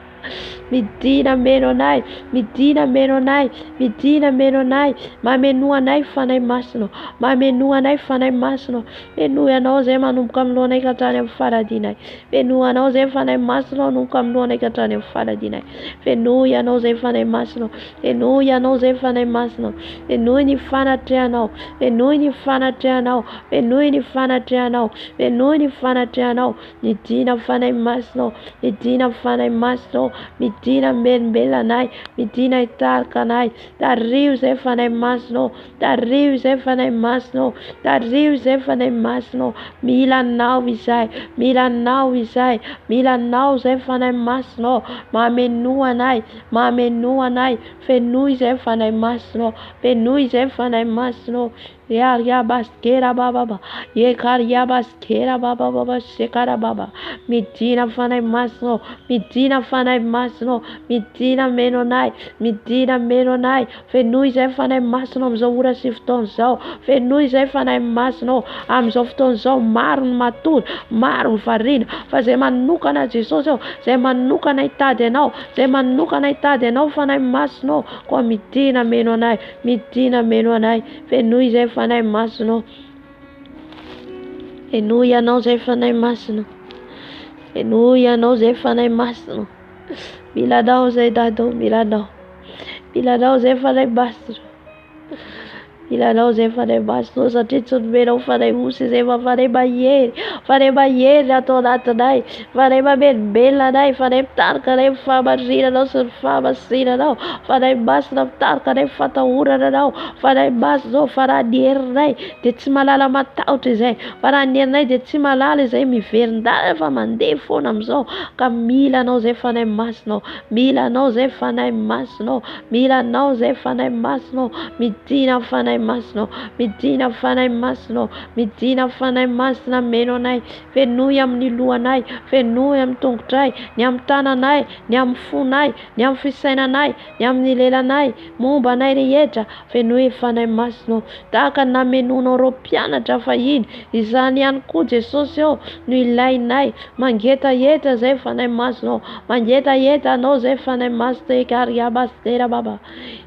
S3: Midina meno anay, midina meno anay, midina meno anay. Mameno anay fanahy masinao, mameno anay fanahy masinao. Fenoy anao zay manomboka amin'ny lohanay ka hatrany amin'ny faradinay, fenoy anao zay fanahy masinao manomboka amin'ny lohanay ka hatrany amin'ny faradinay. Fenoy anao zay fanahy masinao, fenoy anao zay fanahy masinao. Fenoy ny fanatrehanao, fenoy ny fanatrehanao, fenoy ny fanatrehanao, fenoy ny fanatrehanao. Midina fanahy masinao, midina fanahy masinao, midina melombelona anay, midina hitarika anay. Tario zay fanahy masinao, tario zay fanahy masinao, tario zay fanahy masinao. Mila anao izay, mila anao izay, mila anao zay fanahy masinao. Mameno anay, mameno anay. Fenoy zay fanahy masinao, fenoy zay fanahy masinao. Yariabaskera baba, yekariabaskera baba, sekara baba. Midina fanahy masinao, midina fanahy masinao, midina meno anay, midina meno anay. Fenoy zay fanahy masinao amin'izao ora sy fotoana izao, fenoy zay fanahy masinao amin'izao fotoana izao. Maro ny matory, maro ny variana, fa zay manokana Jesosy eo, zay manokana hitady anao, zay manokana hitady anao fanahy masinao. Koa midina meno anay, midina meno anay. Fenoy zay fanahy masinao, fenoy anao zay fanahy masinao, fenoy anao zay fanahy masinao. Mila anao zay dadao, mila anao, mila anao zay fanahy masinao, mila anao zay fanahy masinao. Satria tsy nomenao fanahy osy zay fa fanahy mahery, fanahy mahery atao anatinay, fanahy mamelombelona anay, fanahy mitarika anay amin'ny fahamarinanao sy ny fahamasinanao. Fanahy masina mitarika anay amin'ny fatahorana anao, fanahy masinao. Fa raha ny herinay dia tsy malala matahotra izay, fa raha ny herinay dia tsy malala izay miverin-dalana fa mandeha foana amin'izao. Ka mila anao zay fanahy masinao, mila anao zay fanahy masinao, mila anao zay fanahy masinao. Midina fanahy masinao, midina fanahy masinao, midina fanahy masina meno anay. Fenoy amin'ny lohanay, fenoy amin'ny tongotray, ny amin'ny tananay, ny amin'ny fonay, ny amin'ny fisainanay, ny amin'ny lelanay, momba anay rehetra. Fenoy fanahy masinao. Tahaka namenonao reo mpianatra fahiny, izany ihany koa Jesosy eo no ilainay. Mangetaeta zay fanahy masinao, mangetaeta anao zay fanahy masinao. Ekariabaskera baba,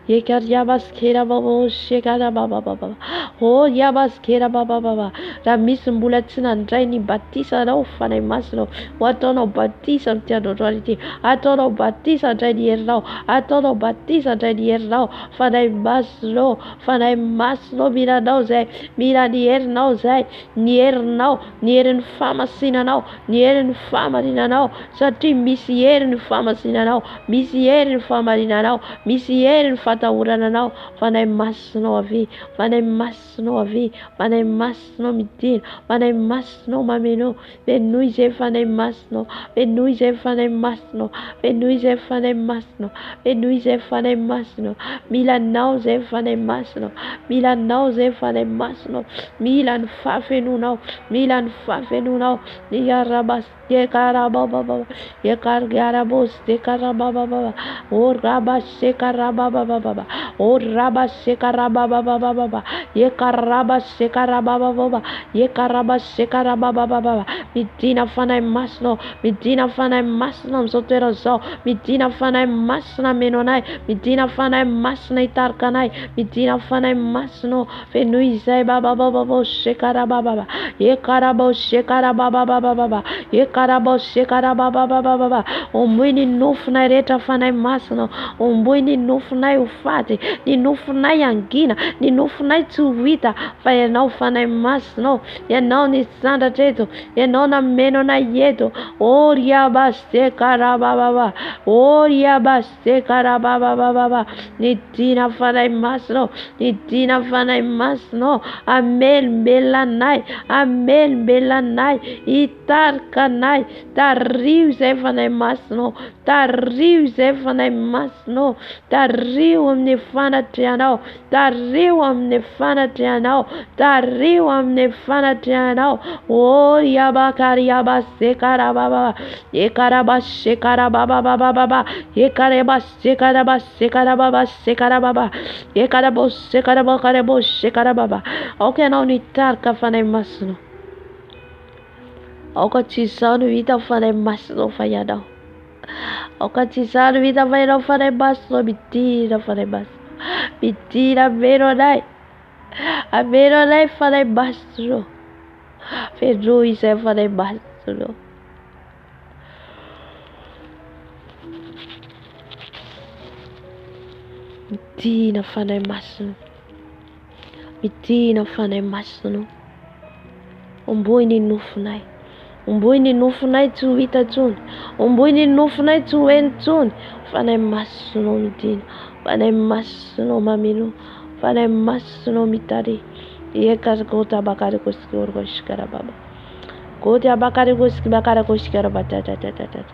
S3: ekariabaskera baba, sekara baba baba, oh yabaskera baba baba. Raha misy mbola tsy nandray ny batisa anao fanahy masinao, ho ataonao batisa amin'ity androandroany ity, ataonao batisa handray ny herinao, ataonao batisa handray ny herinao. Fanahy masinao, fanahy masinao. Mila anao zay, mila ny herinao zay, ny herinao, ny herin'ny fahamasinanao, ny herin'ny fahamarinanao. Satria misy herin'ny fahamasinanao, misy herin'ny fahamarinanao, misy herin'ny fatahorananao. Fanahy masinao avy, fanahy masinao avy, fanahy masinao midina, fanahy masinao mameno. Fenoy zay fanahy masinao, fenoy zay fanahy masinao, fenoy zay fanahy masinao, fenoy zay fanahy masinao. Mila anao zay fanahy masinao, mila anao zay fanahy masinao. Mila ny fahafenonao, mila ny fahafenonao. Ny arabas ye karababa, ye kargarabos, ye karababa, o rabashe karababa, o rabashe karababa, ye karabashe karababa, ye karabashe karababa, midina fana masno, midina fana masno, sotero so, midina fana masna menonai, midina fana masna itarkanai, midina fana masno, fenuizai baba baba, shekarababa, ye karabo shekarababa baba, ye karabo shekarababa baba, omwini nufna reta fana masno, omwini nufna ufate, ni nufna yangina, ni nufna tuwita, fa yanao fana masno, yanao ni sanda teto, yanao na meno na yeto, oria baste karababa, oria baste karababa, ni tina fana masno, ni tina fana masno, amen belanai, amen belanai, itarkanai, tariu zefana masno, tariu zefana masno, tariu amnefana tianao, tariu amnefana tianao, tariu amnefana tianao, oria bakaria baste karababa, ekarabashe karababa baba, ekarabashe karabashe karababa, sekarababa, ekaraboshe karaboshe karababa. Okay, now ni tarka fana masno. Okatizano vita fana masno fayadao. Okatizano vita fana masno, bitira fana masno, bitira veronai, a veronai fana masno, ferruis é fana masno. Mitina fana masno, mitina fana masno, omboini nufunai. Umbuini nufunai tu vita tun, umbuini nufunai tu entun, fana masno mitina, fana masno maminu, fana masno mitari, ye kargota bakari koski orgoshkara baba, koti abakari koski bakara koshkara batata,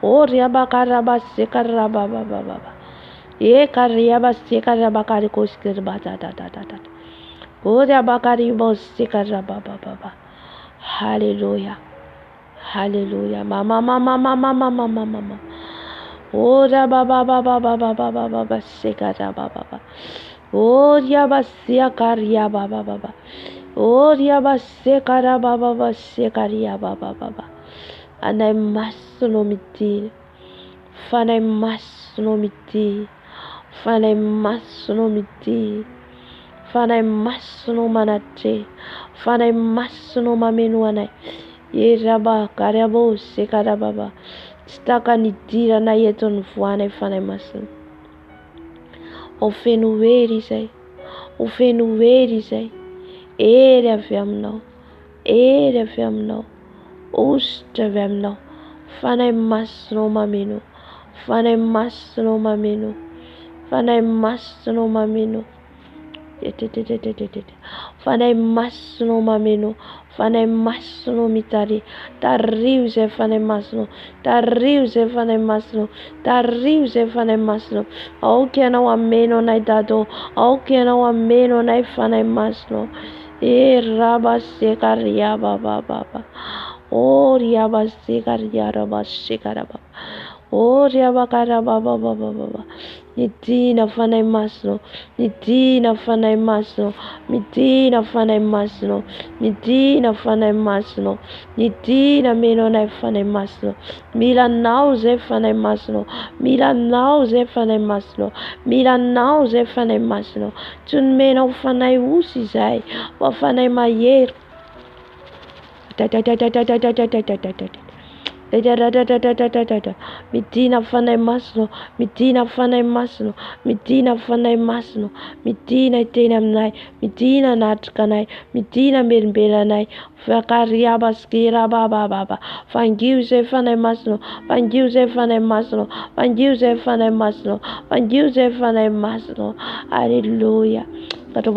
S3: oria bakara basse karaba baba, ye karia basse karabakari koski batata, koti abakari bosse karaba baba. Hallelujah. Hallelujah. Mama. Ora baba sekara baba. Oria basia karia baba. Oria basekara baba sekaria baba. And I must know me. Fan I must know me. Fan I must know me. Fan I must know manate. Fan I must know mamenuanai. Ye raba karabo sekara baba. Staka nitira na yeton fuane fane masu. Ofenu veri sei. Ofenu veri sei. Ere fiamno. Ere fiamno. Usta fiamno. Fane masno mamino. Fane masno mamino. Fane masno mamino. Fane masno mamino. Fane masno mitari. Tariuze fane masno. Tariuze fane masno. Tariuze fane masno. Auke na wameno na idado. Auke na wameno na fane masno. E raba sekaria baba. O riaba sekaria raba sekara baba. O riaba kara baba. Nitina fane masno. Nitina fane masno. Mitina fane masno. Mitina fane masno. Nitina meno na fane masno. Mila nauze fane masno. Mila nauze fane masno. Mila nauze fane masno. Tun meno fane usi zai. Wa fane mayer. Mitina fane masno. Mitina fane masno. Mitina fane masno. Mitina tenam nai. Mitina natkanai. Mitina benbelanai. Fakaria baskira baba. Fangiuse fane masno. Fangiuse fane masno. Fangiuse fane masno. Fangiuse fane masno. Hallelujah. Oria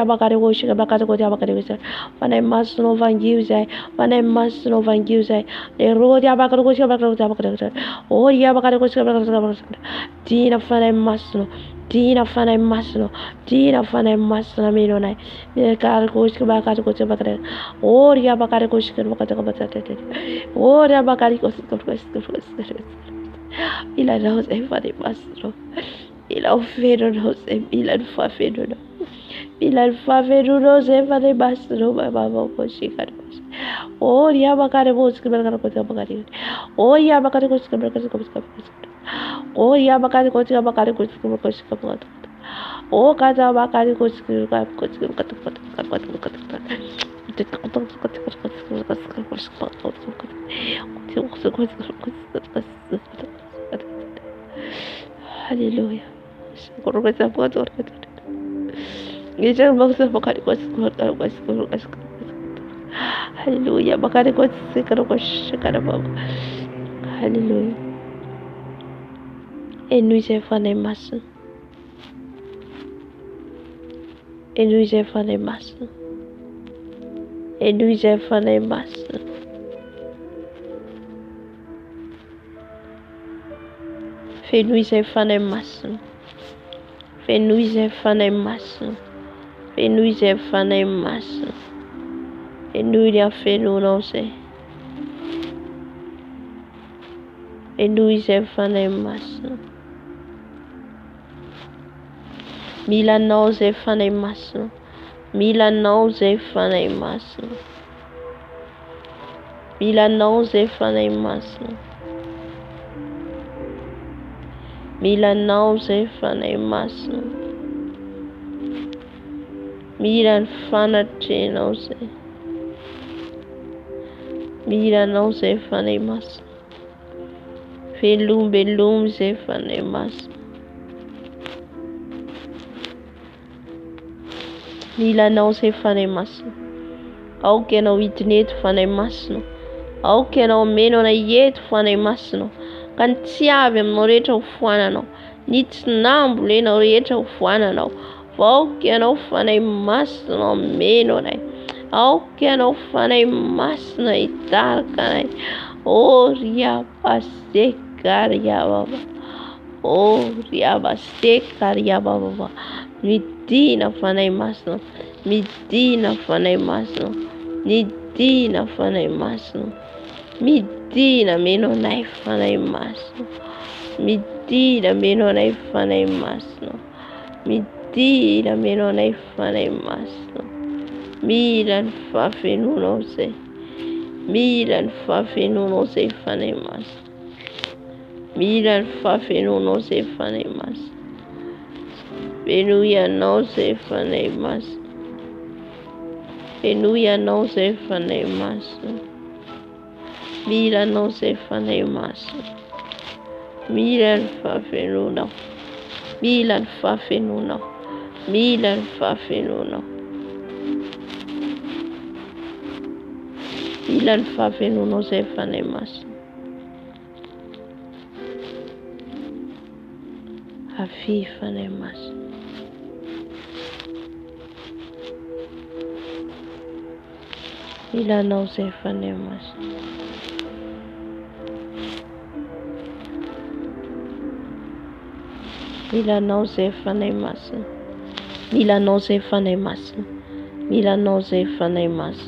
S3: bakare woshi bakare goja bakare woshi. Fane masno fangiuse. Fane masno fangiuse. Le rodia bakare goja bakare goja bakare. Oria bakare goja bakare. Tina fane masno.
S1: Medina fanahy masina, medina fanahy masina menonay. Karikoshika bakarikoshika bakare. Oria bakarikoshika bakare. Oria bakarikoshika bakare. Ila knows everybody masina. Ila ufero knows ila fafero. Ila fafero knows everybody masina baba koshika. Oria bakarikoshika bakare. Oria bakarikoshika bakare. Oh ya bakari kochika bakari kochika bakari. Oh kata bakari kochika Hallelujah. Hallelujah. Bakari kochika. Hallelujah. En nu zijn van de massen. En nu zijn van de massen. En nu zijn van de massen. En nu zijn van de massen. En nu zijn van de massen. En nu zijn van de massen. En nu zijn van de massen. En nu zijn van de massen. Milan knows if I muscle. Milan knows if I muscle. Milan knows if I muscle. Milan knows if I muscle. Milan fanati knows it. Milan knows if I muscle. Felum belum if I muscle. Mila knows if I muscle. How can I witness fan I muscle? How can I men on a yet fan I muscle? Can't see them no rate of one no. Needs number in a rate of one no. How can I fan I muscle on men on I? How can I fan I muscle I dark and I? Oh, Riabasekaria Baba. Oh, Riabasekaria Baba. Medina fanay masno, Medina fanay masno, Medina fanay masno, Medina menonay fanay masno, Medina menonay fanay masno, Medina menonay fanay masno, Milan fafenuno se, Milan fafenuno se fanay masno, Milan fafenuno se fanay masno. Venuia knows if I mas. Venuia knows if I mas. Mira knows if I mas. Milan fafenuno. Milan fafenuno. Milan fafenuno. Milan fafenuno if I mas. Afifa ne mas. Mila knows if I mas. Mila knows if I mas. Mila knows if I mas. Mila knows if I mas.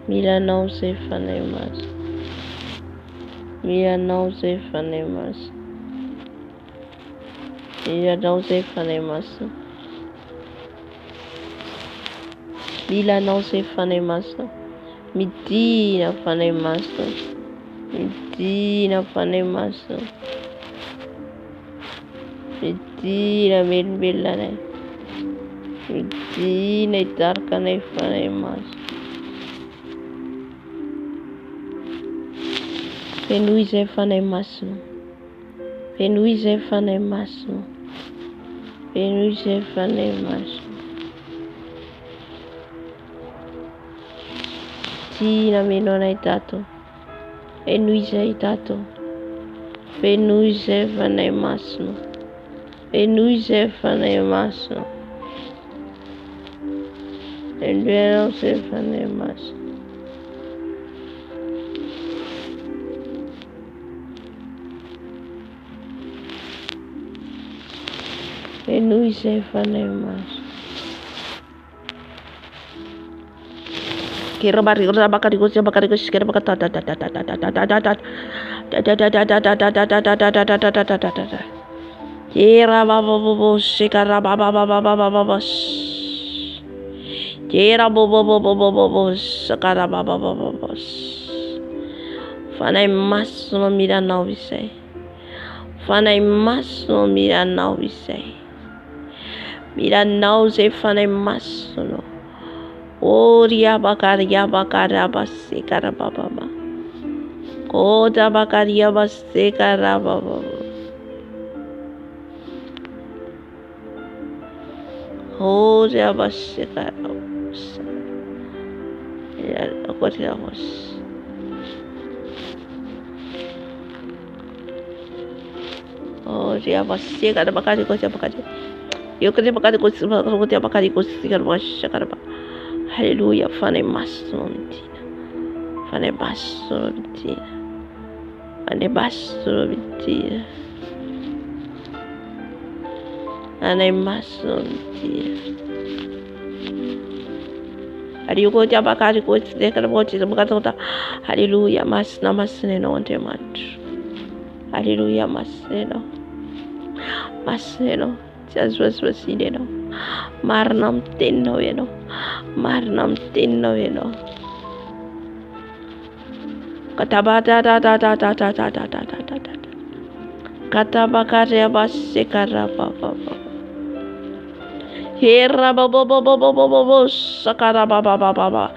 S1: Mila knows if I mas. Mila knows if I mas. Mila knows if I mas. Mila knows if I mas. Medina fanay maso. Medina fanay maso. Medina melbelane. Medina itarkanay fanay maso. Penuise fanay maso. Penuise fanay maso. Penuise fanay maso. Tina menona itato. Penuise itato. Penuise fanay maso. Penuise fanay maso. Penuise fanay maso. Fenui zay fanay maso. Kira bari ora bakari go kira bakata kira baba shikara baba kira baba shikara baba fanay maso no mira não visei fanay maso no mira não visei mira não sei fanay maso no Oria bakaria basi karababa. Koda bakaria basi karababa. Oria basi karababa. Ya, kodia bas. Oria basi karabakari kodia bakari. Yo kodia bakari kodia bakari kodia karababa. Hallelujah, fanay maso mentina. Fanay basso mentina. Fanay basso mentina. Fanay maso mentina. Ariugo dia bakari ko dekara bochi bakata. Hallelujah, mas namasne no ante manchu. Hallelujah, masne no. Masne no. Jesus wasine no. Marnam tenno eno. Marnam tenno eno. Katabata da. Katabakare basekara baba. Hera baba sakara baba.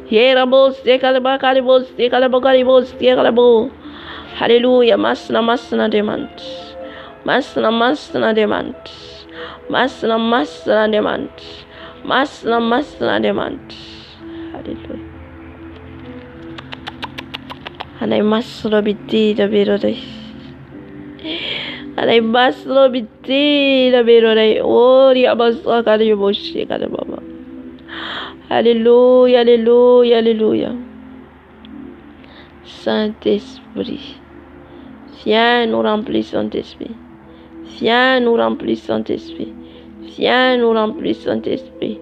S1: Hera bos sekara bakari bos sekara bakari bos sekara bo. Hallelujah, masna demand. Masna demand. Masna demand. Masna demand. Hallelujah. Anay maslo biti da biro dai. Anay maslo biti da biro dai. Ori abasa kari boshi kari baba. Alléluia, alléluia, alléluia. Saint-Esprit, viens nous remplir, Saint-Esprit. Viens nous remplir, Saint-Esprit. Viens nous remplir, Saint-Esprit.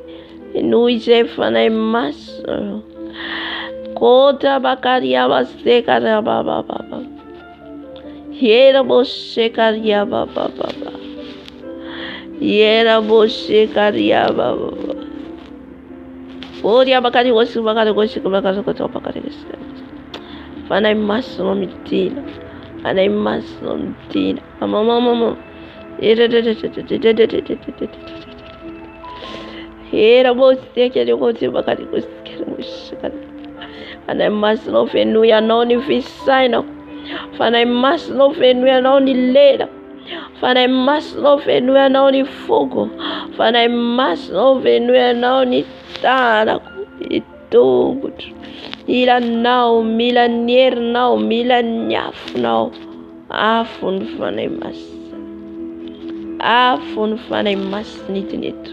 S1: Et nous, Jéfanay mas. Kota bakaria baste karia baba. Yera boshe karia baba. Yera boshe karia baba. Oria bakari goshi bakari bakari. Fanay mas no mitina. Fanay mas no mitina. Mama. Era você que ele gosta bakari goshi. Fanay mas no fenuya no ni fisai no. Fanay mas no fenuya no ni leda. Fanay mas no fenuya no ni fogo. Fanay mas no fenuya no ni tara itu. Ila now milanier now milanyaf now. Afun fanay mas. Afun fanay mas nitinito.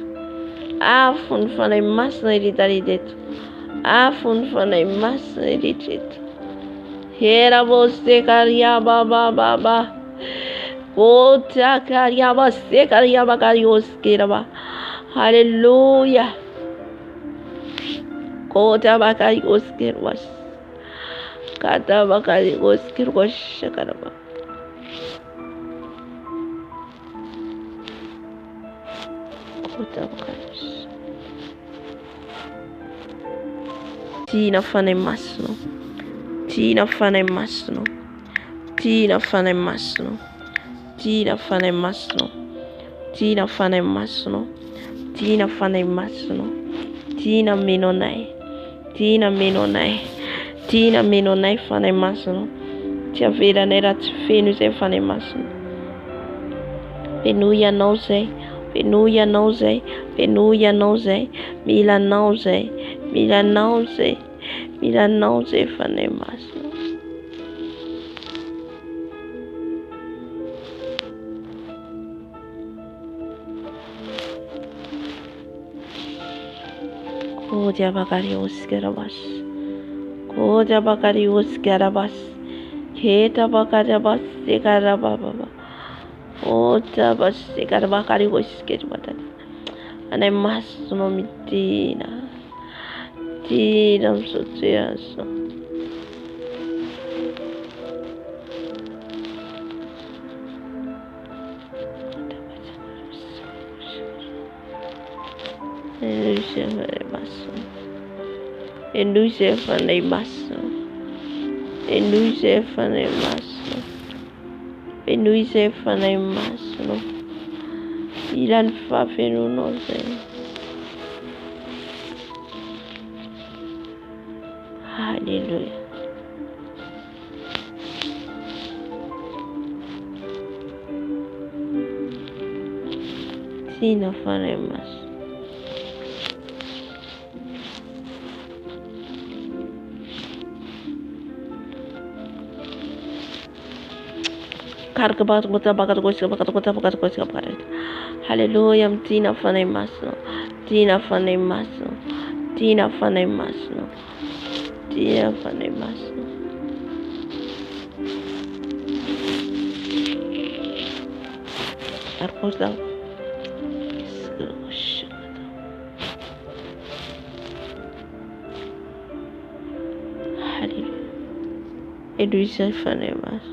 S1: Afun fanay mas nidarideto. Afun fanay mas nidito. Hera você karia baba. Kota karia você karia bakarios kiraba. Hallelujah. Kota bakarios kirwas. Kata bakarios kirwas karaba. Kota bakarios. Tina fanay masno. Tina fanay masno. Tina fanay masno. Tina fanay masno. Tina fanay masno. Tina fanay masno. Tina menonai. Tina menonai. Tina menonai fanay masno. Tia vera nera tfenus e fanay masno. Penuia não sei. Penuia não sei. Penuia não sei. Mila não sei. Mila não sei. Mila não sei fanay masno. Kodia bakarios kerabas. Kodia bakarios kerabas. Keta bakarabas sekarababa.
S3: Ota basi karabakari goiskeri batani. Anay masonao mitina. Tina am'Jesu. Enduse fanay maso. Enduse fanay maso. Enduse fanay maso. Ilan fafenunao zay. Hallelujah. Tina fanay maso. Hallelujah. Tina fanay maso. Tina fanay maso. Tina fanay maso. Tina fanay maso. Arpos daw. Hallelujah. Edwisa fanay maso.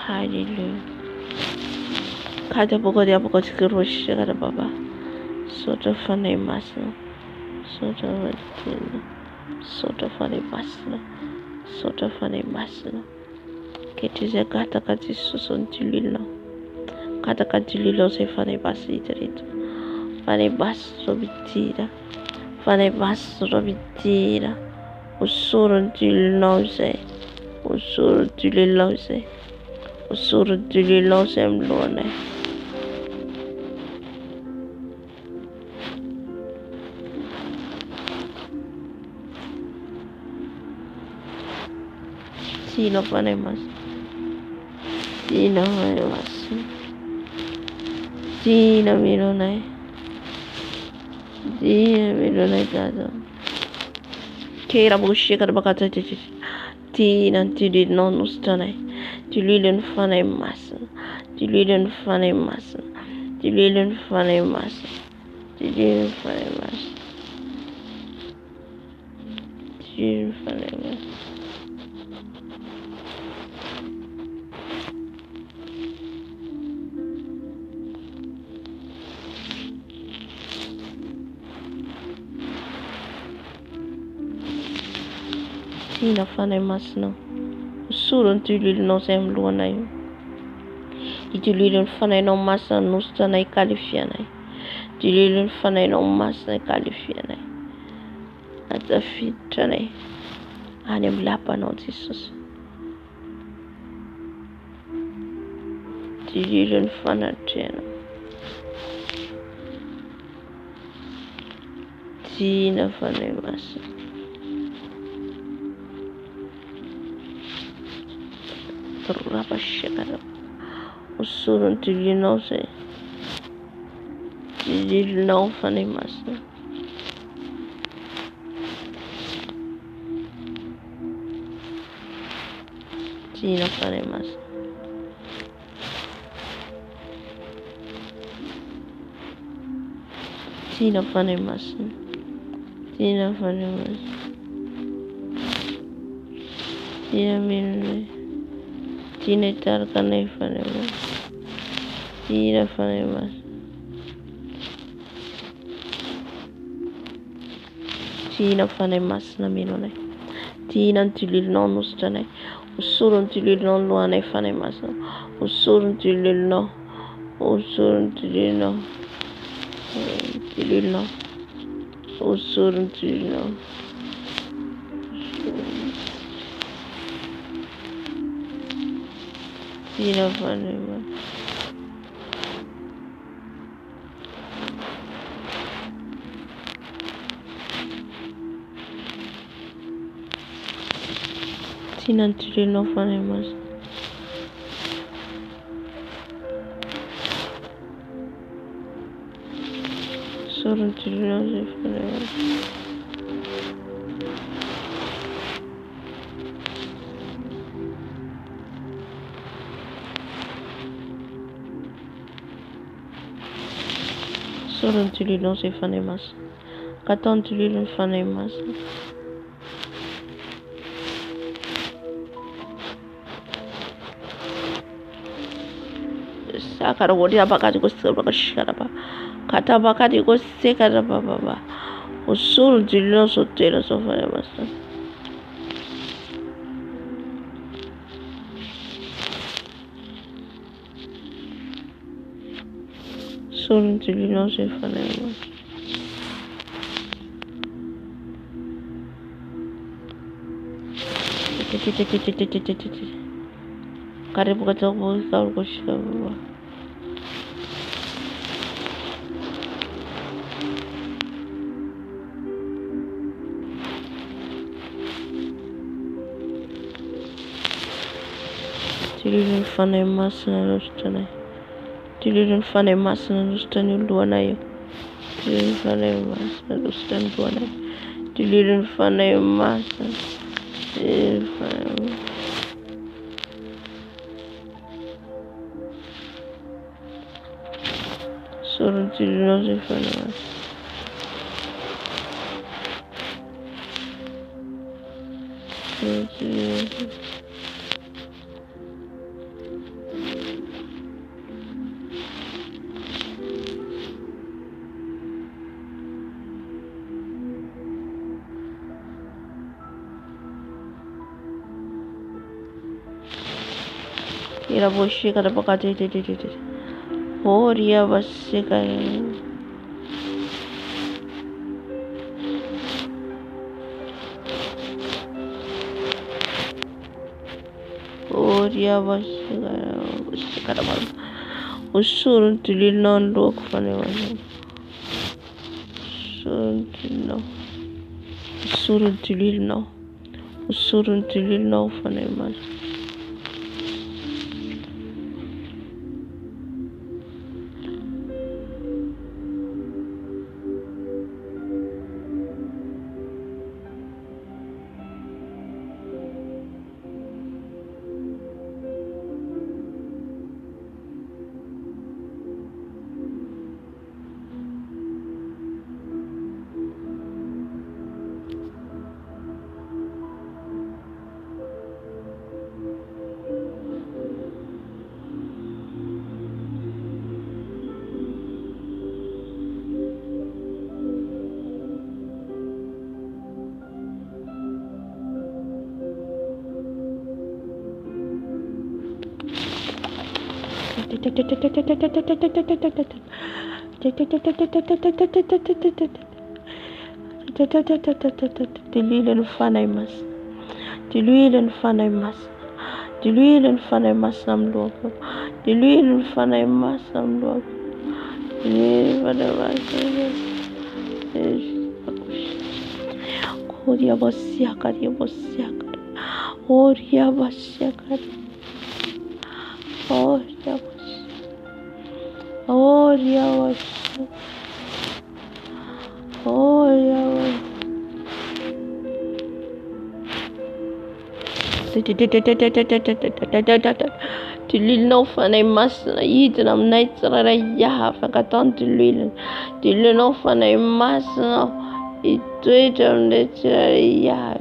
S3: Hallelujah. Kada pokok dia pokok sekerus kada baba. Sota fanay maso. Sota fanay. Sota fanay maso. Sota fanay maso. Ketize kata kati susun tulilo. Kata kati tulilo se fanay basi terito. Fanay baso bitira. Fanay baso bitira. Usurun tulilo se. Usurun tulilo se. Usurun tulilo se mlone. Tina fanay maso. Tina fanay maso. Tina milonay. Tina milonay dada. Kera bushi kada bakata titi. Tina tidi non ustanay. Tulilin fanay maso. Tulilin fanay maso. Tulilin fanay maso. Tulilin fanay maso. Tulilin fanay maso. Tina fanay maso. Usurun tulil no sem luanay. Itulilin fanay no masa nustanay kalifianay. Tulilin fanay no masa kalifianay. At the fitranay. Anim lapan o Jesus. Tulilin fanatena. Tina fanay maso. Rapa shakara. Usurun tulino se. Tulino fanay maso. Tina fanay maso. Tina fanay maso. Tina fanay maso. Tina milonay. Tina tarkanay fanay maso. Tina fanay maso. Tina fanay maso na milonay. Tina tulil no nustanay. Usurun tulil no luanay fanay maso. Usurun tulil no. Usurun tulil no. Tulil no. Usurun tulil no. Tina fanay maso. Tina tulil no fanay maso.
S1: Sorry to lose it forever. Sorry to lose it forever. Katon to lose forever. Sakara wodi abakati ko sebe ko shikara ba. Kata bakati ko sekara ba ba ba. Usul dillo sotera so fare basta. Usul dillo so fare basta. Karibu kata ko shikara ba. Tilin fane masna lustane. Tilin fane masna lustane luana yo. Tilin fane masna lustane luana. Tilin fane masna. Tilin fane. Solo tilin fane masna. Ira boshi kada pakati te. Horia basse kada. Horia basse kada mal. Usul tilin non lok fane wala. Usul tilin no fane mal. Diluilen fanaimas. Diluilen fanaimas. Diluilen fanaimas nam logo. Diluilen fanaimas nam logo. Diluilen fanaimas. Koria basia karia basia. Oria basia karia. Oria basia. Oria basia. Oria basia. Tilil no fanay mas na yidin am night sarara yaha fakatan tilil no fanay mas na ituitam de sarara yaha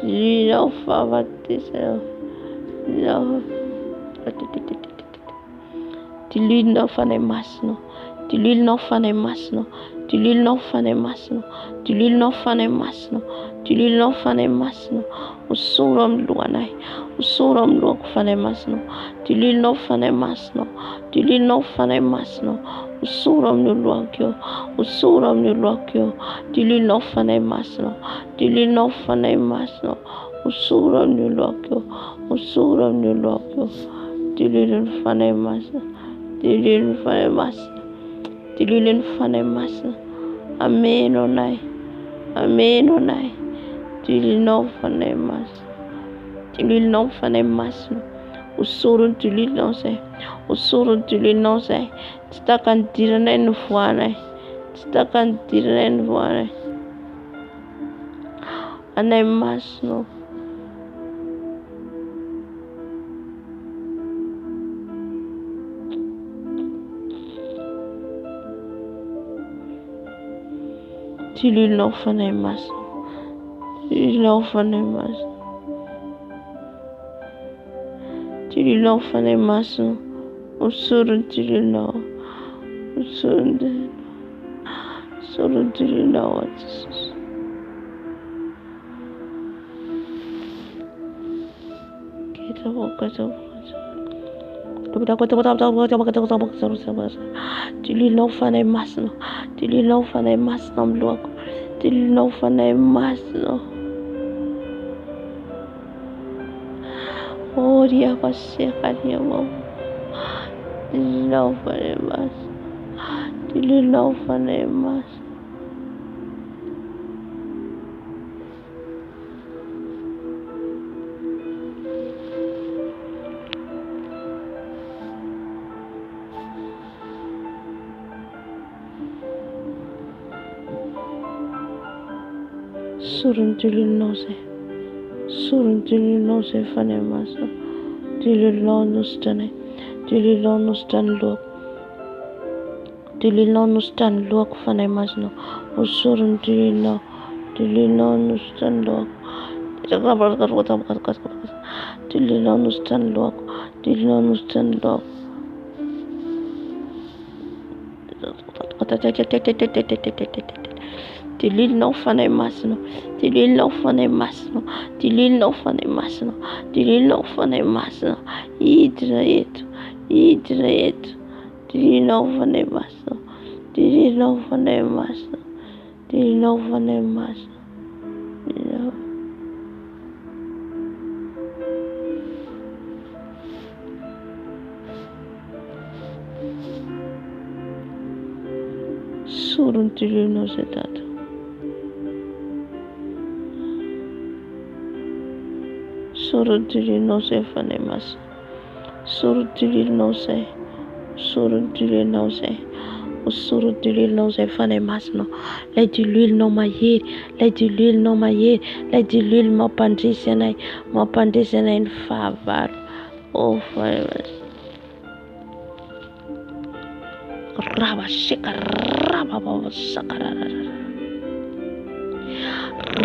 S1: tilil no favatis no tilil no fanay mas no tilil no fanay mas no tilil no fanay mas no tilil no fanay mas no tilil no fanay mas no usuram luanay usuram luak fanay mas no tilil no fanay mas no tilil no fanay mas no usuram luakyo usuram luakyo tilil no fanay mas no tilil no fanay mas no usuram luakyo usuram luakyo tilil fanay mas no tilil fanay mas tilil fanay mas no amen onay tilil no fanay mas tilil no fanay mas no usurun tilil no say usurun tilil no say titakan tiranay no fuanay Stakan tiren voare. Anay masino. Tililinao fanay masino. Tililinao fanay masino. Tililinao fanay masino. Usurun tililinao. Usurun tililinao. Usurun tililinao at Jesus. Kita buka. Tililinao fanay masino. Tililinao fanay masino ang luha ko. Tililinao fanay masino. Oh, dia pasyakan niya mo. Tililinao fanay masino. Tililinao fanay masino. Surun tililinao se fanay masino. Tililinao nustane. Tililinao nustan luha. Tililinao nustan luha ko fanay masino. Usurun tililinao. Tililinao nustan luha ko. Tililinao nustan luha ko. Tililinao nustan luha ko. Tililinao fanay masino. Tililinao fanay masino. Tililinao fanay masino. Tililinao fanay masino. Idra yetu. Tililinao fanay masino. Tililinao fanay masino. Tililinao fanay masino. Surun tililinao se tata. Surun tililinao se fanay masino. Surun tililinao se. Surun tililinao se. Usurun tililinao se fanay masino. Lay di l'huile mahery. Lay di l'huile mahery. Lay di l'huile mampandrisy anay. Mampandrisy anay ny fahavalo. Oh, fanay masino. Raba shika raba baba sakarara.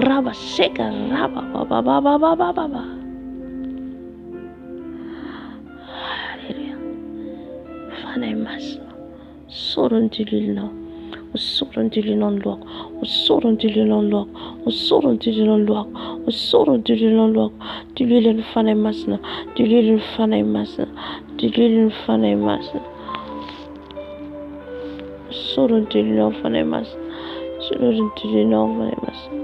S1: Raba shika raba baba. Hallelujah. Fanay masino. Surun tililinao. Usurun tililinao luha ko. Usurun tililinao luha ko. Usurun tililinao luha ko. Usurun tililinao luha ko. Tililin fanay masino. Tililin fanay masino. Tililin fanay masino. Surun tililinao fanay masino. Surun tililinao fanay masino.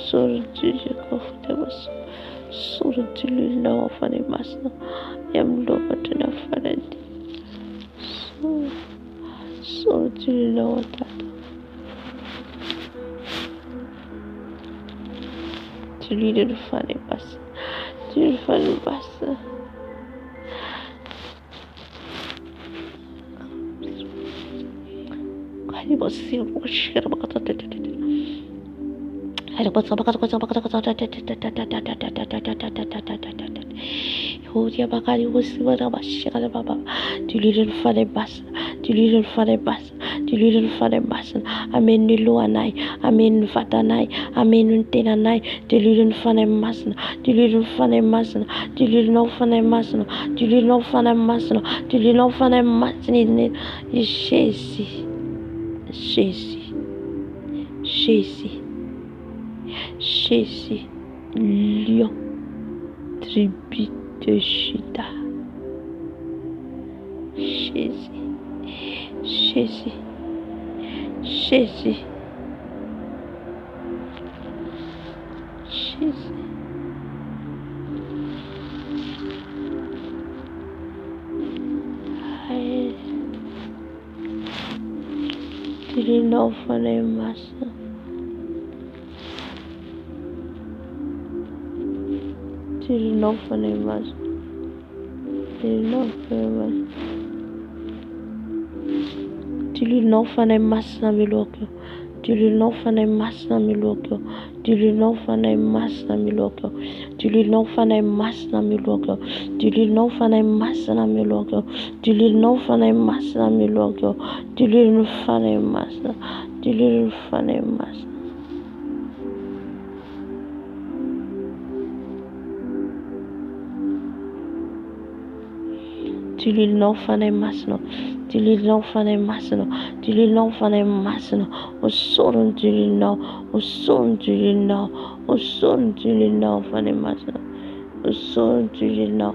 S1: Surun tililinao fanay masino. Surun tililinao fanay masino. Yamluha tuna fanay. Surun tililinao tata. Tililin fanay masino. Tililin fanay masino. Você cheira amen ny lohanay, amen ny vatanay, amen ny tenanay, tililin fanay masina, tililin fanay masina, tililinao fanay masina, tililinao fanay masina, tililinao fanay masina. Jésus, lion, tribu de Juda. Jésus. Tililinao fanay masina. Tililinao fanay masina. Tililinao fanay masina. Dilolinao fanahy masina miloaka eo. Dilolinao fanahy masina miloaka eo. Dilolinao fanahy masina miloaka eo. Dilolinao fanahy masina miloaka eo. Dilolinao fanahy masina miloaka eo. Dilolinao fanahy masina miloaka eo. Dilolinao fanahy masina. Dilolinao fanahy masina. Dilolinao fanahy masina. Dilolinao fanahy masina. Dilolinao fanahy masina. Osorony dilolinao. Osorony dilolinao. Osorony dilolinao fanahy masina. Osorony dilolinao.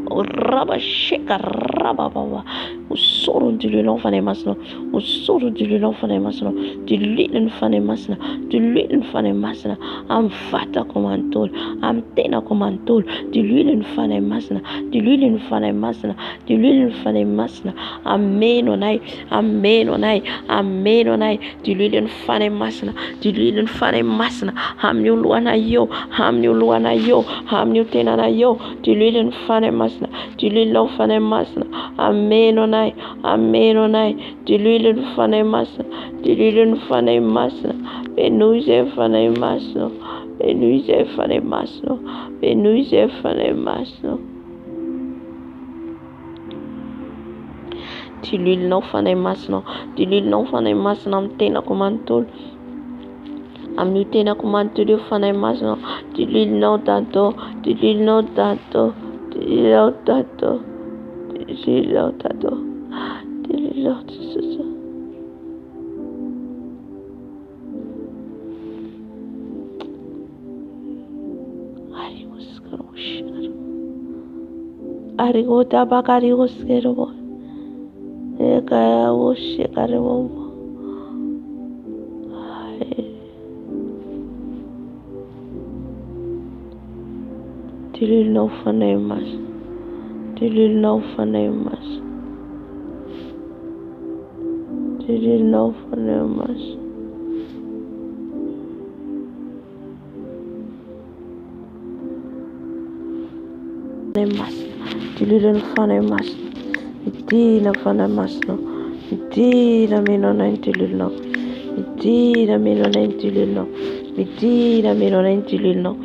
S1: Raba sheka raba baba. Osorony dilolinao fanahy masina. Osorony dilolinao fanahy masina. Dililiny fanahy masina. Dililiny fanahy masina. Amin'ny vatako manontolo. Amin'ny tenako manontolo. Dililiny fanahy masina. Dililiny fanahy masina. Dililiny fanahy masina. Ameno anay. Ameno anay. Ameno anay. Dililiny fanahy masina. Dililiny fanahy masina. Amin'ny lohanay eo. Amin'ny lohanay eo. Amin'ny tenanay eo. Dililiny fanahy masina. Dilolinao fanahy masina. Ameno anay. Ameno anay. Dililiny fanahy masina. Dililiny fanahy masina. Benoy izay fanahy masina. Benoy izay fanahy masina. Benoy izay fanahy masina. Dilolinao fanahy masina. Dilolinao fanahy masina amin'ny tenako manontolo. Amin'ny tenako manontolo eo fanahy masina. Dilolinao dato. Dilolinao dato. Dilolinao dato. Dilolinao dato. Dilolinao dato. Arigo tabakari oskero. Eka oshekare wo. Dilolinao fanahy masina. Dilolinao fanahy masina. Dilolinao fanahy masina. Dililiny fanahy masina. Idina fanahy masina. Idina meno anay dilolinao. Idina meno anay dilolinao. Idina meno anay dilolinao.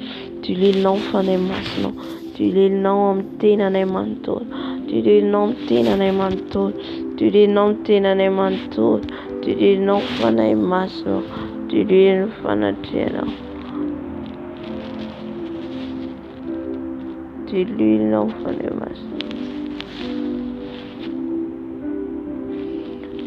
S1: Dilolinao fanahy masina. Dilolinao amin'ny tenanay manontolo. Dilolinao amin'ny tenanay manontolo. Dilolinao amin'ny tenanay manontolo. Dilolinao fanahy masina. Dililiny fanatenao. Dilolinao fanahy masina.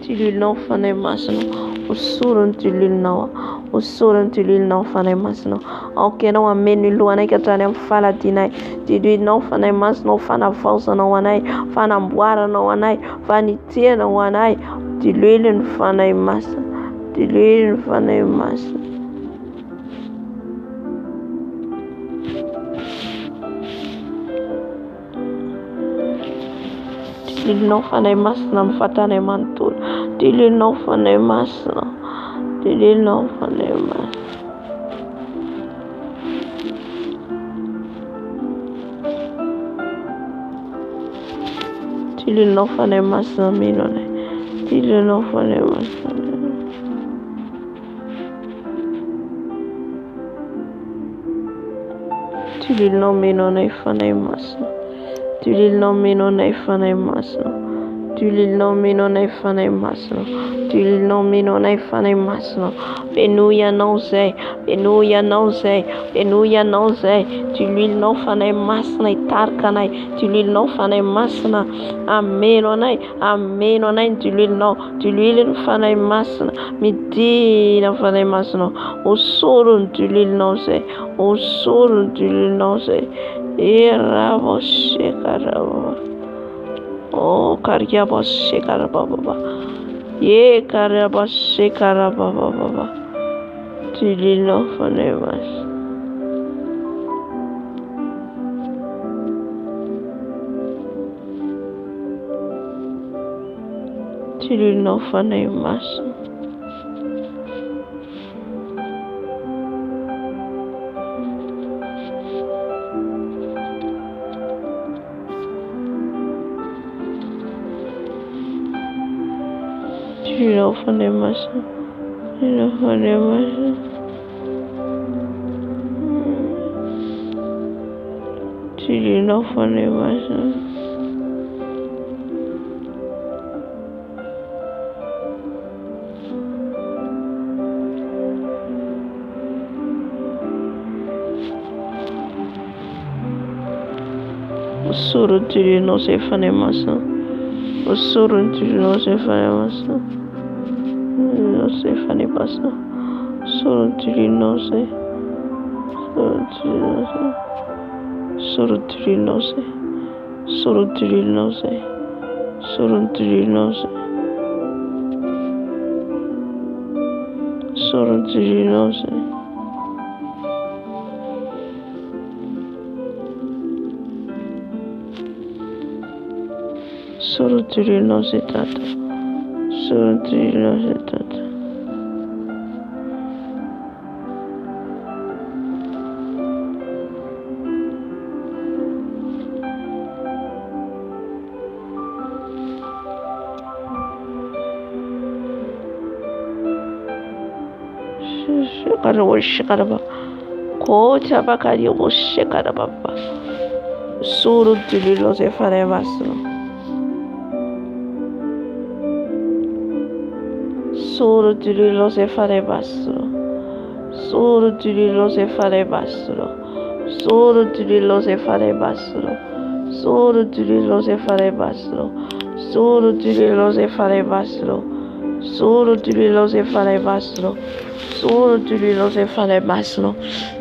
S1: Dilolinao fanahy masina. Osorony dilolinao. Osorony dilolinao fanahy masina. Aokenao ameno lohanay ka hatrany amin'ny faladinay. Dilolinao fanahy masina. Fanavaozanao anay. Fanamboaranao anay. Fanitehanao anay. Dililiny fanahy masina. Dililiny fanahy masina. Dilolinao fanahy masina amin'ny vatanay manontolo. Dilolinao fanahy masina. Dilolinao fanahy masina. Dilolinao fanahy masina meno anay. Dilolinao fanahy masina. Dilolinao meno anay fanahy masina. Dilolinao meno anay fanahy masina. Dilolinao meno anay fanahy masina. Dilolinao meno anay fanahy masina. Benoy anao zay. Benoy anao zay. Benoy anao zay. Dilolinao fanahy masina hitarika anay. Dilolinao fanahy masina ameno anay. Ameno anay dilolinao. Dililiny fanahy masina. Midina fanahy masina. Osorony dilolinao zay. Osorony dilolinao zay. Eravo shekarava. Oh kariaba shekarava baba. Ye kariaba shekarava baba. Dilolinao fanahy masina. Dilolinao fanahy masina. Tirinao fanahy masina. Tirinao fanahy masina. Tirinao fanahy masina. Osoro ny tirinao izay fanahy masina. Osoro ny tirinao izay fanahy masina. Izay fanahy masina. Osoro ny tirinao izay. Osoro ny tirinao izay. Osoro ny tirinao izay. Osoro ny tirinao izay. Osoro ny tirinao izay. Solo tirinao izay Tata. Solo tirinao izay Tata. Shikarawa kocha bakari shikarawa. Solo tirinao izay fanahy masina. Solo tirinao izay fanahy masina. Solo tirinao izay fanahy masina. Solo tirinao izay fanahy masina. Solo tirinao izay fanahy masina. Solo tirinao izay fanahy masina. Solo tirinao izay fanahy masina. Solo tirinao izay fanahy masina.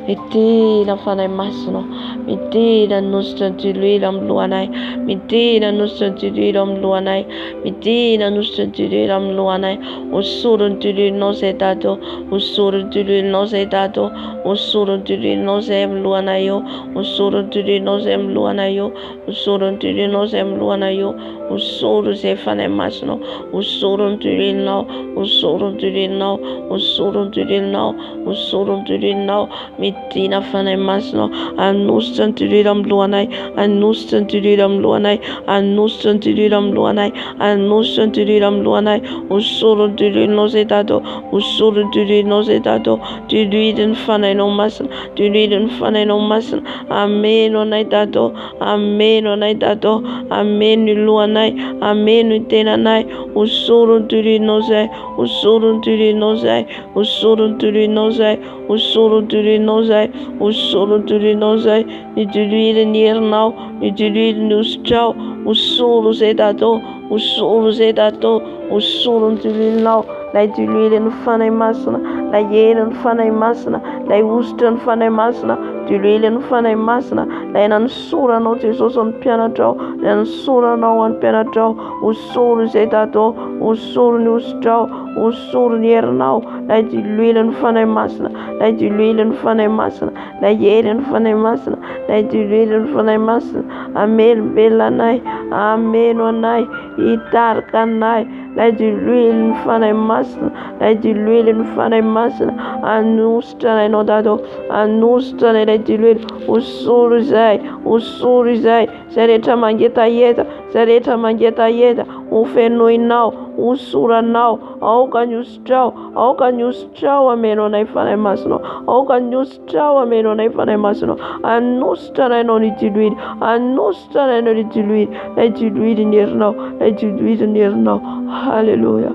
S1: Mitena fanahy masina. Mitena nositra ny tiloilo amin'ny lohanay. Mitena nositra ny tiloilo amin'ny lohanay. Mitena nositra ny tiloilo amin'ny lohanay. Osoro ny tiloilonao izay Tata. Osoro ny tiloilonao izay Tata. Osoro ny tiloilonao izay amin'ny lohanay eo. Osoro ny tiloilonao izay amin'ny lohanay eo. Osoro ny tiloilonao izay amin'ny lohanay eo. Osoro izay fanahy masina. Osoro ny tiloilonao. Osoro ny tiloilonao. Osoro ny tiloilonao. Osoro ny tiloilonao. Mitena fanahy masina. Anositra ny tiloilo amin'ny lohanay. Anositra ny tiloilo amin'ny lohanay. Anositra ny tiloilo amin'ny lohanay. Anositra ny tiloilo amin'ny lohanay. Osoro ny tiloilonao izay Tata. Osoro ny tiloilonao izay Tata. Tiloilo ny fanahinao masina. Tiloilo ny fanahinao masina. Ameno anay Tata. Ameno anay Tata. Ameno ny lohanay. Ameno ny tenanay. Osoro ny tiloilonao izay. Osoro ny tiloilonao izay. Osoro ny tiloilonao izay. Osoro ny tiloilonao izay. Osoro ny tiloilonao izay. Ny tiloilo ny herinao. Ny tiloilo ny ositrao. Osoro izay Tata. Osoro izay Tata. Osoro ny tiloilonao. Lay tiloilo ny fanahy masina. Lay hena ny fanahy masina. Lay ositra ny fanahy masina. Tiloilo ny fanahy masina. Lay nanosoranao Jesosy ny mpianatrao. Lay nanosoranao any mpianatrao. Osoro izay Tata. Osoro ny ositrao. Osoro ny herinao. Lay tiloilo ny fanahy masina. Lay tiloilo ny fanahy masina. Lay hena ny fanahy masina. Lay tiloilo ny fanahy masina. Amelombelona anay. Ameno anay. Hitarika anay. Lay tiloilo ny fanahy masina. Lay tiloilo ny fanahy masina. Anositra anaynao Tata. Anositra anay lay tiloilo. Osoro izay. Osoro izay. Zay rehetra mangetaheta. Zay rehetra mangetaheta. Ofenoinao. Osoranao. Aoka ny ositrao. Aoka ny ositrao ameno anay fanahy masina. Aoka ny ositrao ameno anay fanahy masina. Anositra anaynao ny tiloilo. Anositra anaynao ny tiloilo. Lay tiloilo ny herinao. Lay tiloilo ny herinao. Halleluja.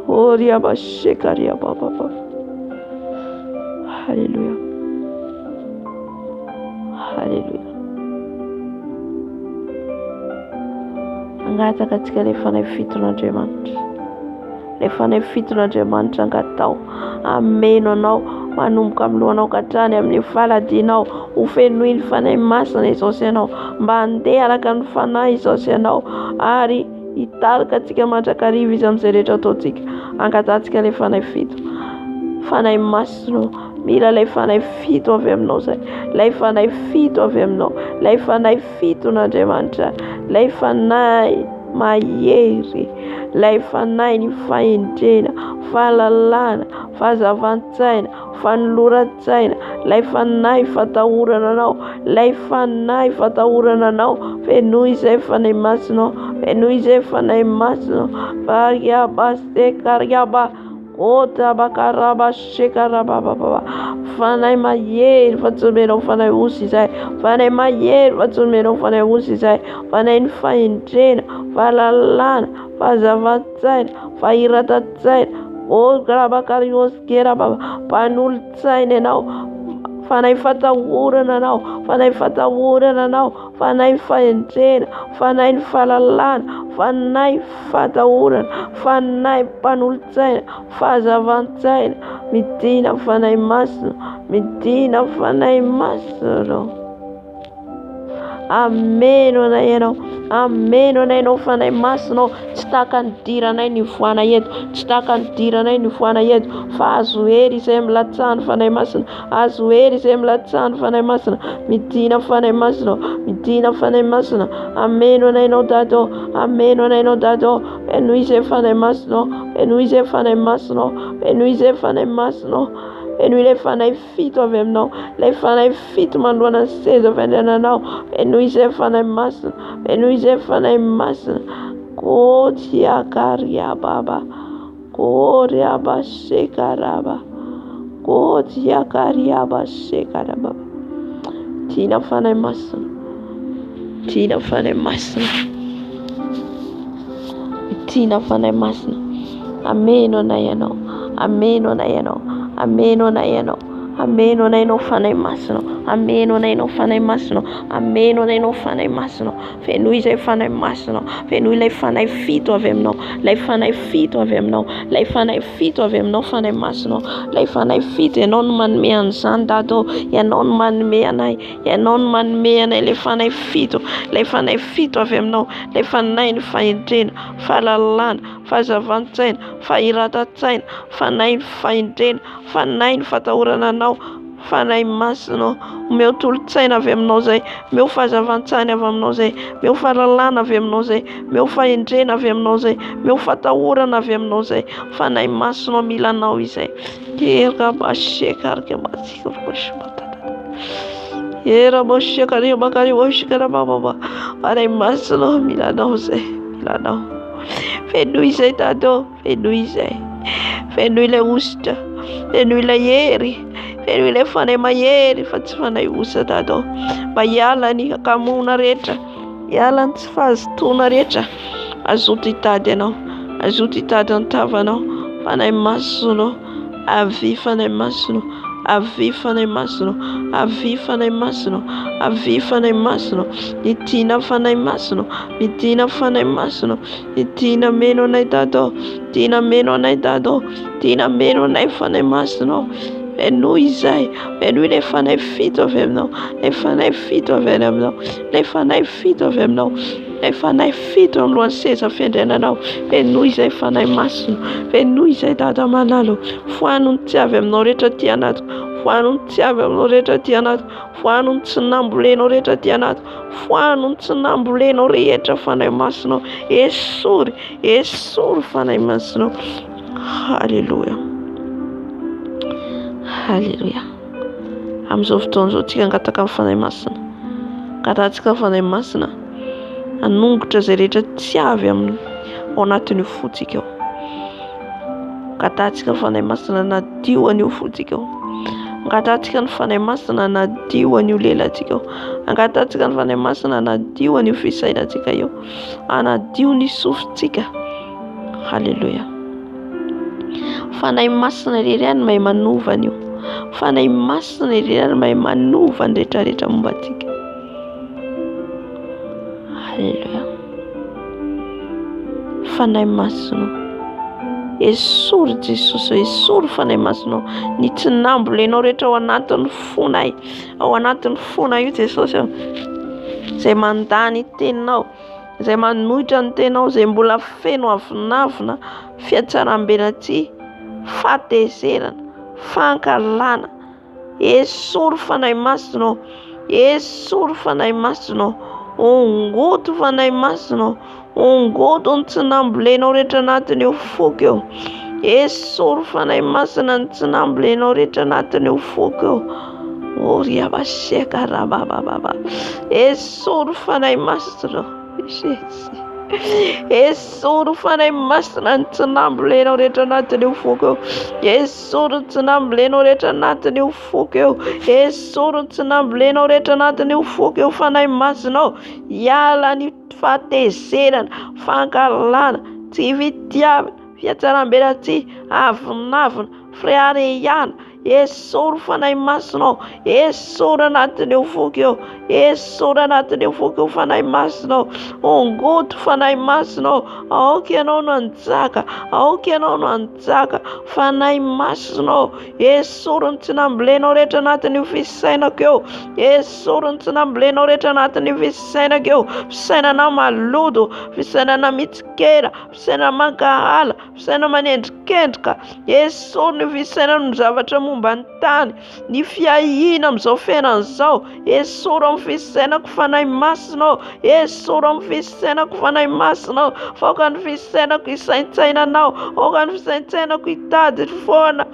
S1: Oria bashekaria baba. Halleluja. Halleluja. Angataka antsika ilay fanahy fiton'Andriamanitra. Ilay fanahy fiton'Andriamanitra angatao. Ameno anao. Manomboka amin'ny lohanao ka hatrany amin'ny faladinao. Hofenoy ny fanahy masina izao ianao. Mba handeha araka ny fanahy izao ianao. Ary hitarika antsika mandrakariva izy amin'izay rehetra ataontsika. Angatantsika ilay fanahy fito. Fanahy masina. Mila lay fanahy fito avy aminao zay. Lay fanahy fito avy aminao. Lay fanahy fiton'Andriamanitra. Lay fanahy mahery. Lay fanahy ny fahendrena, fahalalana, fahazavan-tsaina, fanoloran-tsaina. Lay fanahy fatahorana anao. Lay fanahy fatahorana anao. Fenoy izay fanahy masina. fenoy izay fanahy masina variaba sekariaba ota bakaraba shekarabababa fanahy mahery fa tsy omenao fanahy osy izay fanahy mahery fa tsy omenao fanahy osy izay fanahy ny fahendrena fahalalana fahazavan-tsaina fahiran-tsaina okarabakarioskerababa mpanolo-tsaina ianao fanahy fatahorana anao fanahy fatahorana anao fanahy fahendrena fanahy ny fahalalana fanahy fatahorana fanahy mpanolo-tsaina fahazavan-tsaina midina fanahy masina midina fanahy masina ameno anay ianao ameno anay ianao fanahy masinao tsy tahaka ny diranay ny voana eto tsy tahaka ny diranay ny voana eto fa azo hery izay milatsahany fanahy masina azo hery izay milatsahany fanahy masina midina fanahy masina midina fanahy masina ameno anay ianao dado ameno anay ianao dado fenoy izay fanahy masina fenoy izay fanahy masina fenoy izay fanahy masina fenoy ilay fanahy fito avy aminao ilay fanahy fito manoloana ny seza fiandriananao fenoy izay fanahy masina fenoy izay fanahy masina kotiakariababa koriaba sekaraba kotiakariaba sekaraba tina fanahy masina tina fanahy masina tina fanahy masina ameno anay ianao ameno anay ianao ameno anay ianao ameno anay ianao fanahy masina ameno anay ianao fanahy masina ameno anay ianao fanahy masina fenoy izay fanahy masina fenoy ilay fanahy fito avy aminao ilay fanahy fito avy aminao ilay fanahy fito avy aminao fanahy masina ilay fanahy fito ianao no manome an'izany dado ianao no manome anay ianao no manome anay ilay fanahy fito avy aminao ilay fanahy ny fahendrena fahalalana fahazavan-tsaina fahiran-tsaina fanahy ny fahendrena fanahy ny fatahorana anao fanahy masina omeo tolo-tsaina avy aminao zay meo fahazavan-tsaina avy aminao zay meo fahalalana avy aminao zay meo fahendrena avy aminao zay meo fatahorana avy aminao zay fanahy masina mila anao izay fanahy masina mila anao zay mila anao fenoy izay dado fenoy izay fenoy ilay ositra fenoy ilay hery fenoy ilay fanahy mahery fa tsy fanahy osa dado mba hiala ny kamoana rehetra hiala ny tsy fahazotoana rehetra azoto hitady ianao azoto hitady an-tavanao fanahy masina avy fanahy masina avy fanahy masina avy fanahy masina avy fanahy masina midina fanahy masina midina fanahy masina midina meno anay dado dina meno anay dado dina meno anay fanahy masina fenoy izay fenoy ilay fanahy fito avy aminao ilay fanahy fito avy aminao ilay fanahy fito avy aminao ilay fanahy fito alohan'ny seza fiandriananao fenoy izay fanahy masina fenoy izay dada manalo foano ny tsy avy aminao rehetra ty anato foano ny tsy avy aminao rehetra ty anato foano ny tsy nambolenao rehetra ty anato foano ny tsy nambolenao rehetra fanahy masina esory fanahy masina halleluja halleluja amin'izao fotoana izao tsika angataka amin'ny fanahy masina angatantsika fanahy masina anongotra izay rehetra tsy avy amin'ny ao anatin'io fotsika ao angatantsika fanahy masina nadio an'io fotsika ao angatantsika ny fanahy masina nadio an'io lelantsika ao angatantsika ny fanahy masina nadio an'io fisainantsika io anadio ny sofintsika halleluja fanahy masina irery ihany mahay manova an'io fanahy masina irery ihany mahay manova ny rehetrarehetra momba antsika halleluja fanahy masina esory Jesosy esory fanahy masina ny tsy nambolenao rehetra ao anatin'ny fonay ao anatin'ny fona io Jesosy izay mandany teninao izay manohitra ny tenao izay mbola feno avinavina fiatsaram-benatsy fatezerana fankalana esory fanahy masina esory fanahy masina ongoto fanahy masina ongoto ny tsy nambolenao rehetra anatiny eo foka eo esory fanahy masina ny tsy nambolenao rehetra anatiny eo foka eo oriabaseka rabababa esory fanahy masina Esorony fanahy masina ny tsinambolenao rehetra anatin'io foko eo. Esorony tsinambolenao rehetra anatin'io foko eo. Esorony tsinambolenao rehetra anatin'io foko eo fanahy masinao. Hiala ny fahatezerana, fankalana, tsy fitiavana, fiatsaram-bela tsy avinavina, fiharihana. Esory fanahy masinao. Esory anatin'io foko eo. Esory anatin'io foko eo fanahy masinao. Ongoto fanahy masinao. Aoka ianao no anjaka. Aoka ianao no anjaka. Fanahy masinao. Esory ny tsinambolenao rehetra anatin'io fisainako eo. Esory ny tsinambolenao rehetra anatin'io fisainako eo. Fisainana malodo, fisainana mitsikera, fisainana mankahala, fisainana manendrikendrika. Esory ny fisainana ny zavatra momba ny tany, ny fiahina amin'izao fiainana izao. Esory amin'ny fisainako fanahy masinao. Esory amin'ny fisainako fanahy masinao. Faoka ny fisainako isaintsainanao. Aoka ny fisaintsainako hitady foana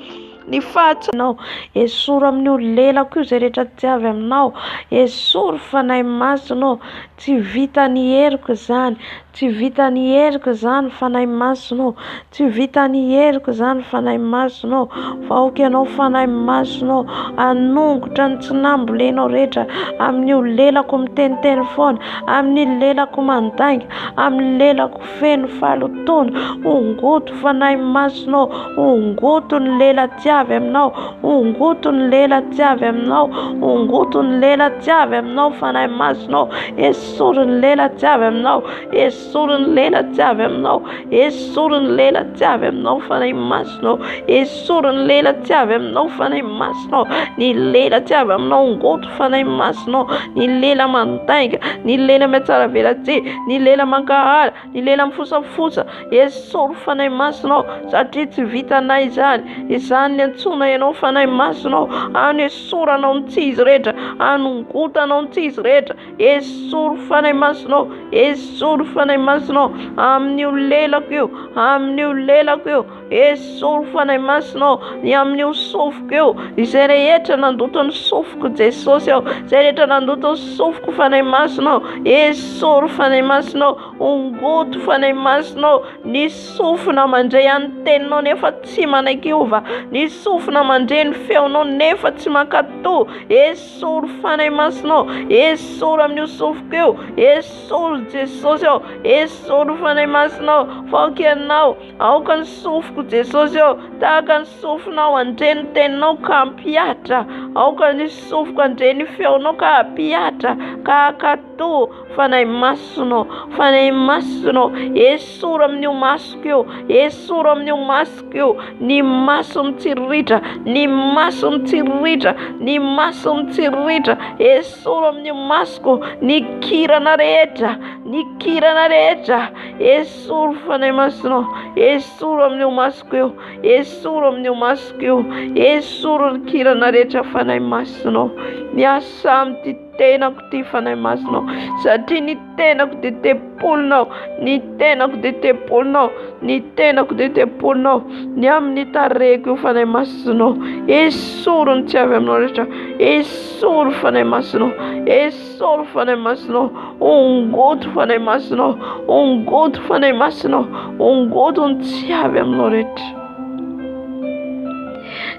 S1: ny fahatsanao. Esory amin'io lelako io izay rehetra tsy avy aminao. Esory fanahy masinao. Tsy vita ny heriko izany. Tsy vita ny heriko izany fanahy masinao. Tsy vita ny heriko izany fanahy masinao. Vahoaka ianao fanahy masinao. Anongotra ny tsinambolenao rehetra amin'io lelako miteniteny foana, amin'ny lelako mandainga, amin'ny lelako feno fahalotona. Ongoto fanahy masinao. Ongoto ny lela tsy avy aminao. Ongoto ny lela tsy avy aminao. Ongoto ny lela tsy avy aminao fanahy masinao. Esory ny lela tsy avy aminao. Esory ny lela tsy avy aminao. Esory ny lela tsy avy aminao fanahy masinao. Esory ny lela tsy avy aminao fanahy masinao. Ny lela tsy avy aminao ongoto fanahy masinao. Ny lela mandainga, ny lela miatsara velatse, ny lela mankahala, ny lela mifosafosa. Esory fanahy masinao satria tsy vitanay izany. Izany ny antsona ianao fanahy masinao. Ano esoranao ny tsy izy rehetra, anongotanao ny tsy izy rehetra. Esory fanahy masinao. Esory fanahy masinao amin'io lelako io, amin'io lelako io. Esory fanahy masinao ny amin'io sofiko io. Izay rehetra nandoto ny sofiko Jesosy eo, izay rehetra nandoto ny sofiko fanahy masinao. Esory fanahy masinao. Ongoto fanahy masinao. Ny sofina mandray any teninao nefa tsy manaikiova. Ny sofina mandray ny feonao nefa tsy mankatoa. Esory fanahy masinao. Esory amin'io sofiko io. Esory Jesosy eo. Esory fanahy masinao. Vahoaka ianao. Aoka ny sofiko Jesosy eo. Tahaka ny sofinao andray ny teninao ka hampiatra. Aoka ny sofiko andray ny feonao ka hampiatra, ka hakatoa fanahy masinao. Fanahy masinao. Esory amin'io masoko io. Esory amin'io masoko io. Ny maso mitsiritra, ny maso mitsiritra, ny maso mitsiritra. Esory amin'io masoko. Ny kirana rehetra, ny kirana rehetra. Esory fanahy masinao. Esory amin'io masoko io. Esory amin'io masoko io. Esory ny kirana rehetra fanahy masinao. Miasa amin'ity tenako ty fanahy masinao, satria ny tenako dia tepolinao. Ny tenako dia tepolinao. Ny tenako dia tepolinao. Ny amin'ny tarehiko io fanahy masinao. Esory ny tsy avy aminao rehetra. Esory fanahy masinao. Esory fanahy masinao. Ongoto fanahy masinao. Ongoto fanahy masinao. Ongoto ny tsy avy aminao rehetra.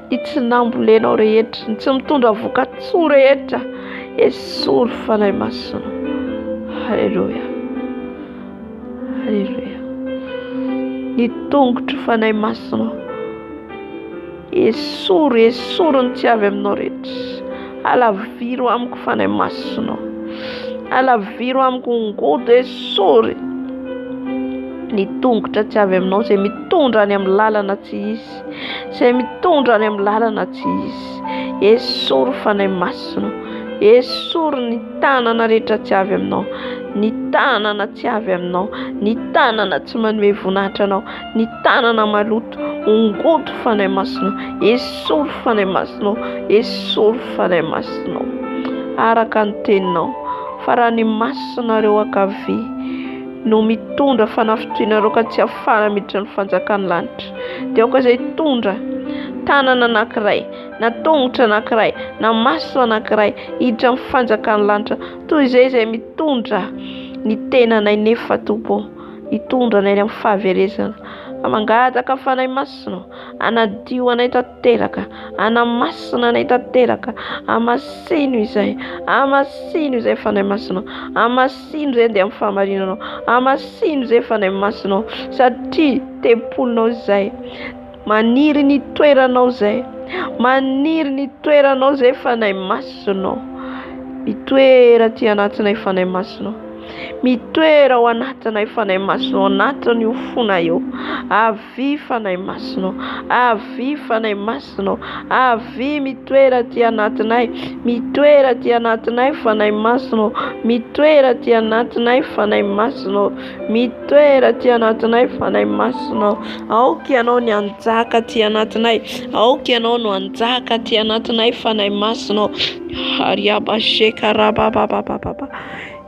S1: Ny tsinambolenao rehetra, ny tsy mitondra voka-tsoa rehetra. Esory fanahy masinao. Halleluja. Halleluja. Ny tongotro fanahy masinao. Esory, esory ny tsy avy aminao rehetra. Alaviro amiko fanahy masinao. Alaviro amiko ongoto esory. Ny tongotra tsy avy aminao izay mitondra any amin'ny lalana tsy izy. Izay mitondra any amin'ny lalana tsy izy. Esory fanahy masinao. Esory ny tanana rehetra tsy avy aminao. Ny tanana tsy avy aminao. Ny tanana tsy manome voninahitra anao. Ny tanana maloto. Ongoto fanahy masinao. Esory fanahy masinao. Esory fanahy masinao. Araka ny teninao. Fa raha ny masinareo ankavia no mitondra fanafitoanareo ka tsy afara miditra ny fanjakany lanitra, dia aoka izay tondra tanana anankiray, na tongotra anankiray, na maso anankiray hiditra amin'ny fanjakany lanitra, toy izay mitondra ny tenanay nefa Tompo. hitondra anay amin'ny fahaverezana. Mangataka fanahy masina, anadio anay tanteraka, anamasina anay tanteraka. Amasino izay, amasino izay fanahy masina, amasino izay andeha amin'ny fahamarinanao, amasino izay fanahy masina, satria tempolinao izay, maniry ny toeranao izay, maniry ny toeranao izay fanahy masinao. Mitoera ty anatinay fanahy masinao, mitoera ao anatinay fanahy masinao, anatin'ny ofona eo. Avy fanahy masinao, avy fanahy masinao, avy mitoera ty anatinay, mitoera ty anatinay fanahy masinao, mitoera ty anatinay fanahy masinao, mitoera ty anatinay fanahy masinao. Aoka ianao ny anjaka ty anatinay, aoka ianao no anjaka ty anatinay fanahy masinao. Hariaba shekara baba baba baba.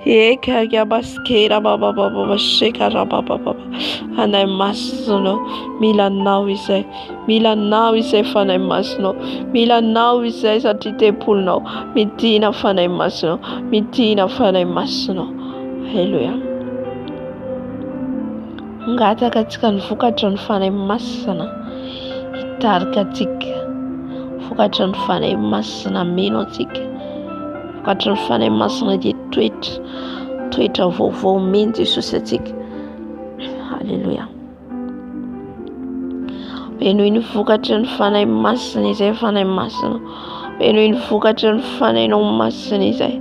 S1: Eka yabaskera baba baba shekara baba baba. Fanahy masinao, milanao izay, milanao izay fanahy masinao, milanao izay satria tempolinao, midina fanahy masinao, midina fanahy masinao. Haleluya. Ngataka antsika ny vokatra ny fanahy masina hitarika antsika, vokatra ny fanahy masina meno antsika, vokatra ny fanahy masina dia toetra vaovao meno Jesosy antsika. Haleluya. Benoy ny vokatra ny fanahy masina izay fanahy masina, benoy ny vokatra ny fanahinao masina izay,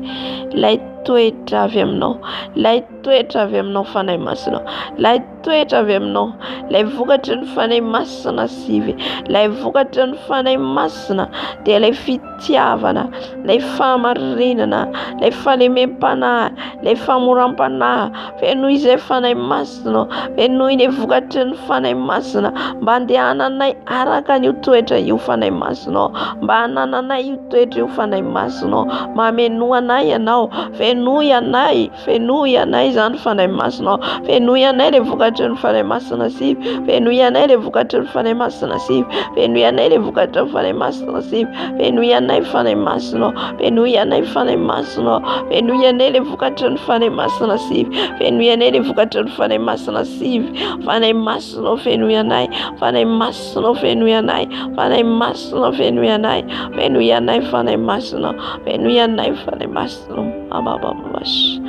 S1: lay toetra avy aminao, lay toetra avy aminao fanahy masina, lay toetra avy aminao, lay vokatra ny fanahy masina sivy, lay vokatra ny fanahy masina dia lay fitiavana, lay fahamarinana, lay falemem-panahy, lay famoram-panahy. Fenoy izay fanahy masina, fenoy ny vokatra ny fanahy masina mba andehananay araka ny toetra io fanahy masina, mba hanananay io toetra io fanahy masina, mameno anay ianao, fenoy anay zany fanahy masina, fenoy anay le vokatra ny fanahy masina sivy, fenoy anay le vokatra ny fanahy masina sivy, fenoy anay le vokatra ny fanahy masina sivy, fenoy anay fanahy masina, fenoy anay fanahy masina, fenoy anay le vokatra ny fanahy masina sivy, fenoy anay le vokatra ny fanahy masina sivy, fanahy masina fenoy anay, fanahy masina fenoy anay, fanahy masina fenoy anay, fenoy anay fanahy masina, fenoy anay fanahy masina. Abababash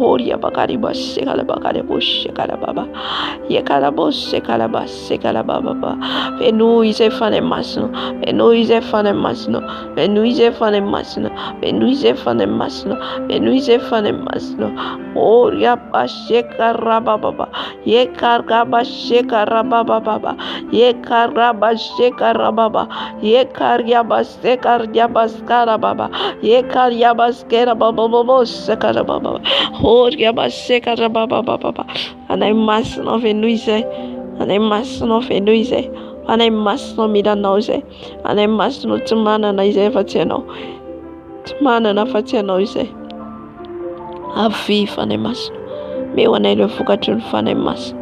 S1: Horia bakariba sekala bakare bosh sekala baba yekala bosh sekala bas sekala baba. Fenoy izay fanahy masina, fenoy izay fanahy masina, fenoy izay fanahy masina, fenoy izay fanahy masina, fenoy izay fanahy masina. Horia bashekara baba yekarga bashekara baba yekarga bashekara baba yekarya basekarya baskara baba yekarya baskera baba baba sekara baba. Horia basekara baba baba. Fanahy masina fenoy izay, fanahy masina fenoy izay, fanahy masina milanao izay, fanahy masina tsy manana izay fa tsy ianao, tsy manana fa tsy ianao izay. Avy fanahy masina, meo anay le vokatry ny fanahy masina,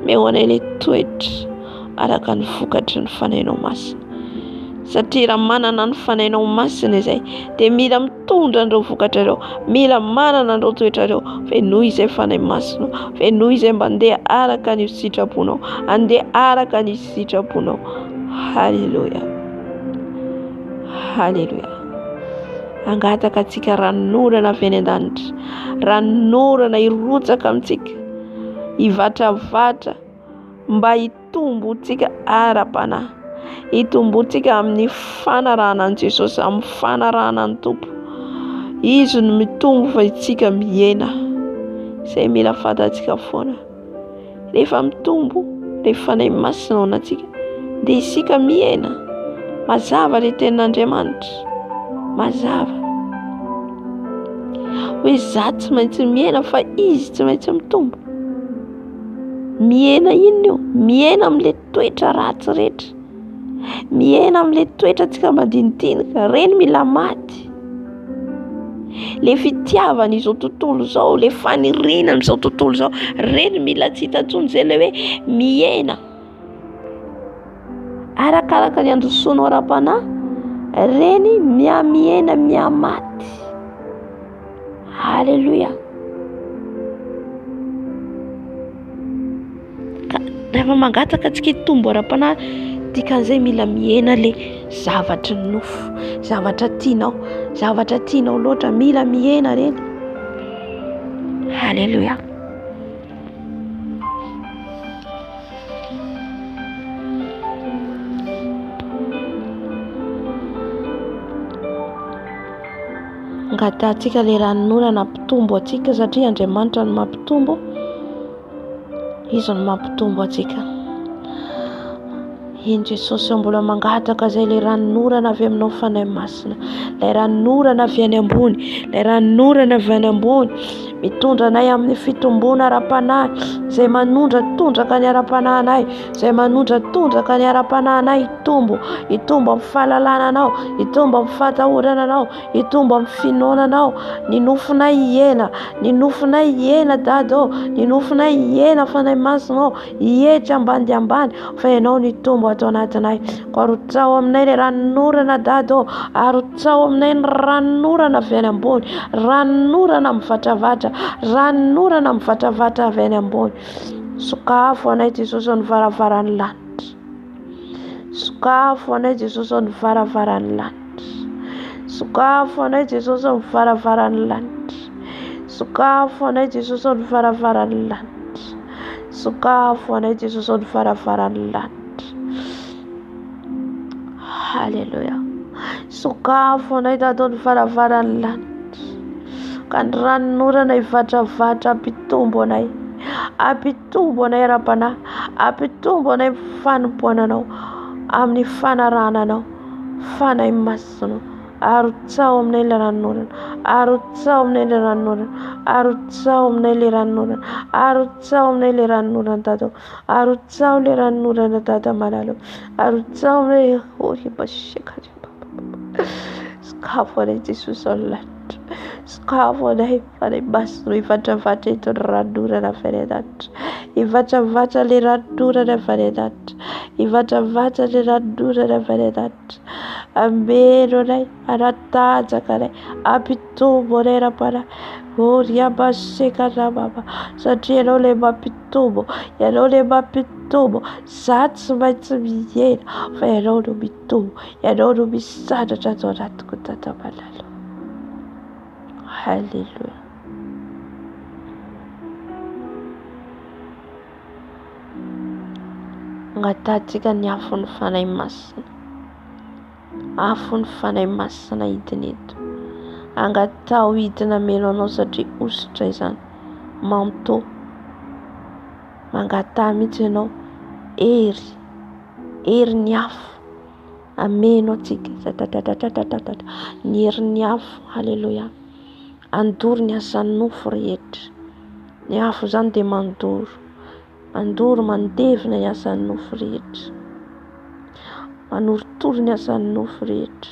S1: meo anay le toetra araka ny vokatry ny fanahinao masina. Satria raha manana ny fanahinao masina izay dia mila mitondra an'ireo vokatra ireo, mila manana an'ireo toetra ireo. Fenoy izay fanahy masina, fenoy izay mba andeha araka ny sitraponao, andeha araka ny sitraponao. Haleluya, haleluya. Angataka antsika ranorana avy any an-danitra, ranorana hirotsaka amintsika, hivantravatra mba hitombontsika ara-panahy, hitombontsika amin'ny fanarahana an' Jesosy, amin'ny fanarahana ny Tompo. Izy no mitombo fa itsika miena. Izay mila fantatsika foana. Rehefa mitombo ilay fanahy masina ao anatsika dia isika miena. Mazava ilay tenin'Andriamanitra, mazava hoe izaho tsy maintsy miena fa izy tsy maintsy mitombo. Miena inona io? Miena amin'ilay toetra ratsy rehetra, miena amin'ilay toetra tsika madinidinika, reny mila maty. Le fitiavana izao tontolo izao, le fanirinana izao tontolo izao, reny mila tsy hitantsony izay le hoe miena arakaraka ny androsoanao ara-panahy, reny miena miamaty. Haleluya. Rehefa mangataka antsika hitombo ara-panahy, dikan'izay mila mihena le zavatra nofo, zavatra tianao loatra, mila mihena reny. Halleluja. Angatahantsika le ranon'orana hampitombo antsika, satria Andriamanitra no mampitombo. Izy no mampitombo antsika. Iny Jesosy mbola mangataka izay le ranon'orana avy aminao fanahy masina, le ranon'orana avy any ambony, le ranon'orana avy any ambony, mitondra anay amin'ny fitombona ara-panahy, izay manondra tondraka ny ara-panahinay, izay manondra tondraka ny ara-panahinay. Hitombo amin'ny fahalalànanao, hitombo amin'ny fahatahorananao, hitombo amin'ny finoananao. Ny nofinay hiena, ny nofinay hiena Dada, ny nofinay hiena fanahy masinao, hihetra ambany dia ambany, fa ianao ny tombo ato anatinay. Ko arotsao aminay le ranon'orana Dada, arotsao aminay ny ranon'orana avy any ambony, ranon'orana mivatravatra, ranon'orana mivatravatra avy any ambony. Sokafo anay Jesosy ny varavaran'ny lanitra, sokafo anay Jesosy ny varavaran'ny lanitra, sokafo anay Jesosy ny varavaran'ny lanitra, sokafo anay Jesosy ny varavaran'ny lanitra, sokafo anay Jesosy ny varavaran'ny lanitra. Halleluja. Sokafo anay Dada ny varavaran'ny lanitra, ka ny ranon'orana hivantravatra hampitombo anay, hampitombo anay ara-panahy, hampitombo anay fanompoananao, amin'ny fanarananao fanahy masina. Arotsao aminay le ranon'orana, arotsao aminay le ranon'orana, arotsao aminay le ranon'orana, arotsao aminay le ranon'orana Dada, arotsao le ranon'orana Dada malalo, arotsao aminay sokafo anay Jesosy ao lanitra, sokafo anay fanahy masina, hivantravatra eto ny ranon'orana avy any an-danitra, hivantravatra le ranon'orana avy any an-danitra, hivantravatra le ranon'orana avy any an-danitra. Ameno anay, anatanjaka anay, hampitombo anay ara-panahy. Riabasekarababa, satria ianao le mampitombo, ianao le mampitombo. Za tsy maintsy mihena, fa ianao no mitombo, ianao no misandratra ato anatiko Dada malalo. Halleluja. Angatahantsika ny afon'ny fanahy masina, afon'ny fanahy masina hidina eto. Angatao hidina meno anao, satria ositra izany, manto. Mangataha mihitsy ianao, hery ny afo ameno antsika, ny hery ny afo. Halleluja. Andoro ny asan'ny nofo rehetra. Ny afo izany dia mandoro mandevina ny asan'ny nofo rehetra, manorotoro ny asan'ny nofo rehetra.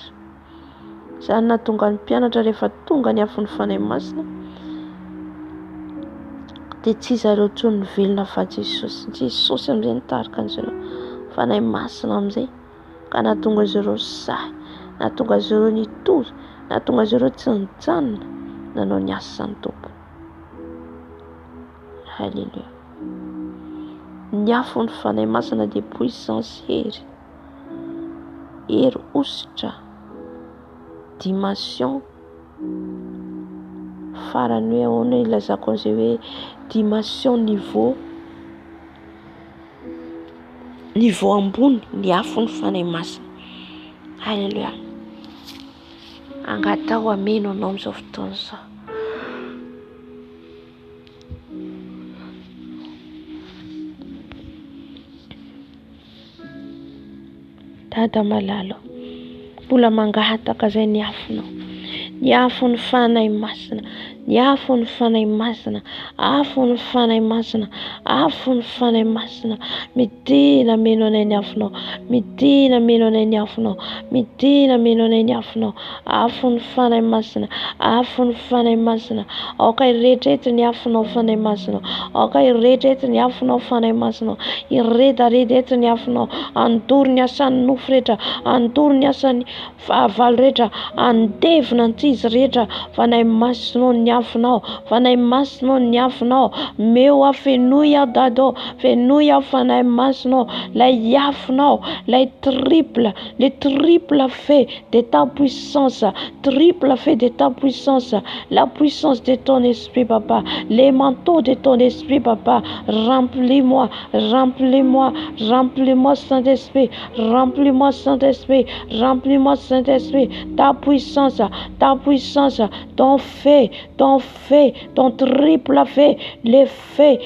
S1: Izany nahatonga ny mpianatra rehefa tonga ny afon'ny fanahy masina dia tsy zareo intsony velona fa Jesosy. Jesosy amin'izay nitarika an'izareo fanahy masina amin'izay, ka nahatonga zareo sahy, nahatonga zareo nitory, nahatonga zareo tsy nijanona, nanao ny asan'ny tompony. Halleluja. Ny afon'ny fanahy masina dia puissance, hery ositra, dimension farany hoe ahoana ilazako an'izay hoe dimension niveau ambony, ny afon'ny fanahy masina. Halleluja. Angatao ameno anao amin'izao fotoana izao. Dada malalo, mbola mangataka izay ny afonao, ny afon'ny fanahy masina, ny afon'ny fanahy masina, afon'ny fanahy masina, afon'ny fanahy masina. Midina meno anay ny afonao, midina meno anay ny afonao, midina meno anay ny afonao, afon'ny fanahy masina, afon'ny fanahy masina. Aoka hirehetrehitra ny afonao fanahy masina, aoka hirehetrehitra ny afonao fanahy masina, hiredaredetra ny afonao, andoro ny asan'ny nofo rehetra, andoro ny asan'ny valo rehetra, andevina antsizy rehetra fanahy masinao. Ny niafinao, fanahy masinao niafinao, meo afenoia dado, fenoia fanahy masinao, lay afinao, lay triple, le triple fait de ta puissance, triple fait de ta puissance, la puissance de ton esprit, papa, les manteaux de ton esprit, papa, remplis-moi, remplis-moi, remplis-moi, Saint-Esprit, remplis-moi, Saint-Esprit, remplis-moi, Saint-Esprit, ta puissance, ton fait, ton triple fait, les faits,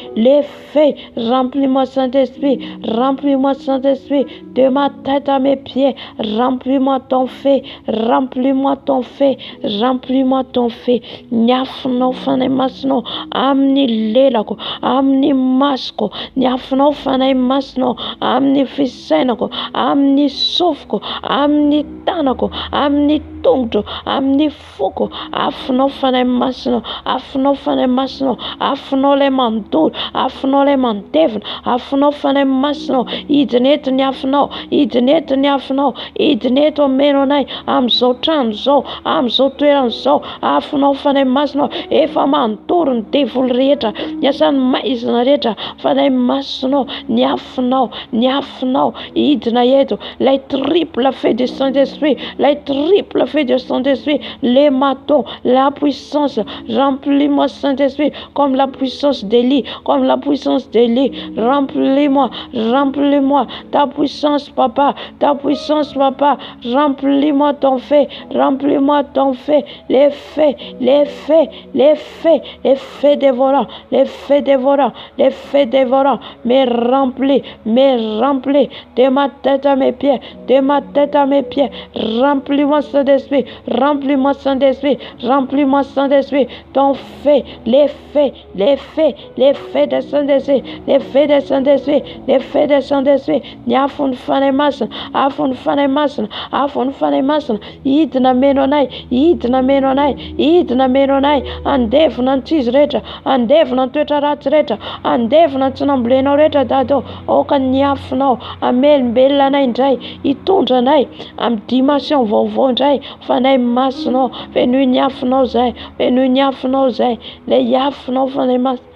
S1: remplis-moi, Saint-Esprit, remplis-moi, Saint-Esprit, de ma tête à mes pieds, remplis-moi ton fait, remplis-moi ton fait, remplis-moi ton fait, nyafno fanay masno, amni lelako, amni masko, nyafno fanay masno, amni fisenako, amni sofko, amni tanako, amni tongdro, amni foko, afno fanay masno, afno fanay masno, afno le mandur, afno le mantevn, afno fanay masno, idneto nyafno, idneto nyafno, idneto menonay, amzao trano zao, amzao toerana zao, afno fanay masno, efa mantoro ny devoly rehetra, niasany maizina rehetra, fanay masno, niafinao, niafinao, idina eto, lay triple fait de Saint-Esprit, lay triple fait de Saint-Esprit, les matons, la puissance, remplis-moi Saint-Esprit, comme la puissance d'Élie, comme la puissance d'Élie, remplis-moi, remplis-moi, ta puissance papa, ta puissance papa, remplis-moi ton fait, remplis-moi ton fait, les faits, les faits, les faits, les faits dévorants, les faits dévorants, les faits dévorants, mais remplis, de ma tête à mes pieds, de ma tête à mes pieds, remplis-moi Saint-Esprit, remplis-moi Saint-Esprit, remplis-moi Saint-Esprit, ton fait, les faits, les faits, les faits de Saint-Esprit, les faits de Saint-Esprit, les faits de Saint-Esprit, niafun fanemasan, afun fanemasan, afun fanemasan, idna menonai, idna menonai, idna menonai, andevna antizy rehetra, andevna toetra ratsy rehetra, andevna tsy nambolenao rehetra dado, oka niafinao, amelombelona anay indray, hitondra anay amin'ny dimension vaovao indray, fanay masinao, fenoy niafinao zay, fenoy niafinao zay, le iafinao fanay masina,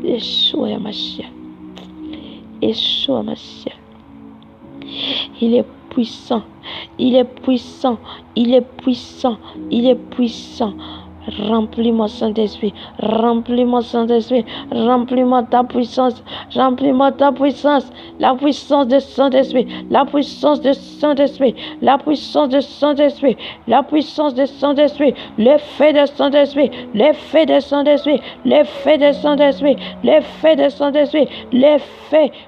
S1: Yeshua ya Masia, Yeshua Masia, il est puissant, il est puissant, il est puissant, il est puissant. Remplis-moi Saint-Esprit, remplis-moi Saint-Esprit, remplis-moi ta puissance, remplis-moi ta puissance, la puissance de Saint-Esprit, la puissance de Saint-Esprit, la puissance de Saint-Esprit, la puissance de Saint-Esprit, l'effet de Saint-Esprit, l'effet de Saint-Esprit, l'effet de Saint-Esprit, l'effet de Saint-Esprit,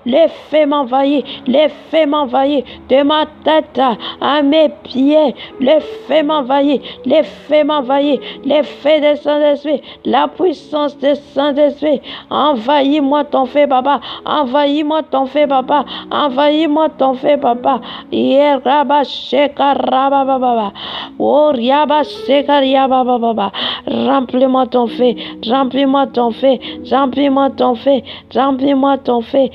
S1: l'effet m'envahit, l'effet m'envahit, de ma tête à mes pieds, l'effet m'envahit, l'effet m'envahit, l'effet de Saint-Esprit, la puissance de Saint-Esprit, envahis-moi ton fait, papa, envahis-moi ton fait, papa, envahis-moi ton fait, papa, yeraba shekaraba baba, oh yaba shekariaba baba, remplis-moi ton fait, remplis-moi ton fait, remplis-moi ton fait, remplis-moi ton fait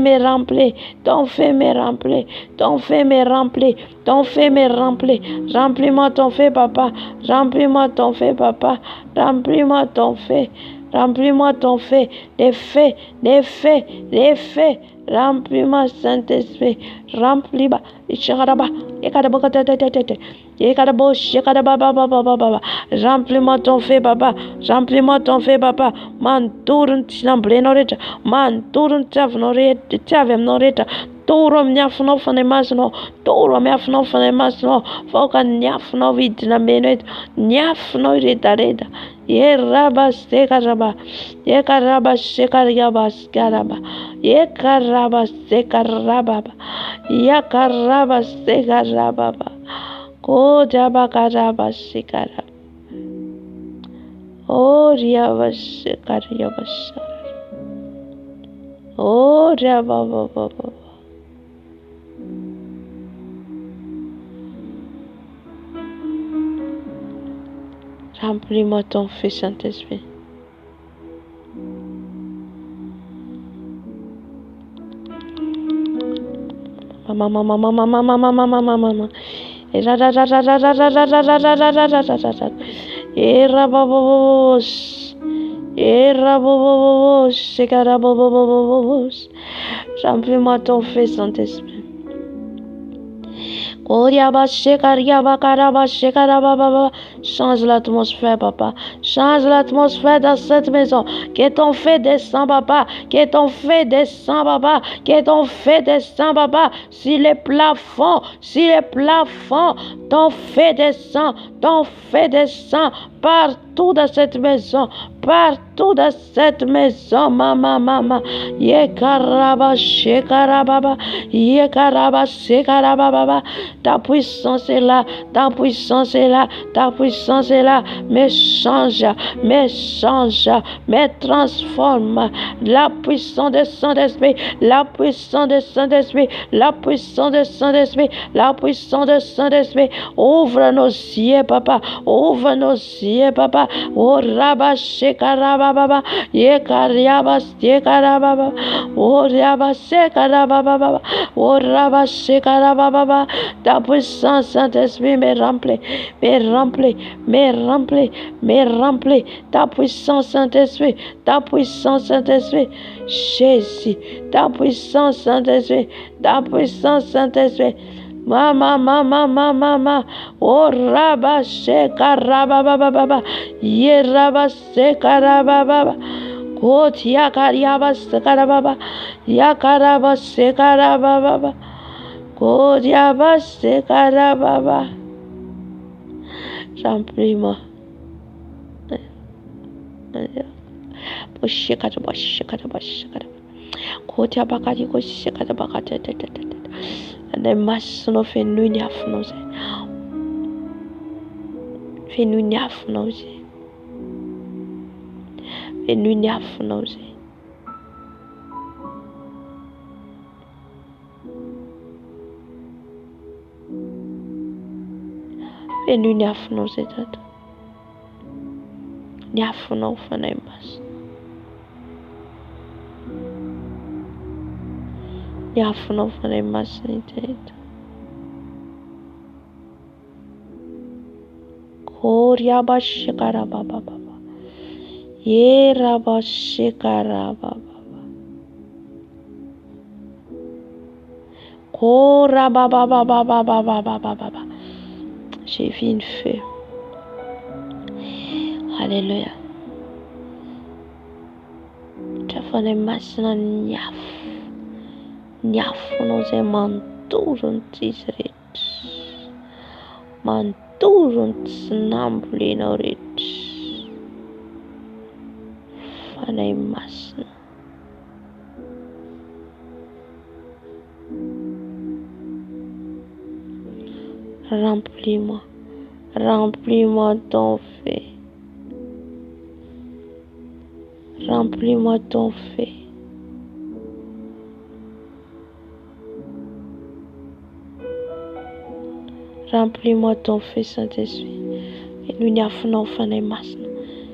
S1: me remplit, ton fait me remplit, ton fait me remplit, ton fait me remplit, remplis-moi ton fait, papa, remplis-moi ton fait, papa, remplis-moi ton fait, remplis-moi ton fait, les faits, les faits, les faits, remplis-moi Saint-Esprit, remplis-moi, remplis-moi ton fait, papa, remplis-moi ton fait, papa, manturun tinamblenoreta, manturun tavnoreta, toro amin'ny afinao fanay masinao, toro amin'ny afinao fanay masinao, vaoka niafinao idina meno eto, niafinao iredareda, eraba sekaraba, ekaraba sekariaba skaraba, ekaraba sekaraba, yakaraba sekaraba, kodaba karaba sekaraba, oriaba sekariaba sara, oriaba baba. Remplis-moi ton feu, Saint-Esprit. Maman. Erababos. Erababos. Shekarababos. Remplis-moi ton feu, Saint-Esprit. Change l'atmosphère, papa. Change l'atmosphère dans cette maison. Que ton feu descend, papa. Que ton feu descend, papa. Que ton feu descend, papa. Sur les plafonds. Sur les plafonds. Ton feu descend. Ton feu descend. Partout dans cette maison. Partout dans cette maison, mama. Yekaraba, shekarababa. Yekaraba, shekarababa. Ta puissance est là. Ta puissance est là. Ta puissance est là. Mais change. Mais change. Mais transforme. La puissance de Saint-Esprit. La puissance de Saint-Esprit. La puissance de Saint-Esprit. La puissance de Saint-Esprit. Ouvre nos yeux, papa. Ouvre nos yeux, papa. Oh, Rabba, Shekarababa. Yekariabas, Yekarababa. Oh, Rabba, Shekarababa. Oh, Rabba, Shekarababa. Ta puissance, Saint-Esprit, me remplit. Me remplit. Me remplit. Me remplit. Ta puissance, Saint-Esprit. Ta puissance, Saint-Esprit. Jésus. Ta puissance, Saint-Esprit. Ta puissance, Saint-Esprit. Mama. Oh, Rabba, Shekarababa. Ye Rabba, Shekarababa. God, Yakariaba, Shekarababa. Yakaraba, Shekarababa. God, Yaba, Shekarababa. Remplis-moi. Masno fenu nyafnoze. Fenu nyafnoze. Fenu nyafnoze. Fenu nyafnoze tata. Nyafno fanemas. Nyafno fanemas niteta. Koryaba shikarababa. Ye raba shikarababa. Korababa. J'ai vu une feu. Alléluia. Tafane masna nyaf. Nyaf nos manturun tisrit. Manturun snamblinorit. Fane masna. Remplis-moi. Remplis-moi ton feu. Remplis-moi ton feu. Remplis-moi ton feu, Saint-Esprit. Et nous n'y avons pas de masse.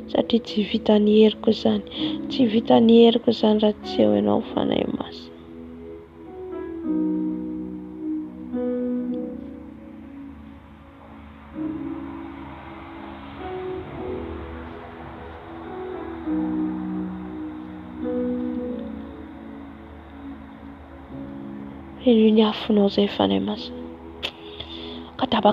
S1: Ça te dit vitanier que ça. Tu vitanier que ça ratio et non pas de masse. Et nous n'y avons pas de masse. Kataba.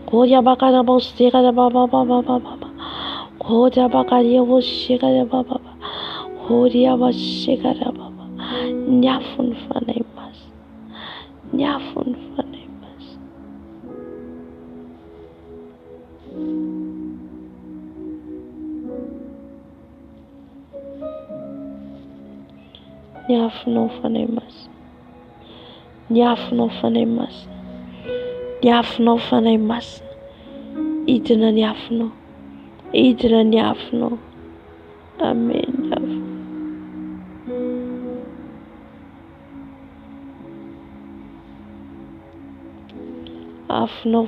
S1: Koya bakara bostika da baba. Koya bakari bostika da baba. Koya bostika da baba. Nyafun fanemas. Nyafun fanemas. Idna nyafno. Amen. Afno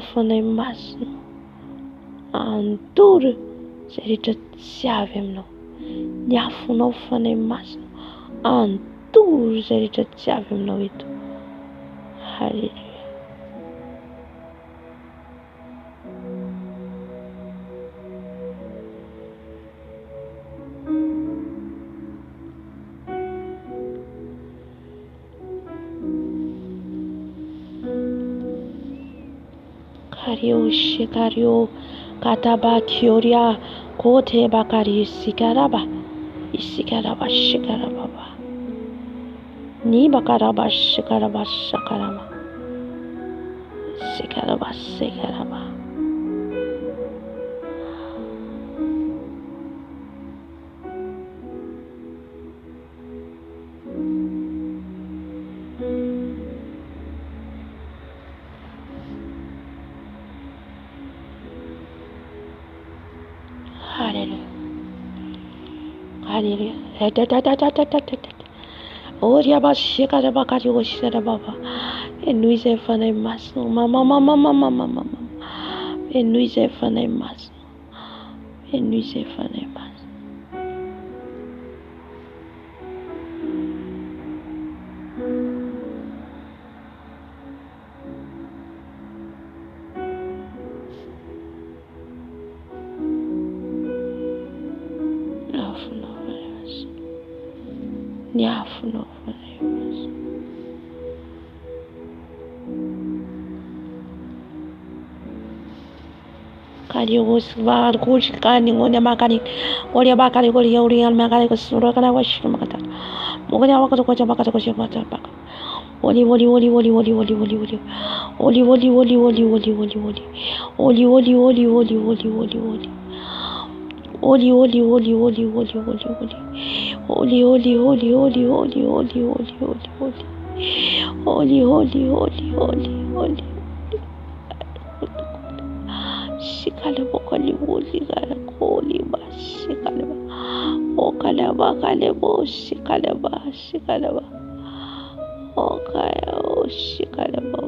S1: fanemas. Antur serita siavemno. Nyafno fanemas. tory izay rehetra tsy avy aminao eto. Halleluja. Kario shikario katabakioria kote bakari sikaraba isikaraba shikaraba ni bakaraba shikaraba shakaraba sikaraba sikaraba. Hallelujah. Hallelujah. Oria bashikara bakari oshara baba. Enuize fanay masno. Mama. Enuize fanay masno. Enuize fanay masno. Niafuno faremos. Kali os var kuch kani ngonya makani. Oria bakari oria makari kusura kana washira makata. Mogonya wakato kocha bakata kocha baka. Oli. Oli. Shikale bokali woli gara koli ba shikale ba. Okale ba kale bo shikale ba. Okaya o shikale ba.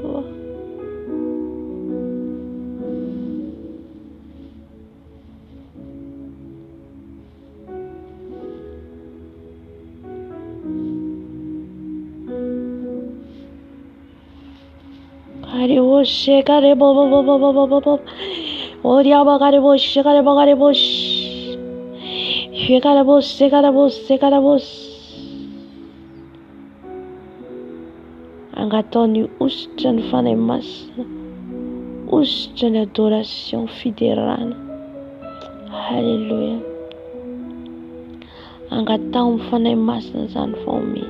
S1: Kare o shikale bo. Oria bagare bo shikale bagare bo. Shikale bo. Angatoni ustra ny fanay masina, ustra ny adoration fiderana. Halleluja. Angatao ny fanay masina zany faomena.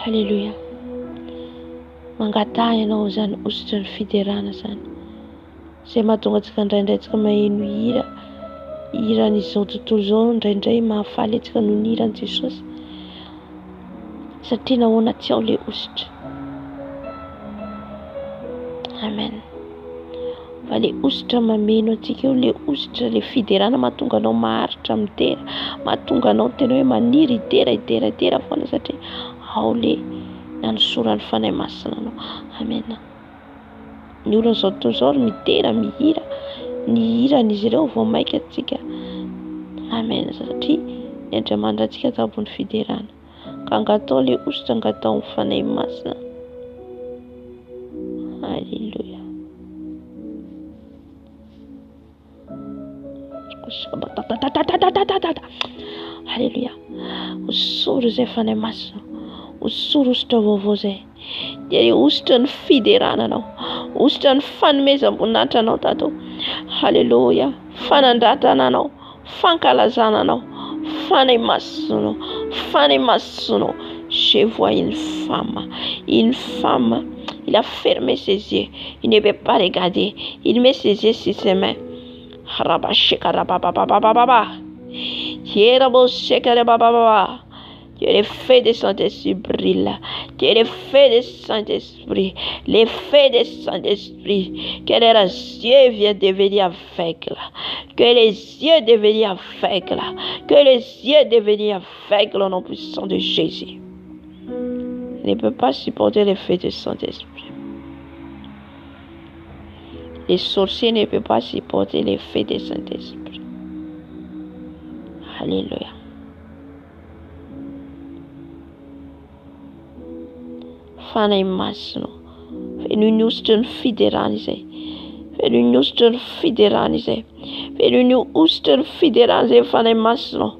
S1: Halleluja. Mangatah ianao zany ositra ny fiderana zany. Izay mahatonga antsika indraindray tsika maheno hiran'izao tontolo izao indraindray mahafaly antsika noho ny hiran'i Jesosy. Satria nahoana tsy ao le ositra. Amen. Fa le ositra mameno antsika eo, le ositra le fiderana mahatonga anao maharitra mitera, mahatonga anao tena hoe maniry idera foana satria ao le nanosorany fanay masina anao. Amen. Ny olona zao tontolo izao mitera mihira, ny hiran'izy ireo vao maika antsika. Amen. Satria ny Andriamanitra antsika tambony fiderana. Ka angatao le ositra, angatao ny fanay masina. Halleluja. Halleluja. Osoro izay fanay masina. Osoro ositra vaovao zay. Dia ositra ny fiderana anao, ositra ny fanomezam-boninahitra anao tato. Halleluja. Fanandratana anao, fankalazana anao, fanay masonao. Je vois une femme, il a fermé ses yeux, il ne peut pas regarder, il met ses yeux sur ses mains. Que les feux de Saint-Esprit brillent. Que les feux de Saint-Esprit, les feux de Saint-Esprit, que leurs yeux viennent devenir aveugles. Que les yeux deviennent aveugles. Que les yeux deviennent aveugles au nom puissant de Jésus. ne peut pas supporter le feu du Saint-Esprit. Les sorciers ne peuvent pas supporter le feu du Saint-Esprit. Alléluia. Fanny Masno. Fais-nous nous fédéraliser. Fais-nous nous fédéraliser. Fais-nous nous fédéraliser, Fanny Masno.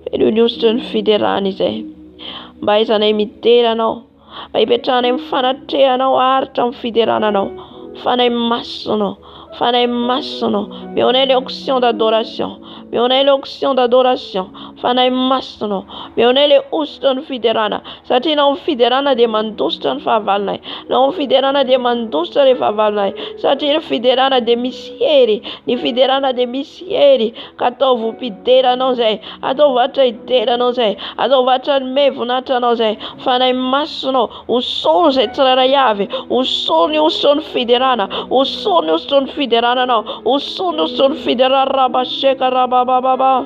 S1: Fais-nous nous fédéraliser. Mba izana mitera anao. Mba hipetrahana amin'ny fanatrehanao aritra amin'ny fiderananao. Fanay masonao. Fanay masonao. Meonay l'onction d'adoration. Meonay l'onction d'adoration. Fanay masonao. Meonay le ositra ny fiderana. Satria nao ny fiderana dia mandositra ny fahavalonay. Nao ny fiderana dia mandositra le fahavalonay. Satria ny fiderana dia misy hery. Ny fiderana dia misy hery. Ka atao voam-pideranao zay. Atao vatra hideranao zay. Atao vatra ny mevonatranao zay. Fanay masonao. Osolo zay tsirairay avy. Osolo ny ositra ny fiderana. Osolo ny ositra ny fiderana nao. Osolo ny ositra ny fiderana rabasheka rabababa.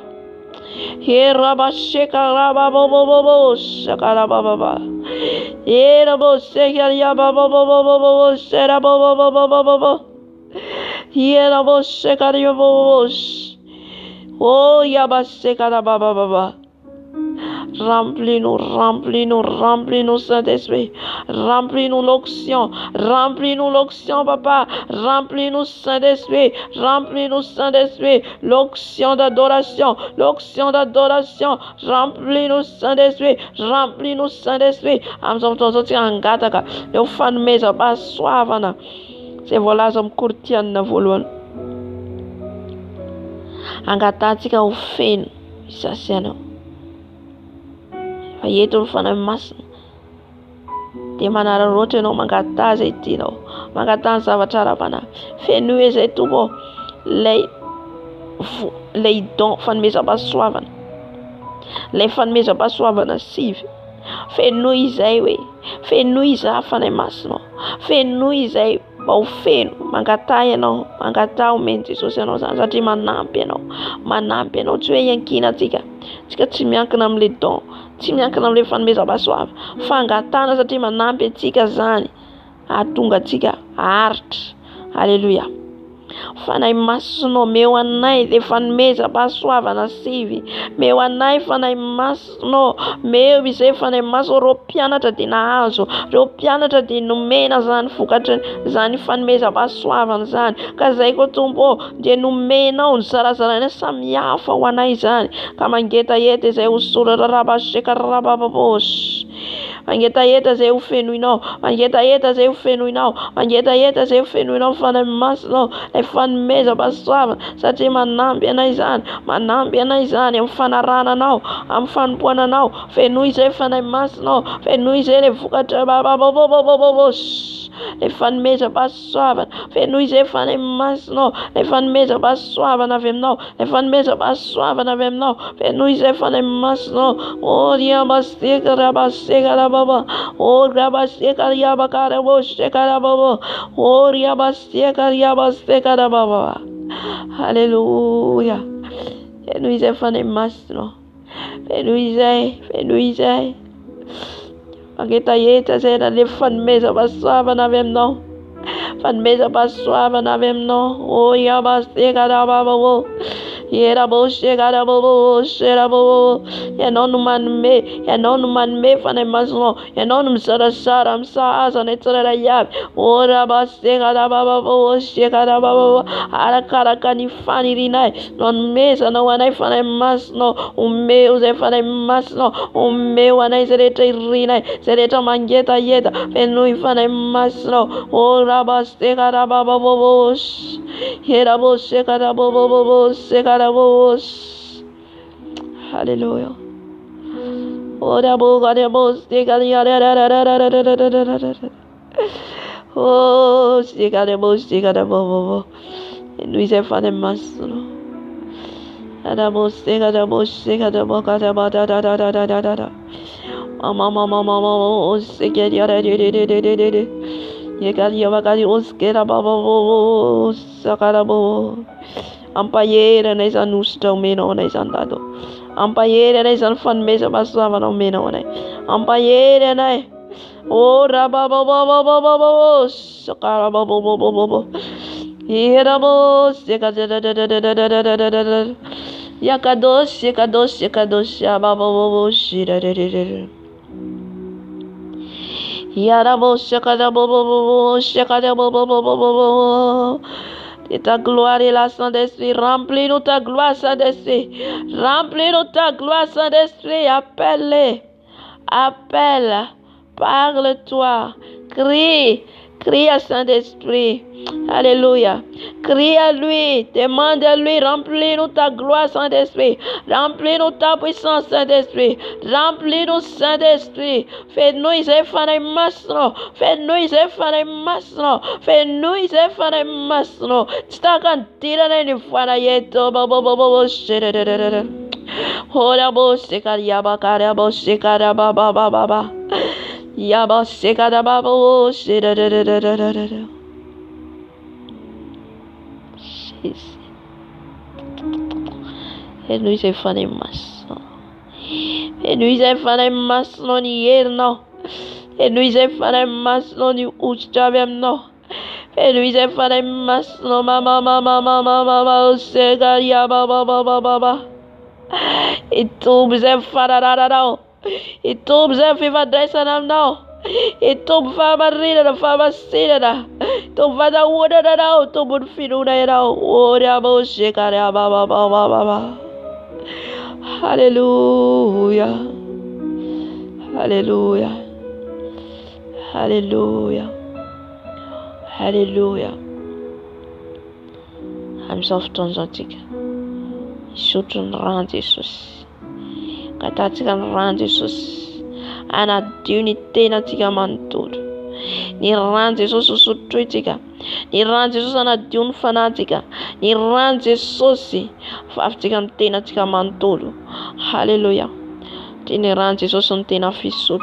S1: Rabasheka rababobobobo shakarababa. Rabasheka yababobobobo sherabobobobobo. Rabasheka yabobobo. Oh yabasheka rabababa. Remplis-nous, remplis-nous, remplis-nous, Saint-Esprit. Remplis-nous l'onction. Remplis-nous l'onction, Papa. Remplis-nous, Saint-Esprit. Remplis-nous, Saint-Esprit. L'onction d'adoration. L'onction d'adoration. Remplis-nous, Saint-Esprit. Remplis-nous, Saint-Esprit. Amizao fotoana angataka. Leo fanomeza pahasoavana. Izay voalaza amin'ny Korinthiana voalohany. Angatantsika ho feno isasianao. Fa eto ny fanahy masina dia manararaotra ianao mangata izay tianao, mangata ny zavatra ara-panahy. Fenoy izay tompo lay don fanomezam-pahasoavana, lay fanomezam-pahasoavana sivy. Fenoy izay hoe, fenoy izaho fanahy masinao, fenoy izay mba ho feno mangata ianao, mangata omeny Jesosy ianao zany satria manampy ianao, tsy hoe iankina tsika tsy miankina amin'ilay don, tsy miankina amin'ilay fanomezam-pahasoavana, fangatana satria manampy antsika zany ahatonga antsika haritra. Alléluia. Fanahy masinao, meo anay ilay fanomezam-pahasoavana sivy, meo anay fanahy masinao, meo izay fanahy masinao. Reo mpianatra dia nahazo, reo mpianatra dia nomena zany vokatra zany fanomezam-pahasoavana zany. Ka zay koa tompo dia nomenao ny zarazarana samihafa ho anay zany. Ka mangetaheta izay ho soratra rabasheka rabababosy. Mangetaheta izay ho fenoinao, mangetaheta izay ho fenoinao, mangetaheta izay ho fenoinao fanahy masinao. Lay fanomezam-pahasoavana satria manampy anay zany, manampy anay zany amin'ny fanarananao, amin'ny fanompoananao. Fenoy izay fanahy masinao, fenoy izay le vokatra bababababababosy. Le fanomezam-pahasoavana, fenoy izay fanahy masinao, le fanomezam-pahasoavana avy aminao, le fanomezam-pahasoavana avy aminao. Fenoy izay fanahy masinao. Oh riabaseka rabaseka rababa, oh rabaseka riabaka raboseka rababa, oh riabaseka riabaseka rababa. Alléluia. Fenoy izay fanahy masinao, fenoy izay mangetaheta izay le fanomezam-pahasoavana avy aminao, fanomezam-pahasoavana avy aminao. Oh yabaseka rababa, yeraboseka rababa, serababa. Ianao no manome fanahy masinao, ianao no mizarazara amin'ny sahazana tsirairay avy. Oh rabaseka rababa, seka rababa. Arakaraka ny fanirinay no anomezanao anay fanahy masinao. Omeo izay fanahy masinao, omeo anay izay rehetra irinay, izay rehetra mangetaheta. Fenoy fanahy masinao. Oh rabaseka rababa, yeraboseka rababa, seka rababa. Hallelujah. Oh raboseka oh seka rababa. Fenoy izay fanahy masinao. Raboseka raboseka rababa. Mama sekeria de yegaria bagari oskera baba sakarabo. Ampahery anay izany ositra omenao anay izany dado, ampahery anay izany fanomezam-pahasoavana omenao anay, ampahery anay. O rabababababababo sakarababobobobo irabo sekadadadadadadadadadadada yakados yakados yakados yababobobo shirarerere yarabo sakadabobobobo sakadabobobobobo. Et ta gloire est là, Saint-Esprit. Remplis-nous ta gloire, Saint-Esprit. Remplis-nous ta gloire, Saint-Esprit. Appelle-les. Appelle. Parle-toi. Crie. Crie à Saint-Esprit. Alléluia. Crie à lui. Demande à lui. Remplis-nous ta gloire, Saint-Esprit. Remplis-nous ta puissance, Saint-Esprit. Remplis-nous, Saint-Esprit. Fais-nous effacer masno. Fais-nous effacer masno. Fais-nous effacer masno. Stakan tira na ni fana yeto. Bobo shedededede. Hola bo sekaria bakaria bo sekaria baba baba. Yaba sekaria baba shedededede. E noi se faremos e noi se faremos non ierno e noi se faremos non ustabem no e noi se faremos no mama segaria baba e tu se farararao e tu se fiva dessa não e tu fa barrira da fa basira tu fa da woda da tu bud finuna da ora bo shekara baba. Hallelujah. Hallelujah. Hallelujah. Hallelujah. I'm soft on zotika. Shutun rand Jesus. Katatikan rand Jesus. Ana diunité na tika mantud. Ni rand Jesus sutwitika. Ni rand Jesus ana diun fanatika. Ni rand Jesus faftikan tena tika mantud. Hallelujah. Ni rand Jesus tena fisut.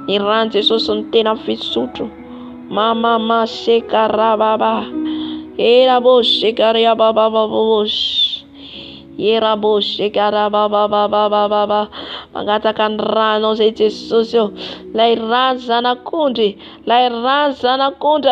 S1: Ni rand Jesus tena fisut. Mama shekara baba. Era bo shekara baba bosh. Yera bo shekara baba. Mengatakan rano sosio lai razana kundi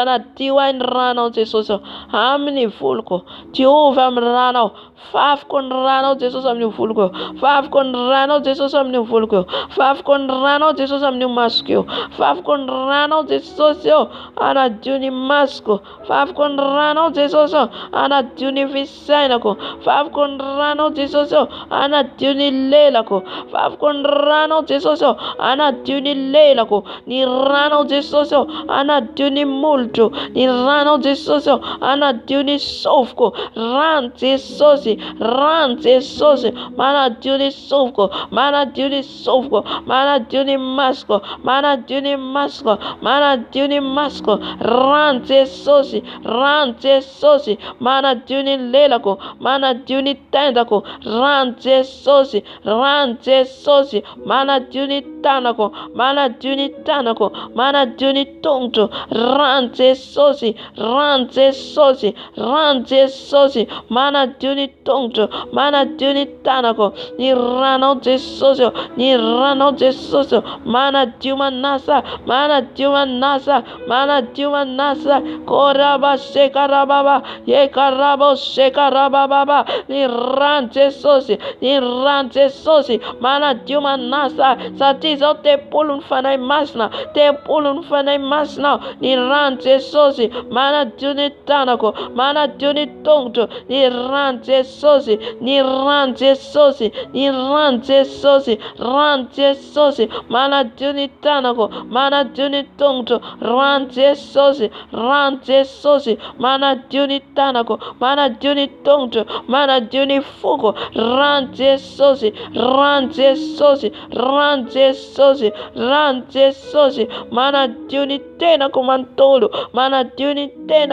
S1: na tiwa in rano sosio amni fulko tiova rano faf kon rano Jesus amni fulko faf kon rano Jesus amni fulko faf kon rano Jesus amni maskio faf kon rano sosio ana juni masko faf kon rano Jesus ana juni visainako faf kon rano Jesus ana juni lelako faf kon rano Jesus ana juni lelako ni rano Jesus ana juni multo ni rano Jesus ana juni sofko ran Jesus mana juni sofko mana juni masko mana juni masko ran Jesus mana juni lelako mana juni tendako ran Jesus mana juni tanako mana juni tonto ran Jesus mana juni tonto mana juni tanako ni rano Jesus mana juma nasa koraba shekarababa ye karabo shekarababa ni ran Jesus mana juma nasa satizo te pulun fanai masna ni ran Jesus mana juni tanako mana juni tonto ni ran Jesus mana juni tanako mana juni tonto ran Jesus mana juni tanako mana juni tonto mana juni fuko ran Jesus mana juni tena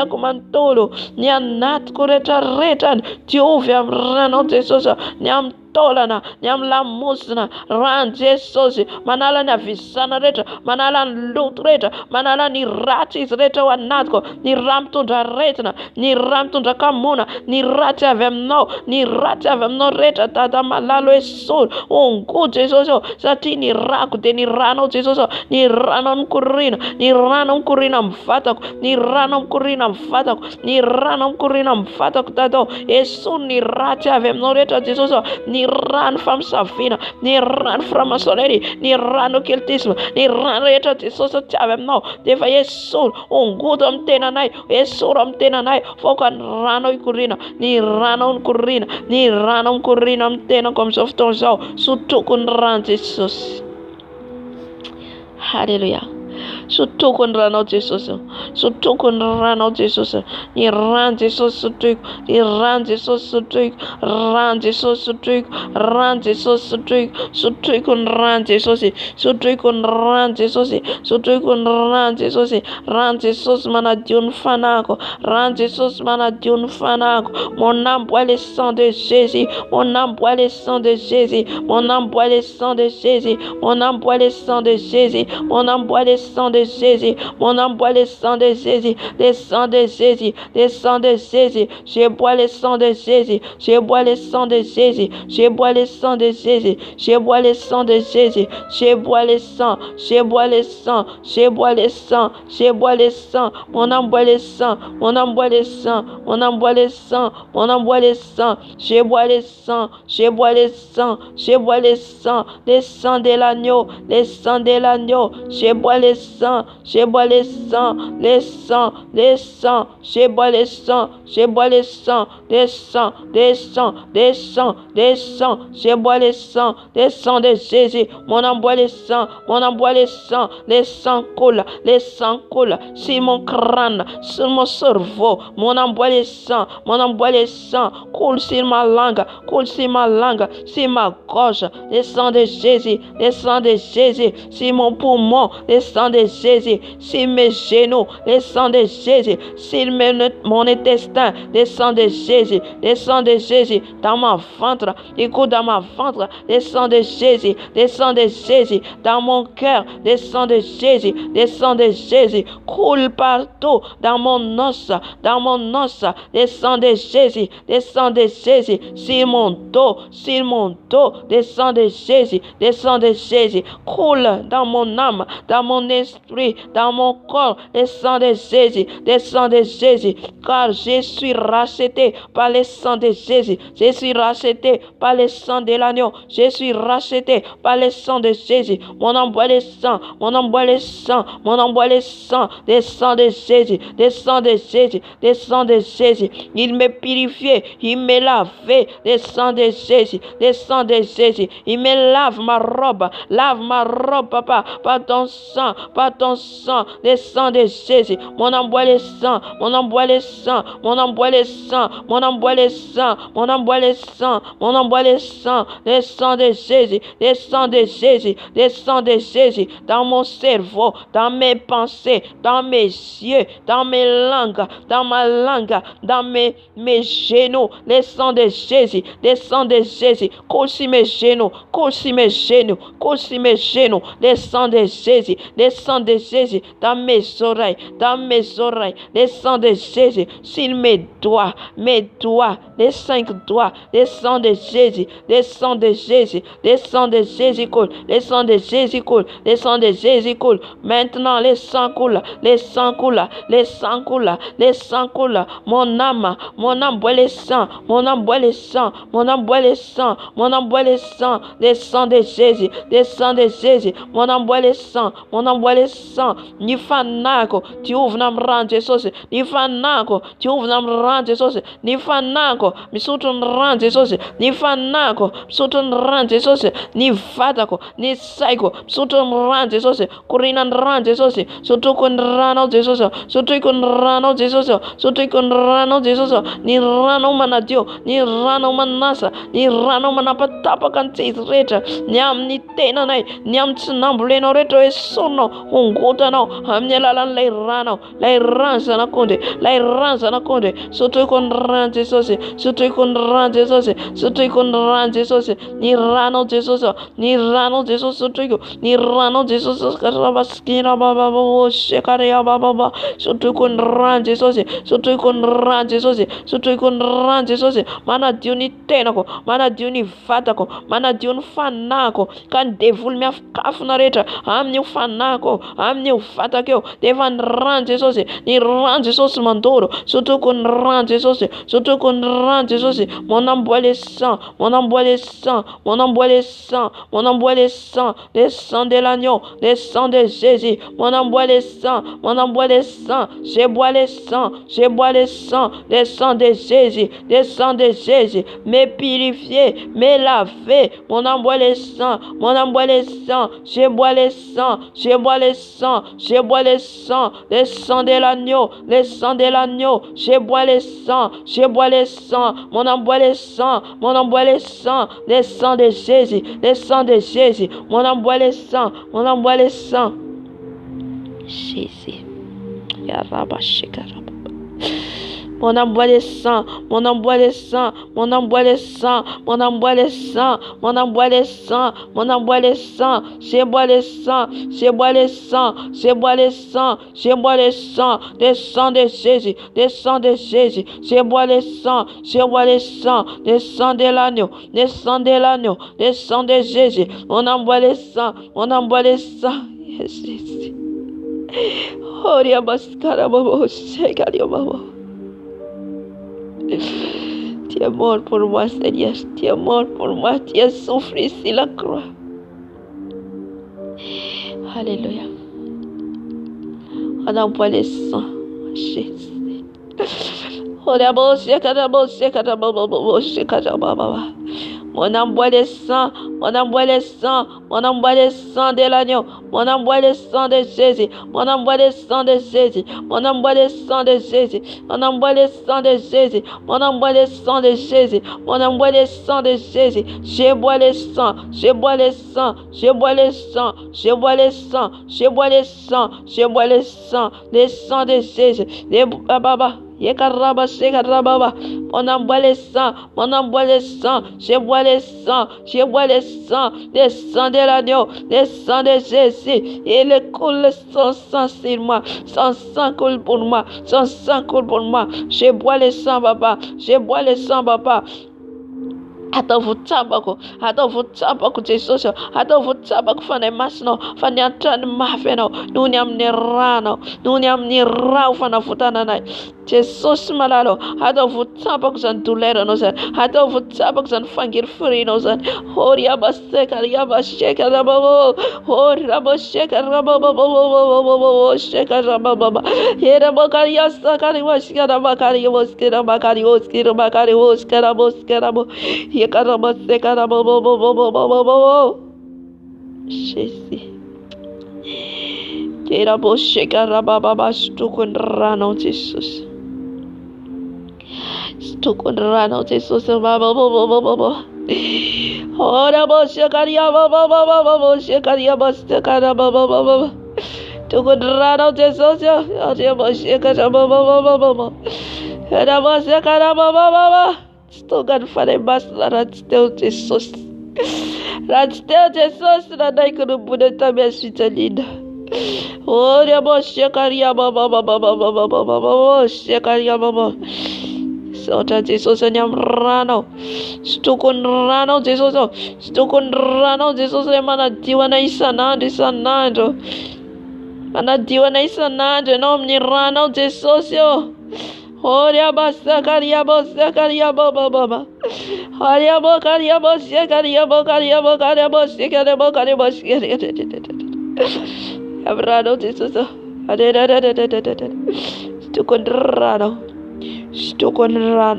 S1: kumantolo ni anat kureta retan Jehovah rano Jesus nyam taolana, ny amin'ny lamosina, rano Jesosy, manala ny avisana rehetra, manala ny loto rehetra, manala ny ratsy izy rehetra ao anatiko, ny raha mitondra aretina, ny raha mitondra kamona, ny ratsy avy aminao, ny ratsy avy aminao rehetra, Dada malalo Jesosy, ongo Jesosy, satria ny rako dia ny ranao Jesosy, ny ranao mikorina, ny ranao mikorina amin'ny vatako, ny ranao mikorina amin'ny vatako, ny ranao mikorina amin'ny vatako Dada, Jesosy ny ratsy avy aminao rehetra Jesosy, ny rano famisaviana, ny rano framasonery, ny rano occultisme, ny rano rehetra Jesosy tsy avy aminao, dia efa Jesosy ongoto amin'ny tenanay, Jesosy amin'ny tenanay, foka ny rano ikorina, ny rano mikorina, ny rano mikorina amin'ny tenako amin'izao fotoana izao, sotroko ny rano Jesosy. Halleluja. Sotroko ny ranao Jesosy, sotroko ny ranao Jesosy, ny rano Jesosy sotroko, ny rano Jesosy sotroko, rano Jesosy sotroko, rano Jesosy sotroko, sotroko ny rano Jesosy, sotroko ny rano Jesosy, sotroko ny rano Jesosy, rano Jesosy manadio ny fanako, rano Jesosy manadio ny fanako, mon âme boit le sang de Jésus, mon âme boit le sang de Jésus, mon âme boit le sang de Jésus, mon âme boit le sang de Jésus, mon âme boit le sang de Jésus, mon âme boit le sang de Jésus, le sang de Jésus, le sang de Jésus, je bois le sang de Jésus, je bois le sang de Jésus, je bois le sang de Jésus, je bois le sang de Jésus, je bois le sang, je bois le sang, je bois le sang, je bois le sang, mon âme boit le sang, mon âme boit le sang, mon âme boit le sang, mon âme boit le sang, je bois le sang, je bois le sang, je bois le sang de l'agneau, le sang de l'agneau, je bois le sang, je bois le sang, le sang, le sang, je bois le sang, je bois le sang, le sang, le sang, le sang, le sang, je bois le sang de Jésus, mon âme boit le sang, mon âme boit le sang coule, sur mon crâne, sur mon cerveau, mon âme boit le sang, mon âme boit le sang, coule sur ma langue, coule sur ma langue, sur ma gorge, le sang de Jésus, le sang de Jésus, sur mon poumon, le sang de Jésus, sur mes genoux, le sang de Jésus, sur mon intestin, le sang de Jésus, le sang de Jésus, dans ma ventre, écoute dans ma ventre, le sang de Jésus, le sang de Jésus, dans mon cœur, le sang de Jésus, le sang de Jésus, coule partout, dans mon os, le sang de Jésus, le sang de Jésus, sur mon dos, le sang de Jésus, le sang de Jésus, coule dans mon âme, dans mon esprit, dans mon corps, le sang de Jésus, le sang de Jésus, car je suis racheté par le sang de Jésus, je suis racheté par le sang de l'agneau, je suis racheté par le sang de Jésus, mon âme boit le sang, mon âme boit le sang, mon âme boit le sang de Jésus, le sang de Jésus, le sang de Jésus, il me purifiait, il me lavait, le sang de Jésus, le sang de Jésus, il me lave ma robe, papa, par ton sang, le sang de Jésus, mon âme boit le sang, mon âme boit le sang, mon âme boit le sang, mon âme boit le sang, mon âme boit le sang, mon âme boit le sang, le sang de Jésus, le sang de Jésus, le sang de Jésus, dans mon cerveau, dans mes pensées, dans mes yeux, dans mes langues, dans ma langue, dans mes genoux, le sang de Jésus, le sang de Jésus, coule sur mes genoux, coule sur mes genoux, coule sur mes genoux, le sang de Jésus, le sang de Jésus, dans mes oreilles, le sang de Jésus, sur mes doigts, les 5 doigts, le sang de Jésus, le sang de Jésus, le sang de Jésus coule, le sang de Jésus coule, le sang de Jésus coule, maintenant le sang coule, le sang coule, le sang coule, le sang coule, mon âme boit le sang, mon âme boit le sang, mon âme boit le sang, mon âme boit le sang, le sang de Jésus, le sang de Jésus, mon âme boit le sang, mon âme boit le sang, ni fanako, tu ouvres na mranje Jesus, ni fanako, tu ouvres na mranje Jesus, ni fanako, misutu mranje Jesus, ni fanako, misutu mranje Jesus, ni vatako, ni saiko, misutu mranje Jesus, kurina mranje Jesus, sutu kunrano Jesus, sutu kunrano Jesus, sutu kunrano Jesus, ni rano manadio, ni rano manasa, ni rano manapatapa kan rehetra, ny amin'ny tenanay, ny amin'ny tsy nambolena rehetra hoe sono, anao, ongotanao amin'ny alalan'ilay ranao, lay rano zanak'ondry, lay rano zanak'ondry, sotroiko ny rano Jesosy, sotroiko ny rano Jesosy, sotroiko ny rano Jesosy, ny ranao Jesosy, ny ranao Jesosy sotroiko, ny ranao Jesosy karabaskina baba shekaria baba, sotroiko ny rano Jesosy, sotroiko ny rano Jesosy, sotroiko ny rano Jesosy, manadio ny tenako, manadio ny vatako, manadio ny fanahiko, ka ny devoly miafakafona rehetra amin'ny fanahiko, amin'ny vatako, dia efa ny rano Jesosy, ny rano Jesosy mandoro, sotroiko ny rano Jesosy, sotroiko ny rano Jesosy, mon envoie le sang, mon envoie le sang, mon envoie le sang, mon envoie le sang de l'agneau, le sang de Jésus, mon envoie le sang, mon envoie le sang, je bois le sang, je bois le sang de Jésus, le sang de Jésus, me purifier, me laver, mon envoie le sang, mon envoie le sang, je bois le sang, je bois le sang, je bois le sang de l'agneau, le sang de l'agneau, je bois le sang, je bois le sang, mon envoie le sang, mon envoie le sang de Jésus, le sang de Jésus, mon envoie le sang, mon envoie le sang. Jésus. Mon envoie le sang, mon envoie le sang, mon envoie le sang, mon envoie le sang, mon envoie le sang, mon envoie le sang, je bois le sang, je bois le sang, je bois le sang, je bois le sang, le sang de Jésus, le sang de Jésus, je bois le sang, je bois le sang, le sang de l'agneau, le sang de l'agneau, le sang de Jésus, on envoie le sang, on envoie le sang, Jésus. Oh, Riabaskara Babo, Shekario Babo. Tu es mort pour moi, Seigneur. Tu es mort pour moi. Tu as souffert sur la croix. Alléluia. On envoie le sang. Jésus. On envoie le sang, on envoie le sang, on envoie le sang de l'agneau, on envoie le sang de Jésus, on envoie le sang de Jésus, on envoie le sang de Jésus, on envoie le sang de Jésus, on envoie le sang de Jésus, on envoie le sang de Jésus, je bois le sang, je bois le sang, je bois le sang, je bois le sang, je bois le sang, je bois le sang de Jésus, les baba. On envoie le sang, on envoie le sang, je bois le sang, je bois le sang de l'agneau, le sang de Jésus, il coule son sang sur moi, son sang coule pour moi, son sang coule pour moi, je bois le sang, papa, je bois le sang, papa. Atavutabako Jesus, atavutabako fanay masino, fanyantrany mafy nuni amin'ny rano, nuni amin'ny rao fanavotananay. Jesus malalo, atavutabako zany douleuranao zany, atavutabako zany fangirifirinao zany. Ori abaseka, riabasheka rababo, ori rabasheka rababo, sheka rababa. Yera bakari yasakari washkara bakari woskira bakari woskira bakari woskara boskara bo. Jésus. Stukun rano Jesus. Stukun rano Jesus. Ora boshakaria baba shakaria bastakara baba. Tukun rano Jesus. Ora boshakara baba. Ora boshakara baba. Stogan fare basta ratsteu Jesus. Ratsteu Jesus radai kurubuda tabia sitalida. Ora boshakaria baba shakaria baba. Sota Jesus nyam rano. Stukun rano Jesus. Stukun rano Jesus mana diwana isanando. Mana diwana isanando nom ni rano Jesus yo. Oria basakaria bosakaria baba. Aria bokaria bosakaria bokaria bokaria bosakaria bokaria bosakaria. Abrado Jesus. Stukonrano.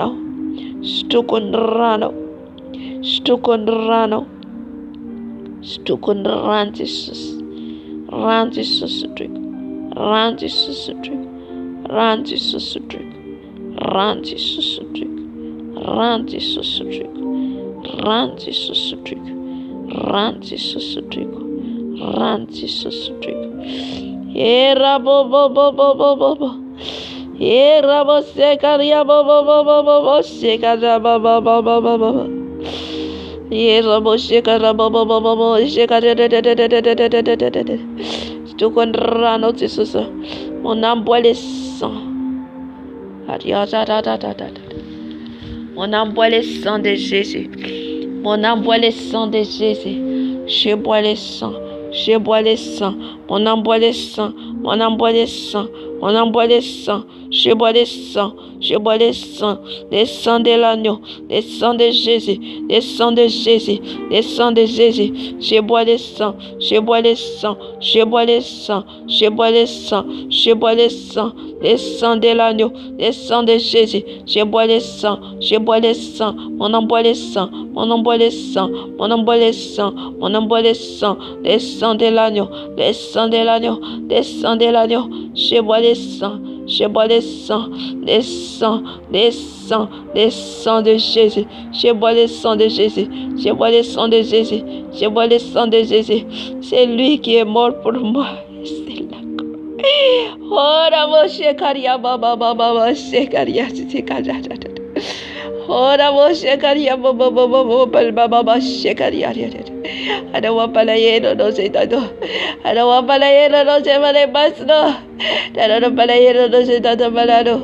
S1: Stukonran Jesus. Ran Jesus drink. Ran Jesus drink. Ran Jesus drink. Run Jesus drink, run Jesus drink, run Jesus drink, run Jesus drink, run Jesus drink,
S3: Rabo bo bo bo bo bo bo. Rabo sekaria bo bo bo bo bo bo sekara bo bo bo bo bo bo. Rabo sekara bo bo bo bo bo sekara tu condrano Jesus. Mon âme boit le sang. Mon âme boit le sang de Jésus. Mon âme boit le sang de Jésus. Je bois le sang. Je bois le sang. Mon âme boit le sang. Mon âme boit le sang. Mon âme boit le sang. Je bois le sang. Je bois le sang. Le sang de l'agneau. Le sang de Jésus. Le sang de Jésus. Le sang de Jésus. Je bois le sang. Je bois le sang. Je bois le sang. Je bois le sang. Je bois le sang. Le sang de l'agneau. Le sang de Jésus. Je bois le sang. Je bois le sang. Mon âme boit le sang. Mon âme boit le sang. Mon âme boit le sang. Mon âme boit le sang. Le sang de l'agneau. Le sang de l'agneau. Le sang de l'agneau. Je bois le sang. Je bois le sang, le sang, le sang, le sang de Jésus. Je bois le sang de Jésus. Je bois le sang de Jésus. Je bois le sang de Jésus. C'est lui qui est mort pour moi. C'est là. Oh, Ramo Shekaria Baba Baba Shekaria Shekaria. Oh, Ramo Shekaria Baba Baba Baba Shekaria. Ada wapalayero no se tato. Ada wapalayero no se vale más no. Ada wapalayero no se tato malado.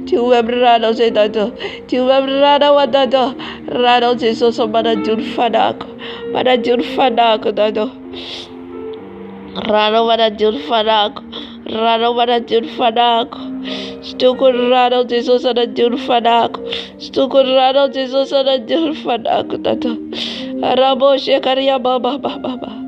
S3: Tu webrano se tato. Tu webrano watato. Rano se soso para jurfanako. Para jurfanako tato. Rano para jurfanako. Rano para jurfanako. Stukurano se soso para jurfanako. Stukurano se soso para jurfanako tato. Rabo Shekaria Baba Baba.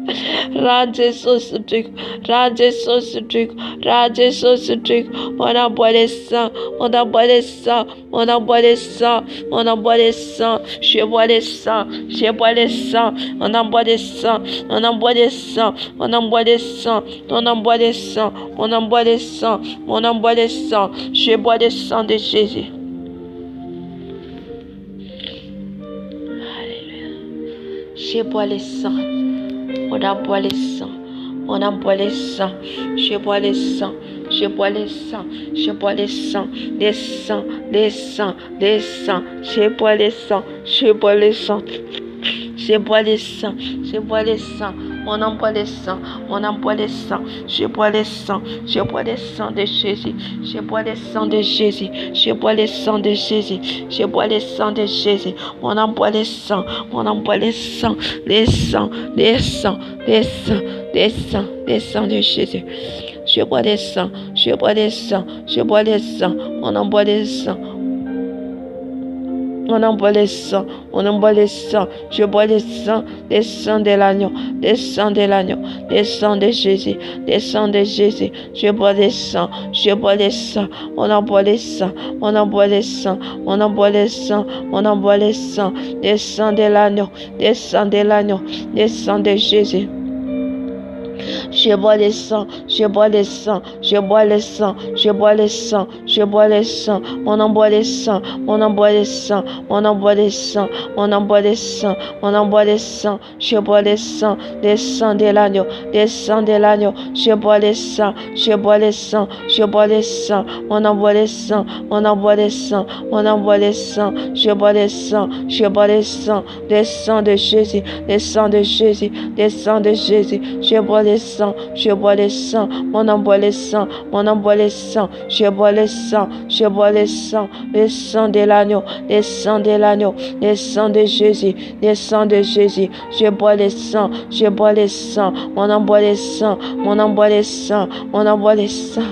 S3: Ranger Sosutrik. Ranger Sosutrik. Ranger Sosutrik. Mon âme boit le sang. Mon âme boit le sang. Mon âme boit le sang. Mon âme boit le sang. Je bois le sang. Je bois le sang. Mon âme boit le sang. Mon âme boit le sang. Mon âme boit le sang. Mon âme boit le sang. Mon âme boit le sang. Mon âme boit le sang. Je bois le sang de Jésus. Je bois le sang. Mon âme boit le sang. Mon âme boit le sang. Je bois le sang. Je bois le sang. Je bois le sang. Le sang. Le sang. Le sang. Je bois le sang. Je bois le sang. Je bois le sang. Je bois le sang. Mon âme boit le sang. Mon âme boit le sang. Je bois le sang. Je bois le sang de Jésus. Je bois le sang de Jésus. Je bois le sang de Jésus. Je bois le sang de Jésus. Mon âme boit le sang. Mon âme boit le sang. Le sang. Le sang. Le sang. Le sang. Le sang de Jésus. Je bois le sang. Je bois le sang. Je bois le sang. Mon âme boit le sang. On envoie le sang, on envoie le sang, je bois le sang de l'agneau, le sang de l'agneau, le sang de Jésus, le sang de Jésus, je bois le sang, je bois le sang, on envoie le sang, on envoie le sang, on envoie le sang, on envoie le sang de l'agneau, le sang de l'agneau, le sang de Jésus. Je bois le sang, je bois le sang, je bois le sang, je bois le sang, je bois le sang, on envoie le sang, on envoie le sang, on envoie le sang, on envoie le sang, on envoie le sang, je bois le sang de l'agneau, le sang de l'agneau, je bois le sang, je bois le sang, je bois le sang, on envoie le sang, on envoie le sang, on envoie le sang, je bois le sang, je bois le sang de Jésus, le sang de Jésus, le sang de Jésus, je bois le sang, je bois le sang, mon âme boit le sang, mon âme boit le sang, je bois le sang, je bois le sang de l'agneau, le sang de l'agneau, le sang de Jésus, le sang de Jésus, je bois le sang, je bois le sang, mon âme boit le sang, mon âme boit le sang, mon âme boit le sang.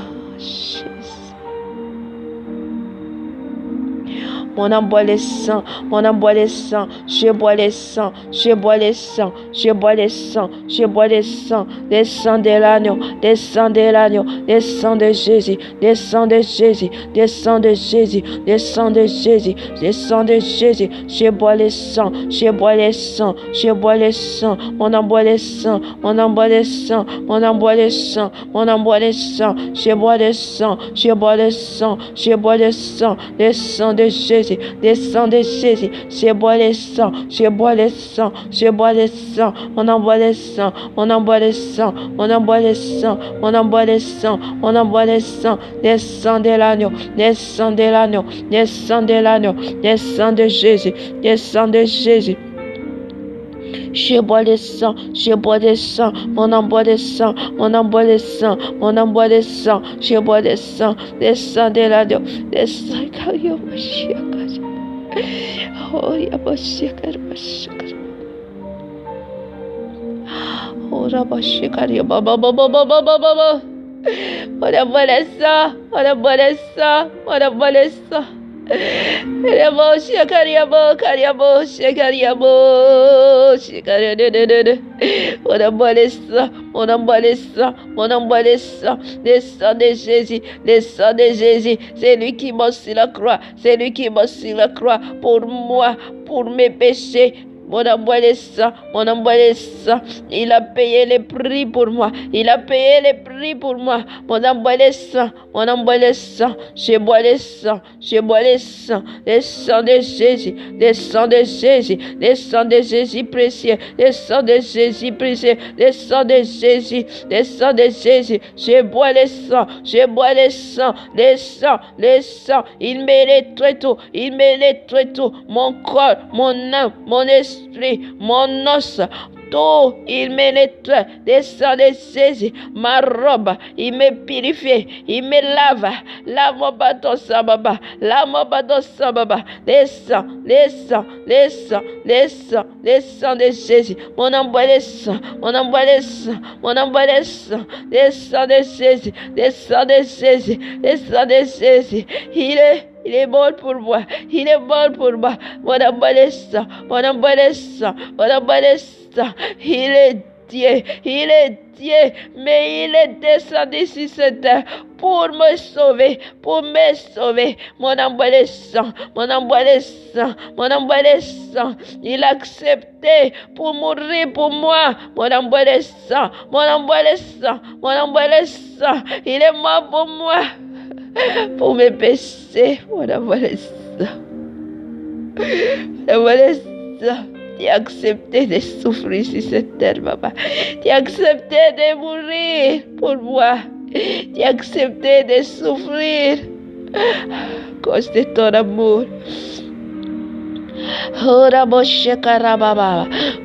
S3: Mon âme boit le sang, mon âme boit le sang, je bois le sang, je bois le sang, je bois le sang, je bois le sang de l'agneau, le sang de l'agneau, le sang de Jésus, le sang de Jésus, le sang de Jésus, le sang de Jésus, le sang de Jésus, je bois le sang, je bois le sang, je bois le sang, mon âme boit le sang, mon âme boit le sang, mon âme boit le sang, mon âme boit le sang, je bois le sang, je bois le sang, je bois le sang de Jésus.
S1: Jésus, le sang de Jésus, je bois le sang, je bois le sang, je bois le sang, on envoie le sang, on envoie le sang, on envoie le sang, on envoie le sang, on envoie le sang de l'agneau, le sang de l'agneau, le sang de l'agneau, le sang de Jésus, le sang de Jésus. Je bois le sang, je bois le sang, on envoie le sang, on envoie le sang, on envoie le sang, je bois le sang de l'agneau, le sang de oh, Yabashikar, Bashikar. Oh, Rabashikar, Baba. On envoie le sang, on envoie le sang, on envoie le sang. On envoie les sang, on envoie les sang, on envoie les sang, les sang de Jésus, les sang de Jésus, c'est lui qui m'a sur la croix, c'est lui qui m'a sur la croix pour moi, pour mes péchés. Mon envoie le sang, mon envoie le sang. Il a payé le prix pour moi. Il a payé le prix pour moi. Mon envoie le sang, mon envoie le sang. Je bois le sang, je bois le sang. Le sang de Jésus, le sang de Jésus, le sang de Jésus précieux, le sang de Jésus précieux, le sang de Jésus, le sang de Jésus. Je bois le sang, je bois le sang, le sang, le sang. Il mérite tout, il mérite tout. Mon corps, mon âme, mon esprit, mon os, tout, il me nettoie, le sang de Jésus, ma robe, il me purifie, il me lave, lave mon bâton sababa, lave mon bâton sababa, le sang, le sang, le sang, le sang, le sang de Jésus, mon envoie le sang, mon envoie le sang, mon envoie le sang de Jésus, le sang de Jésus, le sang de Jésus, il est bon pour moi. Il est bon pour moi. Mon envoie le sang. Mon envoie le sang. Mon envoie le sang. Il est Dieu. Il est Dieu. Mais il est descendu sur cette terre pour me sauver. Pour me sauver. Mon envoie le sang. Mon envoie le sang. Mon envoie le sang. Il a accepté pour mourir pour moi. Mon envoie le sang. Mon envoie le sang. Mon envoie le sang. Il est mort pour moi. Pour mes péchés, on envoie le sang. On envoie le sang. Tu as accepté de souffrir sur cette terre, papa. Tu as accepté de mourir pour moi. Tu as accepté de souffrir à cause de ton amour. Oh,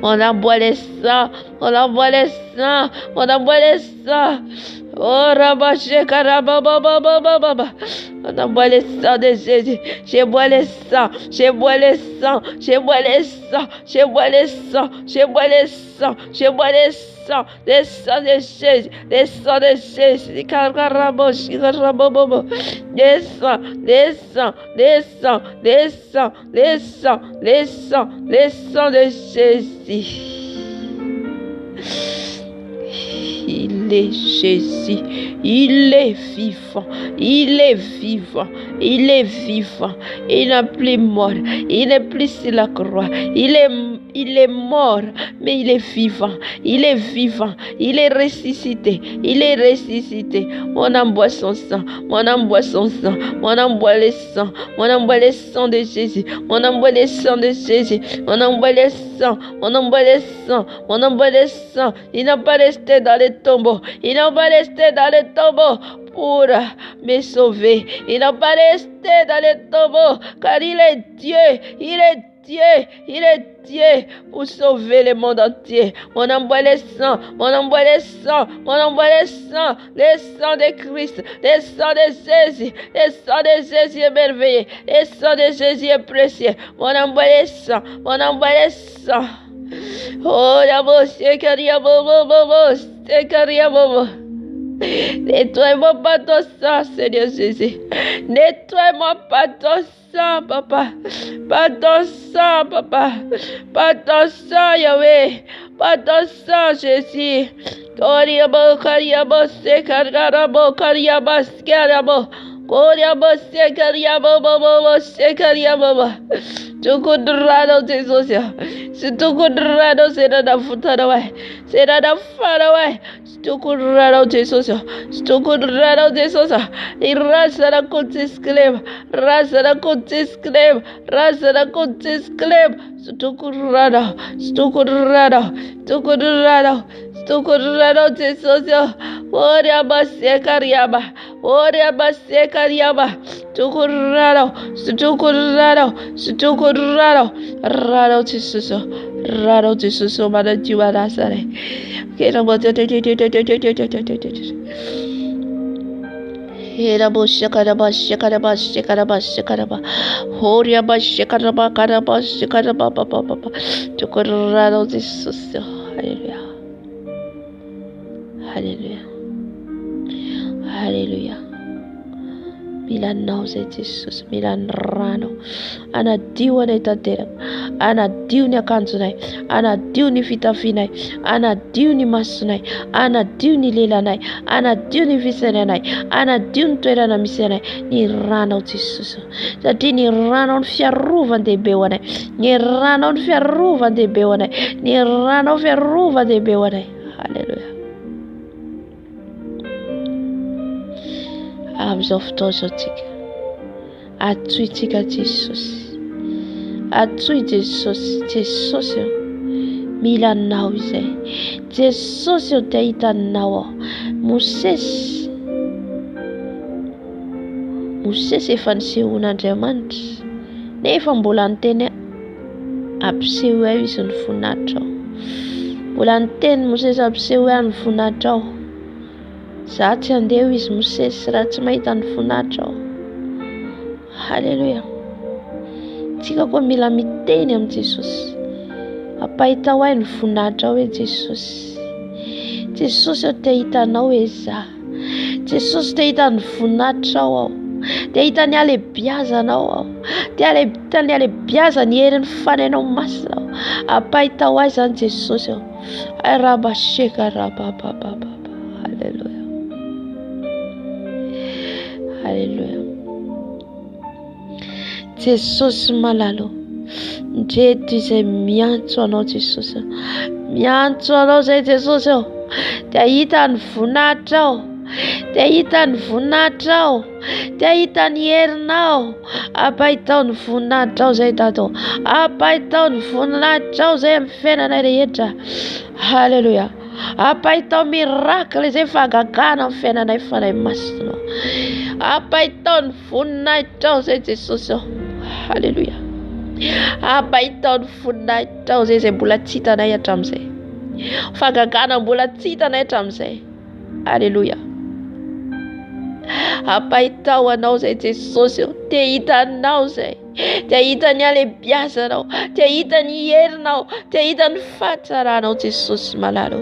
S1: on envoie le sang, on envoie le sang, on envoie le sang. Oh, on envoie le sang de Jésus. Je bois le sang, je bois le sang, je bois le sang, je bois le sang, je bois le sang, je bois le sang, le sang de Jésus, le sang de Jésus. Le sang, le sang, le sang, le sang, le sang, le sang, le sang de Jésus. Il est Jésus, il est vivant, il est vivant, il est vivant, il n'est plus mort, il n'est plus sur la croix, il est mort, mais il est vivant, il est vivant, il est ressuscité, il est ressuscité. On envoie son sang, on envoie son sang, on envoie le sang, on envoie le sang de Jésus, on envoie le sang de Jésus, on envoie le sang, on envoie le sang, on envoie le sang. Il n'a pas resté dans le tombeau, il n'a pas resté dans le tombeau pour me sauver, il n'a pas resté dans le tombeau, car il est Dieu, il est Dieu, il est Dieu pour sauver le monde entier. On envoie le sang, on envoie le sang, on envoie le sang de Christ, le sang de Jésus, le sang de Jésus est merveilleux, le sang de Jésus est précieux. On envoie le sang, on envoie le sang. Oh, la c'est nettoie-moi pas ton sang, Seigneur Jésus. Nettoie-moi pas ton sang, papa. Pas ton sang, papa. Pas ton sang, Yahweh. Pas ton sang, Jésus.
S3: Koria basekaria baba sekaria baba. Tukudrado Jesus. Tukudrado serada futara way. Serada fara way. Tukudrado Jesus. Tukudrado Jesus. Irasara kutiskleb. Rasara kutiskleb. Rasara kutiskleb. Tukudrado. Tukudrado. Tukudrado. Tukudrado Jesus. Oria basekariaba. Oria basekariaba. Tukudrado. Tukudrado. Tukudrado. Rado Jesus. Rado Jesus. Mada jiwa rasare. Kera bote. Hera boshakaraba shakaraba shakaraba shakaraba. Horia bashakaraba karaba shakaraba papa. Tukudrado Jesus. Hallelujah. Hallelujah. Hallelujah. Milan nauze Jesus, Milan rano. Ana diwa na itatera. Ana diwa ni akantunai. Ana diwa ni fitafinai. Ana diwa ni masunai. Ana diwa ni lelanai. Ana diwa ni visenai. Ana diwa ni toera na misenai. Ni rano Jesus. Jadi ni rano fiaruva de bewanai. Ni rano fiaruva de bewanai. Ni rano fiaruva de bewanai. Hallelujah. Arms of Tozotic. Atwitika Jesus. Atwi Jesus. Jesus. Milan nauze. Jesus teita nawa. Moses efa nisehoan'Andriamanitra. Nefa mbola niteny ampiseho eo izy ny voninahitra ao. Mbola niteny Moses ampiseho eo ny voninahitra ao. Za tsy andeha izy Moses raha tsy mahita ny voninahitra ao. Halleluja. Tsika koa mila miteny amin'i Jesosy. Ampahita ho ahy ny voninahitra ao hoe Jesosy. Jesosy ao te hitanao hoe za. Jesosy te hita ny voninahitra ao aho. Te hita ny alebiazanao aho. Te hita ny alebiaza ny herin'ny fanainao masina aho. Ampahita ho ahy zany Jesosy ao. Arabasheka rababababa. Halleluja. Halleluja. Jesosy malalo. Ndreto izay miantso anao Jesosy. Miantso anao zay Jesosy ao. Te hita ny voninahitra ao. Te hita ny voninahitra ao. Te hita ny herinao. Ampahitao ny voninahitra ao zay Dado. Ampahitao ny voninahitra ao zay amin'ny fiainanay rehetra. Halleluja. Ampahitao miracle zay fahagagana amin'ny fiainanay fanay masina. Ampahitao ny voninahitra ao zay Jesosy ao. Halleluja. Ampahitao ny voninahitra ao zay mbola tsy hitanay hatramin'izay. Fahagagana mbola tsy hitanay hatramin'izay. Halleluja. Ampahitao anao zay Jesosy ao. Te hitanao zay. Te hita ny alebiazanao. Te hita ny herinao. Te hita ny fahatsaraanao Jesosy malalo.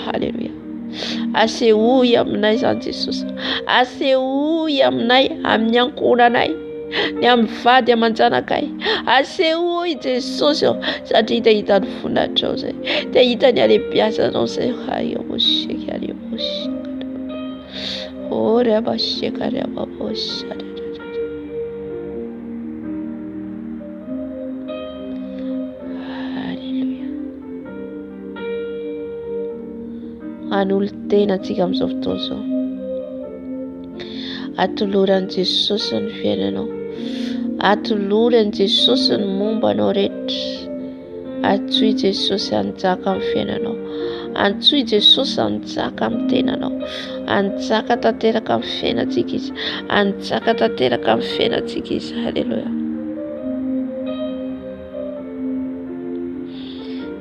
S3: Halleluja. Asehoy aminay zany Jesosy. Asehoy aminay amin'ny ankonanay. Ny amin'ny vady aman-janakay. Asehoy Jesosy ao. Satria te hita ny voninahitra ao zay. Te hita ny alebiazanao zay. Hayomosheka hayomosheka. Ore abasheka ababoshada. Halleluja. Anolo tena antsika amin'izao fotoana izao. Atoloran'i Jesosy ny fiainanao. Atoloran'i Jesosy ny mombanao rehetra. Atsoy Jesosy hanjaka amin'ny fiainanao. Antsoy Jesosy hanjaka amin'ny tenanao. Hanjaka tanteraka amin'ny fiainantsika izy. Hanjaka tanteraka amin'ny fiainantsika izy. Halleluja.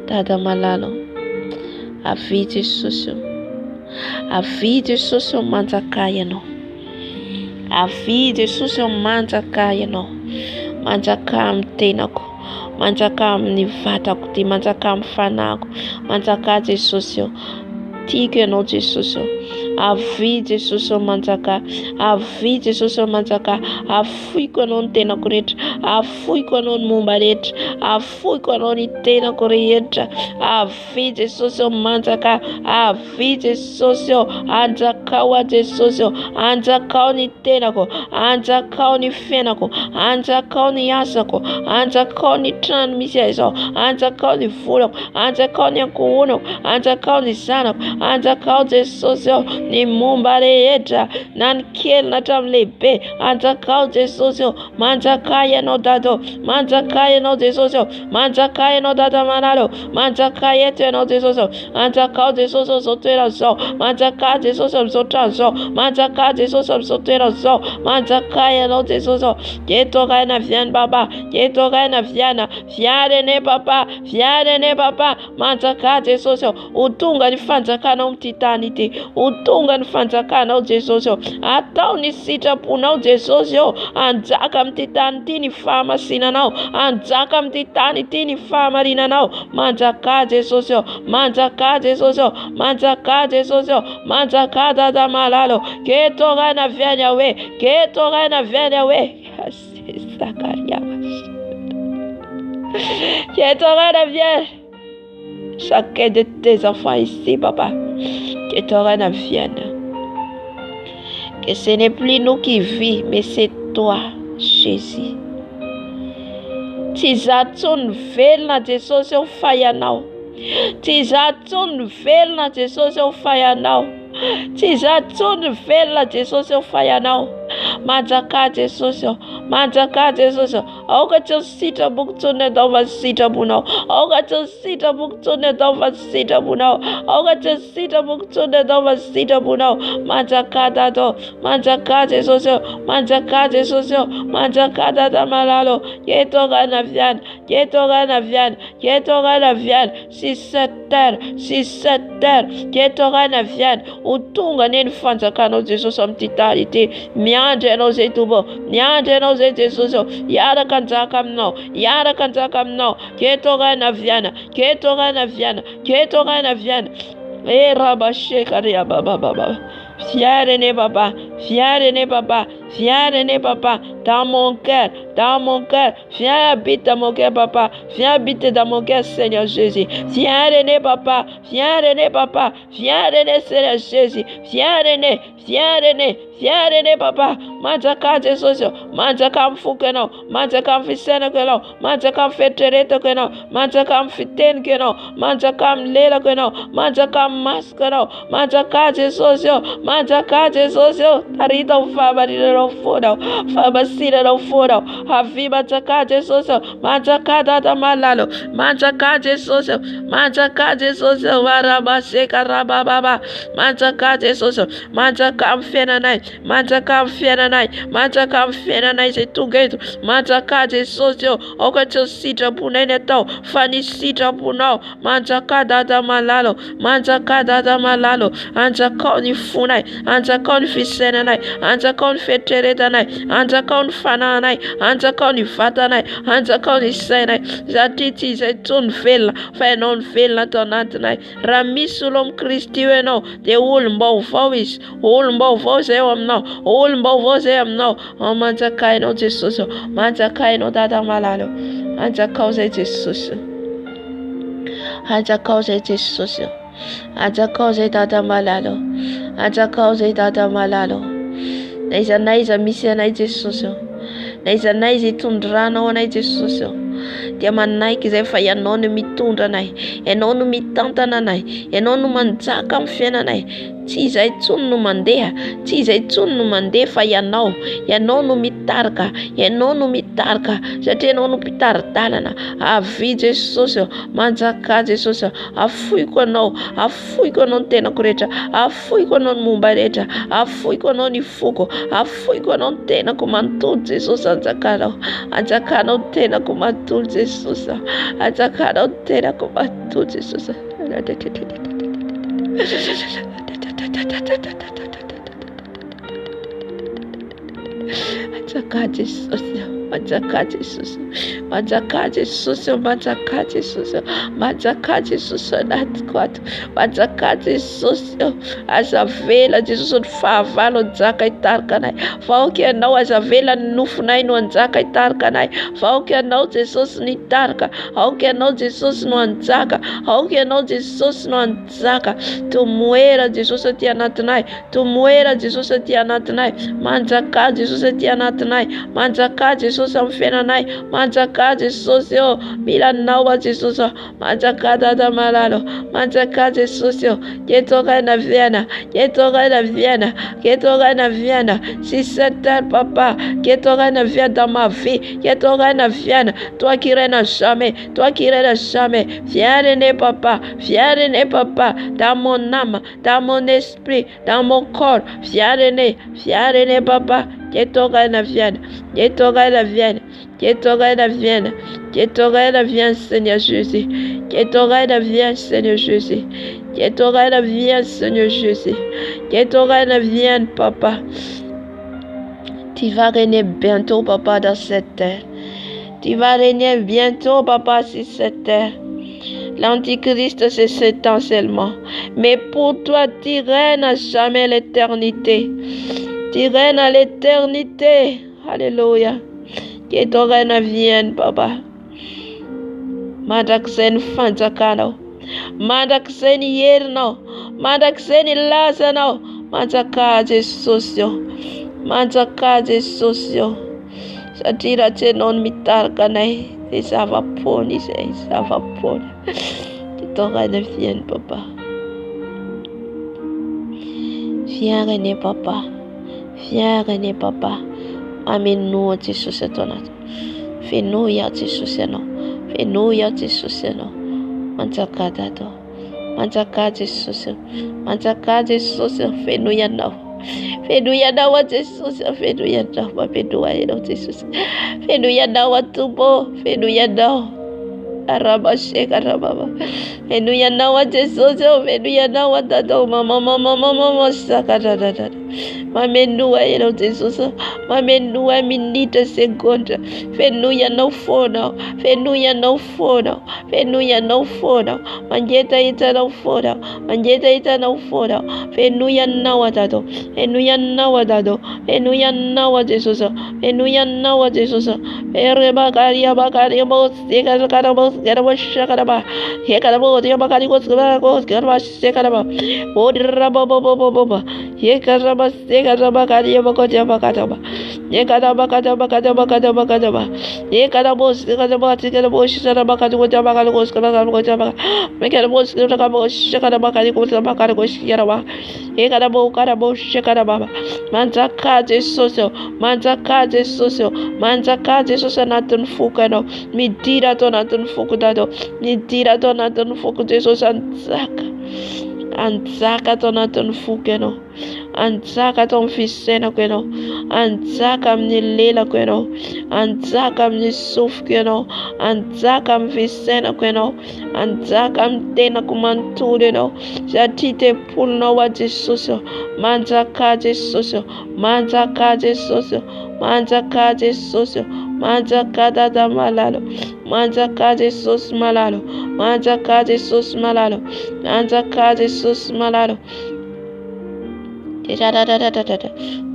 S3: Dada malalo. Avy Jesosy. Avy Jesosy manjaka ianao. Avy Jesosy manjaka ianao. Manjaka amin'ny tenako. Manjaka amin'ny vatako. Dia manjaka amin'ny fanako. Manjaka Jesosy. Tiako ianao Jesosy. avy Jesosy ao manjaka, avy Jesosy ao manjaka, afohiko anao ny tenako rehetra, afohiko anao ny momba rehetra, afohiko anao ny tenako rehetra, avy Jesosy ao manjaka, avy Jesosy ao, anjakao a Jesosy ao, anjakao ny tenako, anjakao ny fiainako, anjakao ny asako, anjakao ny trano misy aizao, anjakao ny volako, anjakao ny ankohonako, anjakao ny zanako, anjakao Jesosy ao ny momba rehetra, na ny kely na hatramin'ny lehibe, anjakao Jesosy ao, manjaka ianao Dada, manjaka ianao Jesosy ao, manjaka ianao Dada Manalo, manjaka eto ianao Jesosy ao, anjakao Jesosy ao zao toerana zao, manjaka Jesosy amin'izao trano zao, manjaka Jesosy amin'izao toerana zao, manjaka ianao Jesosy ao, eto againa viana Baba, eto againa viana, viarene Papa, viarene Papa, manjaka Jesosy ao, ho tonga ny fanjakanao amin'ity tany ity, ho tonga ny fanjakanao Jesosy ao, atao ny sitraponao Jesosy ao, anjaka amin'ity tany ity ny fahamasinanao, anjaka amin'ity tany ity ny fahamarinanao, manjaka Jesosy ao, manjaka Jesosy ao, manjaka Jesosy ao, manjaka Dada Malalo, keto againa viana Yahweh, keto againa viana Yahweh, keto againa viana chacun de tes enfants ici, Papa, que tu auras la viande. Que ce n'est plus nous qui vivons, mais c'est toi, Jésus. Tsy zatsony velona Jesosy ao fayanao. Tsy zatsony velona Jesosy ao fayanao. Tsy zatsony velona Jesosy ao fayanao. Manjaka Jesosy ao, manjaka Jesosy ao, aoka tsy sitrapontsony ataova sitraponao, aoka tsy sitrapontsony ataova sitraponao, aoka tsy sitrapontsony ataova sitraponao, manjaka Dada ao, manjaka Jesosy ao, manjaka Jesosy ao, manjaka Dada Malalo, eto againa viana, eto againa viana, eto againa viana, si cette terre, eto againa viana, ho tonga neny fanjakanao Jesosy amin'ity tany ity, miandry ianao zay Tompo, miandry ianao zay Jesosy ao, hiaraka anjaka aminao, hiaraka anjaka aminao, keto againa viana, keto againa viana, keto againa viana, rabashekaria baba. Viens Papa, viens Papa, viens Papa, dans mon cœur, viens habiter dans mon cœur Papa, viens habiter dans mon cœur Seigneur Jésus, viens Papa, viens Papa, viens Seigneur Jésus, viens Papa, manjaka Jesosy ao, manjaka mfukenao, manjaka mfisena kenao, manjaka mfetrereta kenao, manjaka mfiteny kenao, manjaka mlela kenao, manjaka maskenao, manjaka Jesosy ao, manjaka Jesosy ao, tarita ufamarinanao fonao, famasinanao fonao, havi manjaka Jesosy ao, manjaka Dada Malalo, manjaka Jesosy ao, manjaka Jesosy ao, aramaseka rabababa, manjaka Jesosy ao, manjaka mfiananay, manjaka mfiananay, manjaka mfiananay zay tonga eto, manjaka Jesosy ao, aoka tsy sitraponay ny atao, fa ny sitraponao, manjaka Dada Malalo, manjaka Dada Malalo, anjakao ny fonay, anjakao ny fisainanay, anjakao ny fietreretanay, anjakao ny fanahinay, anjakao ny vatanay, anjakao ny sainay, satria tsy izay tsony velona fa ianao ny velona ato anatinay. Raha misy olo amin'ny Kristy io ianao dia olom-baovao izy, olom-baovao zay ao aminao, olom-baovao zay aminao, manjaka ianao Jesosy ao, manjaka ianao Dada Malalo, anjakao zay Jesosy, anjakao zay Jesosy ao, anjakao zay Dada Malalo, anjakao zay Dada Malalo, na iza naiza misy anay Jesosy ao, na iza naiza hitondranao anay Jesosy ao, dia manaiky izay fa ianao no mitondra anay, ianao no mitantana anay, ianao no manjaka amin'ny fiainanay, tsy izay tsony no mandeha, tsy izay tsony no mandeha fa ianao no mitarika, ianao no mitarika, satria ianao no mpitaridalana. Avy Jesosy ao, manjaka Jesosy ao, afohiko anao ny tenako rehetra, afohiko anao ny momba rehetra, afohiko anao ny foko, afohiko anao ny tenako manontolo Jesosy, anjakanao ny tenako manontolo Jesosy, anjakanao ny tenako manontolo Jesosy. Anjaka Jesosy. manjaka Jesosy, manjaka Jesosy, manjaka Jesosy, manjaka Jesosy anatiko ato, manjaka Jesosy aza vela Jesosy ny fahavalo anjaka hitarika anay, vahoaka ianao aza vela ny nofonay no anjaka hitarika anay, vahoaka ianao Jesosy ny hitarika, aoka ianao Jesosy no anjaka, aoka ianao Jesosy no anjaka, tomoera Jesosy aty anatinay, tomoera Jesosy aty anatinay, manjaka Jesosy aty anatinay, manjaka Jesosy amin'ny fiainanay, manjaka Jesosy milanao a Jesosy, manjaka Dada malalo, manjaka Jesosy ketokaina viana, ketokaina viana, ketokaina viana, si cette heure papa, ketokaina viana dans ma vie, ketokaina viana, toi qui règnes jamais, toi qui règnes jamais, viens régner papa, viens régner papa, dans mon âme, dans mon esprit, dans mon corps, viens régner papa, ketokaina viana, ketokaina viana, ketokaina viana, ketokaina viana Seigneur Jésus, ketokaina viana Seigneur Jésus, ketokaina viana Seigneur Jésus, ketokaina viana papa. Tu vas régner bientôt papa dans cette terre. Tu vas régner bientôt papa sur cette terre. L'antichrist c'est 7 ans seulement. Mais pour toi tu règnes à jamais l'éternité. Tu règnes à l'éternité. Alléluia. Que ton règne vienne papa. Mandakseni fanjakano. Mandakseni yerno. Mandakseni lazano. Manjaka Jesosy. Manjaka Jesosy. Satria tsy anao no mitarika anay, dia zava-pony izay, zava-pony. Que ton règne vienne papa. Viens régner papa. Viens régner papa. Amène-nous à Jesosy ato anaty. Fais-nous ya Jesosy anao. Fais-nous ya Jesosy anao. Manjaka Dada. Manjaka Jesosy. Manjaka Jesosy. Fais-nous ianao. Fais-nous ianao a Jesosy. Fais-nous ianao. Mamenoa ianao Jesosy. Fais-nous ianao a Tombo. Fais-nous ianao. Arabasheka rababa. Fais-nous ianao a Jesosy. Fais-nous ianao a Dada. Mama sakadadada. Mamenoa ianao Jesosy. Mamenoa minitra segondra. Fais-nous ianao foanao. Fais-nous ianao foanao. Fais-nous ianao foanao. Manjeta hitanao foanao. Manjeta hitanao foanao. Fais-nous ianao a Dada. Fais-nous ianao a Dada. Fais-nous ianao a Jesosy. Fais-nous ianao a Jesosy. Erebakaria bakaria bos. Ekarabos. Ekarabashakaraba. Ekarabos. Ekarabakari gos. Ekarabashakaraba. Odirababa. Ekarabas. Ekarabakaria bakotia bakataba. Ekarabakataba. Ekarabos. Ekarabos. Sarabakati gotabakari gos. Ekarabos. Ekarabakari gos. Ekarabos. Ekarabos. Manjaka Jesosy. Manjaka Jesosy. Manjaka Jesosy anatin'ny foko ianao. Midira ato anatin'ny foko Dada. Midira ato anatin'ny foko Jesosy anjaka. Anjaka ato anatin'ny foko ianao. Anjaka ato amin'ny fisainako ianao. Anjaka amin'ny lelako ianao. Anjaka amin'ny sofiko ianao. Anjaka amin'ny fisainako ianao. Anjaka amin'ny tenako manontolo ianao. Satria tempolinao a Jesosy. Manjaka Jesosy. Manjaka Jesosy. Manjaka Jesosy. Manjaka Dada malalo. Manjaka Jesosy malalo. Manjaka Jesosy malalo. Manjaka Jesosy malalo.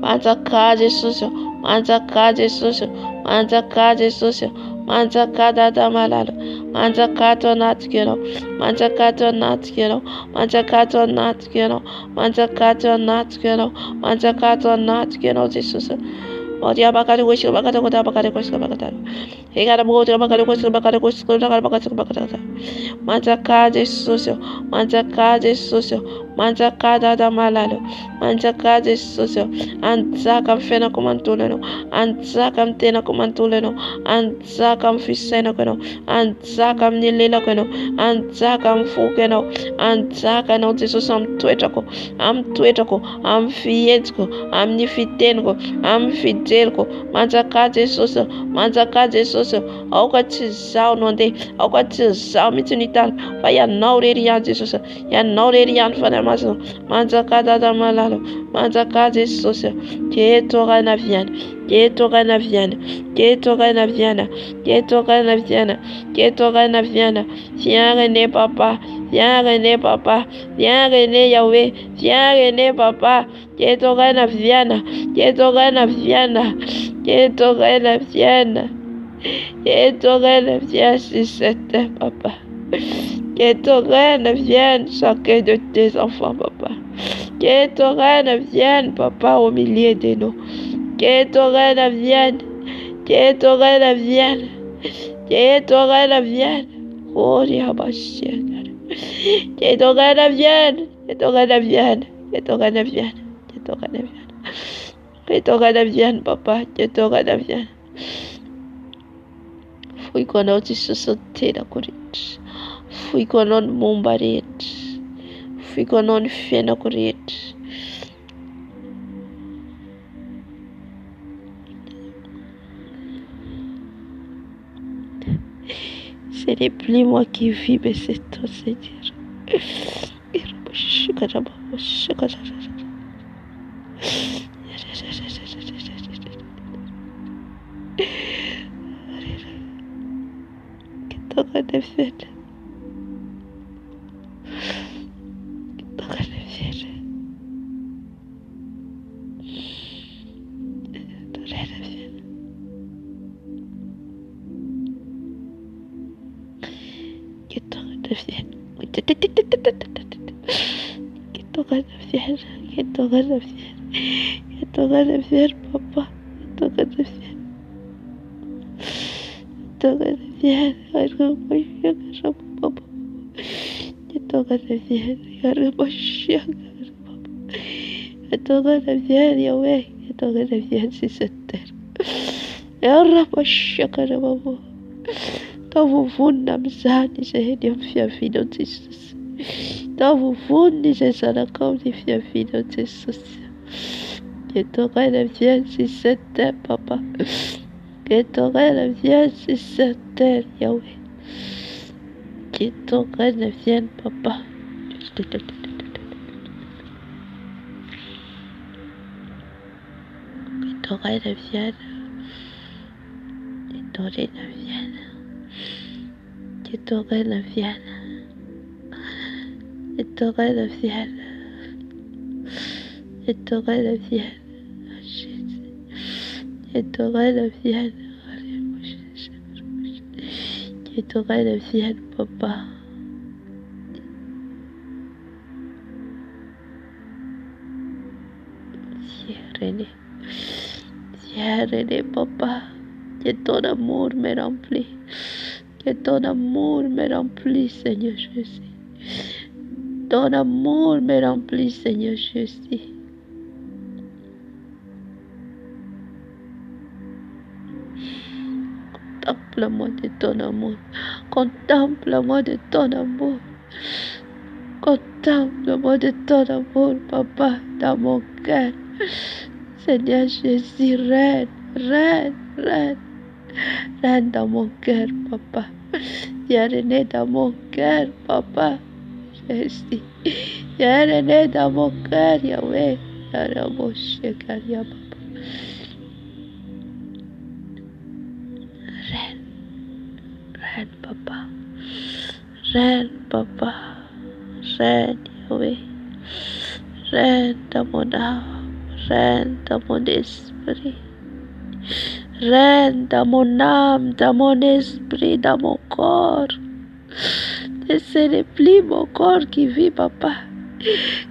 S3: Manjaka Jesosy. Manjaka Jesosy. Manjaka Jesosy. Manjaka Dada malalo. Manjaka ato anatiko ianao. Manjaka ato anatiko ianao. Manjaka ato anatiko ianao. Manjaka ato anatiko ianao. Manjaka ato anatiko ianao Jesosy. Odia bakari goshi bakata kota bakari goshi bakata. Ekara bote bakari goshi bakari goshi bakata. Manjaka Jesosy. Manjaka Jesosy. Manjaka Dada malalo. Manjaka Jesosy. Anjaka mfenako mantuleno. Anjaka mtenako mantuleno. Anjaka mfisainako ianao. Anjaka mnilelako ianao. Anjaka mfuko ianao. Anjaka ianao Jesosy amin'ny toetrako. Amin'ny toetrako. Amin'ny fihetsico. Amin'ny fiteniko. Amin'ny fijeriko. Manjaka Jesosy. Manjaka Jesosy. Aoka tsy zaho no andeha. Aoka tsy zaho mihitsy nitana. Fa ianao rery ihany Jesosy. Ianao rery ihany fanahy masina. Manjaka Dada malalo. Gonzalo, Manzaka Jesus, Ketorana Viana, Ketorana Viana, Ketorana Viana, Ketorana Viana, Ketorana Viana, viens René Papa, viens René Papa, viens René Yahweh, viens René Papa, Ketorana Viana, Ketorana Viana, Ketorana Viana, Ketorana Viana, si c'était Papa. Que ton règne vienne chacun de tes enfants, Papa. Que ton règne vienne, Papa, au milieu de nous. Que ton règne vienne. Que ton règne vienne. Que ton règne vienne. Oh, Diabashia. Que ton règne vienne. Que ton règne vienne. Que ton règne vienne. Que ton règne vienne. Que ton règne vienne, Papa. Que ton règne vienne. Fui qu'on a aussi se sauter dans le fui qu'on a mon barret. Fui qu'on a fait na courir. Ce n'est plus moi qui vis, mais c'est toi, Seigneur. Que ton règne vienne. Que ton règne vienne. Que ton règne vienne. Que ton règne vienne. Que ton règne vienne, Papa. Que ton règne vienne. Que ton règne vienne. Que ton règne vienne. Que ton règne vienne, Yahweh. Que ton règne vienne sur cette terre. Tavuvunda mzani zaidi ya mfiavino Jesus. Tavuvundi zezana comme des fiavino Jesus. Que ton règne vienne sur cette terre, Papa. Que ton règne vienne sur cette terre, Yahweh. Que ton règne vienne, Papa. Que ton règne vienne. Que ton règne vienne. Que ton règne vienne. Que ton règne vienne. Que ton règne vienne. Jésus. Que ton règne vienne. Que ton règne vienne, Papa. Viens, René. Viens, René, Papa. Que ton amour me remplit. Que ton amour me remplit, Seigneur Jésus. Ton amour me remplit, Seigneur Jésus. Contemple-moi de ton amour. Contemple-moi de ton amour. Contemple-moi de ton amour, Papa, dans mon cœur. Seigneur Jésus, règne, règne, règne. Règne dans mon cœur, Papa. Viens régner dans mon cœur, Papa. Jésus. Viens régner dans mon cœur, Yahweh. Papa. Règne. Règne, Papa. Règne, Papa. Règne, Yahweh. Règne dans mon âme. Règne dans mon esprit. Règne dans mon âme, dans mon esprit, dans mon corps. Et ce n'est plus mon corps qui vit, Papa.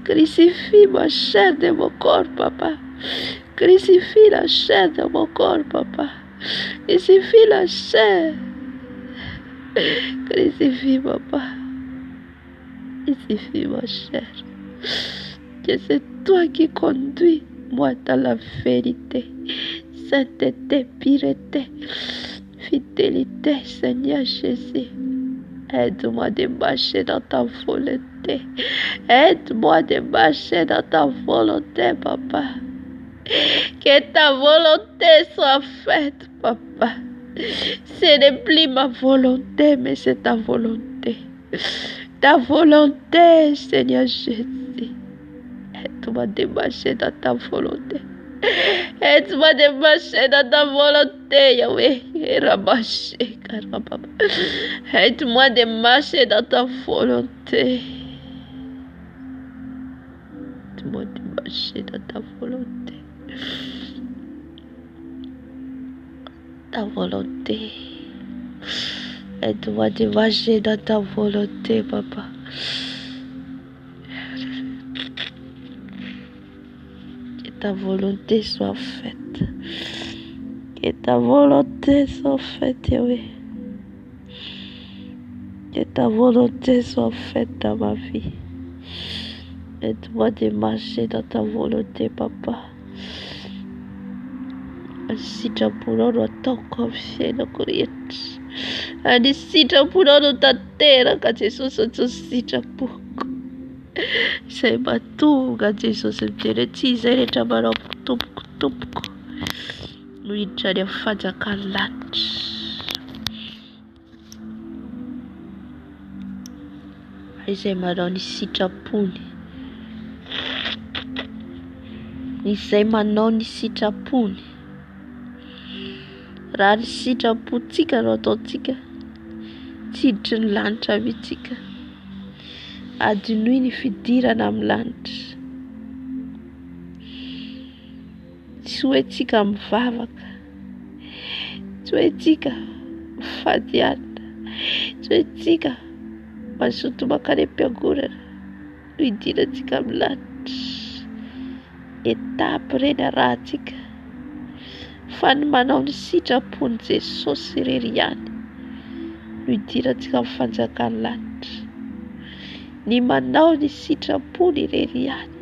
S3: Crucifie ma chair de mon corps, Papa. Crucifie la chair de mon corps, Papa. Crucifie la chair. Crucifie, Papa. Crucifie ma chair. Que c'est toi qui conduis moi dans la vérité. Sainteté, pureté, fidélité, Seigneur Jésus. Aide-moi de marcher dans ta volonté. Aide-moi de marcher dans ta volonté, Papa. Que ta volonté soit faite, Papa. Ce n'est plus ma volonté, mais c'est ta volonté. Ta volonté, Seigneur Jésus. Aide-moi de marcher dans ta volonté. Aide-moi de marcher dans ta volonté, Yahweh. Aide-moi de marcher dans ta volonté. Aide-moi de marcher dans ta volonté. Ta volonté. Aide-moi de marcher dans ta volonté, papa. Que ta volonté soit faite. Que ta volonté soit faite, Yahweh. Que ta volonté soit faite dans ma vie. Aide-moi de marcher dans ta volonté, papa. Sita punono toko msheno kuriet. Ani sita punono tatera ka Jesus tu sita puko. Sai batu ka Jesus mtere tizere tabara tupko. Nuita de faja kalat. Aise maroni sita puni. Ni sai manoni sita puni. Raha ny sitrapontsika no ataontsika tsiditry ny lanitra mihitsika. Adinoy ny fidirana amin'ny lanitra. Tsy hoe tsika mivavaka, tsy hoe tsika mifady alina, tsy hoe tsika mazoto mankany am-piangonana no hidirantsika amin'ny lanitra. Etapy ireny arahantsika. Fa ny manao ny sitrapony Jesosy irery ihany no hidirantsika amin'ny fanjakany lanitra. Ny manao ny sitrapony irery ihany.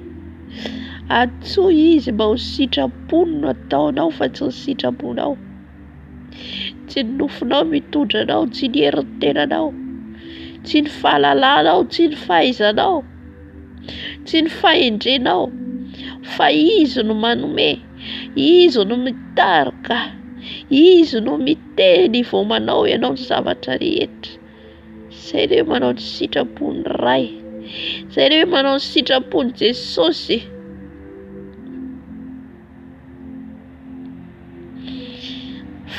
S3: Antsoy izy mba ho sitrapony no ataonao fa tsy ny sitraponao. Tsy ny nofinao mitondra anao, tsy ny herin-tenanao, tsy ny fahalalànao, tsy ny fahaizanao, tsy ny fahendrenao, fa izy no manome. Izy no mitarika, izy no miteny vao manao ianao ny zavatra rehetra. Izay ilay manao ny sitrapony ray, izay ilay manao ny sitrapony Jesosy.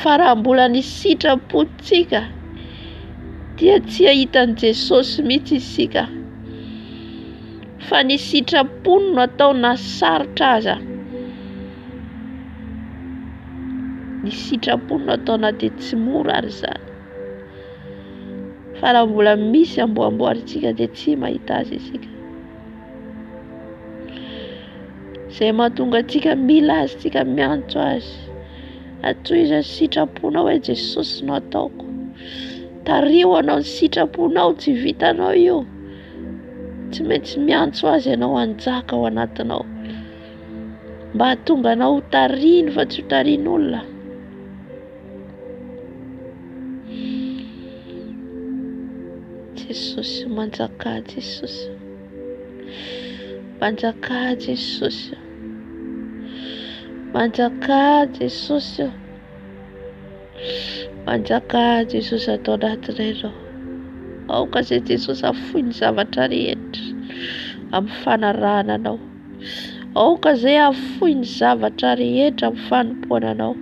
S3: Fa raha mbola ny sitrapontsika dia tsy ahitan'i Jesosy mihitsy isika. Fa ny sitrapony no atao nasarotra aza. Ny sitrapony no atao na dia tsy mora ary izany. Fa raha mbola misy amboamboarintsika dia tsy mahita azy isika. Izay mahatonga antsika mila azy, tsika miantso azy. Atoiza sitraponao hoe Jesosy no ataoko. Tario anao ny sitraponao, tsy vitanao io. Tsy maintsy miantso azy ianao hanjaka ao anatinao. Mba hahatonga anao ho tariny fa tsy ho tarin'olona. Jesosy manjaka Jesosy. Manjaka Jesosy. Manjaka Jesosy. Manjaka Jesosy atao anatinay ianao. Aoka izay Jesosy afoy ny zavatra rehetra amin'ny fanarahana anao. Aoka izay afoy ny zavatra rehetra amin'ny fanompoana anao,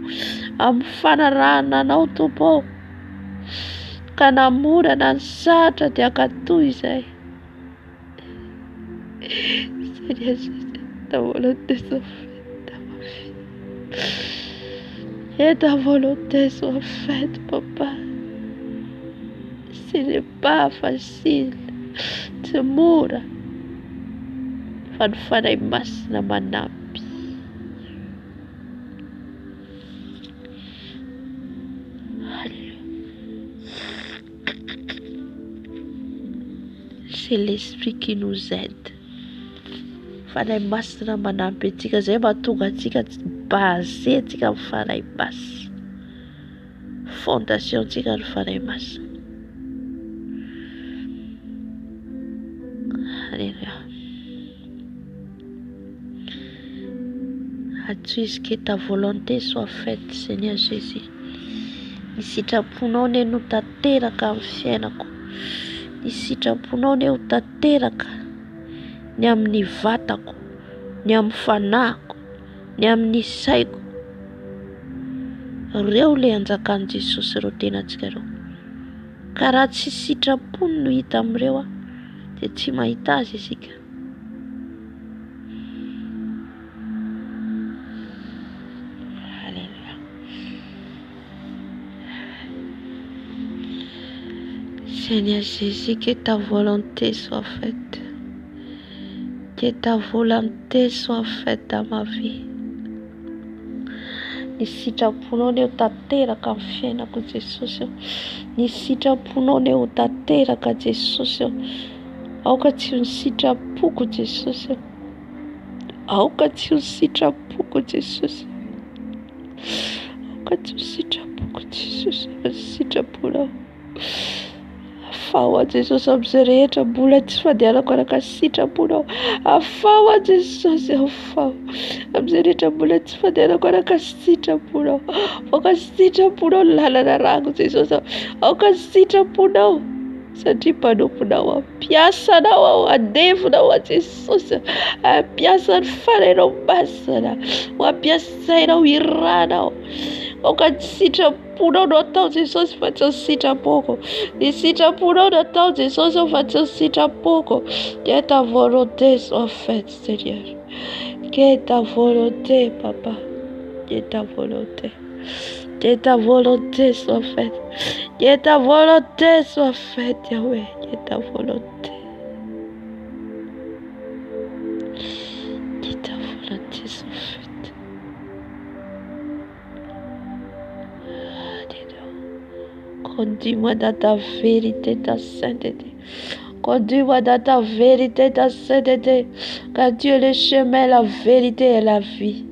S3: amin'ny fanarahana anao Tompo. Ka namora na ny satra dia ankatoy izay. Seigneur Jésus, ta volonté soit faite dans ma vie. Et ta volonté soit faite, papa. Ce n'est pas facile. Tsy mora. Fa ny fanahy masina manampy. C'est l'esprit qui nous aide. Fanahy masina manampy antsika izay mahatonga antsika basé antsika amin'ny fanahy masina. Fondation antsika ny fanahy masina. Alléluia. As-tu que ta volonté soit faite, Seigneur Jésus. Ny sitraponao ne no tanteraka amin'ny fiainako. Ny sitraponao ne ho tanteraka ny amin'ny vatako. ny amin'ny fanahiko, ny amin'ny saiko. Reo le anjakan'i Jesosy reo tenantsika reo. Ka raha tsy sitrapony no hita amin'ireo dia tsy mahita azy isika. Alléluia. Seigneur Jésus, que ta volonté soit faite. Que ta volonté soit faite dans ma vie. Ny sitraponao ny ho tanteraka amin'ny fiainako Jesosy. Ny sitraponao ny ho tanteraka Jesosy. Aoka tsy ho sitrapoko Jesosy. Aoka tsy ho sitrapoko Jesosy. Aoka tsy ho sitrapoko Jesosy. Sitraponao. Afaho Jesosy amin'izay rehetra mbola tsy fandehanako araka sitraponao. Afaho Jesosy, afaho amin'izay rehetra mbola tsy fandehanako araka sitraponao. Aoka sitraponao ny lalana rako Jesosy. Aoka sitraponao satria mpanomponao aho. Piasanao aho, andevinao Jesosy. Ampiasa ny fanainao masina. Ampiasainao iranao. Aoka sitraponao no atao Jesosy fa tsy sitrapoko. Ny sitraponao no atao Jesosy fa tsy sitrapoko. Que ta volonté soit faite Seigneur. Que ta volonté Papa. Que ta volonté. Que ta volonté soit faite. Que ta volonté soit faite Yahweh. Que ta volonté. Que ta volonté soit faite. Conduis-moi dans ta vérité, ta sainteté. Conduis-moi dans ta vérité, ta sainteté. Car tu es le chemin, la vérité et la vie.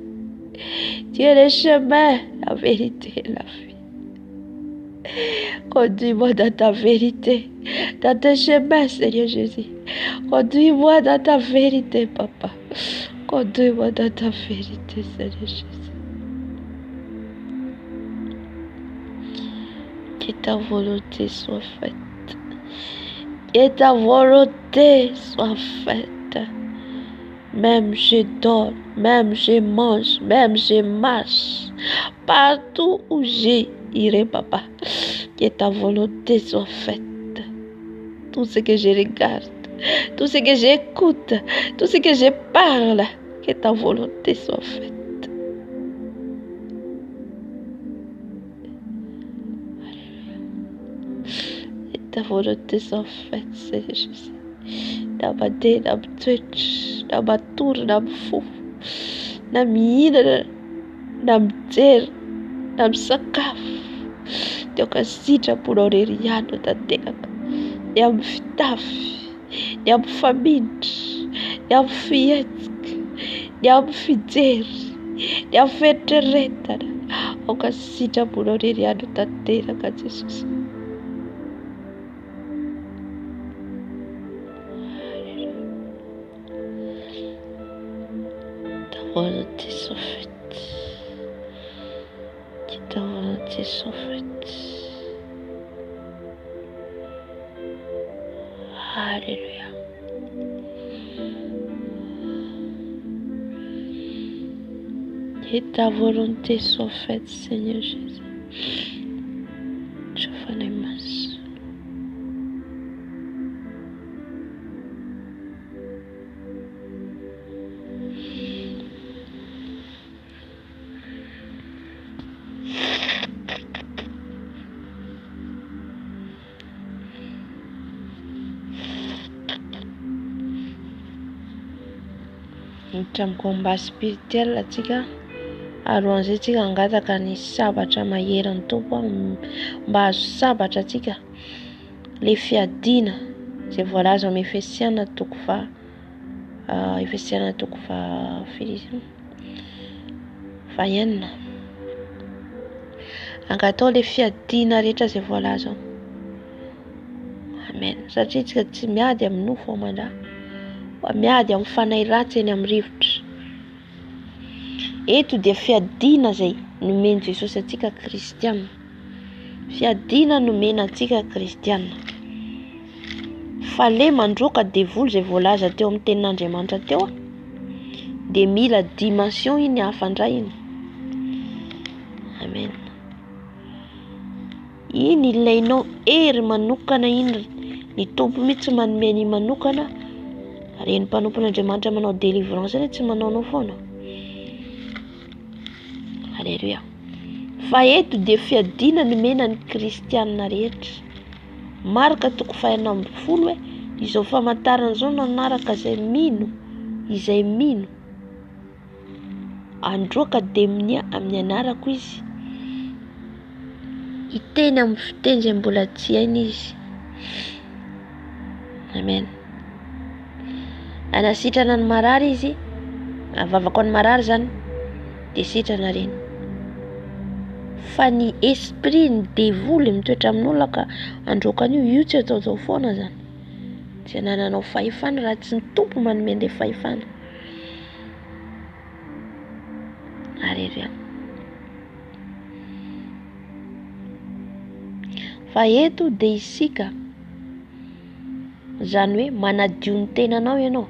S3: Tu es le chemin, la vérité et la vie. Conduis-moi dans ta vérité, dans tes chemins, Seigneur Jésus. Conduis-moi dans ta vérité, Papa. Conduis-moi dans ta vérité, Seigneur Jésus. Que ta volonté soit faite. Que ta volonté soit faite. Même je dors, même je mange, même je marche. Partout où j'irai, Papa. Que ta volonté soit faite. Tout ce que je regarde, tout ce que j'écoute, tout ce que je parle, que ta volonté soit faite. Ta volonté soit faite, Seigneur Jésus. Dans ma dé, dans ma twitch, dans ma tour, dans ma fou, dans ma hina, dans ma terre, dans ma sakafo. Dia ka sitraponao rery ihany no tanteraka. Ny amin'ny fitafy, ny amin'ny famindry, ny amin'ny fihetsika, ny amin'ny fijery, ny amin'ny fieritreretana. Aoka sitraponao rery ihany no tanteraka Jesosy. Volonté soit faite. Que ta volonté soit faite. Alléluia. Que ta volonté soit faite, Seigneur Jésus. Je fais les masses. Miditra amin'ny combat spirituel atsika ary an'izay tsika angataka ny sabatra mahery ny tompo mba hazo sabatra atsika le fiadina izay voalaza amin'ny Efesiana toko faenina angatao le fiadina rehetra izay voalaza. Amen. Satria tsika tsy miady amin'ny nofo amandà, miady amin'ny fanahy ratsy eny amin'ny rivotra. Eto dia fiadina zay nomeny Jesosy atsika kristianina. Fiadina nomena atsika kristianina. Fale mandroaka devoly zay voalaza teo amin'ny tenin'Andriamanitra teo. dia mila dimension iny hafandray iny. Amen. Iny ilainao hery manokana iny, ny tompo mihitsy manome ny manokana. Reny mpanompon'Andriamanitra manao délivrance iny tsy manaonao foana. Alléluia. Fa eto dia fiadiana nomena ny kristianina rehetra. Marka 2:40 izao famantarana izao nanaraka izay mino androaka demonia amin'ny anarako izy. Iteny amin'ny fiteny izay mbola tsy hainy izy. Amen. Anasitrana ny marary izy, avavako ny marary zany, dia sitrana reny. Fa ny esprit ny devoly mitoetra amin'olona ka androakan'io, io tsy ataotao foana zany. Tsy anananao fahefana raha tsy ny tompo manome an'ilay fahefana. Alléluia. Fa eto dia isika, zany hoe manadio ny tenanao ianao,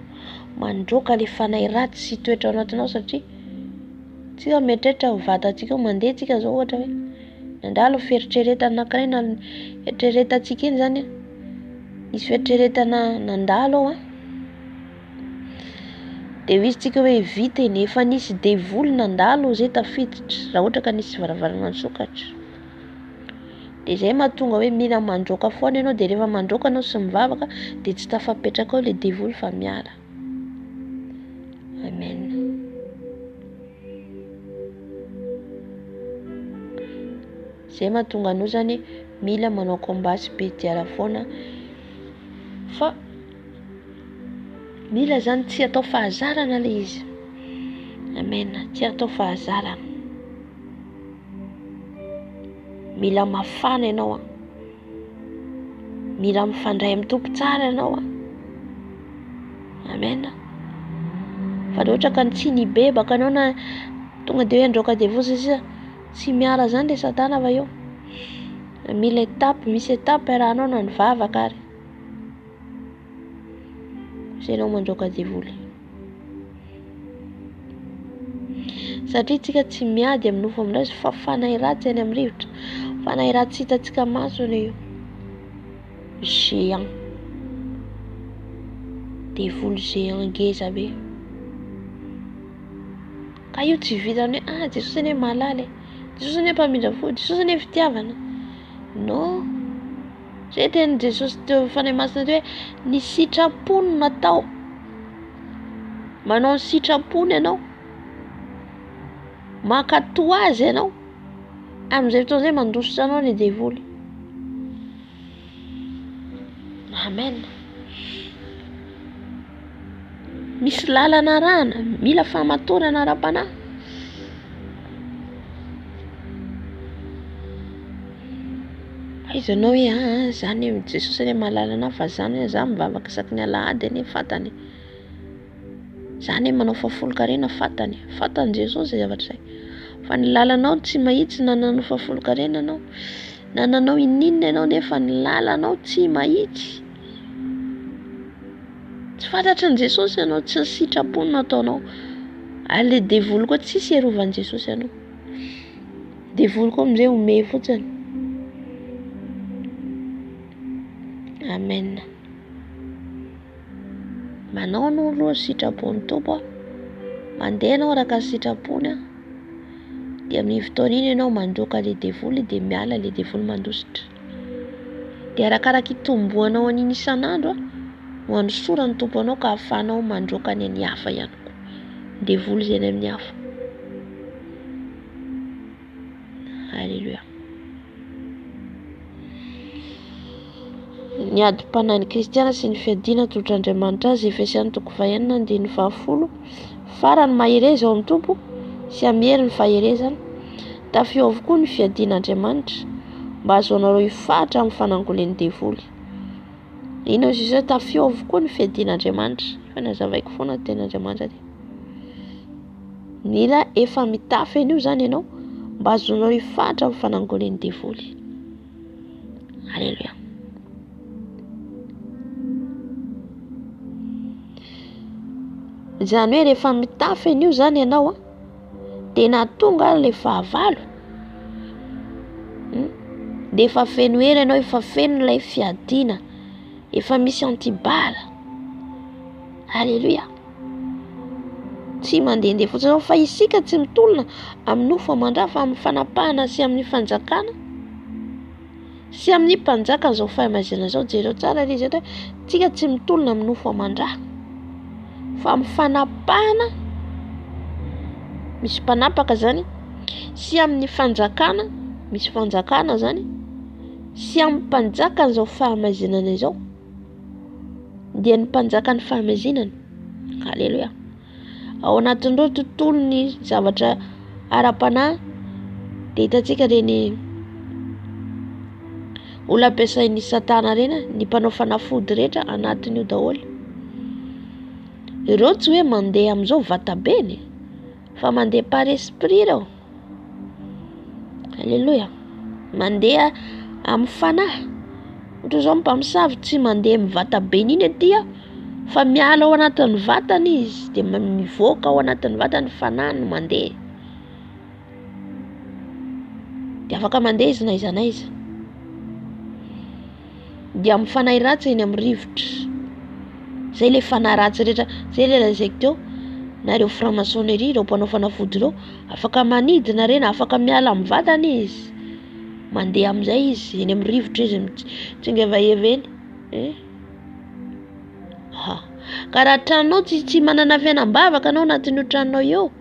S3: mandroaka ilay fanahy ratsy sy toetra ao anatinao, satria tsika mieritreritra vatantsika mandeha tsika zao ohatra hoe nandalo fieritreretana anankiray na eritreretantsika iny zany nisy fieritreretana nandalo ao dia izy tsika hoe vita iny efa nisy devoly nandalo zay tafiditra raha ohatra ka nisy varavarana nisokatra. Dia izay mahatonga hoe mila mandroaka foana ianao, dia rehefa mandroaka anao sy mivavaka dia tsy tafapetraka ao ilay devoly fa miala. Amen. Izay mahatonga anao zany mila manao combat spirituel foana, fa mila zany tsy atao fahazarana ilay izy. Amen. Tsy atao fahazarana. Mila mafana ianao, mila mifandray amin'ny tompo tsara ianao. Amen. Fa raha ohatra ka tsy nibebaka anao na tonga dia hoe androaka devoly sisa tsy miala zany ilay satana va eo. Mila étape, misy étape arahanao na nivavaka ary zay ianao mandroaka devoly. Satria tsika tsy miady amin'ny nofo aminazy fa fanahy ratsy any amin'ny rivotra, fanahy ratsy hitantsika maso io. Géant, devoly géant ngeza be. Ka io tsy vitany hoe Jesosy anie malaly, Jesosy anie mpamindra fo, Jesosy anie fitiavana. Non, zay teny Jesosy teo fanahy masina teo hoe ny sitrapony natao. Manao ny sitrapony ianao, mankatoa azy ianao, amin'izay fotoana izay mandositra anao ny devoly. Amen. Misy lalana arahana, mila famatorana ara-panahy. Aizanao hoe zany Jesosy anie mahalala fa zany za mivavaka isaky ny alahady anie fantany. Zany manao fahafolo-karena fantany Jesosy zavatra izay. Fa ny lalanao tsy mahitsy na nanao fahafolo-karena anao, na nanao ininona ianao nefa ny lalanao tsy mahitsy. Tsy fantatry ny Jesosy ianao, tsy ny sitrapony nataonao. Ary le devoly koa tsisy iarovany Jesosy ianao. Devoly koa amin'izay ome fotsiny. Amen. Manao anao aloha sitrapony tompo, mandeha anao araka sitrapony, dia amin'ny fotoana iny ianao mandroaka le devoly dia miala le devoly mandositra. Dia arakaraka itomboanao an'iny isan'andro no anosorany tompo anao ka ahafahanao mandroaka any amin'ny hafa ihany koa. Devoly izay any amin'ny hafa. Alléluia. Ny adi-panahy ny kristiana sy ny fiadiana tolotr'Andriamanitra azy Efesiana 2:9-10. Farany mahereza ao amin'ny tompo sy amihery ny faherezana, tafio avokoa ny fiadian'Andriamanitra mba ahazoanareo hifahatra amin'ny fanangolen'ny devoly. Ino izy izao tafio avokoa ny fiadian'Andriamanitra, fa nazavaiko foana ten'Andriamanitra ty. Mila efa mitafy an'io zany ianao mba ahazoanareo hifahatra amin'ny fanangolen'ny devoly. Alléluia. Izany hoe rehefa mitafy an'io zany ianao dia nahatonga ilay fahavalo. Dia efa feno hery ianao, efa feno ilay fiadiana, efa misy antibara. Halleluja. Tsy mandehandeha fotsiny fa isika tsy mitolona amin'ny nofo aman-drà fa amin'ny fanapahana sy amin'ny fanjakana sy amin'ny mpanjaka izao fahamazana izao. Jereo tsara ilay izy hoe tsika tsy mitolona amin'ny nofo aman-drà fa amin'ny fanapahana, misy mpanapaka zany, sy amin'ny fanjakana, misy fanjakana zany, sy amin'ny mpanjaka izao fahamazinana izao, dia ny mpanjaka ny fahamazinana. Halleluja. Ao anatin'ireo tontolo ny zavatra ara-panahy dia hitantsika reny olona ampiasain'ny Satana reny, ny mpanao fanafody rehetra anatin'io daholo. Ireo tsy hoe mandeha amin'izao vatabeny fa mandeha par esprit ireo. Halleluja. Mandeha amin'ny fanahy. Ohatra zao mpamosavy tsy mandeha amin'ny vatabeny iny aty fa miala ao anatin'ny vatany izy dia mivoaka ao anatin'ny vatany fanahy no mandeha. Dia afaka mandeha izy na iza na iza. Dia amin'ny fanahy ratsy eny amin'ny rivotra. Zay ilay fanahy ratsy rehetra, zay ilay lazaiko teo. Na ireo franc-maçonnerie, ireo mpanao fanafody ireo, afaka manidina reny, afaka miala amin'ny vatany izy. Mandeha amin'izay izy, eny amin'ny rivotra izy mitsingevaheva eny. Ka raha tranonao tsy manana fiainam-bavaka anao anatin'io tranonao eo,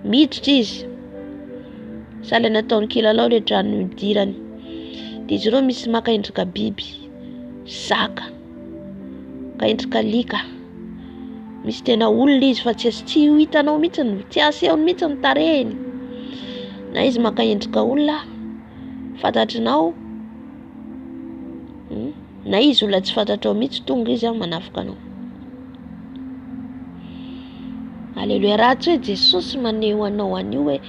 S3: miditra izy. Sahala nataon'ny kilalao ilay trano idirany. Dia izy ireo misy maka endrika biby, saka, ka endrika alika. Misy tena olona izy fa tsy ho hitanao mihitsy, tsy asehony mihitsy ny tarehiny. Na izy maka endrika olona, fantatrinao, na izy olona tsy fantatrao mihitsy tonga izy manafika anao. Halleluja. Raha tsy hoe Jesosy maneho anao an'io hoe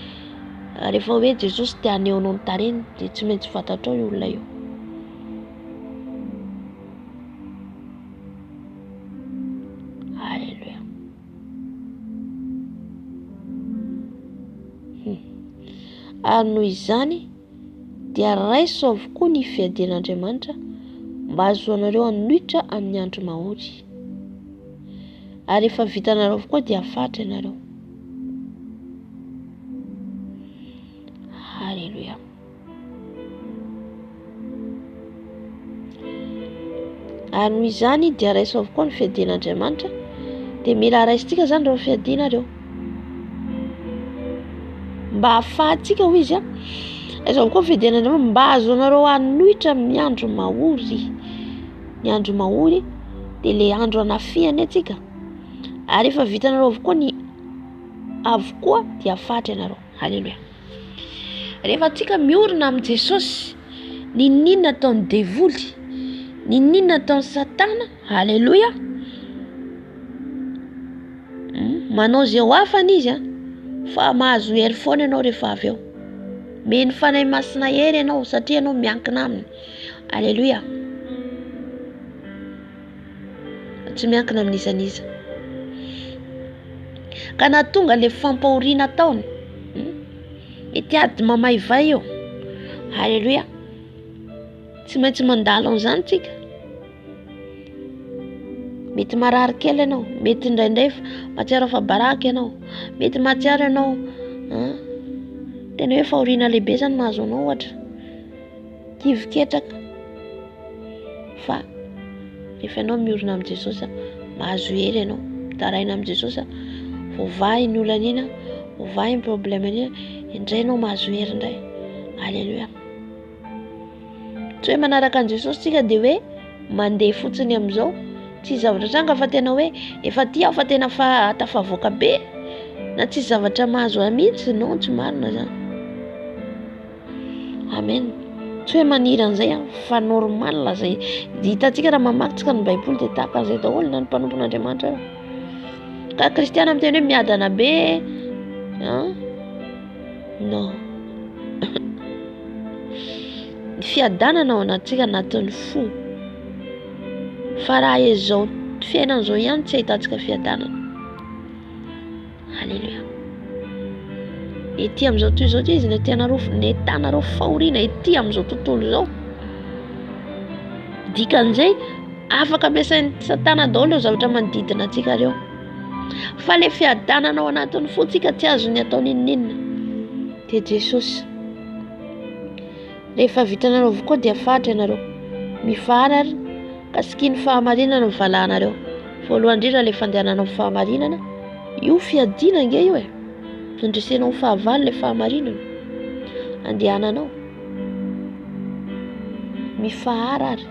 S3: rehefa hoe Jesosy te haneho anao ny tarehiny dia tsy maintsy fantatrao io olona io. Halleluja. Ary noho izany dia raiso avokoa ny fiadian'Andriamanitra mba ahazoanareo hanohitra amin'ny andro mahory. Ary efa vitanareo avokoa dia afatra ianareo. Halleluja. Ary noho izany dia raiso avokoa ny fiadian'Andriamanitra, dia mila raisitsika zany ireo fiadianareo mba ahafahantsika hoy izy raiso avokoa ny fiadian'Andriamanitra mba ahazoanareo hanohitra amin'ny andro mahory. Ny andro mahory dia ilay andro hanafiany atsika. Ary efa vitanareo avokoa dia afatra ianareo. Halleluja. Rehefa tsika miorina amin'ny Jesosy, ninona ataon'ny devoly, ninona ataon'ny Satana, halleluja, manao zay ho afany izy fa mahazo hery foana ianao rehefa avy eo. Meny fanahy masina hery ianao satria ianao miankina aminy. Halleluja. Tsy miankina amin'izaniza. Ka nahatonga ilay fampahoriana ataony, mety ady mamaivay eo. Halleluja. Tsy maintsy mandalo an'izany tsika. Mety marary kely ianao, mety indraindray mahatsiaro fabaraka ianao, mety mahatsiaro ianao tena hoe fahoriana lehibe zany mahazo anao ohatra, kivi-ketraka. Fa rehefa ianao miorina amin'ny Jesosy mahazo hery ianao, mitaraina amin'ny Jesosy, voavahy ny olana iny, voavahy ny problème iny, indray ianao mahazo hery indray. Halleluja. Tsy hoe manaraka an'i Jesosy tsika dia hoe mandeha fotsiny amin'izao, tsy zavatra tranga fa tena hoe efa ty aho fa tena tafavoaka be, na tsy zavatra mahazo mihitsy, non, tsy marina zany. Amen. Tsy hoe maniry an'izay fa normal zay. Hitantsika raha mamaky ny Baiboly dia tahaka an'izay daholo na ny mpanompon'Andriamanitra io. Ka kristiana miteny hoe miadana be, non. Ny fiadanana ao anatsika anatin'ny fo. Fa raha izao fiainana izao ihany tsy ahitantsika fiadanana. Halleluja. Ety amin'izao toy izao izy netanareo fahoriana ety amin'izao tontolo izao. Dikan'izay afaka ampiasain'ny Satana daholo zavatra manodidina antsika reo. Fa le fiadananao anatin'ny fotsika tsy azony atao ninninina. Dia Jesosy. Rehefa vitanareo avokoa dia fatra ianareo. Mifara ary kasiky ny fahamarinana mivalahanareo. Voalohany indrindra ilay fandehananao fahamarinana. Io fiadina nge io e. Fandresenao fahavalo ilay fahamarinana. Andehananao. Mifahara ary.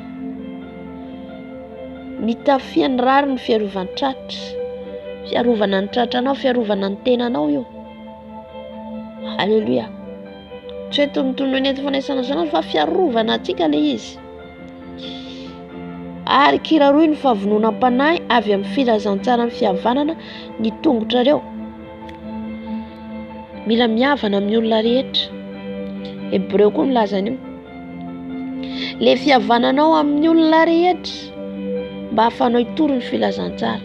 S3: Mitafia ny rary ny fiarovan-tratra. Fiarovana ny tratranao, fiarovana ny tenanao io. Halleluja. Tsy hoe tonotono ety fanaisana sanandro fa fiarovana antsika le izy. Ary kiraroy ny fahavonona am-panahy avy amin'ny filazantsara ny fihavanana ny tongotrareo. Mila mihavana amin'ny olona rehetra. Hebreo koa milaza an'io. Le fihavananao amin'ny olona rehetra mba hafanao hitory ny filazantsara.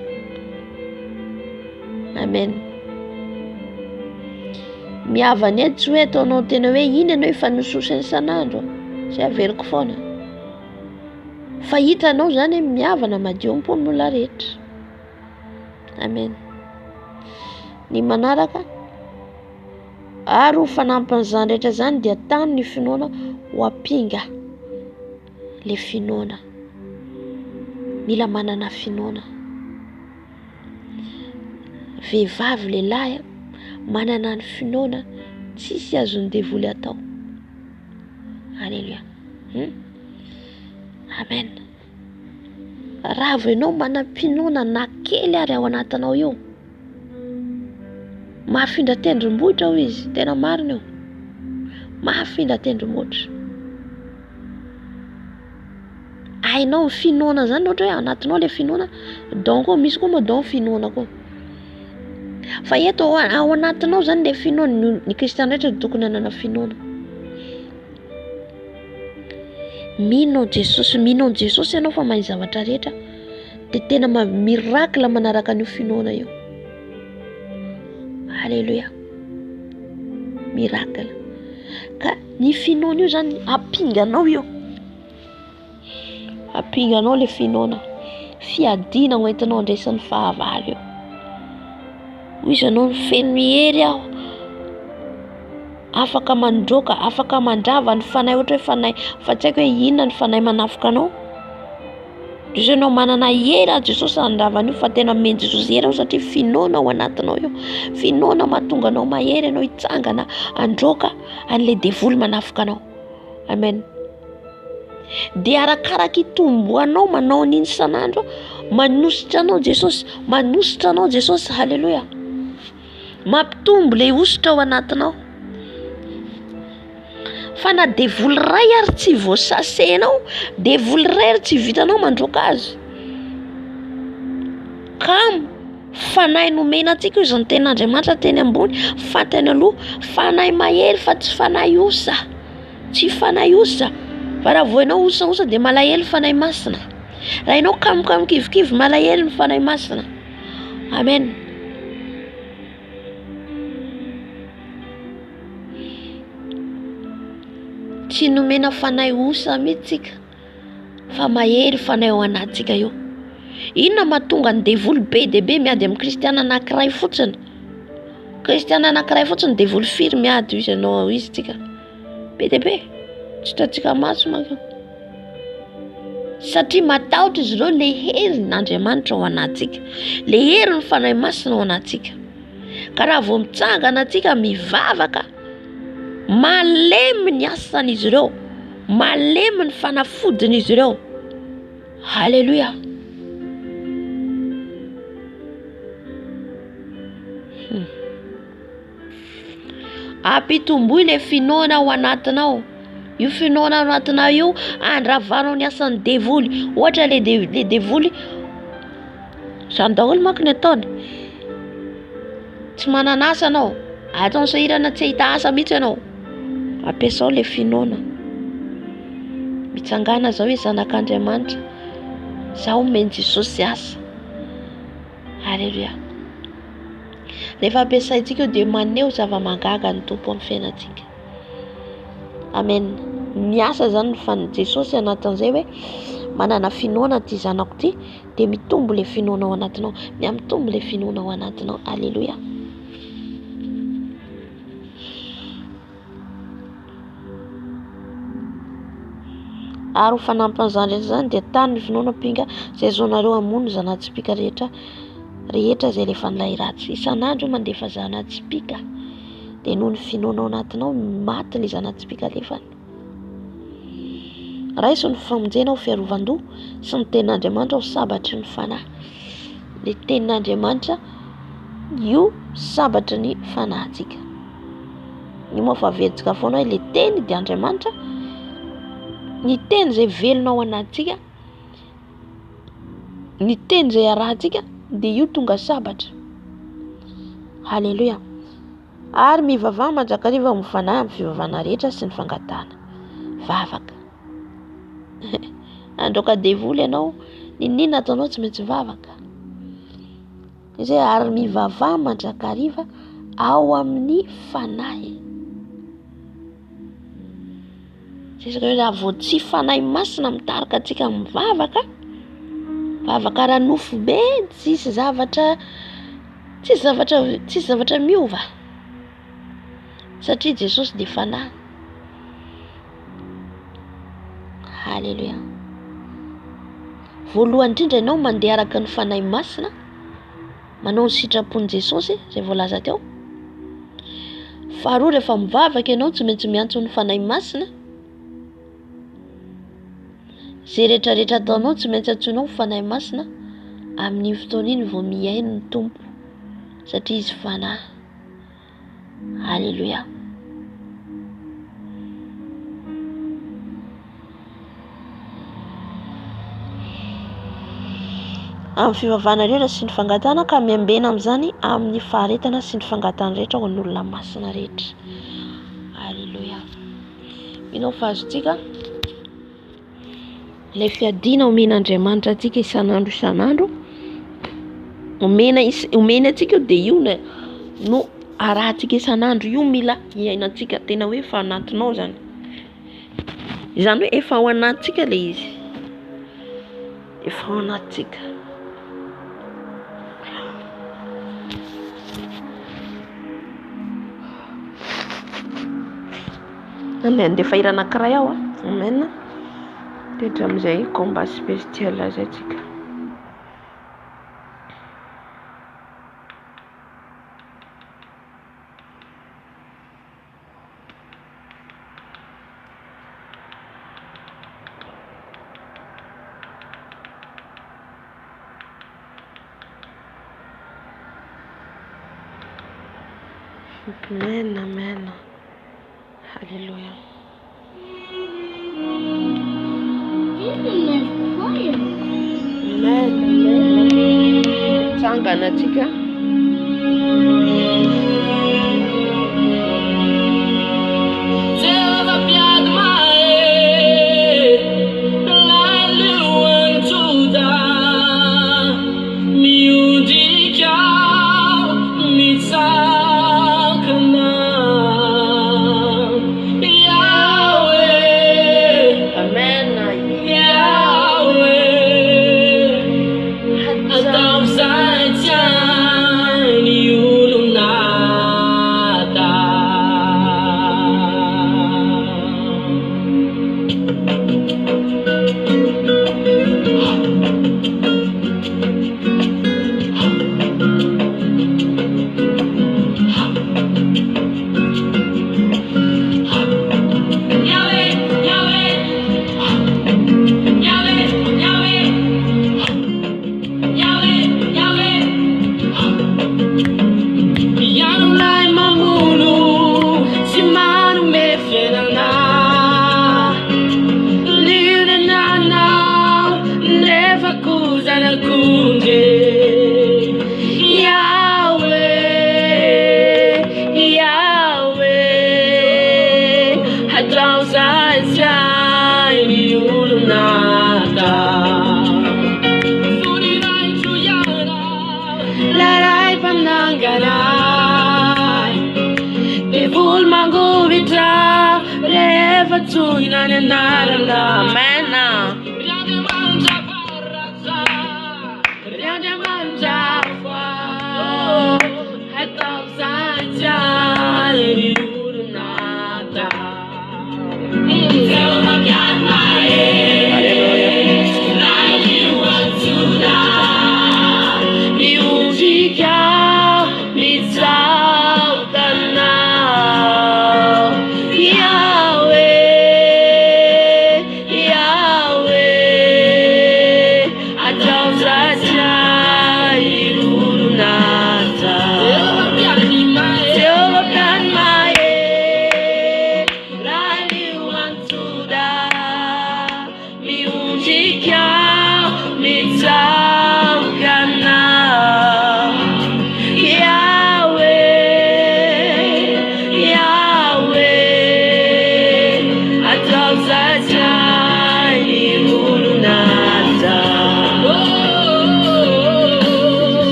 S3: Amen. Mihavana ety tsy hoe ataonao tena hoe iny ianao hifanososany isan'andro. Tsy averiko foana. Fa hitanao zany mihavana madio am-pony olona rehetra. Amen. Ny manaraka ary ho fanampin'izany rehetra zany dia tany ny finoana ho ampinga le finoana. Mila manana finoana. Vehivavy lehilahy manana ny finoana tsisy azony devoly atao. Halleluja. Amen. Raha vao ianao manam-pinoana na kely ary ao anatinao io, mahafindra tendrombohitra ho izy. Tena marina io. Mahafindra tendrombohitra. Hainao ny finoana zany ohatra hoe anatinao le finoana, donc misy koa moa donc finoana koa. Fa eto ao anatinao zany le finoana, ny kristiana rehetra tokony hanana finoana. Minao Jesosy ianao fa mahay zavatra rehetra, dia tena miracle manaraka an'io finoana io. Halleluja. Miracle. Ka ny finoana io zany ampinganao io. Ampinganao le finoana. Fiadina ho entinao andresan'ny fahavalo io. Izy anao ny feno mihery aho. Afaka mandroka, afaka mandrava ny fanahy ohatra hoe fanahy. Fa tsy haiko hoe inona ny fanahy manafika anao. Izy anao manana hery a Jesosy andravana io fa tena meny Jesosy hery ao satria finoana ao anatinao io. Finoana mahatonga anao mahery anao hitsangana androka an'ilay devoly manafika anao. Amen. Dia arakaraka itomboanao manao an'iny sanandro, manositra anao Jesosy, manositra anao Jesosy. Halleluja. Mampitombo le ositra ao anatinao. Fa na devoly ray ary tsy voasasenao, devoly ray ary tsy vitanao mandroka azy. Kamo fanahy nomena antsika io zany ten'Andriamanitra teny ambony, fantany aloha fanahy mahery fa tsy fanahy osa. Tsy fanahy osa. Fa raha vao ianao osaosa dia malahelo fanahy masina. Raha ianao kamokamo kivikivy malahelo ny fanahy masina. Amen. Tsy nomena fanahy osa mihitsika, fa mahery fanahy ao anatsika io. Inona mahatonga ny devoly be dia be miady amin'ny kristiana anankiray fotsiny? Kristiana anankiray fotsiny devoly firy miady izy anao izy tsika? Be dia be. Tsy hitantsika maso manko. Satria matahotra izy ireo le herin'Andriamanitra ao anatsika. Le herin'ny fanahy masina ao anatsika. Ka raha vao mitsangana antsika mivavaka, malemy ny asan'izy ireo, malemy ny fanafodin'izy ireo. Halleluja. Ampitomboy le finoana ao anatinao. Io finoana ao anatinao io andravanao ny asan'ny devoly. Ohatra le devoly, izany daholo manko ny ataony. Tsy manana asa anao, ataony sahirana tsy ahita asa mihitsy ianao. Ampiasao le finoana. Mitsangana zao hoe zanak'Andriamanitra, zaho meny Jesosy asa. Halleluja. rehefa ampiasaintsika io dia maneho zava-magaga ny tompo amin'ny fiainantsika. Amen. Miasa zany ny Jesosy anatin'izay hoe manana finoana ty zanako ty dia mitombo le finoana ao anatinao, mitombo le finoana ao anatinao. Alleluia. Ary ho fanampan'izany zany dia tany ny finoana pinga zay zonareo hamono zanatsipika rehetra zay rehefa nilay ratsy. Isan'andro mandefa zanatsipika dia noho ny finoana ao anatinao maty le zanatsipika lefany. Raiso ny famonjena ho fiarovan-doha sy ny tenin'Andriamanitra ho sabatry ny fanahy. Le tenin'Andriamanitra io sabatry ny fanahintsika. Io moa fa verotsika foana hoe le teny dia Andriamanitra, ny teny zay velona ao anatintsika, ny teny zay arahantsika dia io tonga sabatra. Halleluja. Ary mivavaha mandrakariva amin'ny fanahy amin'ny fivavahana rehetra sy ny fangatahana. Vavaka. Androka devoly ianao, ninona ataonao tsy maintsy vavaka. Izay ary mivavaha mandrakariva ao amin'ny fanahy. Raha vao tsy fanahy masina mitarika antsika mivavaka, vavaka ranofo be, tsisy zavatra miova. Satria Jesosy dia fanahy. Halleluja. Voalohany indrindra ianao mandeha araka ny fanahy masina, manao ny sitrapon'i Jesosy izay voalaza teo. Faharoa, rehefa mivavaka ianao tsy maintsy miantso ny fanahy masina. Zay rehetrarehetra ataonao tsy maintsy antsoinao fanahy masina. Amin'ny fotoana iny vao miaino ny tompo satria izy fanahy. Halleluja. Amin'ny fivavahana rehetra sy ny fangatahana ka miambena amin'izany amin'ny faharetana sy ny fangatahana rehetra ho an'olona masina rehetra. Halleluja. Mino fahazontsika ilay fiadiana omen'Andriamanitra antsika isan'andro. Omena antsika io dia io no arahantsika isan'andro. Io mila iainantsika tena hoe efa anatinao zany. Izany hoe efa ao anatintsika ilay izy. Efa ao anatintsika. Amen. Dia fahira anankiray aho. Amen. Dia hatramin'izay combat spirituel zay tsika. Amen, amen. Halleluja. Amen, amen. Tsangana antsika.
S2: Upside down.
S3: Tuna nanarana. Amen. Riada manjawa. Hatau saja diurunata.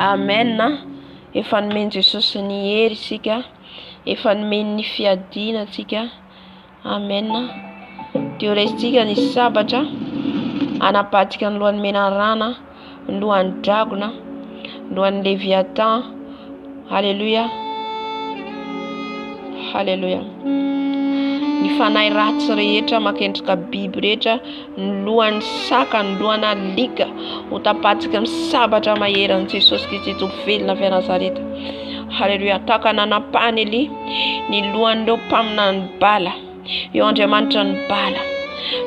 S1: Amen. Efa nomeny Jesosy ny hery isika, efa nomeny ny fiadiana tsika. Amen. Dia resitsika ny sabatra anapatika ny lohan'ny menarana, ny lohan'ny dragona, ny lohan'ny leviathan. Halleluja. Halleluja. Ny fanahy ratsy rehetra makendrika biby rehetra, ny lohan'ny saka, ny lohana alika ho tapatsika misabatra mahery Jesosy Kristy tovelona avy Nazareta. Haleluya. Tahaka nanapahany Elia ny lohan'ireo mpamina ny bala, eo Andriamanitra ny bala.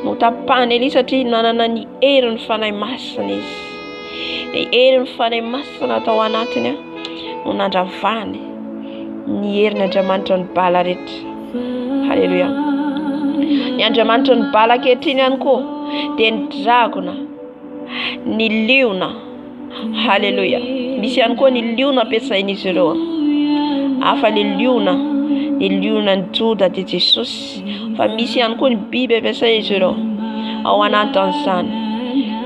S1: No tapahany Elia satria nanana ny herin'ny fanahy masina izy. Ny herin'ny fanahy masina tao anatiny no nandravany ny herin'ny Andriamanitra ny bala rehetra. Haleluya. Ny Andriamanitra ny bala ankehitriny ihany koa dia ny dragona, ny liona. Haleluya. Misy ihany koa ny liona ampiasain'izy ireo. Hafa le liona, ny liona ny Joda dia Jesosy. Fa misy ihany koa ny biby ampiasain'izy ireo ao anatin'izany.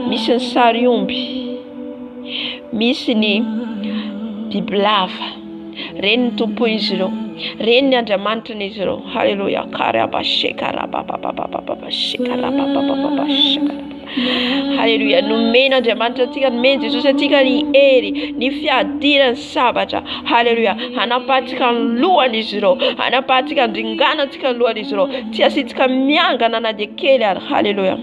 S1: Misy ny sariomby, misy ny bibilava. Reny ny tompon'izy ireo, reny ny Andriamanitr'izy ireo. Haleluya. Haleluya. Nomena Andriamanitra atsika, nomena Jesosy atsika ny hery, ny fiadirany sabatra. Haleluya. Hanapahatsika ny lohan'izy ireo, hanapahatsika ndringanantsika ny lohan'izy ireo. Tsy asitsika miangana na dia kely ary. Haleluya.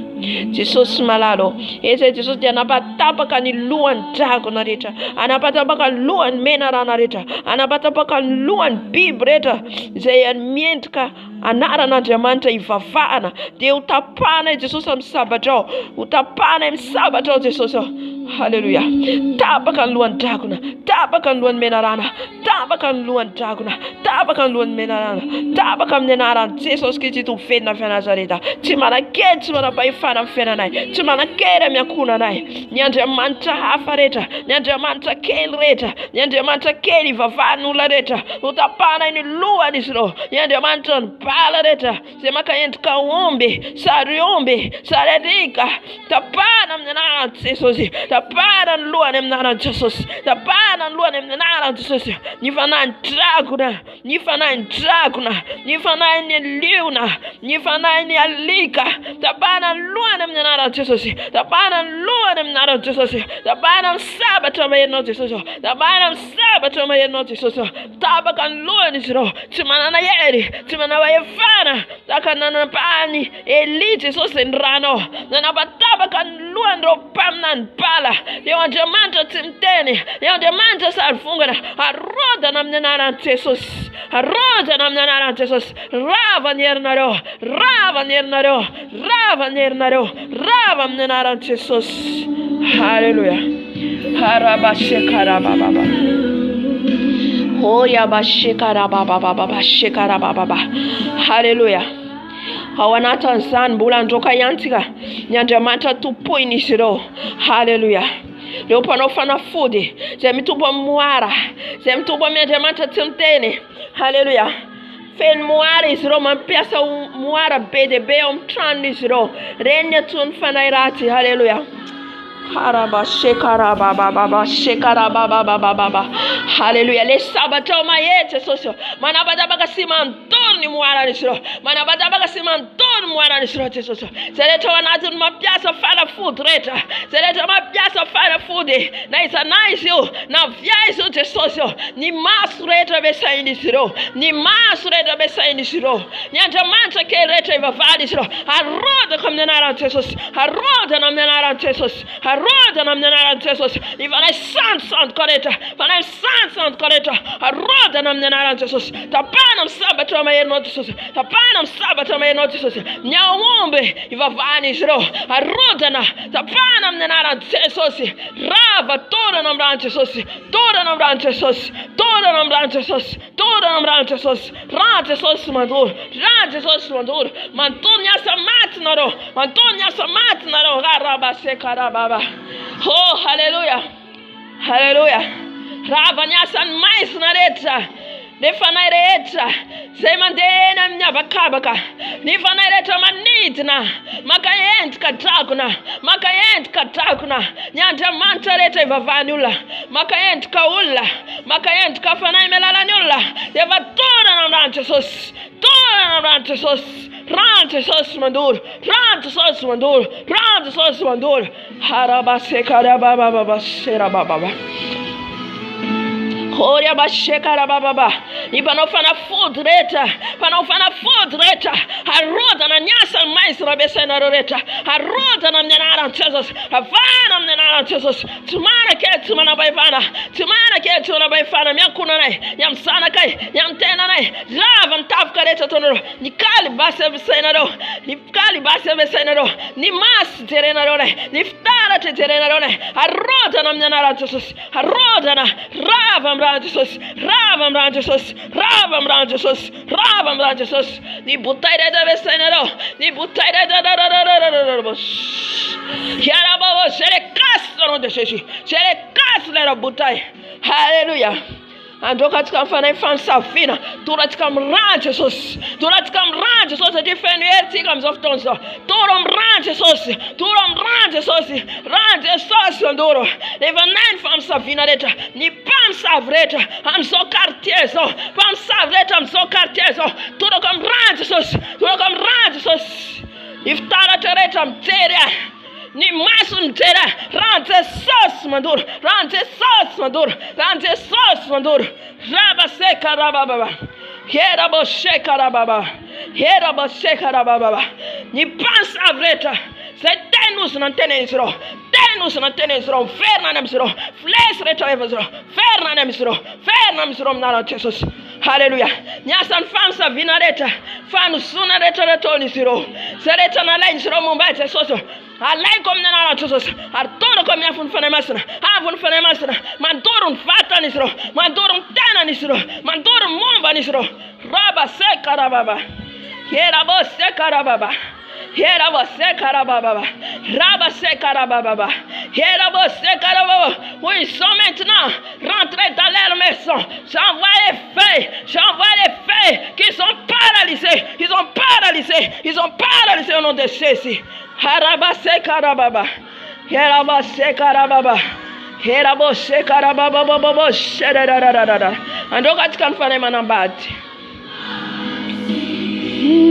S1: Jesosy malalo. Ezay Jesosy dia hanapatapaka ny lohan'ny dragona rehetra, hanapatapaka ny lohan'ny menarana rehetra, hanapatapaka ny lohan'ny biby rehetra izay miendrika anaran'Andriamanitra ivavahana. Dia ho tapahana Jesosy amin'ny sabatra ao, ho tapahana amin'ny sabatra ao Jesosy ao. Haleluya. Tapaka ny lohan'ny dragona, tapaka ny lohan'ny menarana, tapaka ny lohan'ny dragona, tapaka ny lohan'ny menarana, tapaka amin'ny anaran'i Jesosy Kristy tovelona avy Nazareta. Tsy manakely, tsy manam-pahefana amin'ny fiainanay, tsy manakely amin'ny ankonanay. Ny Andriamanitra hafa rehetra, ny Andriamanitra kely rehetra, ny Andriamanitra kely ivavahany olona rehetra, ho tapahana ny lohan'izy ireo. Ny Andriamanitra ny bala rehetra izay maka endrika omby, sary omby, sary alika, tapahana amin'ny anaran'i Jesosy. Tapahana ny lohany amin'ny anaran'i Jesosy. Tapahana ny lohany amin'ny anaran'i Jesosy. Ny fanahin'ny dragona, ny fanahin'ny dragona, ny fanahin'ny liona, ny fanahin'ny alika. Tapahana ny lohany amin'ny anaran'i Jesosy. Tapahana ny lohany amin'ny anaran'i Jesosy. Tapahana ny sabatra maherinao Jesosy. Tapahana ny sabatra maherinao Jesosy. Tapaka ny lohan'izy ireo. Tsy manana hery, tsy manana fahefana. Tahaka nanapahany Elia Jesosy ny ranao. Nanapatapaka ny lohan'ireo mpamina ny bala. Eo Andriamanitra tsy miteny, eo Andriamanitra sary vongana. Harodana amin'ny anaran'i Jesosy, harodana amin'ny anaran'i Jesosy. Rava ny herinareo, rava ny herinareo, rava ny herinareo, rava amin'ny anaran'i Jesosy. Haleluya. Harabashekarababa. Oya bashekarababa, shekarababa. Haleluya. Ao anatin'izany mbola androka iantsika ny Andriamanitra tompoin'izy ireo. Haleluya. Reo mpanao fanafody izay mitombo amin'ny moara, izay mitombo amin'ny Andriamanitra tsy miteny. Haleluya. Feno moara izy ireo, mampiasa moara be dia be ao amin'ny tranon'izy ireo. Reny ny antsoin'ny fanahy ratsy. Haleluya. Haleluya. Le sabatra ao mahitsy Jesosy manapatapaka sy manontolo ny moaran'izy ireo, manapatapaka sy manontolo ny moaran'izy ireo Jesosy. Izay rehetra ao anatiny mampiasa fanafody rehetra, izay rehetra mampiasa fanafody na izana izy io na via izy io Jesosy. Ny maso rehetra besain'izy ireo, ny maso rehetra besain'izy ireo, ny Andriamanitra kely rehetra ivavahany izy ireo. Harodaka amin'ny anaran'i Jesosy, harodana amin'ny anaran'i Jesosy, harodana amin'ny anaran'i Jesosy. Ny fanahy sandoka rehetra, fanahy sandoka rehetra, harodana amin'ny anaran'i Jesosy. Tapahana amin'ny sabatra maherinao Jesosy, tapahana amin'ny sabatra maherinao Jesosy. Ny aomby ivavahany izy ireo, harodana, tapahana amin'ny anaran'i Jesosy. Rava torana amin'ny ran'i Jesosy, torana amin'ny ran'i Jesosy, torana amin'ny ran'i Jesosy, torana amin'ny ran'i Jesosy. Ran'i Jesosy mandoro, ran'i Jesosy mandoro. Mantoro ny asa maty nareo, mantoro ny asa maty nareo. Rarabasekarababa. Oh, haleluya, haleluya. Rava ny asan'ny maizina rehetra, ny fanahy rehetra izay mandeha eny amin'ny habakabaka, ny fanahy rehetra manidina maka endrika dragona, maka endrika dragona. Ny Andriamanitra rehetra ivavahany olona, maka endrika olona, maka endrika fanahy mialalany olona. Dia va torana amin'ny ran'i Jesosy, torana amin'ny ran'i Jesosy. Ran'i Jesosy mandoro, ran'i Jesosy mandoro, ran'i Jesosy mandoro. Harabasekarababa serababa. Koria bashekara baba. Ibanofana food reta. Panofana food reta. Haroda na nyasa mais rabesena reta. Haroda na mnenara Jesus. Havana mnenara Jesus. Tumana ke tumana baifana. Tumana ke tumana baifana. Miakuna nai. Yam sana kai. Yam tena nai. Ravan tafka reta tonoro. Nikali basa besena ro. Nikali basa besena ro. Ni mas terena ro. Niftara te terena ro. Haroda na mnenara Jesus. Haroda na Ravam Jesus. Ravam Jesus. Ravam Jesus. Ravam Jesus. Ni butaire da besena ro. Ni butaire da Yara baba sere castro de Jesus. Sere castro butai. Hallelujah. Andou katika mfano ifan safina. Turatika mran Jesus. Turatika mran Jesus. Defender tika mzoftonso. Turom ran Jesus. Turom ran Jesus. Ran Jesus andoro. Leva nine fam safina reta. Ni pam savreta. Am so cartieso. Pam savreta am so cartieso. Turokam ran Jesus. Turokam ran Jesus. Iftara tereta mteria. Ni masun tera rante sos mandur rante sos mandur rante sos mandur raba sekara baba hera bo shekara baba hera bo shekara baba ni pans avreta se tenus non tenesro ferna nemsro fles reto evsro ferna nemsro na Jesus. Hallelujah. Nyasan fansa vinareta fanu suna reta retoni siro sereta na line siro mumbate soso alai kom na Jesus artoro kom yafun fane masna avun fane masna mandorun fata nisro mandorun tana nisro mandorun momba nisro raba sekara baba hera bo sekara baba hera bo sekara baba raba sekara baba hera bo sekara baba. Oui, sont maintenant rentrés dans leur maison. J'envoie les fées qui sont paralysés. Ils ont paralysé au nom de Jésus. Haraba sekara baba hera sekara baba hera bo sekara baba baba shedadadadada. Ando katika mfano manambati.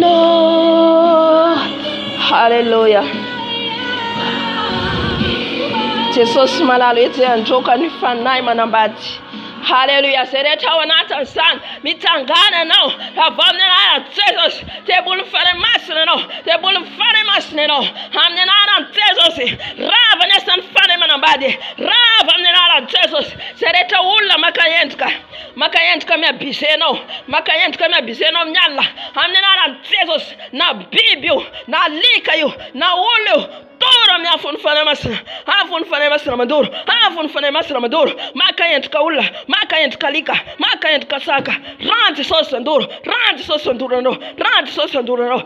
S1: No. Hallelujah. Jesus malalo ete anjoka ni fanai manambati. Hallelujah. Sereta wanata san mitangana no. Avamne na Jesus. Tebul fare masne no. Tebul fare masne no. Amne na Jesus. Rava nesan fare manambadi. Rava amne na Jesus. Sereta ulla makayentka me biseno. Makayentka me biseno nyalla. Amne na Jesus na bibio na likayo na ulio. Tora mi afun fane masna maduro afun fane masna maduro makayent kaula makayent kalika makayent kasaka ranti sosanduro no ranti sosanduro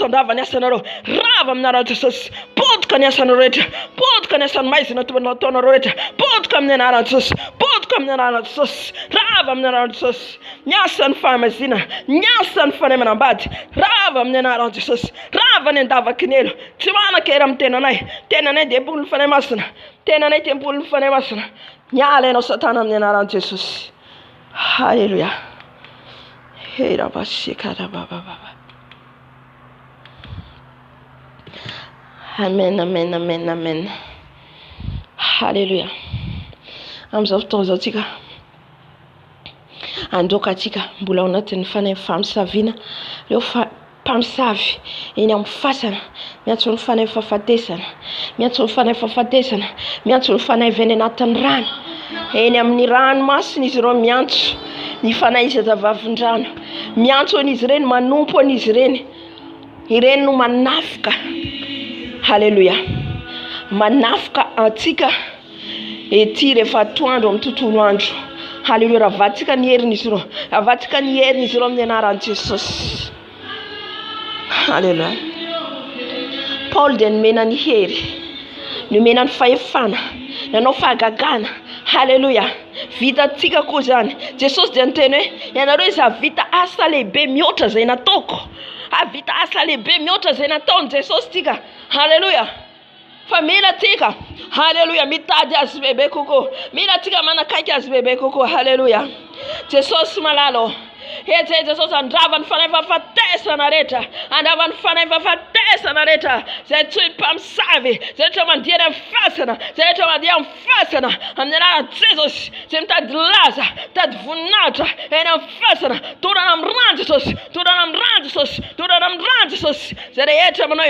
S1: ndava nyasanaro rava mnara Jesus podcast nyasanareta podcast nyasan mais na tono reta podcast mnara Jesus podcast mnara Jesus rava mnara Jesus nyasan famazina nyasan fane manabati rava mnara Jesus rava ndava kinelo timana keram tenanai debul fane masna tenanai tempul fane masna nyale no satana mnara Jesus. Hallelujah. Hera bashikara baba. Amen. Hallelujah. Amzoftozatika andoka tika mbola ao anatin'ny fanay famisaviana leo mpamosavy eny amin'ny fasana miantso ny fanay fahafatesana miantso ny fanay veny anatin'ny rano eny amin'ny ranomasina izy ireo miantso ny fanay izy azavavin-drano miantso an'izy ireny manompo an'izy ireny no manafika. Haleluya. Manafika antsika ety rehefa atoandro amin'ny tontolo andro. Haleluya. Ravatsika ny herin'izy ireo amin'ny anaran'i Jesosy. Haleluya. Paul dia nomena ny hery, nomena ny fahefana, nanao fahagagana. Haleluya. Vitantsika koa zany. Jesosy dia niteny hoe ianareo izy havita asa lehibe mihoatra izay nataoko. Havita asa lehibe mihoatra izay nataony Jesosy tika. Haleluya. Fa mila tika, haleluya, mitady azy bebe kokoa. Mila tika manakaiky azy bebe kokoa. Haleluya. Jesosy malalo. Etse Jesosy andrava ny fanay fahafatesana rehetra. Andrava ny fanay fahafatesana fahafatesana rehetra zay tsy mpamosavy zay rehetra mandeha amin'ny fasana zay rehetra mandeha amin'ny fasana amin'ny anaran'i Jesosy zay mitady laza mitady voninahitra eny amin'ny fasana torana amin'ny rano Jesosy torana amin'ny rano Jesosy torana amin'ny rano Jesosy zay rehetra manao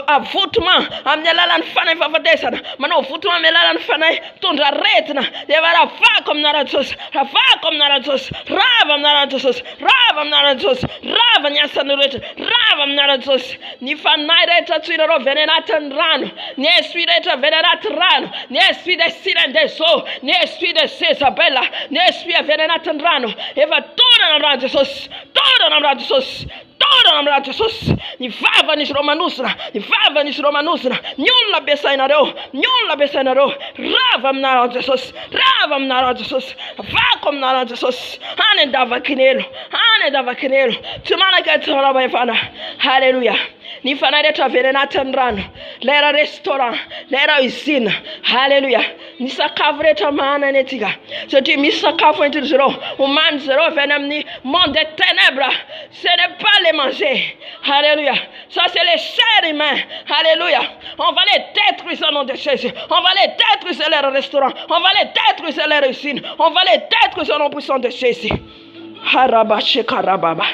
S1: avotoma amin'ny alalan'ny fanahy fahafatesana manao avotoma amin'ny alalan'ny fanahy mitondra aretina dia ravako amin'ny anaran'i Jesosy ravako amin'ny anaran'i Jesosy rava amin'ny anaran'i Jesosy rava amin'ny anaran'i Jesosy rava ny asany rehetra rava amin'ny anaran'i Jesosy ny fanahy rehetra tsoinareo avy any anatin'ny rano ny esprit rehetra avy any anaty rano ny esprit de Sirène des eaux ny esprit de Jezabela ny esprit avy any anatin'ny rano efa torana amin'ny rano Jesosy torana amin'ny rano Jesosy torana amin'ny rano Jesosy ny vavan'izy ireo manosina ny vavan'izy ireo manosina ny olona besainareo ny olona besainareo rava amin'ny anaran'i Jesosy rava amin'ny anaran'i Jesosy vako amin'ny anaran'i Jesosy any andavakinelo any andavakinelo tsy manaka tsarabahefana halleluja ny fanahy rehetra avy any anatin'ny rano lera restaurant lera usine halleluja ny sakafo rehetra mahanany atsika satria misy sakafo entry zareo homany zareo avy any amin'ny monde des ténèbres ce n'est pas les manger halleluja ça c'est les chers humains halleluja on va les détruire au nom de Jésus on va les détruire leur restaurant on va les détruire leur usine on va les détruire au nom puissant de Jésus harabashekarababa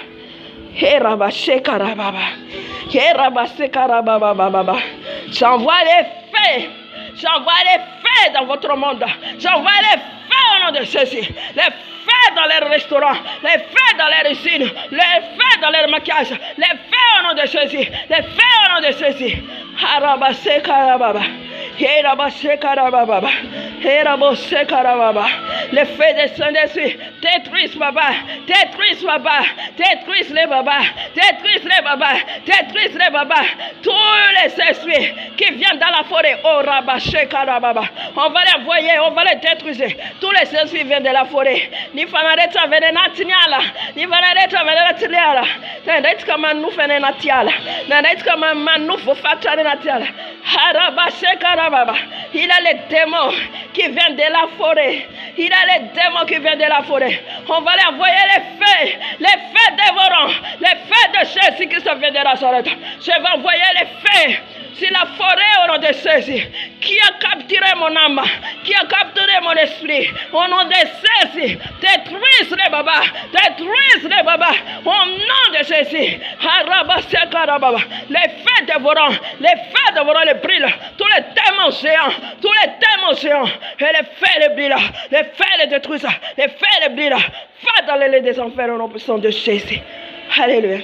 S1: herabashekarababa herabashekarababa j'envoie les feux dans votre monde j'envoie les feux au nom de Jésus les feux dans les restaurants les feux dans les usines les feux dans les maquillages les feux au nom de Jésus les feux au nom de Jésus harabashekarababa herabashekarababa herabashekarababa les feux des Saint-Esprit détruisent Baba détruisent Baba détruisent les Baba détruisent les Baba détruisent les Baba tous les esprits qui viennent dans la forêt oh rabashekarababa on va les envoyer on va les détruire tous les esprits viennent de la forêt ni fanareta venenatinyala ni fanareta venenatinyala nandait kama nufu venenatiala nandait kama manufu fatani natiala harabashekarababa il a les démons qui viennent de la forêt il a les démons qui viennent de la forêt on va les envoyer les feux dévorants les feux de Jésus qui se viennent de Nazareth je vais envoyer les feux sur la forêt au nom de Jésus qui a capturé mon âme qui a capturé mon esprit au nom de Jésus détruise les Baba détruise les Baba au nom de Jésus les feux dévorants les brûlent tous les démons géants et les feux les brûlent les feux les détruisent les feux les brûlent va dans les lieux des enfers au nom puissant de Jésus alléluia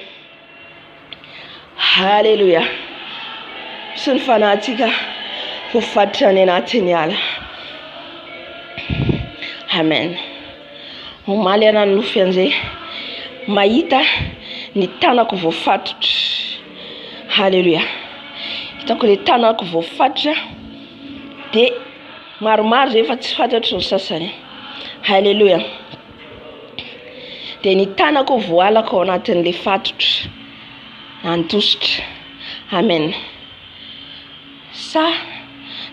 S1: alléluia sy ny fanahytsika ho fatotra any anatiny ala amen omaly ana ny nofy an'izay mahita ny tanako voafatotra halleluja hitako le tanako voafatotra dia maromaro zay efa tsy fantatry ny sasany halleluja dia ny tanako voalako ao anatin'le fatotra nantositra amen. Ça,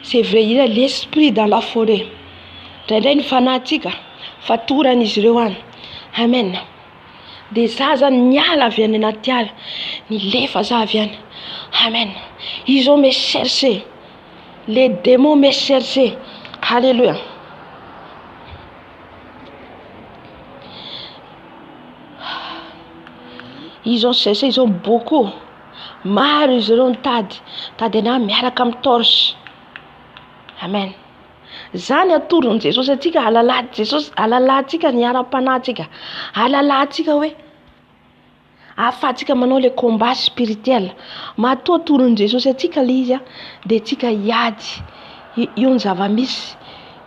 S1: c'est vrai, il y a l'esprit dans la forêt. Indray ny fanahytsika fatoran'izy ireo any. Amen. Dia za zany miala avy any anaty ala, nilefa za avy any. Amen. Ils ont me cherché. Les démons me cherché. Alléluia. Ils ont cherché, ils ont beaucoup. Maro izy ireo nitady ana miaraka amin'ny torche. Amen. Zany atoron' Jesosy atsika alalatsika ny ara-panahytsika. Alalatsika hoe ahafahantsika manao le combat spirituel. Matoa atoron' Jesosy atsika le izy dia atsika hiady. Io ny zava-misy.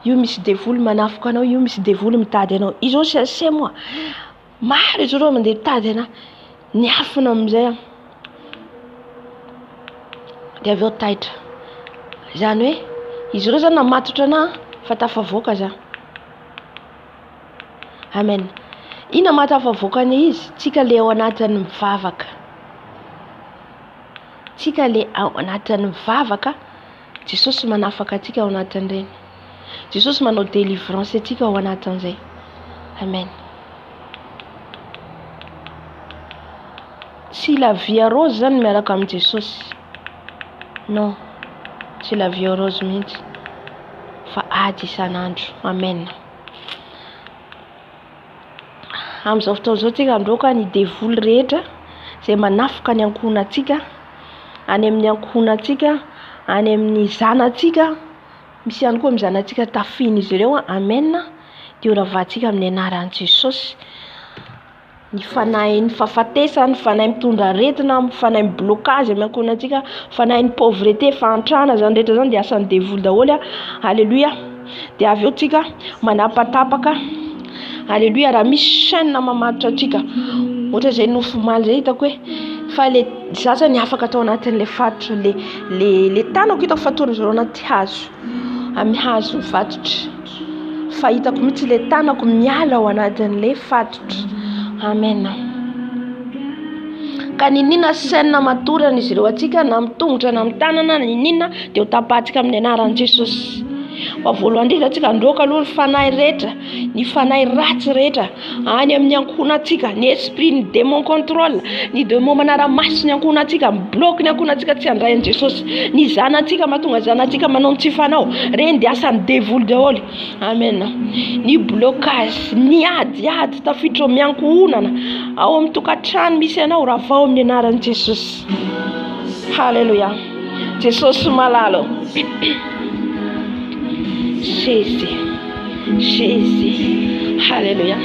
S1: Io misy devoly manafika anao, io misy devoly mitady anao. Ils ont cherché moi. Maro izy ireo mandeha mitady ana. Niafina amin'izay dia avy eo taitra. Zany hoe izy ireo zany namatotra ana fa tafavoaka za. Amen. Ina matafavoaka ny izy? Tsika le ao anatin'ny mivavaka. Tsika le ao anatin'ny mivavaka. Jesosy manafaka atsika ao anatin'ireny. Jesosy manao délivrance atsika ao anatin'izay. Amen. Tsy la vie rose zany miaraka amin'ny Jesosy. Non, tsy la vie rose mihitsy. Fa ady isan'andro. Amen. Amin'izao fotoana izao tsika androaka ny devoly rehetra izay manafika ny ankohonantsika, any amin'ny ankohonantsika, any amin'ny zanantsika, misy ihany koa amin'ny zanantsika tafiny izy ireo. Amen. Dia oravatsika amin'ny anaran'i Jesosy. Ny fanahy ny fahafatesana, ny fanahy mitondra aretina, ny fanahy blocage amin'ny ankohonantsika, fanahy ny pauvreté, fantrana zany rehetra zany dia asan'ny devoly daholo. Alléluia. Dia avy eo tsika manapatapaka. Alléluia. Raha misy chaîne mamatotra atsika, ohatra izay nofomaly zay hitako hoe fa le zasany afaka atao anatin'le fatotra, le tanako hitako fatorana zao anaty hazo, amin'ny hazo mifatotra. Fa hitako mihitsy le tanako miala ao anatin'le fatotra. Amen. Ka ninina saina matorana izy ireo atsika na mitongotra na mitanana ninina dia ho tapatsika amin'ny anaran'i Jesosy. Voalohany indrindra atsika androaka aloha ny fanahy rehetra, ny fanahy ratsy rehetra any amin'ny ankohonantsika, ny esprit ny démon contrôle, ny démon manara-maso ny ankohonantsika, mibloque ny ankohonantsika tsy handray an'i Jesosy. Ny zanantsika mahatonga zanantsika manao tsy fanao, reny dia asan'ny devoly daholo. Amen. Ny blocage, ny ady tafiditra amin'ny ankohonana ao amin'ny tokantrano misy anao raha vao amin'ny anaran'i Jesosy. Halleluja. Jesosy malalo. Jésus. Halleluja.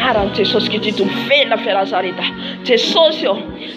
S1: Aran Jesosy Kristo vela Nazareta. Jesosy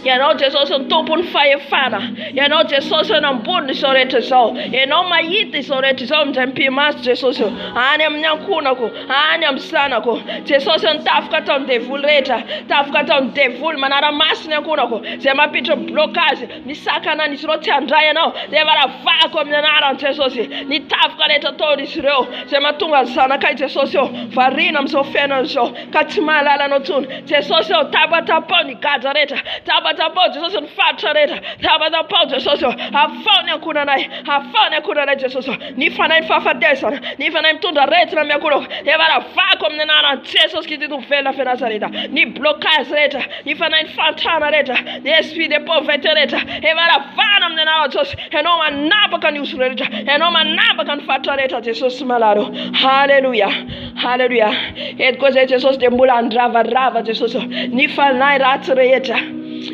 S1: ianao Jesosy ny tompony fahefana. Ianao Jesosy ny ambony izao rehetra izao. Ianao mahita izao rehetra izao amin'izay mpimaso Jesosy. Any amin'ny ankonako, any amin'ny zanako. Jesosy ny tafika atao amin'ny devoly rehetra, tafika atao amin'ny devoly manara-maso ny ankonako. Izay mampiditra blocage, misakana an'izy ireo tsy handray anao. Dia varavako amin'ny anaran'i Jesosy. Ny tafika rehetra ataon'izy ireo, izay mahatonga ny zanakay Jesosy variana amin'izao fiainana izao. Tsy mahalala anao tsony. Jesosy tapatapao ny gadra rehetra, tapatapao Jesosy ny fatotra rehetra, tapatapao Jesosy afao ny ankonanay, afao ny ankonanay Jesosy. Ny fanahy ny fahafatesana, ny fanahy mitondra rehetra amin'ny ankonako, dia varavako amin'ny anaran'i Jesosy Kristo velona fe Nazareta. Ny blocage rehetra, ny fanahy ny fantrana rehetra, ny esprit de pauvreté rehetra, dia varavana amin'ny anaran'i Jesosy. Ianao manapaka ny uso rehetra, ianao manapaka ny fatotra rehetra Jesosy malaro. Halleluja. Halleluja. Eto koa zay Jesosy dia mbola andravarava Jesosy ny fanahy ratsy rehetra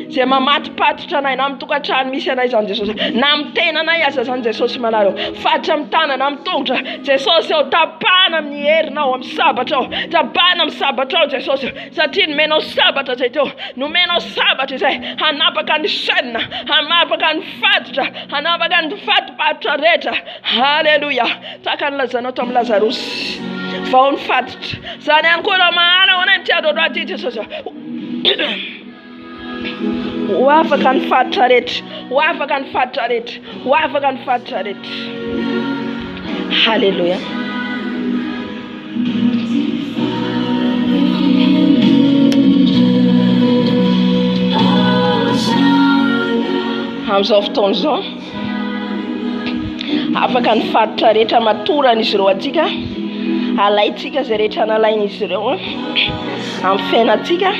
S1: izay mamatipatotra anay na mitokantrano misy anay zany Jesosy, na mitena anay aza zany Jesosy malaro. Fatotra amin'ny tanana na mitongotra Jesosy tapana amin'ny herinao amin'ny sabatra ao, tapana amin'ny sabatra ao Jesosy, satria nomenao sabatra zay teo, nomenao sabatra izay hanapaka ny saina, hanapaka ny fatotra, hanapaka ny fatopatotra rehetra. Halleluja. Tahaka ny lazanao tao amin'ny Lazarosy vao ny fatotra zany ihany koa raha mahana ho anay mitiadoro aty Jesosy. Ho afaka ny fatotra rehetra, ho afaka ny fatotra rehetra, ho afaka ny fatotra rehetra. Halleluja. Amin'izao fotoana izao afaka ny fatotra rehetra matoran'izy ireo atsika, alaitsika izay rehetra nalain'izy ireo amin'ny fiainantsika.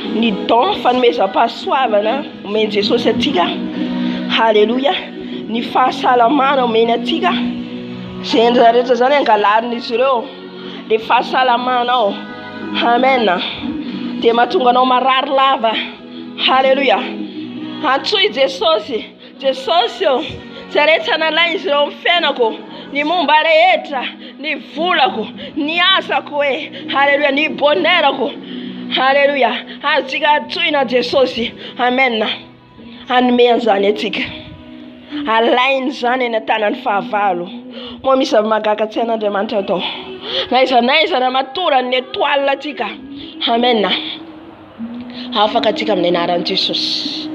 S1: Ny don fanomezam-pahasoavana omeny Jesosy atsika. Halleluja. Ny fahasalamana omeny atsika. Izay rehetra zany angalarin'izy ireo le fahasalamana ao. Amen. Dia mahatonga anao marary lava. Halleluja. Antsoy Jesosy, Jesosy izay rehetra nalain'izy ireo amin'ny fiainako, ny momba rehetra, ny volako, ny asako Halleluja, ny bonherako. Halleluja. Azika atsoina Jesosy. Amen. Anome an'izany atsika. Alainy zany eny an-tanany fahavalo. Moa misy magaka tsy an'Andriamanitra atao. Naiza na matorany ny étoile atsika. Amen. Afaka atsika amin'ny anaran'i Jesosy.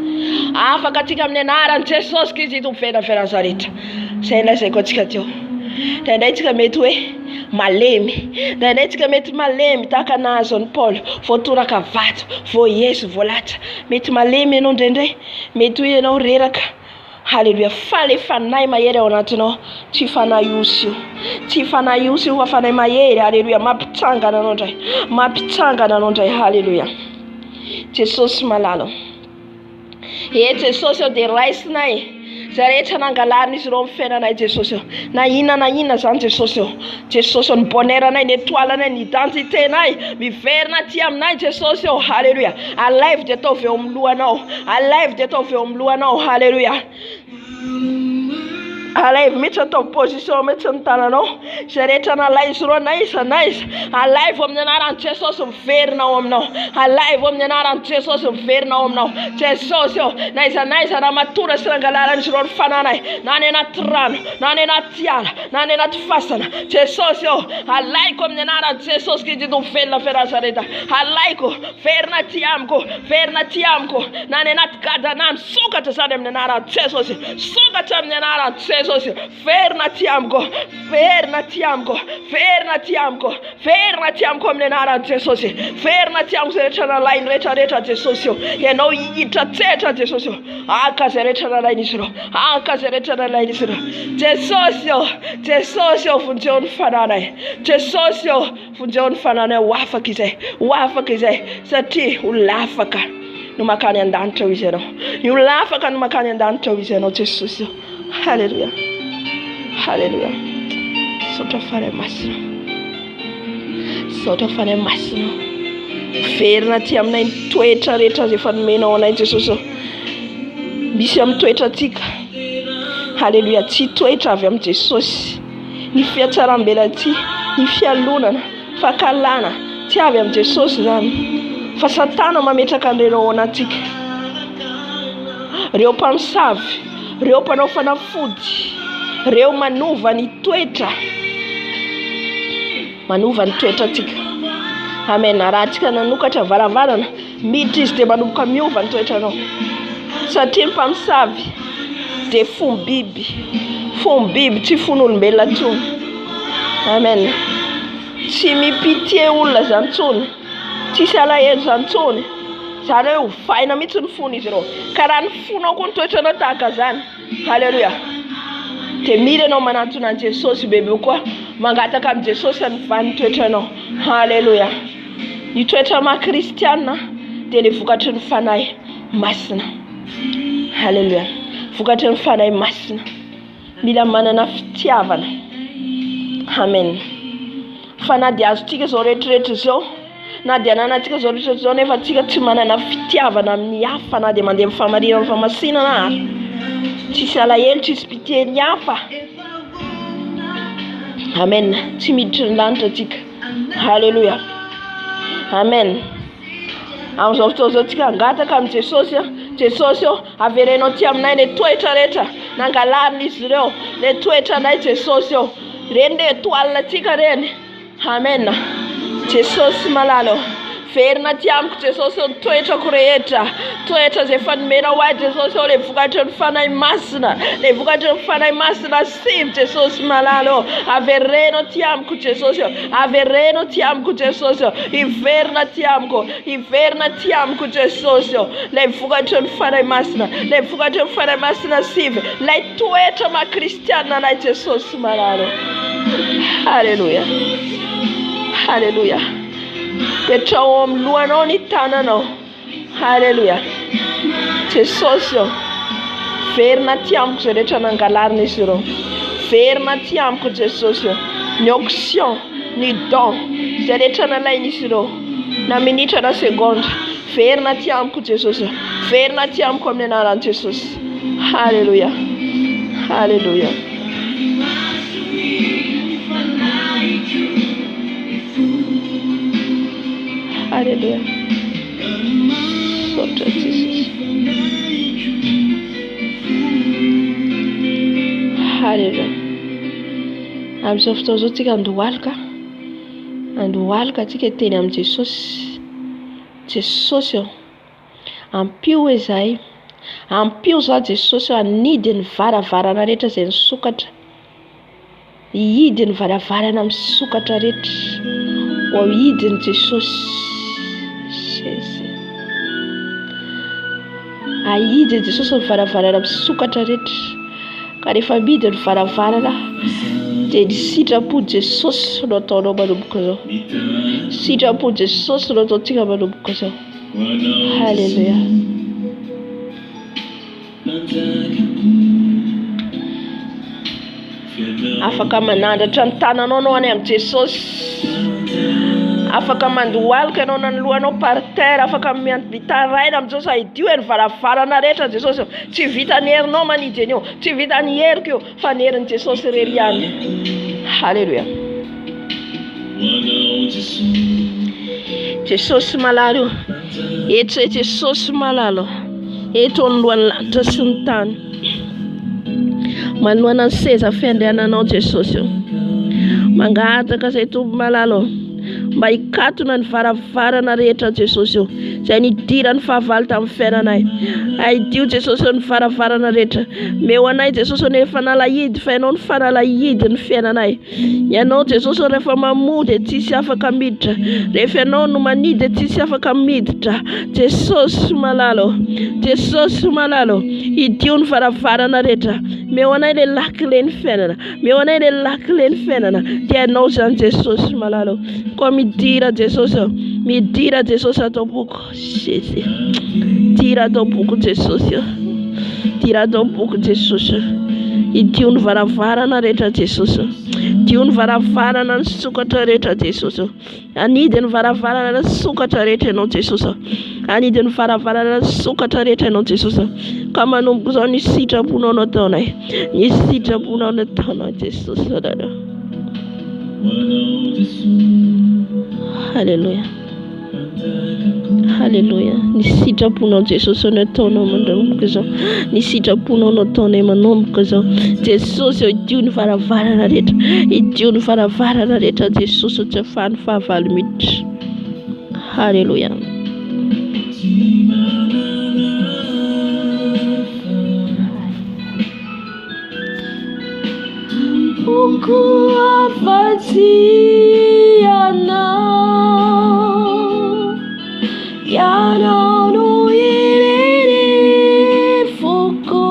S1: Afaka atsika amin'ny anaran'i Jesosy Kristo vela fe Nazareta. Izay lazaiko atsika teo. Indraindray tsika mety hoe malemy, indraindray tsika mety malemy tahaka nahazo an'i Paul, voatoraka vato, voahezo, voalatra. Mety malemy ianao indraindray, mety hoe ianao reraka. Halleluja. Fa le fanahy mahery ao anatinao, tsy fanahy osy io, tsy fanahy osy io fa fanahy mahery. Halleluja. Mampitsangana anao indray, mampitsangana anao indray. Halleluja. Jesosy malala. Jesosy dia raisinay zay rehetra nangalarina izy ireo amin'ny fiainanay Jesosy. Na inona zany Jesosy. Jesosy ny bonheuranay, ny étoilenay, ny identiténay miverina aty aminay Jesosy. Halleluja. Alaivo dia ataovy eo amin'ny lohanao. Alaivo dia ataovy eo amin'ny lohanao. Halleluja. Alaivo mihitsy atao position mihitsy ny tananao. Zay rehetra nalay izy ireo na iza. Alaivo amin'ny anaran'i Jesosy miverina ao aminao. Alaivo amin'ny anaran'i Jesosy miverina ao aminao. Jesosy na iza raha matora sy nangalarana izy ireo ny fananay. Na ny anaty rano, na ny anaty ala, na ny anaty fasana. Jesosy alaiko amin'ny anaran'i Jesosy Kristy velona fe Nazareta. Alaiko verina aty amiko, verina aty amiko. Na ny anaty gadana misokatra zany amin'ny anaran'i Jesosy. Sokatra amin'ny anaran'i Jesosy. Verina aty amiko, verina aty amiko, verina aty amiko, verina aty amiko amin'ny anaran'i Jesosy. Verina aty amiko zay rehetra nalainy rehetra Jesosy. Ianao hiditra tsetra Jesosy. Aka zay rehetra nalainy izy ireo. Aka zay rehetra nalainy izy ireo. Jesosy vonjeo ny fananay. Jesosy vonjeo ny fananay. Ho afaka izay. Ho afaka izay satria ho lafaka no makany an-danitra ho izy ianao. Ho lafaka no makany an-danitra ho izy ianao Jesosy. Halleluja. Halleluja. Saotra faray masina. Saotra faray masina. Verina aty aminay ny toetra rehetra izay efa nomenao anay Jesosy. Misy amin'ny toetra atsika. Halleluja. Tsy toetra avy amin'ny Jesosy. Ny fiatsaram-belatsy, ny fialonana, fahakalana tsy avy amin'ny Jesosy zany. Fa Satana mametraka an'ireo ao anatsika. Reo mpamosavy, reo mpanao fanafody, reo manova ny toetra. Manova ny toetra atsika. Amen. Raha atsika nanokatra varavarana, miditra izy dia manomboka miova ny toetranao. Satria ny mpamosavy dia fombiby. Fombiby tsy fon'olombelona intsony. Amen. Tsy mipitie olona zany intsony. Tsisy alahelo zany intsony. Zany hoe hovaina mihitsy ny fony izy ireo. Ka raha ny fonao koa ny toetranao tahaka zany. Halleluja. Dia mila ianao manantona an Jesosy bebe koa. Mangataka amin'ny Jesosy ny van'ny toetranao. Halleluja. Ny toetra maha-kristiana dia ny vokatry ny fanahy masina. Halleluja. Vokatry ny fanahy masina. Mila manana fitiavana. Amen. Fa na dia azotsika zao rehetrarehetra zao, na dia ananatsika zao rehetrarehetra zao nefa atsika tsy manana fitiavana amin'ny hafa, na dia mandeha amin'ny famarina, amin'ny famasinana ary. Tsisy alahelo, tsisy pitié ny hafa. Amen. Tsy miditra ny lanitra atsika. Halleluja. Amen. Amin'izao fotoana izao tsika angataka amin'ny Jesosy. Jesosy averenao ty aminay ny toetra rehetra nangalarina izy ireo. Ny toetranay Jesosy reny dia toalina atsika reny. Amen. Jesosy malala. Verina aty amiko Jesosy ny toetrako rehetra. Toetra izay efa nomenao ahy Jesosy ilay vokatry ny fanahy masina. Ilay vokatry ny fanahy masina sivy Jesosy malala. Averenao aty amiko Jesosy. Averenao aty amiko Jesosy. Iverina aty amiko. Iverina aty amiko Jesosy. Ilay vokatry ny fanahy masina. Ilay vokatry ny fanahy masina sivy. Ilay toetra maha-kristiana anay Jesosy malala. Halleluja. Halleluja. Petrao amin'ny lohanao ny tananao. Halleluja. Jesosy verina aty amiko zay rehetra nangalarina izy ireo. Verina aty amiko Jesosy. Ny onction, ny don zay rehetra nalainy izy ireo. Na minitra na segonda. Verina aty amiko Jesosy. Verina aty amiko amin'ny anaran'i Jesosy. Halleluja. Halleluja. Halleluja. Sotra Jesus. Halleluja. Amin'izao fotoana izao tsika andohalika. Andohalika tsika teny amin'ny Jesosy. Jesosy ampio izahay. Ampio za Jesosy anidy ny varavarana rehetra izay nisokatra. Hidy ny varavarana misokatra rehetra. Ho hidy ny Jesosy. Ahidy Jesosy ny varavarana misokatra rehetra. Ka rehefa midy ny varavarana dia ny sitrapo Jesosy no ataonao manomboka izao. Sitrapo Jesosy no ataontsika manomboka izao.
S3: Haleluya. Afaka manandratra ny tananao anao any amin'ny Jesosy. Afaka mandohalika anao nanoloanao par terre. Afaka mitaraina amin'izao sahidio ny varavarana rehetra Jesosy. Tsy vita ny herinao manidy anio, tsy vita ny heriko io, fa ny herin'i Jesosy irery ihany. Haleluya. Jesosy malalo. Eto Jesosy malalo. Eto anoloan'ny lanitra sy ny tany. Manoloana ny seza fiandriananao Jesosy. Mangataka izay Tompo malalo. Mba hikatona ny varavarana rehetra Jesosy. Izay nidira ny fahavalo tamin'ny fiainanay. Aidio Jesosy ny varavarana rehetra. Meo anay Jesosy nefa nalahidy fa ianao ny fanalahidy ny fiainanay. Ianao Jesosy rehefa mamody tsisy afaka miditra. Rehefa ianao no manidy tsisy afaka miditra. Jesosy malalo. Jesosy malalo. Idio ny varavarana rehetra. Meo anay le lakile ny fiainana. Meo anay le lakile ny fiainana. Dia ianao zany Jesosy malalo. Koa midira Jesosy. Midira Jesosy atao boko. Jésus. Tira atao boko Jesosy. Tira atao boko Jesosy. Idio ny varavarana rehetra Jesosy. Idio ny varavarana ny sokatra rehetra Jesosy. Anidy ny varavarana ny sokatra rehetra ianao Jesosy. Anidy ny varavarana ny sokatra rehetra ianao Jesosy. Ka manomboka izao ny sitraponao nataonay. Ny sitraponao nataonao Jesosy. Haleluya. Haleluya. Ny sitraponao Jesosy nataonao manomboka izao. Ny sitraponao nataonay manomboka izao. Jesosy idio ny varavarana rehetra. Idio ny varavarana rehetra Jesosy tsy afahany fahavalo miditra. Haleluya. Buku afatianau Yanau no irene foko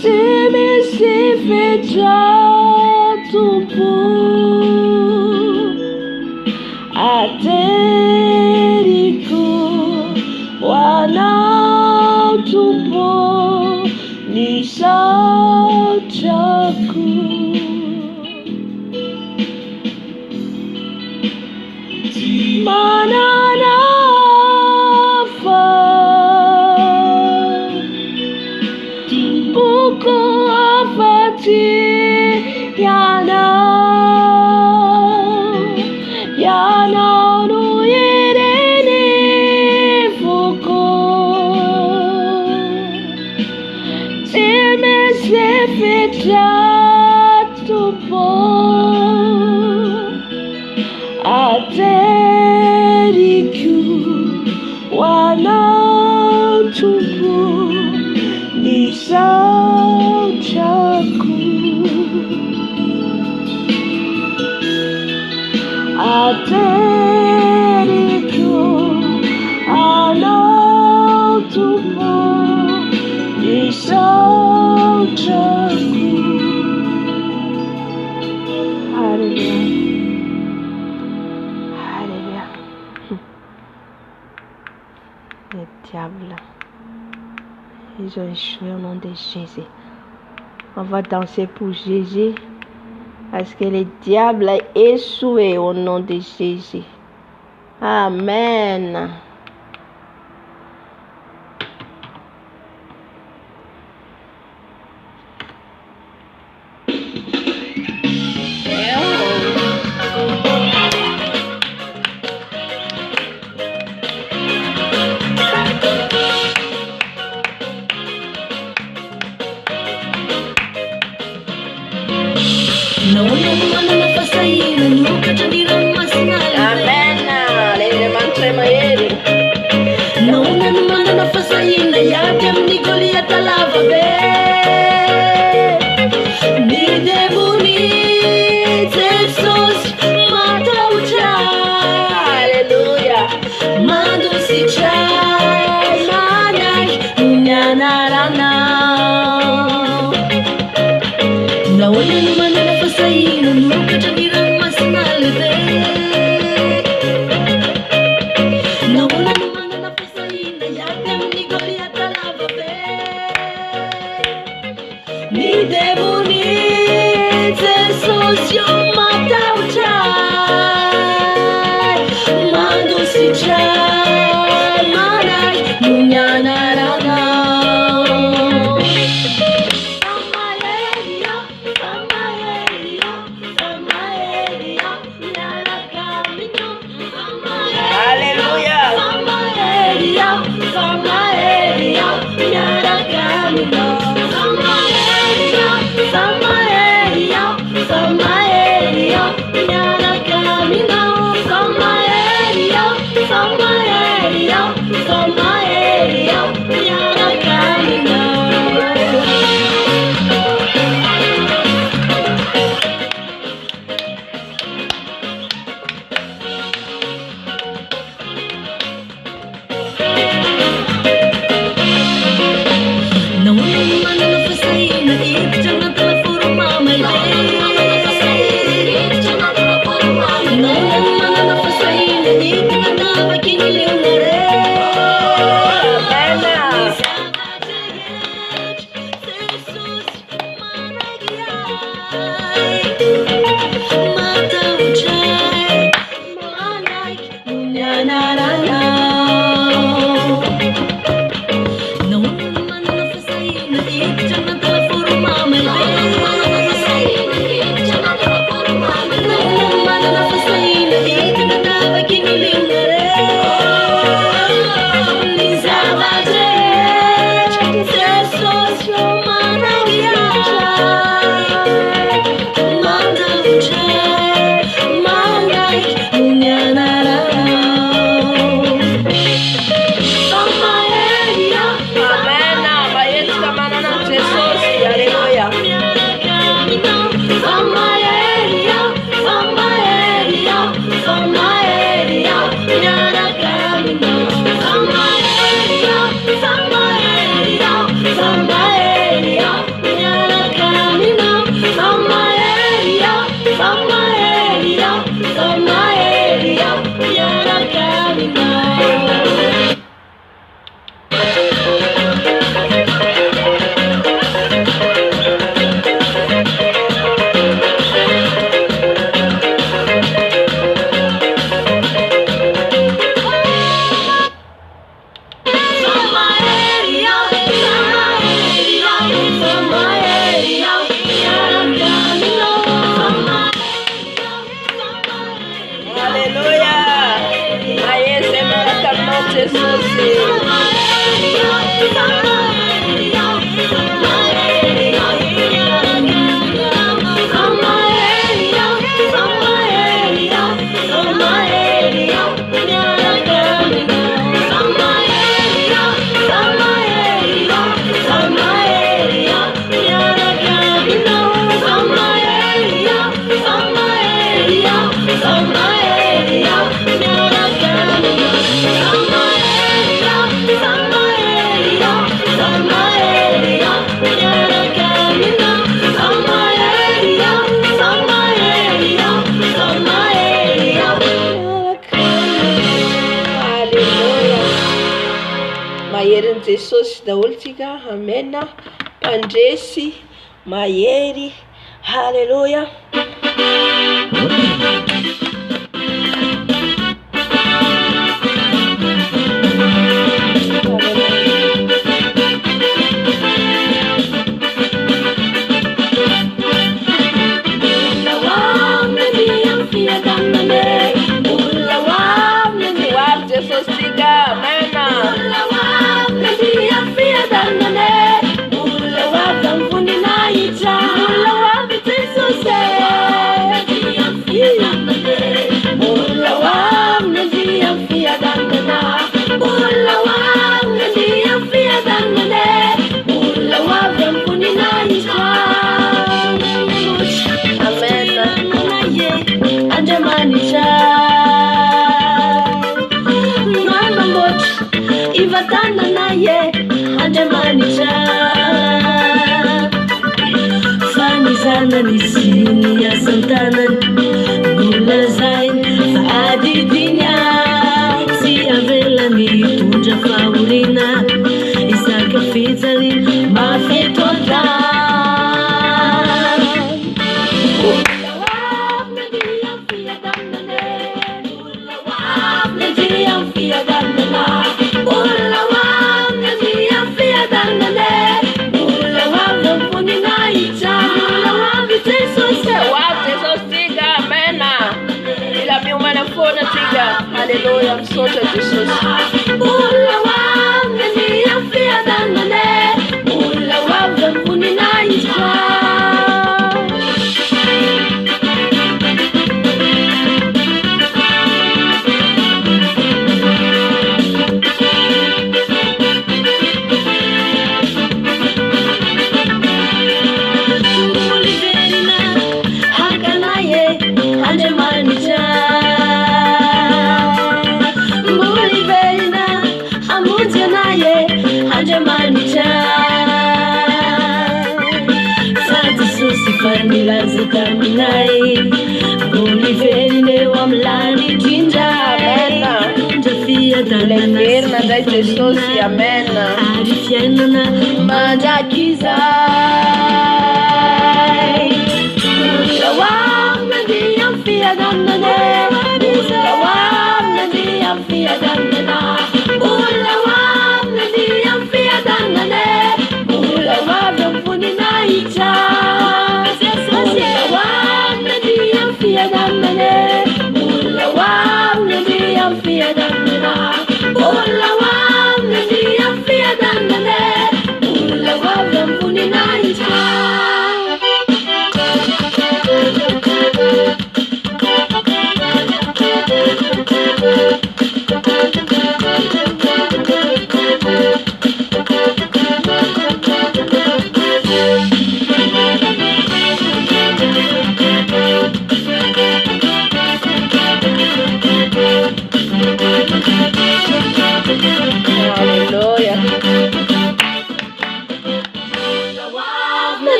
S3: Teme se fecha tupu Ateriku wanau tupu Nisaucaku Mananafa Buku afati Yanau no irene fuko Se fecha tupo Ateriku wanau tupo Nisaucaku Ateriku wanau tupo Nisaucaku. Hallelujah. Hallelujah. Le diable, ils ont échoué au nom de Jésus. On va danser pour Jésus. Parce que le diable a échoué au nom de Jésus. Amen. Amen. Le mantre maheri. Jesúsi. Maherin'i Jesosy daholo tsika, amena, mpandresy, mahery, halleluja.
S2: Fanizanany sy ny asan-tanany olona zay fa adidinya tsy avelany tondra fahoriana isaka fitsany mafetotra
S3: Halleluja, misaotra Jesosy.
S2: Taminai Oliverine wa mlani jinja Jafia dalana
S3: Legerna dai Jesosy, amen.
S2: Arifianana majakiza Ulawam nadi amfia danane Ulawam nadi amfia danana Ulawam nadi amfia danane Ulawam nampuni naicha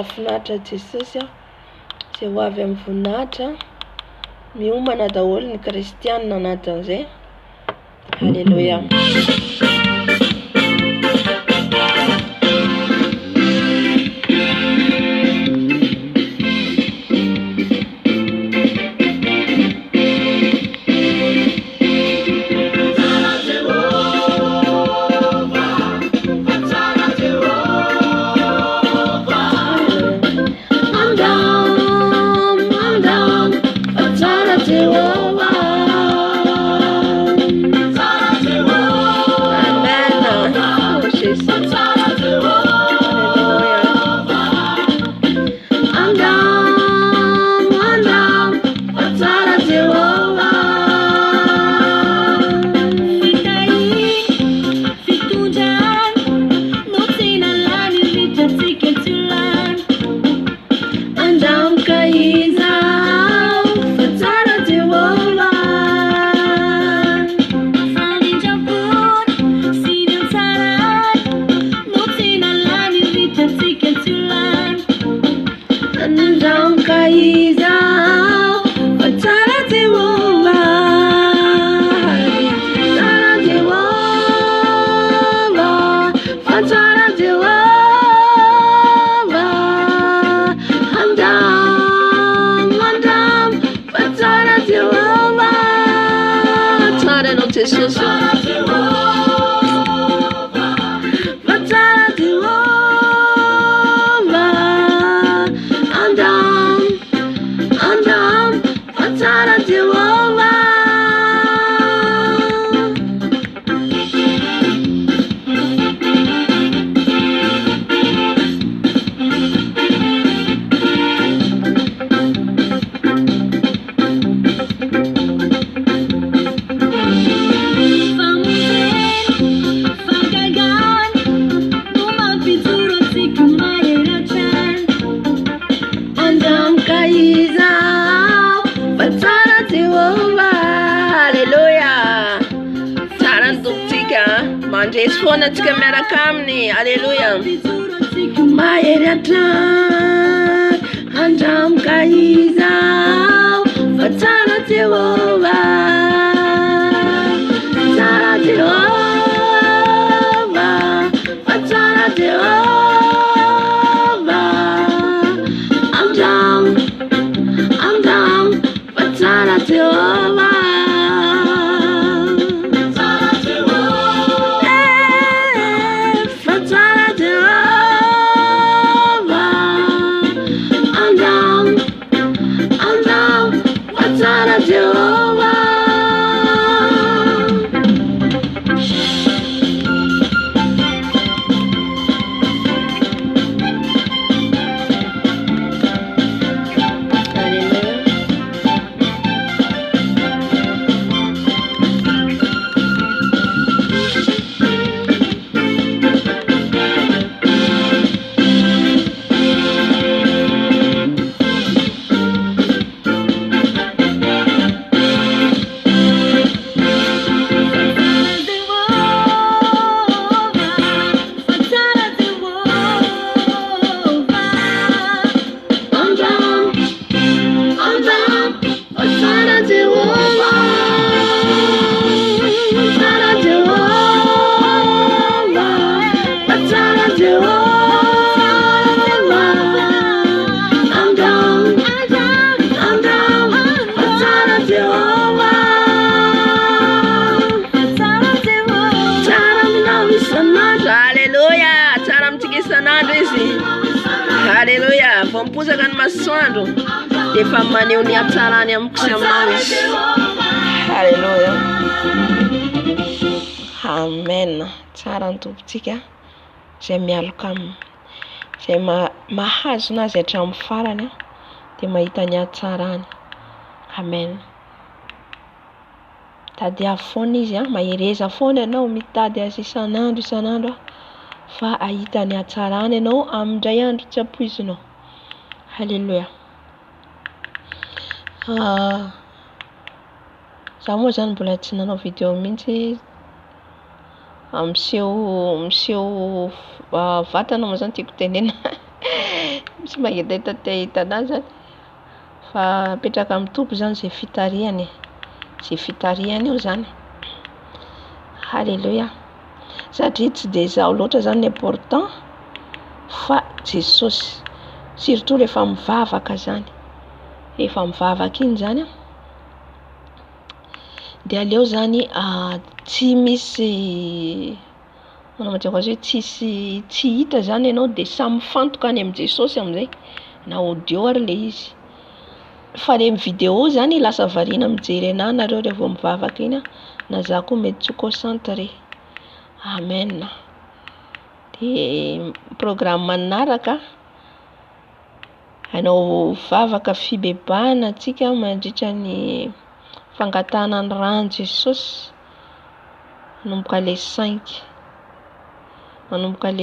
S3: mahafinaritra Jesosy izay ho avy amin'ny voninahitra miomana daholo ny kristianina anatin'izay. Halleluja. Jesus. Mandresy foana antsika miaraka aminy. Alleluia. Mahery an-trano andramoka izaho fa tsara Jehova, tsara Jehova, fa tsara Jehova, andramo fa tsara Jehova. Halleluja. Vao miposaka ny masoandro dia efa maneho ny hatsarany amiko sy aminao izy. Halleluja. Amen. Tsara ny tompontsika izay mialoka aminy, izay mahazo nazy hatramin'ny farany dia mahita ny hatsarany. Amen. Tady avy foana izy, mahereza foana ianao mitady azy isan'andro fa ahita ny hatsarany ianao amindray andro tsy ampoizinao. Halleluja. Za moa zany mbola tsy nanao video mihitsy, miseho vatana moa zany tiako tenena.
S1: tsy mahita hitanà zany fa apetraka amin'ny tompo zany zay fitariany io zany. Halleluja satria tsy de zaho loatra zany ny important fa Jesosy, surtout rehefa mivavaka zany, rehefa mivavaka iny zany de aleo zany tsy misy tsy hita zany ianao de samy mifantoka any amin'ny Jesosy am'izay na audio ary le izy, fa le vidéo zany lasa variana mijery anahy nareo rehefa vao mivavaka iny na za koa mety tsy ho concentré. Amen. De programme manaraka anao vavaka fibebahana antsika mandritra ny fangatahana ny rano Jesosy manomboka le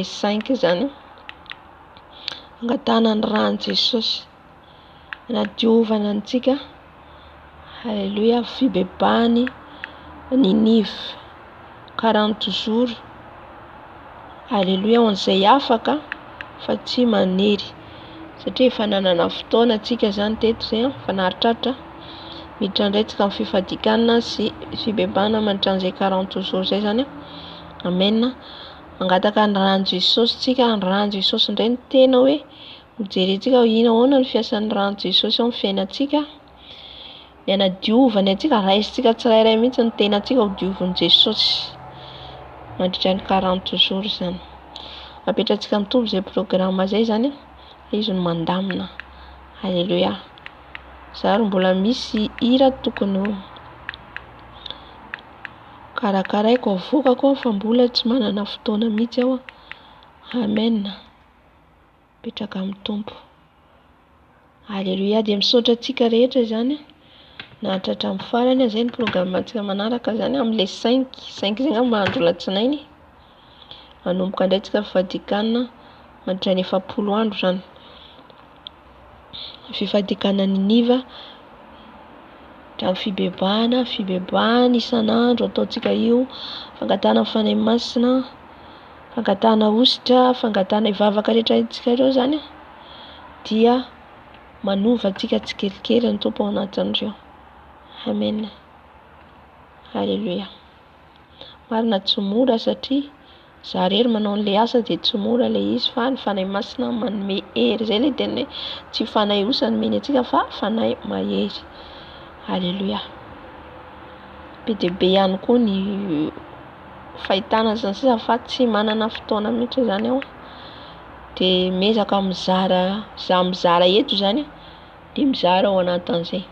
S1: 5 zany fangatahana ny rano Jesosy nadiovana antsika. Halleluja, fibebahany Ninive 40 jours. Halleluja, onzay afaka fa tsy manery satria efa nanana fotoana antsika zany teto zay fa naharitraritra miditra ndraitsika amin'ny fifadikanana sy fibebahana mandritran'izay 40 jours zay zany. Amen. Mangataka ny rano Jesosy tsika, ny rano Jesosy indray ny tena hoe hojerentsika ahoana ny fiasan'ny rano Jesosy ao amin'ny fiainantsika, ny anadiovany antsika, raisitsika tsirairay mihitsy ny tenantsika ho diovin' Jesosy mandritra ny 40 jours zany. Apetratsika mitovy zay programme zay zany izy no mandamina. Halleluja. Zary mbola misy hira tokony karakaraiko avokako fa mbola tsy manana fotoana mihitsy aho. Amen. Petraka amin'ny tompo. Halleluja. De misaotra antsika rehetra zany nahatratra amin'ny farany. Zay ny programme antsika manaraka zany amin'le 5 zay ngamba andro latsinainy manomboka ndraitsika fifadikanana mandritra ny 70 andro zany fifadikana Ninive hatramin'ny fibebahana isan'andro ataontsika io, fangatahana fanahy masina, fangatahana ositra, fangatahana ivavaka rehetra antsika ireo zany dia manova antsika tsikelikely ny tompo ao anatin'ireo. Amen. Halleluja. Marina tsy mora satria za rery manao an'le asa de tsy mora le izy fa ny fanahy masina manome hery zay le tena hoe tsy fanahy osany meny antsika fa fanahy mahery. Halleluja. Be de be ihany koa ny fahitana sy ny sisa fa tsy manana fotoana mihitsy zany aho de mezaka mizara eto zany de mizara ao anatin'izay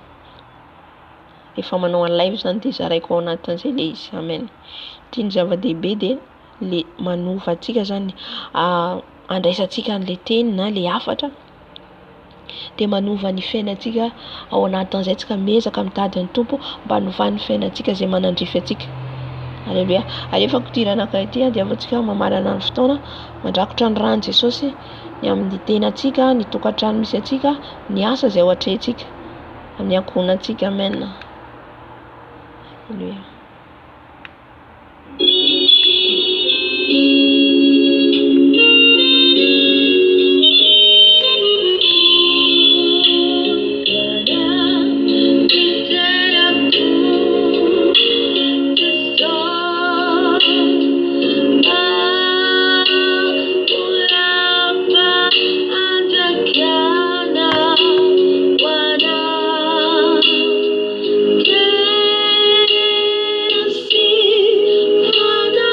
S1: efa manao en live zany de zaraiko ao anatin'izay le izy. Amen. Ty ny zava-dehibe de le manova antsika zany andraisantsika an'le teny na le hafatra de manova ny fiainantsika ao anatin'izay tsika mezaka mitady ny tompo mba hanovany fiainantsika zay manandrify antsika. Halleluja. Alefa kotirana ankaity dia avatsika mamarana ny fotoana mandrakotra ny rano Jesosy ny amin'ny tenantsika, ny tokantrano misy antsika, ny asa zay ho atrehintsika amin'ny ankohonantsika. Amen. Halleluja.
S2: Wana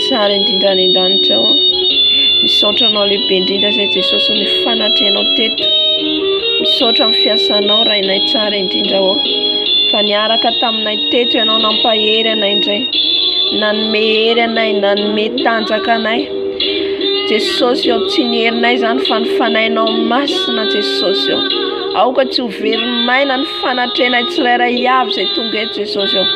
S1: tsara indrindra any an-danitra ao. Misaotra anao lehibe indrindra zay Jesosy ny fanatrehanao teto. Misaotra amin'ny fiasanao rainay tsara indrindra ao. Fa niaraka taminay teto ianao nampahery anay indray. Nanome hery anay, nanome tanjaka anay. Jesosy ao tsy ny herinay zany fa ny fanahinao masina Jesosy ao. Aoka tsy ho verimaina ny fanatrenay tsirairay avy zay tonga eto Jesosy ao.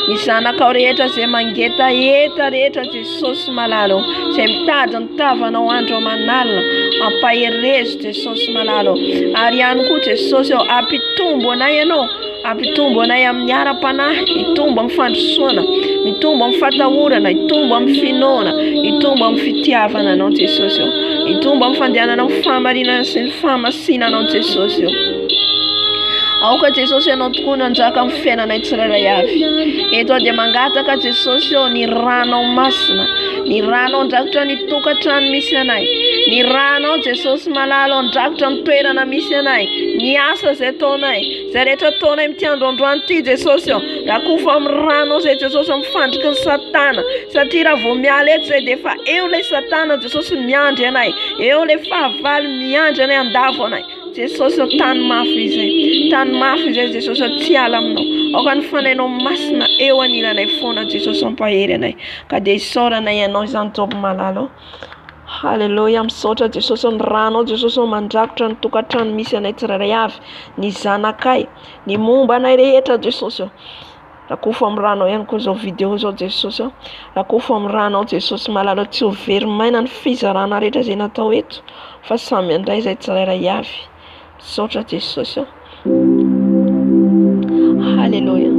S1: Ny zanakao rehetra zay mangetaeta rehetra Jesosy malala ao. Zay mitady ny tavanao andro aman'alina, ampaherezo Jesosy malala ao. Ary ihany koa Jesosy ao ampitombo anay ianao. Ampitombo anay amin'ny ara-panahy, hitombo amin'ny fandrosoana, mitombo amin'ny fatahorana, hitombo amin'ny finoana, hitombo amin'ny fitiavana anao Jesosy ao. Hitombo amin'ny fandehanana amin'ny fahamarinana sy ny fahamasinanao Jesosy ao. Aoka Jesosy ianao tokoa nanjaka amin'ny fiainanay tsirairay avy. Eto dia mangataka Jesosy ao ny ranao masina, ny ranao andrakotra ny tokantrano misy anay, ny ranao Jesosy malala andrakotra ny toerana misy anay, ny asa zay ataonay, zay rehetra ataonay mity androandroany ity Jesosy ao. Rakofa amin'ny ranao zay Jesosy amin'ny fandriky ny Satana, satria raha vao miala eto zay dia efa eo ilay Satana Jesosy miandry anay, eo ilay fahavalo miandry anay andavo anay. Jesosy ao tany mafy izay, tany mafy izay Jesosy ao tsy ala aminao. Aoka ny fanahinao masina eo anilanay foana Jesosy ampahery anay. Ka dia isaoranay ianao izany Jobo malala ao. Halleluja, misaotra Jesosy ao ny ranao Jesosy ao mandrakotra ny tokantrano misy anay tsirairay avy, ny zanakay, ny momba anay rehetra Jesosy ao. Rakofa amin'ny ranao ihany koa zao vidéo zao Jesosy ao. Rakofa amin'ny ranao Jesosy malala tsy ho verimaina ny fizarana rehetra zay natao eto, fa samy andray zay tsirairay avy. Misaotra Jesosy ao. Halleluja.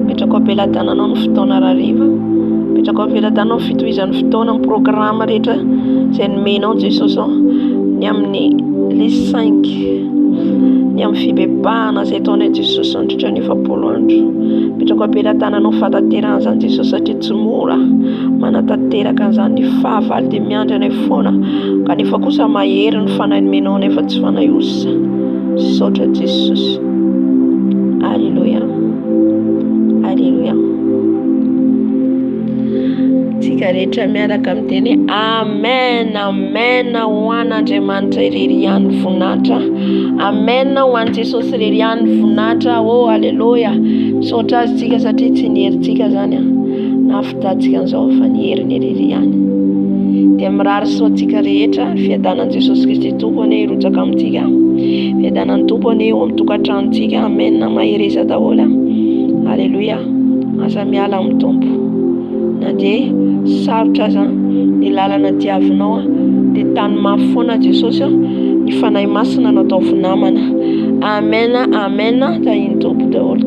S1: Petrako ampelantananao ny fotoana rariva. Petrako ampelantananao fitohizan'ny fotoana ny programma rehetra zay nomenao Jesosy ao. Ny amin'ny les 5, ny amin'ny fibebahana zay ataonay Jesosy andritra ny 7 andro. Petrako ampelantananao fataterana zany Jesosy satria tsy mora manatanteraka an'izany ny fahavalo dia miandry anay foana, kanefa kosa mahery ny fanahy nomenao nefa tsy fanahy-ositra. Misaotra Jesosy. Alléluia. Alléluia. Tsika rehetra miaraka miteny amen, amen ho an'Andriamanitra irery ihany voninahitra. Amen ho an'i Jesosy irery ihany voninahitra. Oh, alléluia. Misaotra azy tsika satria tsy ny herintsika zany nahafitantsika an'izao fa ny heriny irery ihany. Dia mirary soantsika rehetra fiadanan'i Jesosy Kristy tompony hirotsaka amintsika. Fiadanan'ny tompony eo amin'ny tokantranontsika. Amen. Mahereza daholo. Alléluia. Asa miala amin'ny tompo. Na dia sarotra aza ny lalana diavinao dia tany mafy foana Jesosy ny fanahy masina natao finamana. Amen. Amen. Tahiny tompo daholo.